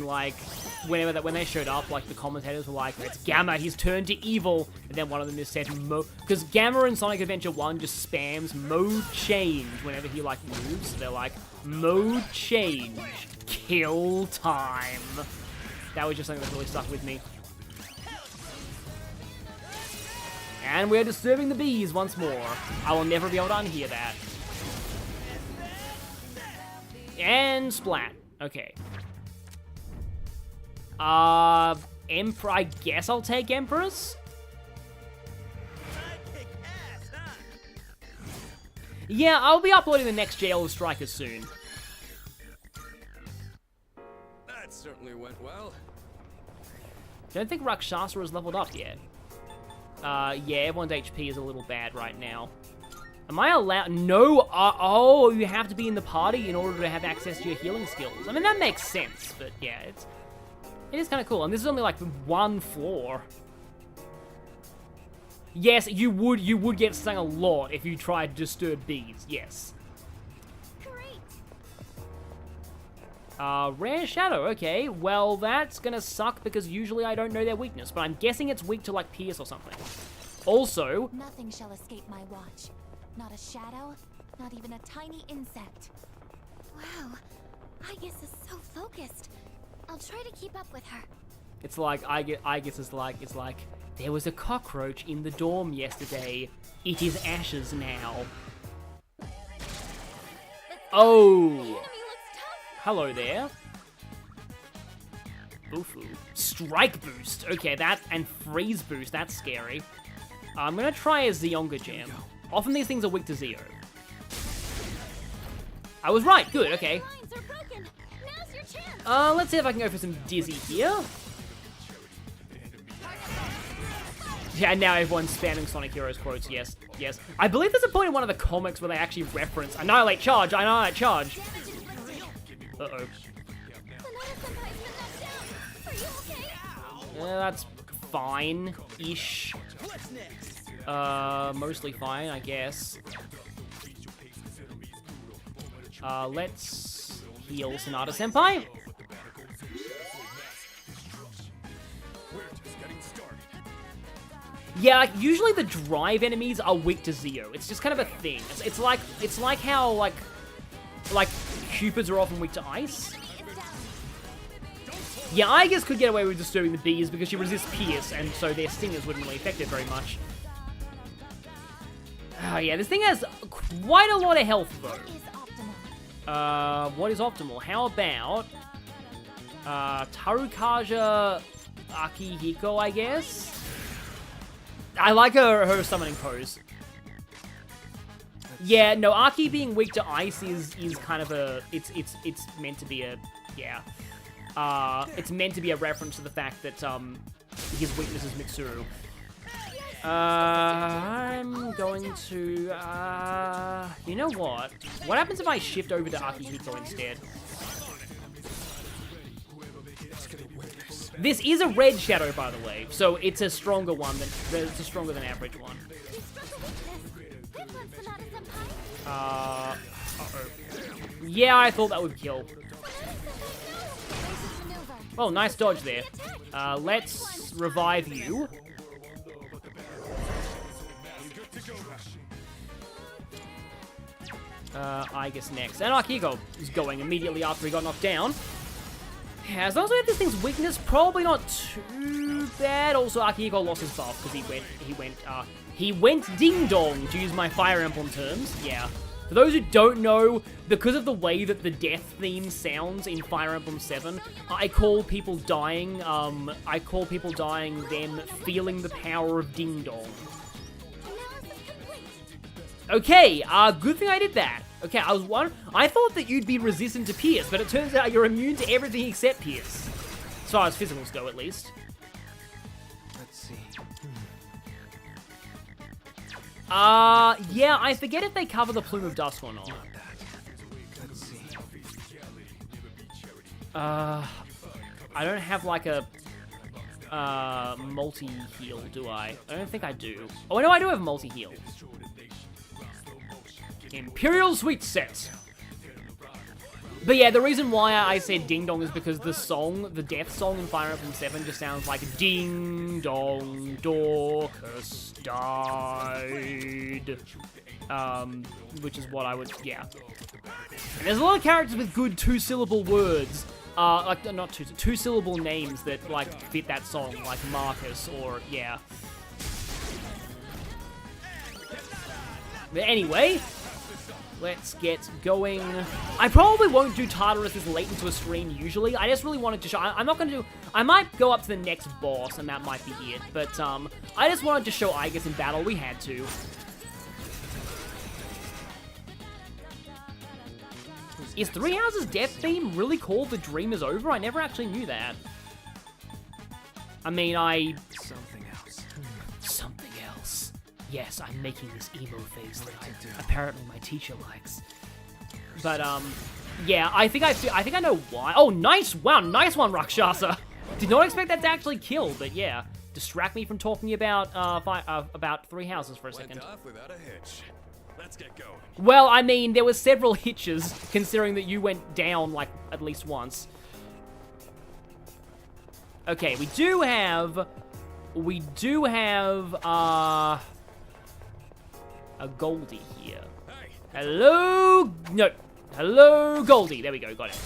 like when they showed up, like the commentators were like, "It's Gamma, he's turned to evil," and then one of them just said, because Gamma in Sonic Adventure 1 just spams mode change whenever he like moves. So they're like, mode change, kill time. That was just something that really stuck with me. And we're disturbing the bees once more. I will never be able to unhear that. And splat. Okay. Emperor, I guess I'll take Empress? Yeah, I'll be uploading the next Jail of Strikers soon. That certainly went well. Don't think Rakshasa has leveled up yet. Yeah, everyone's HP is a little bad right now. Am I allowed? No. Oh, you have to be in the party in order to have access to your healing skills. I mean, that makes sense, but yeah, it is kind of cool. And this is only like one floor. Yes, you would get stung a lot if you tried to disturb bees. Yes. Rare Shadow, okay. Well, that's gonna suck because usually I don't know their weakness, but I'm guessing it's weak to, like, Pierce or something. Also... Nothing shall escape my watch. Not a shadow, not even a tiny insect. Wow, Aigis is so focused. I'll try to keep up with her. It's like, Aigis is like, it's like, there was a cockroach in the dorm yesterday. It is ashes now. Oh! Hello there. Boofu. Strike boost. Okay, that and freeze boost. That's scary. I'm gonna try a Zionga Jam. Often these things are weak to Zeo. I was right. Good. Okay. Let's see if I can go for some Dizzy here. Yeah, now everyone's spamming Sonic Heroes quotes. Yes, yes. I believe there's a point in one of the comics where they actually reference Annihilate Charge, Annihilate Charge. Uh-oh. That's fine-ish. Mostly fine, I guess. Let's heal Sonata-senpai. Yeah, like, usually the drive enemies are weak to Zeo. It's just kind of a thing. It's like how, like Cupids are often weak to ice. Yeah, Aigis could get away with disturbing the bees because she resists Pierce, and so their stingers wouldn't really affect it very much. Oh yeah, this thing has quite a lot of health, though. What is optimal? How about... Tarukaja Akihiko, I guess? I like her summoning pose. Yeah, no, Aki being weak to ice is kind of a... It's meant to be a... Yeah. It's meant to be a reference to the fact that, his weakness is Mitsuru. I'm going to, you know what? What happens if I shift over to Akihiko instead? This is a red shadow, by the way, so it's a stronger one it's a stronger than average one. Uh-oh. Yeah, I thought that would kill. Oh, nice dodge there. Let's revive you. Aigis next. And Akihiko is going immediately after he got knocked down. Yeah, as long as we have this thing's weakness, probably not too bad. Also, Akihiko lost his buff because he went ding-dong, to use my Fire Emblem terms. Yeah. For those who don't know, because of the way that the death theme sounds in Fire Emblem 7, I call people dying them feeling the power of ding-dong. Okay, good thing I did that. Okay, I thought that you'd be resistant to Pierce, but it turns out you're immune to everything except Pierce. As far as physicals go, at least. Let's see. Yeah, I forget if they cover the Plume of Dusk or not. Let's see. I don't have like a multi-heal, do I? I don't think I do. Oh, no, I do have multi-heal. Imperial Sweet Set. But yeah, the reason why I said Ding Dong is because the song, the death song in Fire Emblem 7 just sounds like Ding Dong, Dorcas died. Which is what I would, yeah. And there's a lot of characters with good two-syllable words. Like, not two-syllable names that, like, fit that song, like Marcus or, yeah. But anyway, Let's get going. I probably won't do Tartarus this late into a stream usually. I just really wanted to show... I'm not going to do... I might go up to the next boss, and that might be it. But, I just wanted to show Aigis in battle. We had to. Is Three Houses' death theme really called The Dream Is Over? I never actually knew that. I mean, Something else. Something else. Yes, I'm making this emo face that apparently my teacher likes. But, yeah, I think I know why. Oh, nice! Wow, nice one, Rakshasa! Did not expect that to actually kill, but yeah. Distract me from talking about Three Houses for a second. Went off without a hitch. Let's get going. Well, I mean, there were several hitches, considering that you went down, like, at least once. Okay, we do have, a Goldie here. Hello? No. Hello, Goldie. There we go, got it.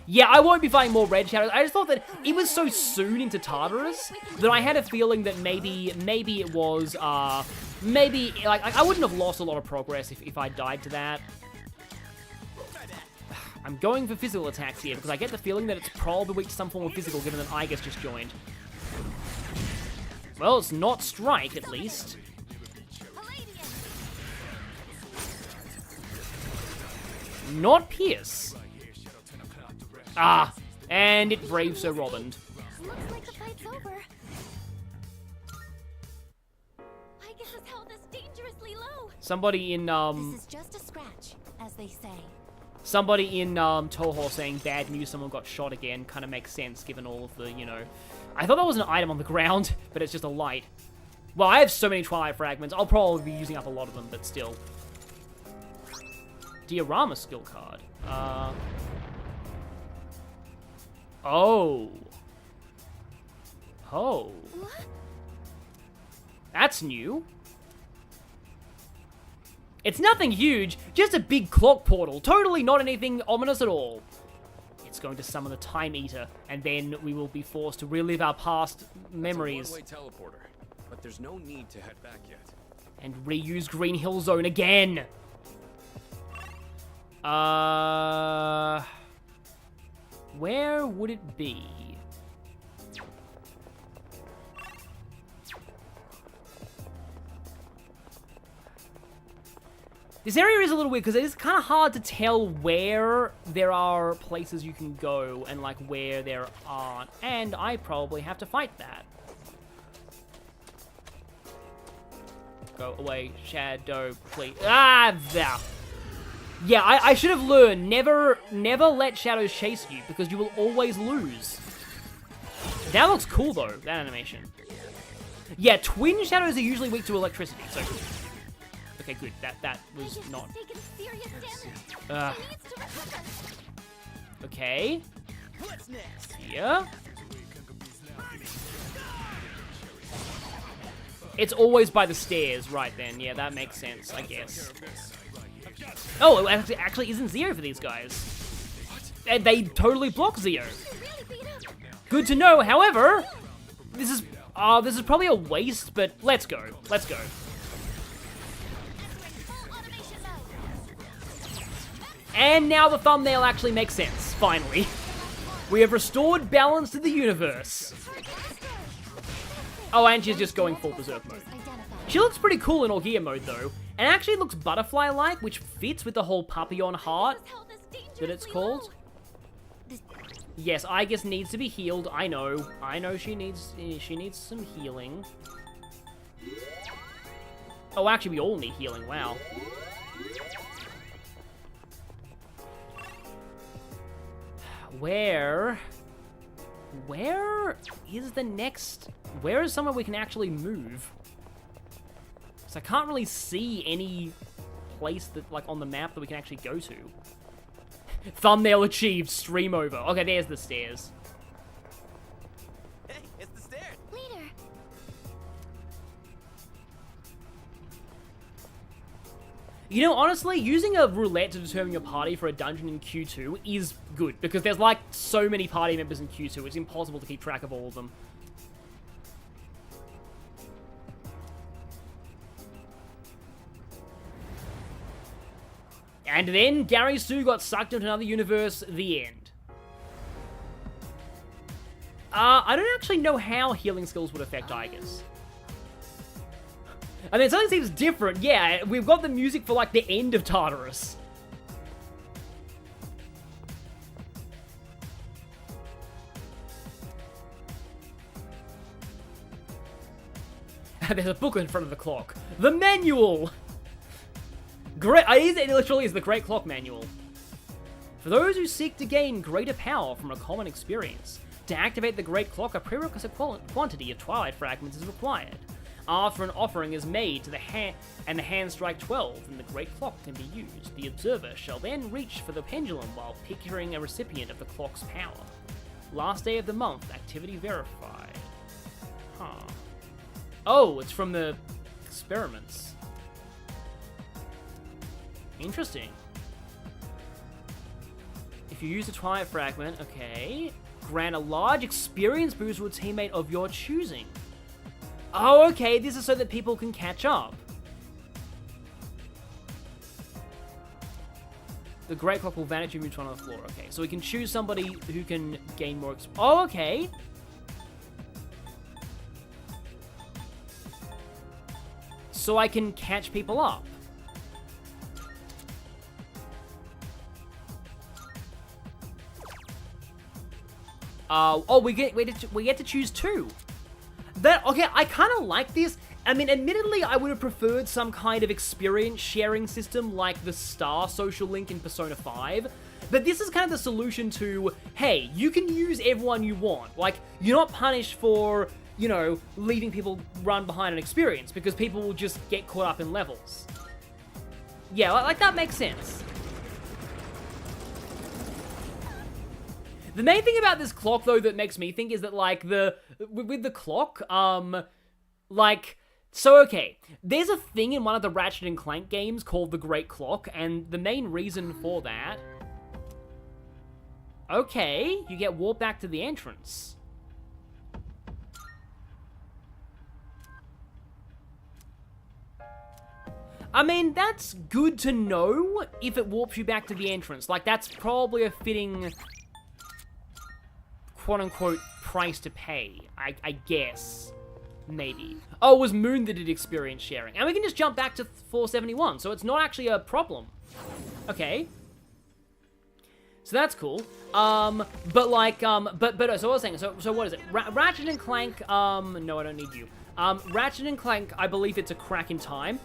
Yeah, I won't be fighting more Red Shadows. I just thought that it was so soon into Tartarus that I had a feeling that maybe it was, maybe, like, I wouldn't have lost a lot of progress if I died to that. I'm going for physical attacks here, because I get the feeling that it's probably weak to some form of physical, given that Aigis just joined. Well, it's not strike, at least. Not pierce. Ah, and it brave Sir Robin. Looks like the fight's over. Aigis has held us dangerously low. Somebody in, This is just a scratch, as they say. Somebody in, Toho saying bad news, someone got shot again, kind of makes sense, given all of the, you know... I thought that was an item on the ground, but it's just a light. Well, I have so many Twilight Fragments, I'll probably be using up a lot of them, but still. Diorama skill card. Oh. Oh. What? That's new. It's nothing huge, just a big clock portal. Totally not anything ominous at all. It's going to summon the Time Eater, and then we will be forced to relive our past memories. It's a one-way teleporter, but there's no need to head back yet. And reuse Green Hill Zone again. Where would it be? This area is a little weird because it is kind of hard to tell where there are places you can go and like where there aren't. And I probably have to fight that. Go away, Shadow, please. Ah, there. Yeah, I should have learned, never let shadows chase you, because you will always lose. That looks cool, though, that animation. Yeah, twin shadows are usually weak to electricity, so... Okay, good, that was not... Okay. What's next? Yeah. It's always by the stairs, right then. Yeah, that makes sense, I guess. Oh, it actually isn't Zero for these guys. And they totally block Zero. Good to know, however, this is probably a waste, but let's go. Let's go. And now the thumbnail actually makes sense, finally. We have restored balance to the universe. Oh, and she's just going full Berserk mode. She looks pretty cool in Orgia mode, though, and actually looks butterfly-like, which fits with the whole Papillon heart that it's called. Yes, Aigis needs to be healed. I know she needs some healing. Oh, actually, we all need healing. Wow. Where is the next... Where is somewhere we can actually move? So I can't really see any place that, like, on the map that we can actually go to. Thumbnail achieved, stream over. Okay, there's the stairs. Hey, it's the stairs. Leader. You know, honestly, using a roulette to determine your party for a dungeon in Q2 is good, because there's, like, so many party members in Q2, it's impossible to keep track of all of them. And then Gary Sue got sucked into another universe, the end. I don't actually know how healing skills would affect Aigis. I mean, it certainly seems different. Yeah, we've got the music for, like, the end of Tartarus. There's a book in front of the clock. The manual! Great, it literally is the Great Clock Manual. For those who seek to gain greater power from a common experience, to activate the Great Clock, a prerequisite quantity of Twilight Fragments is required. After an offering is made to the hand and the hand strike 12, then the Great Clock can be used. The observer shall then reach for the pendulum while picturing a recipient of the clock's power. Last day of the month, activity verified. Huh. Oh, it's from the experiments. Interesting. If you use a Twilight Fragment, okay. Grant a large experience boost to a teammate of your choosing. Oh, okay, this is so that people can catch up. The Great Clock will vanish and move on the floor. Okay, so we can choose somebody who can gain more Oh, okay. So I can catch people up. Oh, we get to choose two. Okay, I kind of like this. I mean, admittedly, I would have preferred some kind of experience sharing system like the Star social link in Persona 5. But this is kind of the solution to, hey, you can use everyone you want. Like, you're not punished for, you know, leaving people run behind an experience because people will just get caught up in levels. Yeah, like that makes sense. The main thing about this clock, though, that makes me think is that, like, with the clock, like, so, okay, there's a thing in one of the Ratchet & Clank games called the Great Clock, and the main reason for that... Okay, you get warped back to the entrance. I mean, that's good to know if it warps you back to the entrance. Like, that's probably a fitting... quote-unquote price to pay, I guess. Maybe. Oh, it was Moon that did experience sharing. And we can just jump back to 471, so it's not actually a problem. Okay. So that's cool. But like, so what I was saying, so what is it? Ratchet & Clank, no, I don't need you. Ratchet & Clank, I believe it's a crack in time.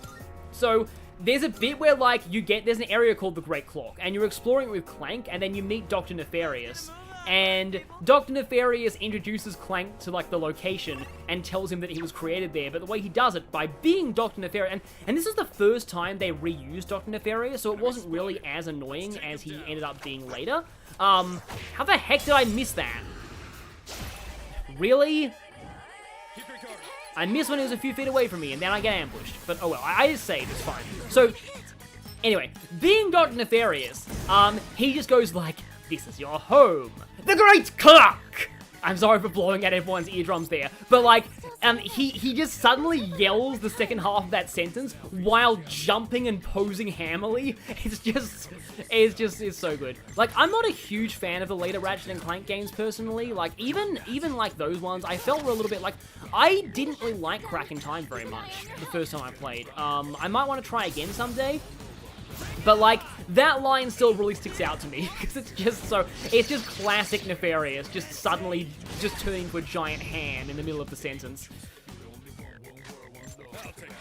So, there's a bit where, like, there's an area called the Great Clock, and you're exploring it with Clank, and then you meet Dr. Nefarious. And Dr. Nefarious introduces Clank to, like, the location and tells him that he was created there, but the way he does it, by being Dr. Nefarious, and this is the first time they reused Dr. Nefarious, so it wasn't really as annoying as he ended up being later. How the heck did I miss that? Really? I missed when he was a few feet away from me, and then I get ambushed. But oh well, I just saved, it's fine. So, anyway, being Dr. Nefarious, he just goes like, "This is your home. The Great Clock!" I'm sorry for blowing at everyone's eardrums there, but like, he just suddenly yells the second half of that sentence while jumping and posing hammerly. It's so good. Like, I'm not a huge fan of the later Ratchet & Clank games personally. Like, even like those ones, I felt were a little bit like, I didn't really like Crack in Time very much the first time I played. I might want to try again someday. But, like, that line still really sticks out to me, because it's just classic Nefarious, just suddenly just turning to a giant hand in the middle of the sentence.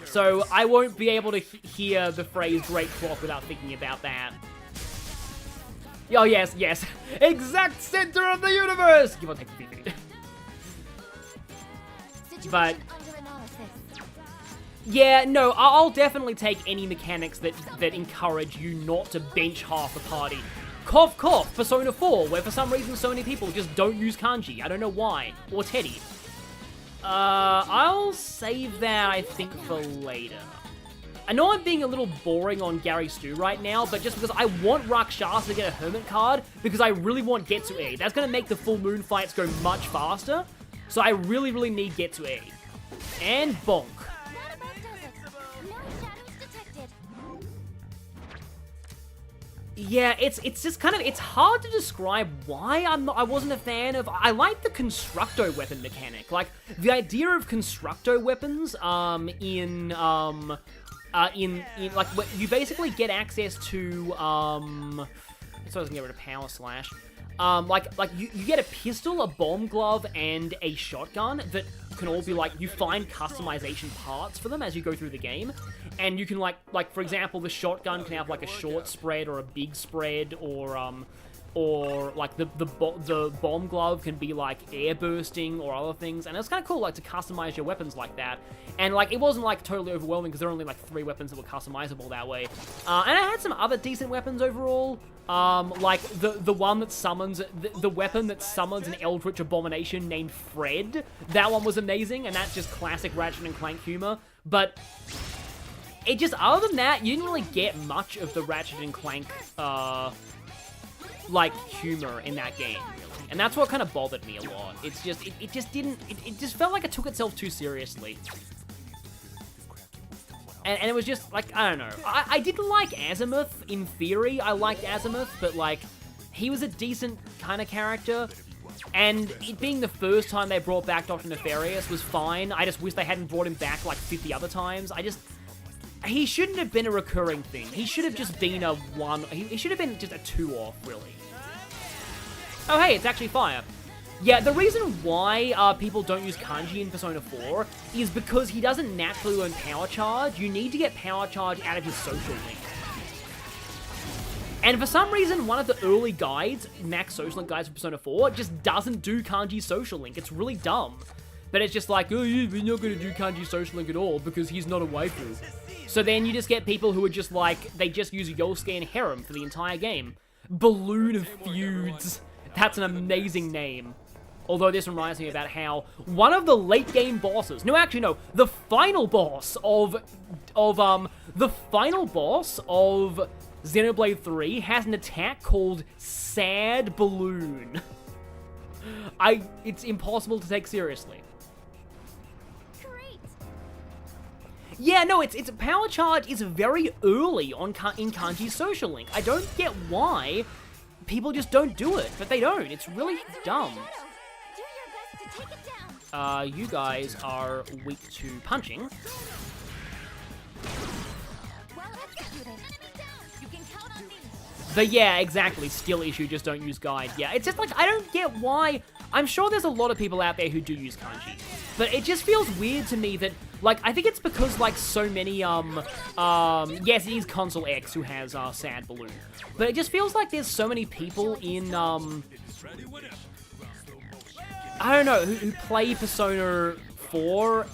So, I won't be able to hear the phrase Great Clock without thinking about that. Oh, yes, yes. Exact center of the universe! Give or take a few feet. But... yeah, no, I'll definitely take any mechanics that encourage you not to bench half the party. Cough, cough, Persona 4, where for some reason so many people just don't use kanji. I don't know why. Or Teddy. I'll save that, I think, for later. I know I'm being a little boring on Gary Stu right now, but just because I want Rakshasa to get a Hermit card, because I really want Getsu-e. That's going to make the full moon fights go much faster, so I really, really need Getsu-e. And bonk. Yeah, it's just kind of, it's hard to describe why I wasn't a fan of. I like the constructo weapon mechanic, like the idea of constructo weapons in like you basically get access to so I was gonna get rid of power slash. Like you get a pistol, a bomb glove, and a shotgun that can all be like, you find customization parts for them as you go through the game, and you can like for example, the shotgun can have like a short spread or a big spread, or like the bomb glove can be like air bursting or other things, and it's kind of cool like to customize your weapons like that. And like it wasn't like totally overwhelming because there were only like 3 weapons that were customizable that way. And I had some other decent weapons overall. Like the one that summons the weapon that summons an eldritch abomination named Fred. That one was amazing, and that's just classic Ratchet and Clank humor. But it just, other than that, you didn't really get much of the Ratchet and Clank like humor in that game, really. And that's what kind of bothered me a lot. It's just it just felt like it took itself too seriously. And it was just, like, I don't know. I didn't like Azimuth, in theory. I liked Azimuth, but, like, he was a decent kind of character. And it being the first time they brought back Dr. Nefarious was fine. I just wish they hadn't brought him back, like, 50 other times. He shouldn't have been a recurring thing. He should have just been a one... He should have been just a 2-off, really. Oh, hey, it's actually fire. Yeah, the reason why people don't use kanji in Persona 4 is because he doesn't naturally learn power charge. You need to get power charge out of his social link. And for some reason, one of the early guides, max social link guides for Persona 4, just doesn't do kanji social link. It's really dumb. But it's just like, oh, yeah, we're not going to do kanji social link at all because he's not a waifu. So then you just get people who are just like, they just use Yosuke and Harem for the entire game. Balloon of Feuds. That's an amazing name. Although this reminds me about how one of the late game bosses, no, actually no, the final boss of Xenoblade 3 has an attack called Sad Balloon. It's impossible to take seriously. Great. Yeah, no, it's power charge is very early in Kanji's social link. I don't get why people just don't do it, but they don't. It's really dumb. You guys are weak to punching. But yeah, exactly. Skill issue, just don't use guide. Yeah, it's just like, I don't get why. I'm sure there's a lot of people out there who do use kanji. But it just feels weird to me that, like, I think it's because, like, so many, yes, it is Console X who has, Sad Balloon. But it just feels like there's so many people in, I don't know, who play Persona 4.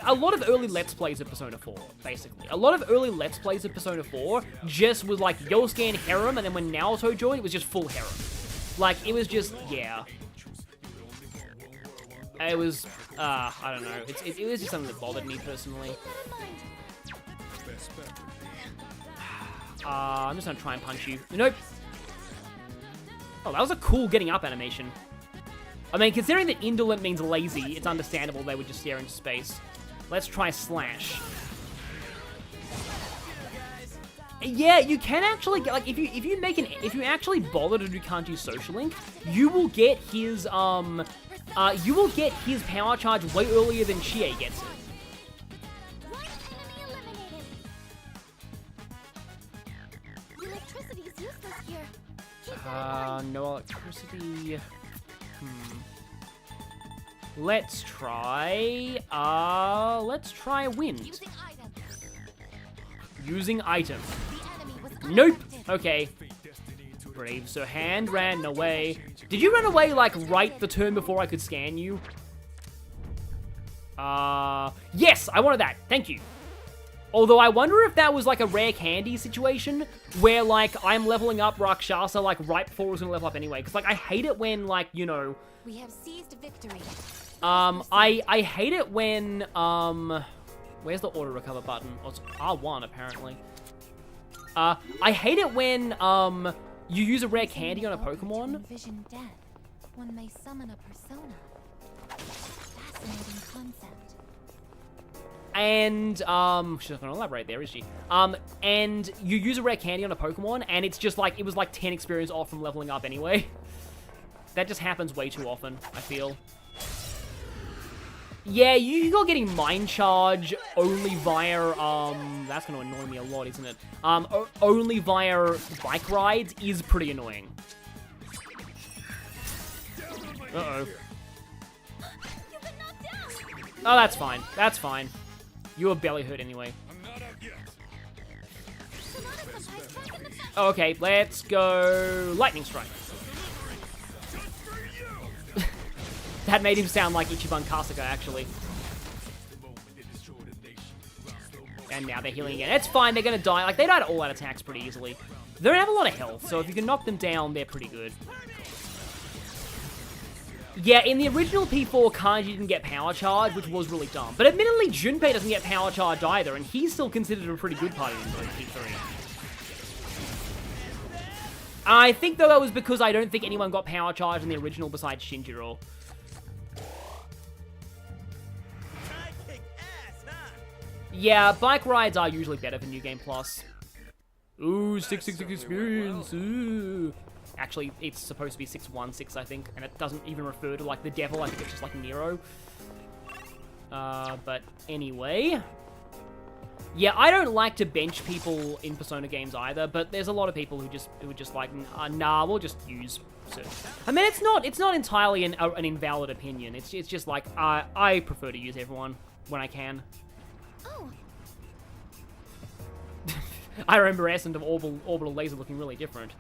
A lot of early Let's Plays of Persona 4, basically. A lot of early Let's Plays of Persona 4 just was like Yosuke and Harem, and then when Naoto joined, it was just full Harem. Like, it was just, yeah. It was, I don't know. It was just something that bothered me personally. I'm just gonna try and punch you. Nope. Oh, that was a cool getting up animation. I mean, considering that indolent means lazy, it's understandable they would just stare into space. Let's try slash. Yeah, you can actually get, like, if you actually bother to do Kanji's social link, you will get his power charge way earlier than Chie gets it. Electricity is useless here. No electricity. Let's try wind. Using item. Nope. Okay. Brave Sir Hand ran away. Did you run away, like, right the turn before I could scan you? Yes, I wanted that. Thank you. Although I wonder if that was, like, a rare candy situation where, like, I'm leveling up Rakshasa, like, right before I was gonna level up anyway. Because, like, I hate it when, like, you know... We have seized victory. I hate it when, where's the auto recover button? Oh, it's R1, apparently. I hate it when, you use a rare candy on a Pokemon. Envision death. One may summon a persona. Fascinating concept. and, she's not gonna elaborate there, is she? And you use a rare candy on a Pokemon, and it's just like, it was like 10 experience off from leveling up anyway. That just happens way too often, I feel. Yeah, you're getting Mind Charge only via, that's gonna annoy me a lot, isn't it? Only via bike rides is pretty annoying. Uh-oh. Oh, that's fine. That's fine. You were belly hurt anyway. Oh, okay, let's go Lightning Strike. That made him sound like Ichiban Kasuga, actually. And now they're healing again. It's fine, they're gonna die. Like, they die to all-out attacks pretty easily. They don't have a lot of health, so if you can knock them down, they're pretty good. Yeah, in the original P4, Kanji didn't get Power Charge, which was really dumb. But admittedly, Junpei doesn't get Power Charge either, and he's still considered a pretty good party in P3. I think, though, that was because I don't think anyone got Power Charge in the original besides Shinjiro. Yeah, bike rides are usually better for New Game Plus. Ooh, 666 experience, ooh. Actually, it's supposed to be 616, I think, and it doesn't even refer to, like, the devil. I think it's just, like, Nero. But anyway. Yeah, I don't like to bench people in Persona games either, but there's a lot of people who are just like, nah, we'll just use Search. I mean, it's not entirely an invalid opinion. It's just like, I prefer to use everyone when I can. Oh. I remember Essence of Orbital Laser looking really different.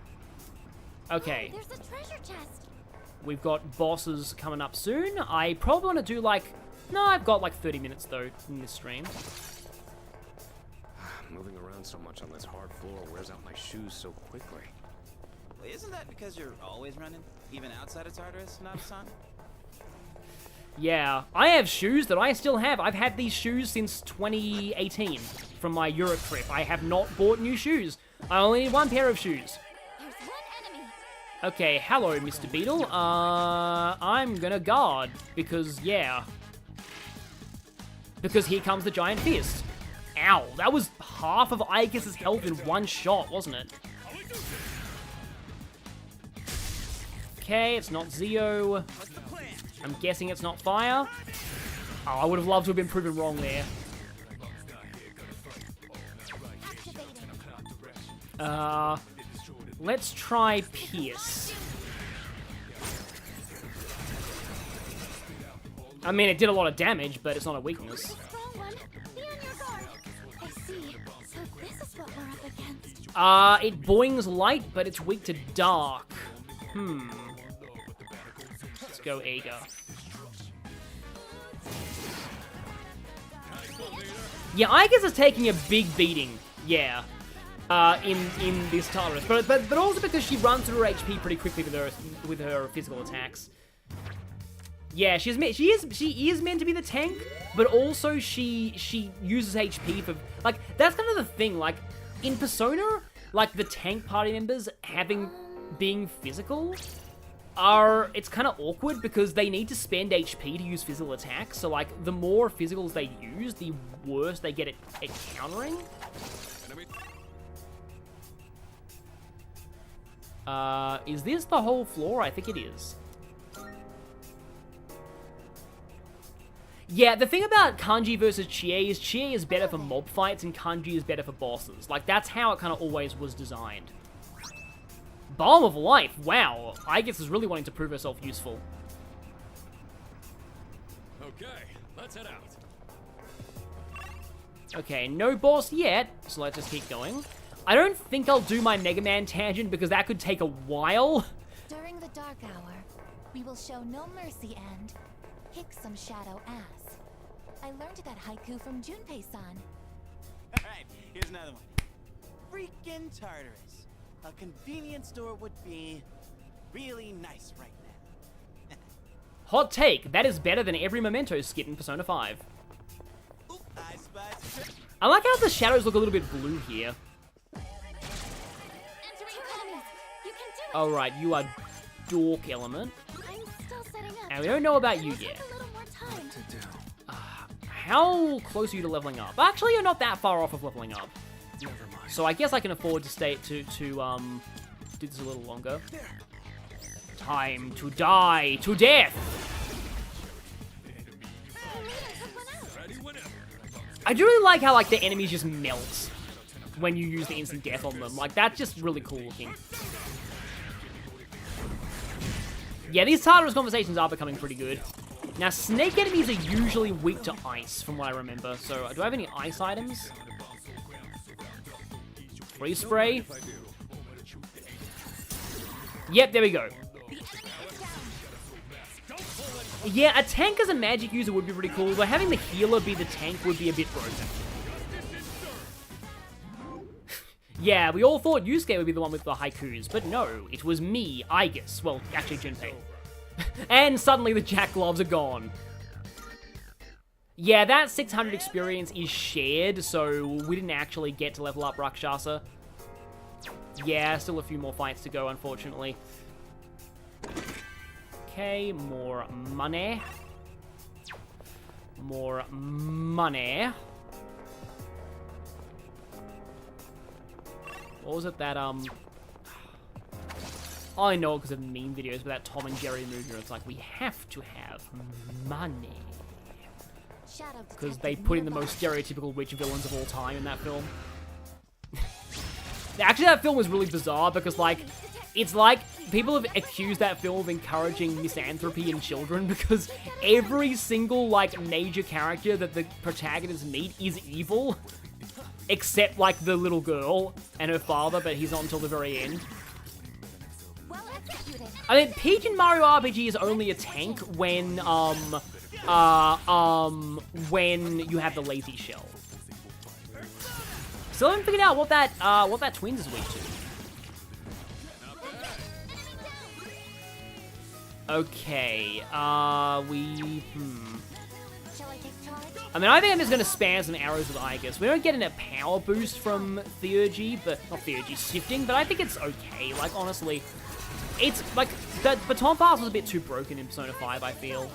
Okay. Oh, there's a treasure chest. We've got bosses coming up soon. I probably want to do like... No, I've got like 30 minutes though in this stream. Moving around so much on this hard floor wears out my shoes so quickly. Well, isn't that because you're always running? Even outside of Tartarus, Nabe-san? Yeah, I have shoes that I still have. I've had these shoes since 2018 from my Europe trip. I have not bought new shoes. I only need one pair of shoes. There's one enemy. Okay, hello, Mr. Beetle. I'm gonna guard, because, yeah. Because here comes the giant fist. Ow, that was half of Aigis' health in one shot, wasn't it? Okay, it's not Zeo. I'm guessing it's not fire. Oh, I would have loved to have been proven wrong there. Let's try Pierce. I mean, it did a lot of damage, but it's not a weakness. It boings light, but it's weak to dark. Let's go Aigis. Yeah, Aigis is taking a big beating. Yeah. In this Tartarus, but also because she runs through her HP pretty quickly with her physical attacks. Yeah, she is meant to be the tank, but also she uses HP for, like, that's kind of the thing, like, in Persona, like, the tank party members being physical it's kind of awkward because they need to spend HP to use physical attacks, so, like, the more physicals they use, the worse they get at countering. Is this the whole floor? I think it is. Yeah, the thing about Kanji versus Chie is better for mob fights and Kanji is better for bosses. Like, that's how it kind of always was designed. Balm of Life, wow. Aigis is really wanting to prove herself useful. Okay, let's head out. Okay, no boss yet, so let's just keep going. I don't think I'll do my Mega Man tangent because that could take a while. During the dark hour, we will show no mercy and kick some shadow ass. I learned that haiku from Junpei-san. Alright, here's another one. Freaking Tartarus. A convenience store would be really nice right now. Hot take, that is better than every Memento skit in Persona 5. Ooh, I spy. I like how the shadows look a little bit blue here. Alright, you are Dork Element. I'm still setting up. And we don't know about you yet. how close are you to leveling up? Actually, you're not that far off of leveling up. So I guess I can afford to stay to do this a little longer. Time to die to death. I do really like how like the enemies just melt when you use the instant death on them. Like that's just really cool looking. Yeah, these Tartarus conversations are becoming pretty good. Now, snake enemies are usually weak to ice, from what I remember. So, do I have any ice items? Freeze spray. Yep, there we go. Yeah, a tank as a magic user would be pretty cool, but having the healer be the tank would be a bit broken. Yeah, we all thought Yusuke would be the one with the haikus, but no, it was me, Aigis. Well, actually Junpei. And suddenly the jack gloves are gone. Yeah, that 600 experience is shared, so we didn't actually get to level up Rakshasa. Yeah, still a few more fights to go, unfortunately. Okay, more money. More money. What was it that, I know because of meme videos, but that Tom and Jerry movie where it's like, we have to have money. Because they put in the most stereotypical rich villains of all time in that film. Actually, that film was really bizarre because, like, it's like people have accused that film of encouraging misanthropy in children because every single, like, major character that the protagonists meet is evil. Except, like, the little girl and her father, but he's not until the very end. I mean, Peach in Mario RPG is only a tank when you have the lazy shell. Still haven't figured out what that twins is weak to. Okay, I mean, I think I'm just going to spam some arrows with Aigis. We don't get a power boost from Theurgy, but not Theurgy, shifting, but I think it's okay. Like, honestly, it's like the baton pass was a bit too broken in Persona 5, I feel.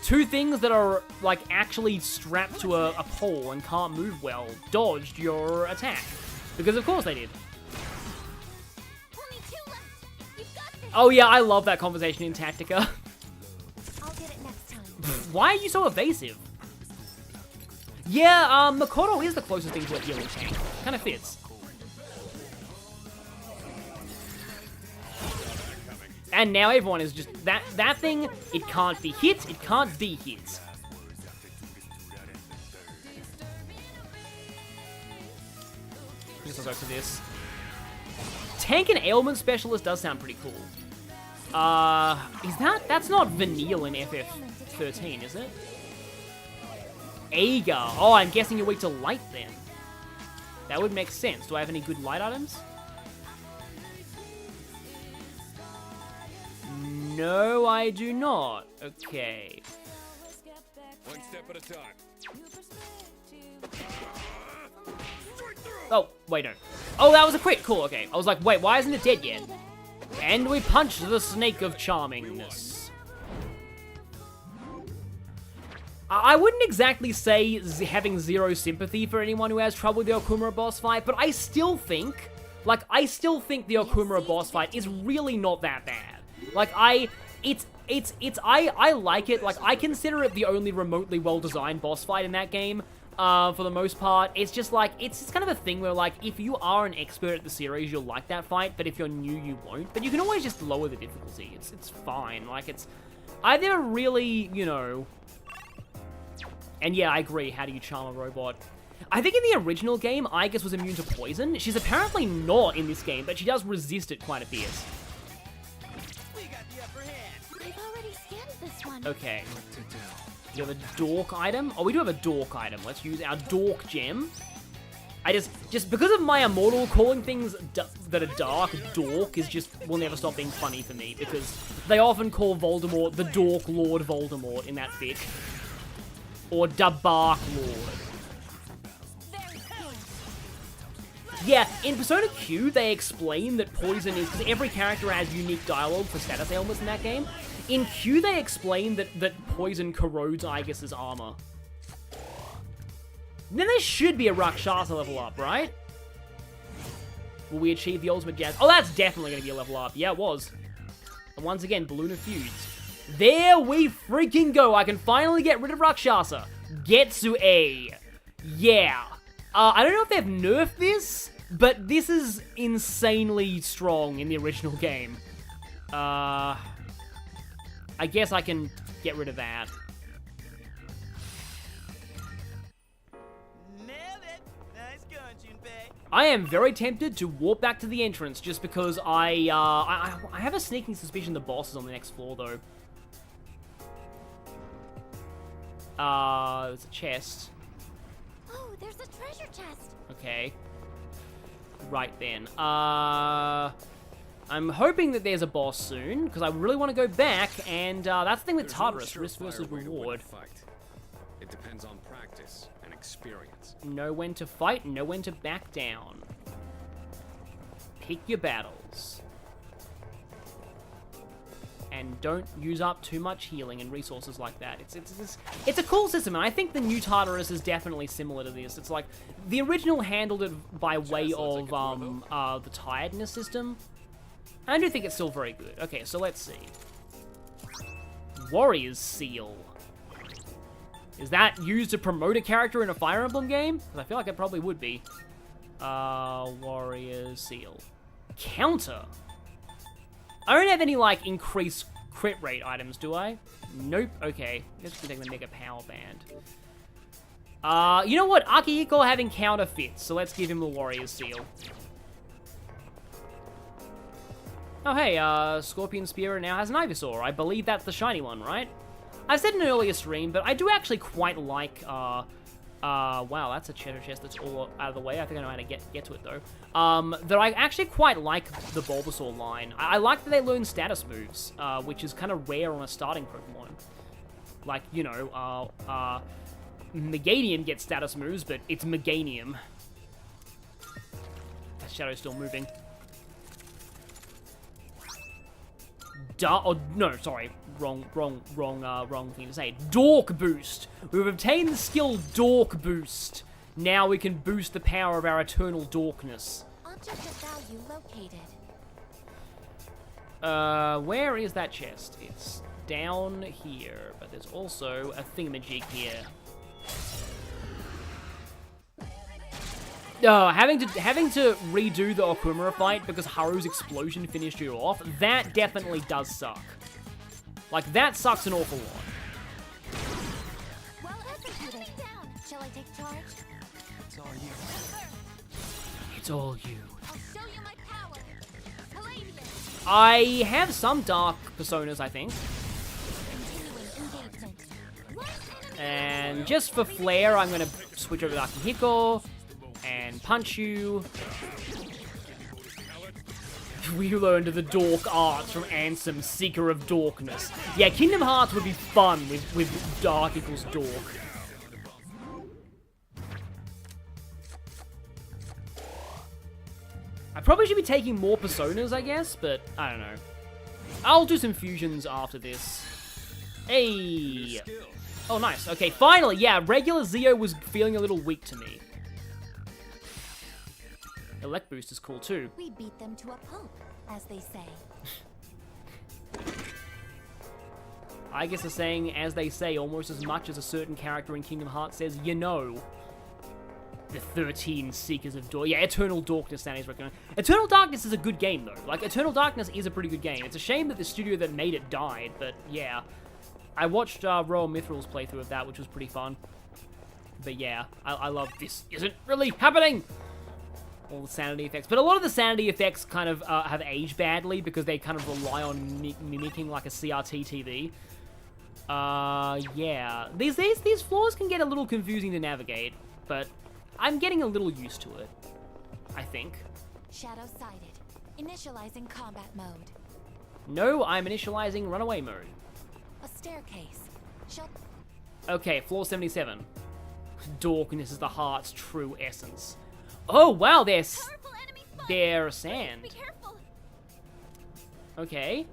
Two things that are, like, actually strapped to a pole and can't move well dodged your attack. Because of course they did. Oh yeah, I love that conversation in Tactica. Why are you so evasive? Yeah, Makoto is the closest thing to a healing tank. Kind of fits. And now everyone is just... That thing, it can't be hit, it can't be hit. I guess I'll go for this. Tank and ailment specialist does sound pretty cool. That's not Vanille in FF13, is it? Aigis. Oh, I'm guessing you're weak to light then. That would make sense. Do I have any good light items? No, I do not. Okay. One step at a time. Oh, wait, no. Oh, that was a crit. Cool, okay. I was like, wait, why isn't it dead yet? And we punched the snake of charmingness. I wouldn't exactly say having zero sympathy for anyone who has trouble with the Okumura boss fight, but I still think the Okumura boss fight is really not that bad. Like, I like it. Like, I consider it the only remotely well-designed boss fight in that game. For the most part, it's just like, it's just kind of a thing where, like, if you are an expert at the series, you'll like that fight, but if you're new, you won't. But you can always just lower the difficulty. It's fine. Like, I never really, you know... And yeah, I agree, how do you charm a robot? I think in the original game, Aigis was immune to poison. She's apparently not in this game, but she does resist it quite a bit. I've already scanned this one. Okay. You have a dork item? Oh, we do have a dork item. Let's use our dork gem. I just because of my immortal calling things that are dark, dork will never stop being funny for me, because they often call Voldemort the Dork Lord Voldemort in that fic. Or the Bark Lord. Yeah, in Persona Q, they explain that poison is, because every character has unique dialogue for status ailments in that game, In Q, they explain that poison corrodes Aigis' armor. Then there should be a Rakshasa level up, right? Will we achieve the ultimate jazz? Oh, that's definitely going to be a level up. Yeah, it was. And once again, Balloon of Feuds. There we freaking go. I can finally get rid of Rakshasa. Getsu A. Yeah. I don't know if they've nerfed this, but this is insanely strong in the original game. I guess I can get rid of that. I am very tempted to warp back to the entrance just because I have a sneaking suspicion the boss is on the next floor, though. There's a chest. Oh, there's a treasure chest. Okay. Right then. I'm hoping that there's a boss soon, because I really want to go back, and that's the thing with Tartarus, risk versus reward. It depends on practice and experience. Know when to fight, know when to back down. Pick your battles. And don't use up too much healing and resources like that. It's a cool system, and I think the new Tartarus is definitely similar to this. It's like, the original handled it by way of the tiredness system. I do think it's still very good. Okay, so let's see. Warrior's Seal. Is that used to promote a character in a Fire Emblem game? Because I feel like it probably would be. Warrior's Seal. Counter. I don't have any, like, increased crit rate items, do I? Nope. Okay. Let's take the Mega Power Band. You know what? Akihiko having counter fits, so let's give him the Warrior's Seal. Oh, hey, Scorpion Spear now has an Ivysaur. I believe that's the shiny one, right? I said in an earlier stream, but I do actually quite like, wow, that's a treasure chest that's all out of the way. I think I know how to get to it, though. That I actually quite like the Bulbasaur line. I like that they learn status moves, which is kind of rare on a starting Pokemon. Like, you know, Meganium gets status moves, but it's Meganium. That shadow's still moving. Oh, no, sorry. Wrong thing to say. Dork Boost. We've obtained the skill Dork Boost. Now we can boost the power of our eternal dorkness. Object of value located. Where is that chest? It's down here, but there's also a thingamajig here. Having to redo the Okumura fight because Haru's explosion finished you off, that definitely does suck. Like, that sucks an awful lot. Well executed. Shall I take charge? It's all you. It's all you. I'll show you my power. Palladium. I have some dark personas, I think. And just for flair, I'm gonna switch over to Akihiko and punch you. We learned the dork arts from Ansem, Seeker of Dorkness. Yeah, Kingdom Hearts would be fun with dark equals dork. I probably should be taking more personas, I guess, but I don't know. I'll do some fusions after this. Hey! Oh, nice. Okay, finally, yeah, regular Zeo was feeling a little weak to me. Elect Boost is cool too. We beat them to a pulp, as they say. I guess they're saying, as they say, almost as much as a certain character in Kingdom Hearts says, you know. The 13 Seekers of Dork. Yeah, Eternal Darkness, Danny's recommending. Eternal Darkness is a good game, though. Like, Eternal Darkness is a pretty good game. It's a shame that the studio that made it died, but yeah. I watched Royal Mithril's playthrough of that, which was pretty fun. But yeah, I love this. Isn't really happening! All the sanity effects. But a lot of the sanity effects kind of have aged badly because they kind of rely on mimicking like a CRT TV. Yeah. These floors can get a little confusing to navigate, but I'm getting a little used to it, I think. Shadow sighted. Initializing combat mode. No, I'm initializing runaway mode. A staircase. Okay, floor 77. Dorkness is the heart's true essence. Oh, wow, they're sand. Be careful. Okay.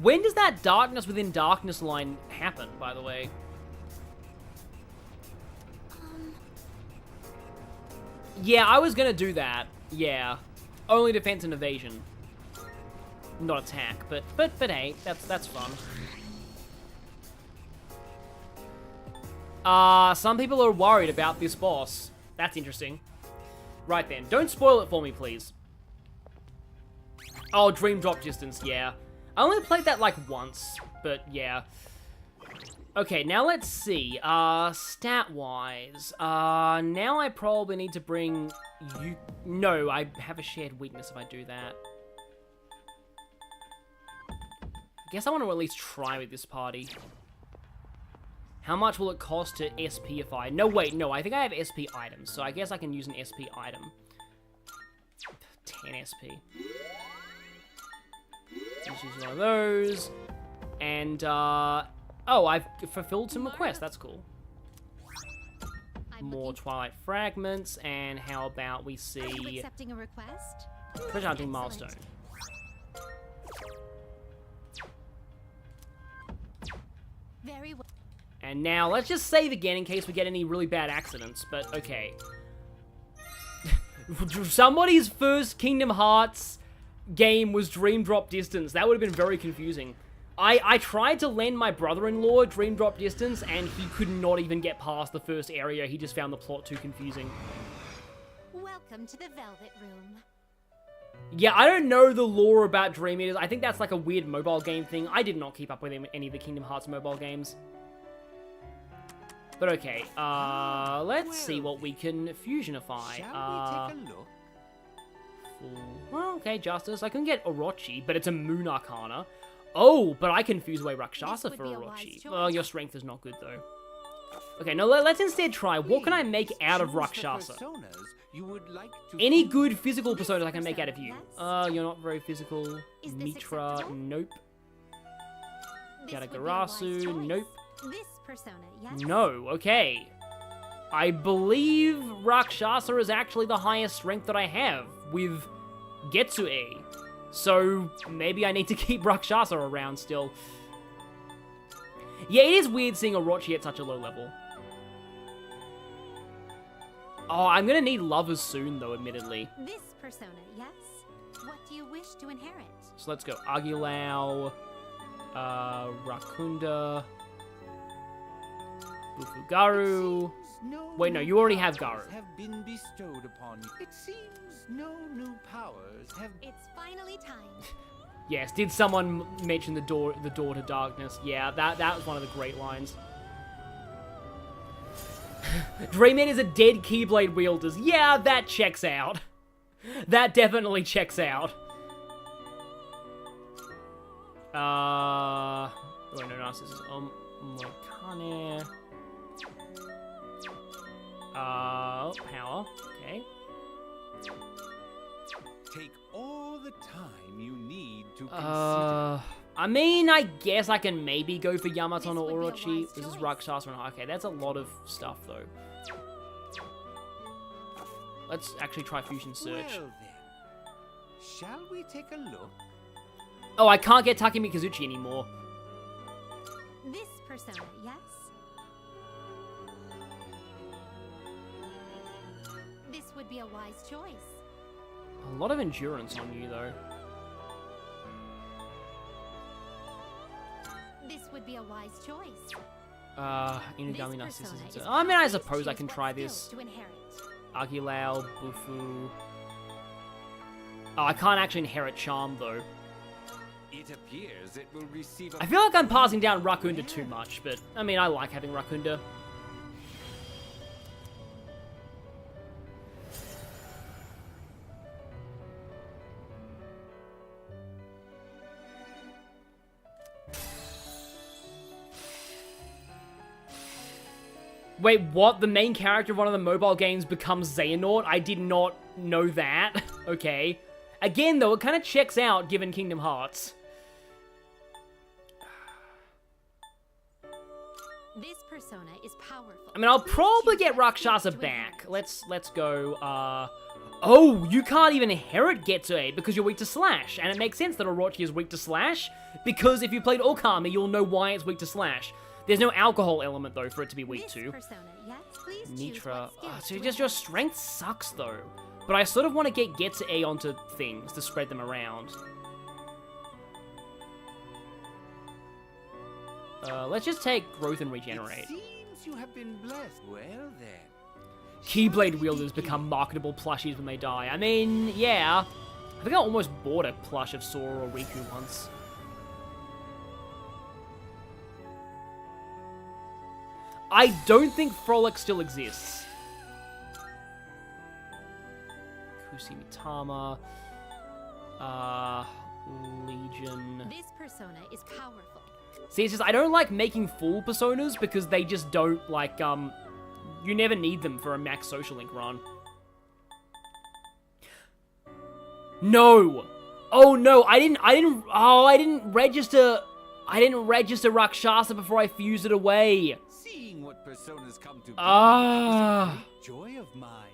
When does that darkness within darkness line happen, by the way? Yeah, I was gonna do that. Yeah. Only defense and evasion. Not attack, but hey, that's fun. Some people are worried about this boss. That's interesting. Right then, don't spoil it for me, please. Oh, Dream Drop Distance, yeah. I only played that like once, but yeah. Okay, now let's see. Stat-wise. Now I probably need to bring you... No, I have a shared weakness if I do that. I guess I want to at least try with this party. How much will it cost to SP if I... No, wait, no, I think I have SP items, so I guess I can use an SP item. 10 SP. Just use one of those. And, oh, I've fulfilled some requests, that's cool. More Twilight Fragments, and how about we see... Accepting a request? Treasure Hunting Milestone. Very well. And now, let's just save again in case we get any really bad accidents, but okay. Somebody's first Kingdom Hearts game was Dream Drop Distance. That would have been very confusing. I tried to lend my brother-in-law Dream Drop Distance, and he could not even get past the first area. He just found the plot too confusing. Welcome to the Velvet Room. Yeah, I don't know the lore about Dream Eaters. I think that's like a weird mobile game thing. I did not keep up with any of the Kingdom Hearts mobile games. But okay, let's see what we can fusionify. Shall we take a look? Well, okay, Justice. I can get Orochi, but it's a Moon Arcana. Oh, but I can fuse away Rakshasa for Orochi. Well, your strength is not good, though. Okay, now let's instead try, what can I make out of Rakshasa? Any good physical personas I can make out of you? You're not very physical. Mitra, nope. Katagarasu, nope. This persona, yes? No, okay. I believe Rakshasa is actually the highest strength that I have, with Getsue. So, maybe I need to keep Rakshasa around still. Yeah, it is weird seeing Orochi at such a low level. Oh, I'm gonna need lovers soon, though, admittedly. This persona, yes? What do you wish to inherit? So let's go. Aguilau, Rakunda, Bufugaru. Wait, no, you already have Garu. Have been bestowed upon you. It seems no new powers have... It's finally time. Yes, did someone mention the door to darkness? Yeah, that was one of the great lines. Dreamman is a dead Keyblade wielders. Yeah, that checks out. That definitely checks out. Oh no, Narcissus. Moikane. Power. Okay. Take all the time you need to consider. I mean, I guess I can maybe go for Yamato no Orochi. This is Rakshasa. Okay, that's a lot of stuff, though. Let's actually try Fusion Search. Well, then. Shall we take a look? Oh, I can't get Takemi Kazuchi anymore. This persona, yes? This would be a wise choice. A lot of endurance on you, though. This would be a wise choice. Inugami Narcissus. I mean, I suppose I can try this. Aguilau, Bufu. Oh, I can't actually inherit Charm, though. It appears it will receive a... I feel like I'm passing down Rakunda too much, but, I mean, I like having Rakunda. Wait, what? The main character of one of the mobile games becomes Xehanort? I did not know that. Okay. Again, though, it kind of checks out given Kingdom Hearts. This persona is powerful. I mean, I'll probably get Rakshasa back. Let's go, Oh, you can't even inherit Getsuei because you're weak to Slash. And it makes sense that Orochi is weak to Slash, because if you played Okami, you'll know why it's weak to Slash. There's no alcohol element, though, for it to be weak to. Mitra. So just your strength sucks, though. But I sort of want to get Getsuei onto things to spread them around. Let's just take Growth and Regenerate. It seems you have been blessed. Well then. Keyblade wielders become marketable plushies when they die. I mean, yeah. I think I almost bought a plush of Sora or Riku once. I don't think Frolic still exists. Kusimitama. Legion. This persona is powerful. See, it's just, I don't like making full personas because they just don't, like, you never need them for a max social link run. No! Oh no, I didn't register Rakshasa before I fused it away. Seeing what personas come to be is Ah. a great joy of mine.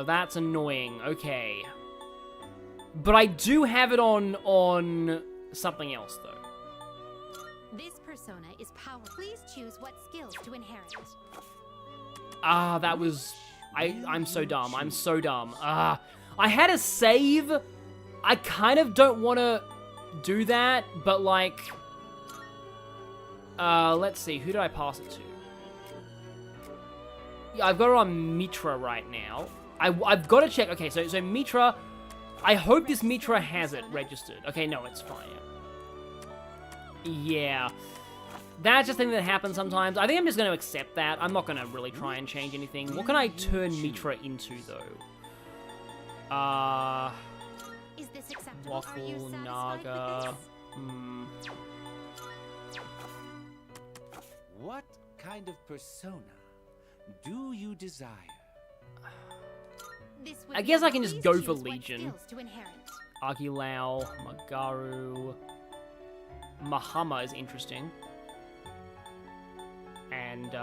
That's annoying. Okay. But I do have it on something else, though. This persona is powerful. Please choose what skills to inherit. That was... I'm so dumb. I'm so dumb. I had a save. I kind of don't want to do that, but, like... let's see. Who did I pass it to? Yeah, I've got it on Mitra right now. I've got to check. Okay, so Mitra... I hope this Mitra has it registered. Okay, no, it's fine. Yeah. That's just a thing that happens sometimes. I think I'm just going to accept that. I'm not going to really try and change anything. What can I turn Mitra into, though? Is this acceptable? Waffle, Naga... What kind of persona do you desire? I guess I can just go for Legion. Aguilau, Magaru... Mahama is interesting. And,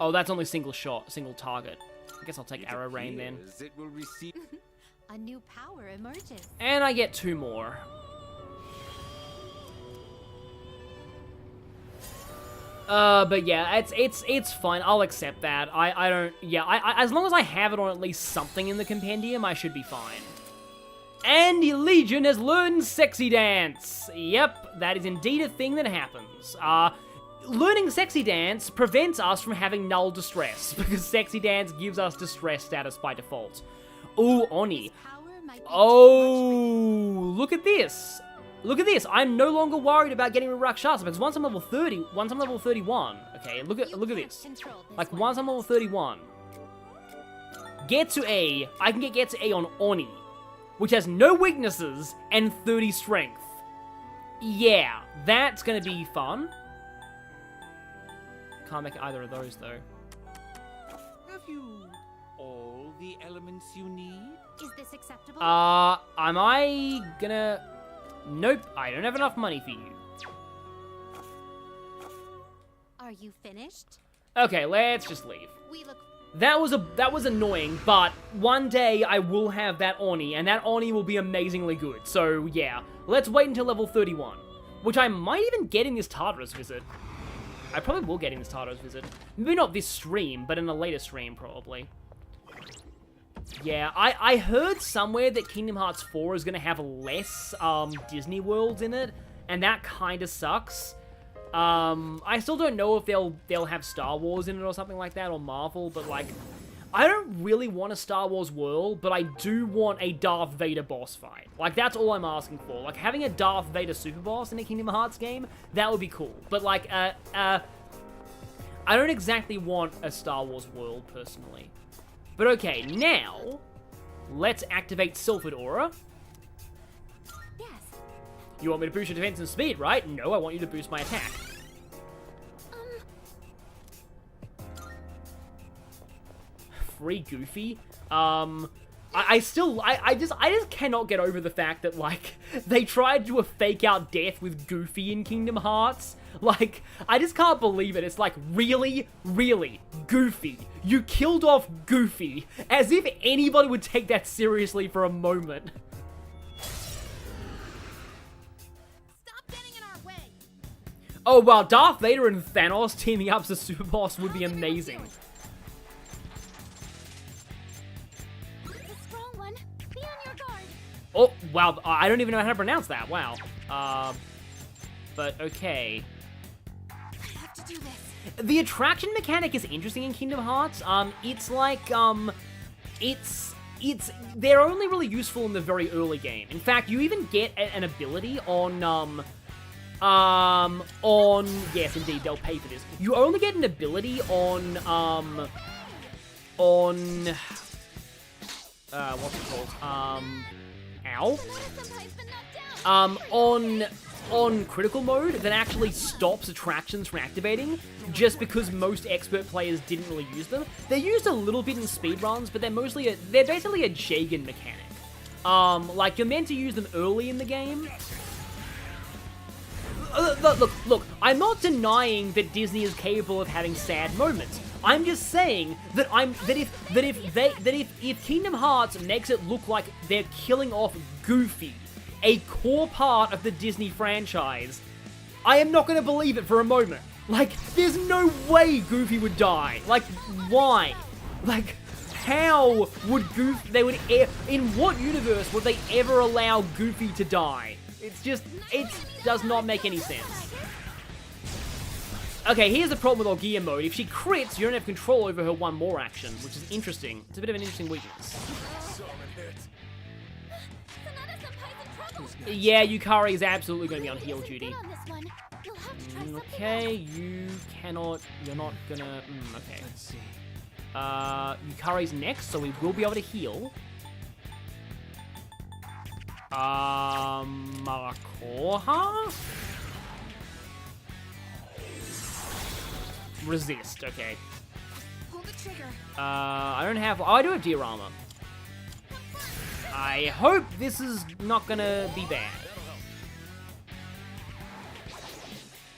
oh, that's only single shot, single target. I guess I'll take Arrow Rain then. It will receive... A new power emerges. And I get 2 more. But yeah, it's fine. I'll accept that. I don't... Yeah, as long as I have it on at least something in the compendium, I should be fine. And Legion has learned Sexy Dance. Yep, that is indeed a thing that happens. Learning Sexy Dance prevents us from having Null Distress, because Sexy Dance gives us Distress status by default. Ooh, Oni. Oh, look at this. Look at this. I'm no longer worried about getting rid of Rakshasa, because once I'm level 30, once I'm level 31, okay, look at this. Like, once I'm level 31, Getsuei, I can get Getsuei on Oni, which has no weaknesses and 30 strength. Yeah, that's gonna be fun. Can't make either of those, though. Have you all the elements you need? Is this acceptable? Am I gonna... Nope, I don't have enough money for you. Are you finished? Okay, let's just leave. We look... That was annoying, but one day I will have that Oni, and that Oni will be amazingly good. So yeah, let's wait until level 31, which I might even get in this Tartarus visit. I probably will get in this Tartarus visit. Maybe not this stream, but in a later stream, probably. Yeah, I heard somewhere that Kingdom Hearts 4 is going to have less Disney worlds in it, and that kind of sucks. I still don't know if they'll have Star Wars in it or something like that, or Marvel, but like, I don't really want a Star Wars world, but I do want a Darth Vader boss fight. Like, that's all I'm asking for. Like, having a Darth Vader super boss in a Kingdom Hearts game, that would be cool. But like, I don't exactly want a Star Wars world, personally. But okay, now, let's activate Sylphid Aura. Yes. You want me to boost your defense and speed, right? No, I want you to boost my attack. Free Goofy? I just cannot get over the fact that, like, they tried to do a fake out death with Goofy in Kingdom Hearts. Like, I just can't believe it. It's like, really? Really? Goofy? You killed off Goofy? As if anybody would take that seriously for a moment. Stop getting in our way. Oh, wow, Darth Vader and Thanos teaming up as a super boss would be amazing. Oh, wow, I don't even know how to pronounce that, wow. But okay. I have to do this. The attraction mechanic is interesting in Kingdom Hearts. It's like, they're only really useful in the very early game. In fact, you even get an ability on, yes, indeed, they'll pay for this. You only get an ability on, what's it called? On critical mode that actually stops attractions from activating just because most expert players didn't really use them. They're used a little bit in speedruns, but they're basically a Jagan mechanic. Like, you're meant to use them early in the game. Look, I'm not denying that Disney is capable of having sad moments. I'm just saying that if Kingdom Hearts makes it look like they're killing off Goofy, a core part of the Disney franchise, I am not going to believe it for a moment. Like, there's no way Goofy would die. Like, why? Like, how would in what universe would they ever allow Goofy to die? It does not make any sense. Okay, here's the problem with Orgia mode. If she crits, you don't have control over her one more action, which is interesting. It's a bit of an interesting weakness. Yeah, Yukari is absolutely going to be on heal duty. Okay, you're not gonna, okay. Let's see. Yukari's next, so we will be able to heal. Marakoha? Resist, okay. Pull the trigger. I don't have, I do have diorama. I hope this is not gonna be bad.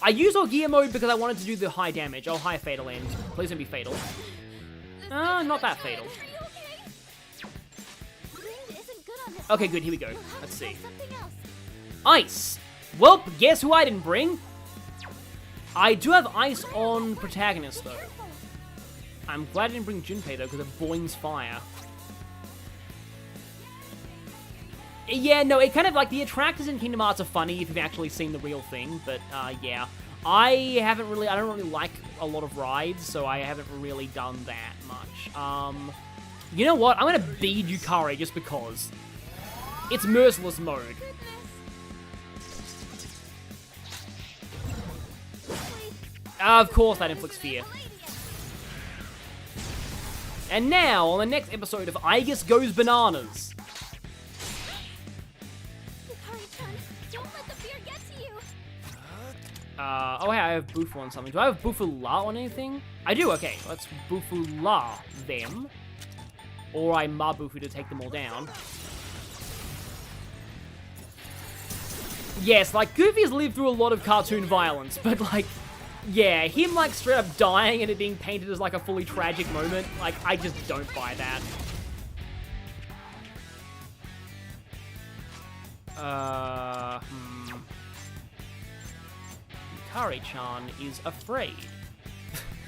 I use Orgia mode because I wanted to do the high damage. Oh, high fatal end. Please don't be fatal. Not that fatal. Okay, good, here we go. Let's see. Ice! Well, guess who I didn't bring? I do have ice on protagonist, though. I'm glad I didn't bring Junpei, though, because it boings fire. Yeah, no, it kind of, like, the attractors in Kingdom Hearts are funny if you've actually seen the real thing, but, yeah. I don't really like a lot of rides, so I haven't really done that much. You know what? I'm gonna bead Yukari just because. It's Merciless mode. Of course that inflicts fear. And now, on the next episode of Aigis Goes Bananas. Oh hey, I have Bufu on something. Do I have Bufu La on anything? I do, okay. Let's Bufu La them. Or I Mabufu to take them all down. Yes, like, Goofy's lived through a lot of cartoon violence, but, like, yeah, him, like, straight up dying and it being painted as, like, a fully tragic moment, like, I just don't buy that. Yukari-chan is afraid.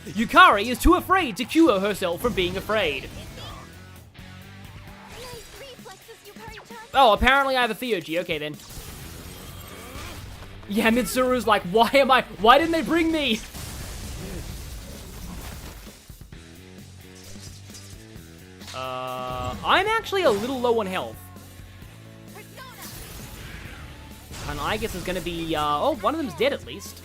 Yukari is too afraid to cure herself from being afraid. Oh, apparently I have a Theurgy. Okay, then. Yeah, Mitsuru's like, why didn't they bring me? I'm actually a little low on health. And I guess it's gonna be, oh, one of them's dead at least.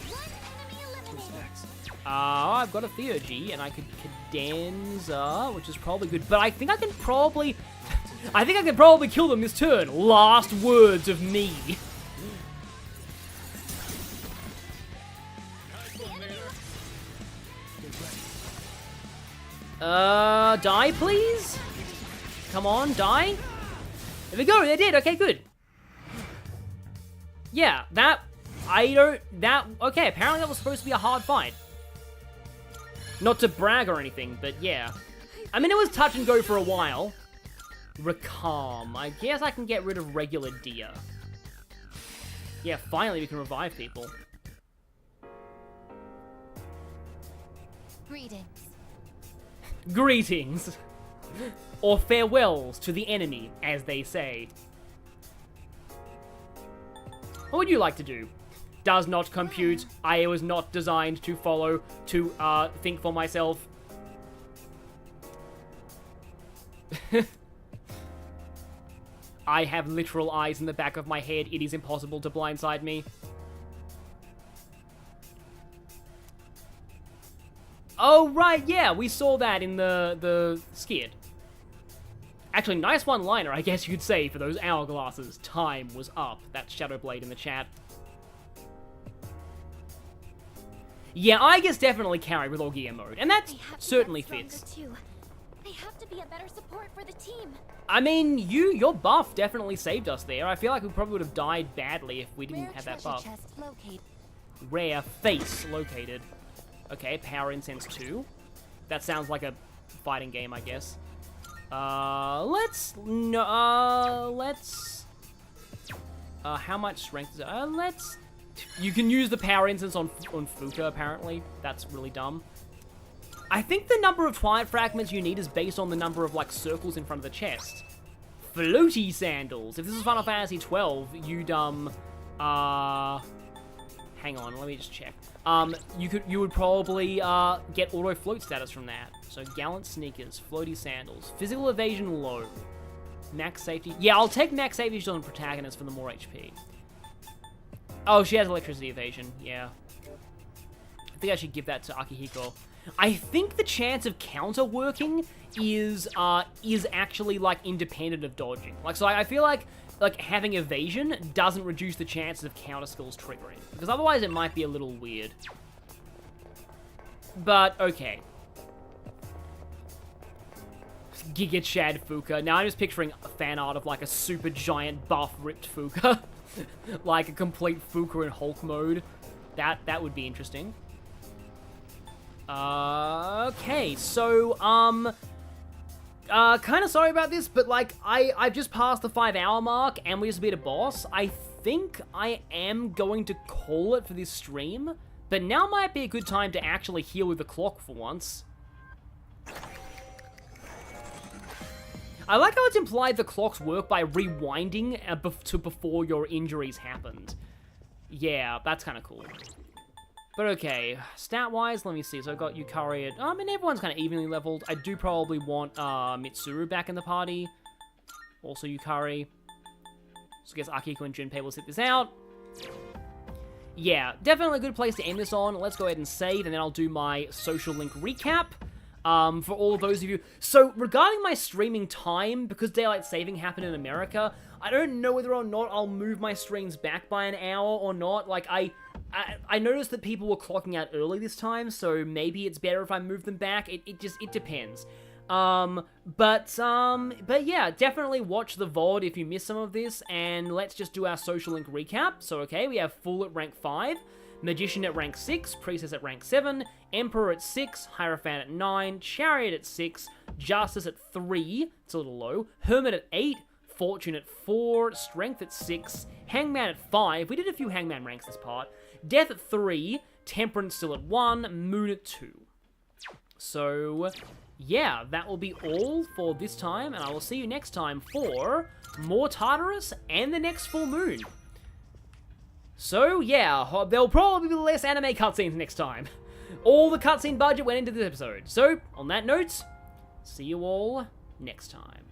I've got a Theurgy, and I could Cadenza, which is probably good, but I think I can probably kill them this turn. Last words of me. Die, please? Come on, die. There we go, they did. Okay, good. Yeah, okay, apparently that was supposed to be a hard fight. Not to brag or anything, but yeah. I mean, it was touch and go for a while. Recalm. I guess I can get rid of regular deer. Yeah, finally we can revive people. Greetings. Greetings. Or farewells to the enemy, as they say. What would you like to do? Does not compute. I was not designed to follow, to think for myself. I have literal eyes in the back of my head. It is impossible to blindside me. Oh, right, yeah, we saw that in the skid. Actually, nice one-liner, I guess you could say, for those hourglasses. Time was up. That's Shadowblade in the chat. Yeah, Aigis definitely carried with all gear mode, and that certainly fits. Too. They have to be a better support for the team. I mean, your buff definitely saved us there. I feel like we probably would have died badly if we didn't have that buff. Rare face located. Okay, Power Incense 2. That sounds like a fighting game, I guess. How much strength is it? You can use the Power Incense on Fuka, apparently. That's really dumb. I think the number of Twilight Fragments you need is based on the number of, like, circles in front of the chest. Floaty Sandals. If this is Final Fantasy 12, you'd, hang on, let me just check. You would probably, get Auto Float status from that. So, Gallant Sneakers, Floaty Sandals, Physical Evasion low, Max Safety. Yeah, I'll take Max Safety on Protagonist for the more HP. Oh, she has Electricity Evasion, yeah. I think I should give that to Akihiko. I think the chance of counter working is actually, like, independent of dodging. Like, so I feel like having evasion doesn't reduce the chances of counter skills triggering, because otherwise it might be a little weird. But, okay. Giga Chad Fuka. Now I'm just picturing a fan art of, like, a super giant buff ripped Fuka. Like a complete Fuka in Hulk mode. That would be interesting. Okay, so, kind of sorry about this, but, like, I've just passed the 5-hour mark, and we just beat a boss. I think I am going to call it for this stream, but now might be a good time to actually heal with the clock for once. I like how it's implied the clocks work by rewinding to before your injuries happened. Yeah, that's kind of cool. But okay, stat-wise, let me see. So I've got Yukari at... I mean, everyone's kind of evenly leveled. I do probably want Mitsuru back in the party. Also Yukari. So I guess Akiko and Junpei will sit this out. Yeah, definitely a good place to end this on. Let's go ahead and save, and then I'll do my social link recap. For all of those of you. So, regarding my streaming time, because daylight saving happened in America, I don't know whether or not I'll move my streams back by an hour or not. Like, I noticed that people were clocking out early this time, so maybe it's better if I move them back. It depends. But yeah, definitely watch the VOD if you miss some of this, and let's just do our social link recap. So, okay, we have Fool at rank 5, Magician at rank 6, Priestess at rank 7, Emperor at 6, Hierophant at 9, Chariot at 6, Justice at 3, it's a little low, Hermit at 8, Fortune at 4, Strength at 6, Hangman at 5, we did a few Hangman ranks this part, Death at 3, Temperance still at 1, Moon at 2. So, yeah, that will be all for this time, and I will see you next time for more Tartarus and the next full moon. So, yeah, there'll probably be less anime cutscenes next time. All the cutscene budget went into this episode. So, on that note, see you all next time.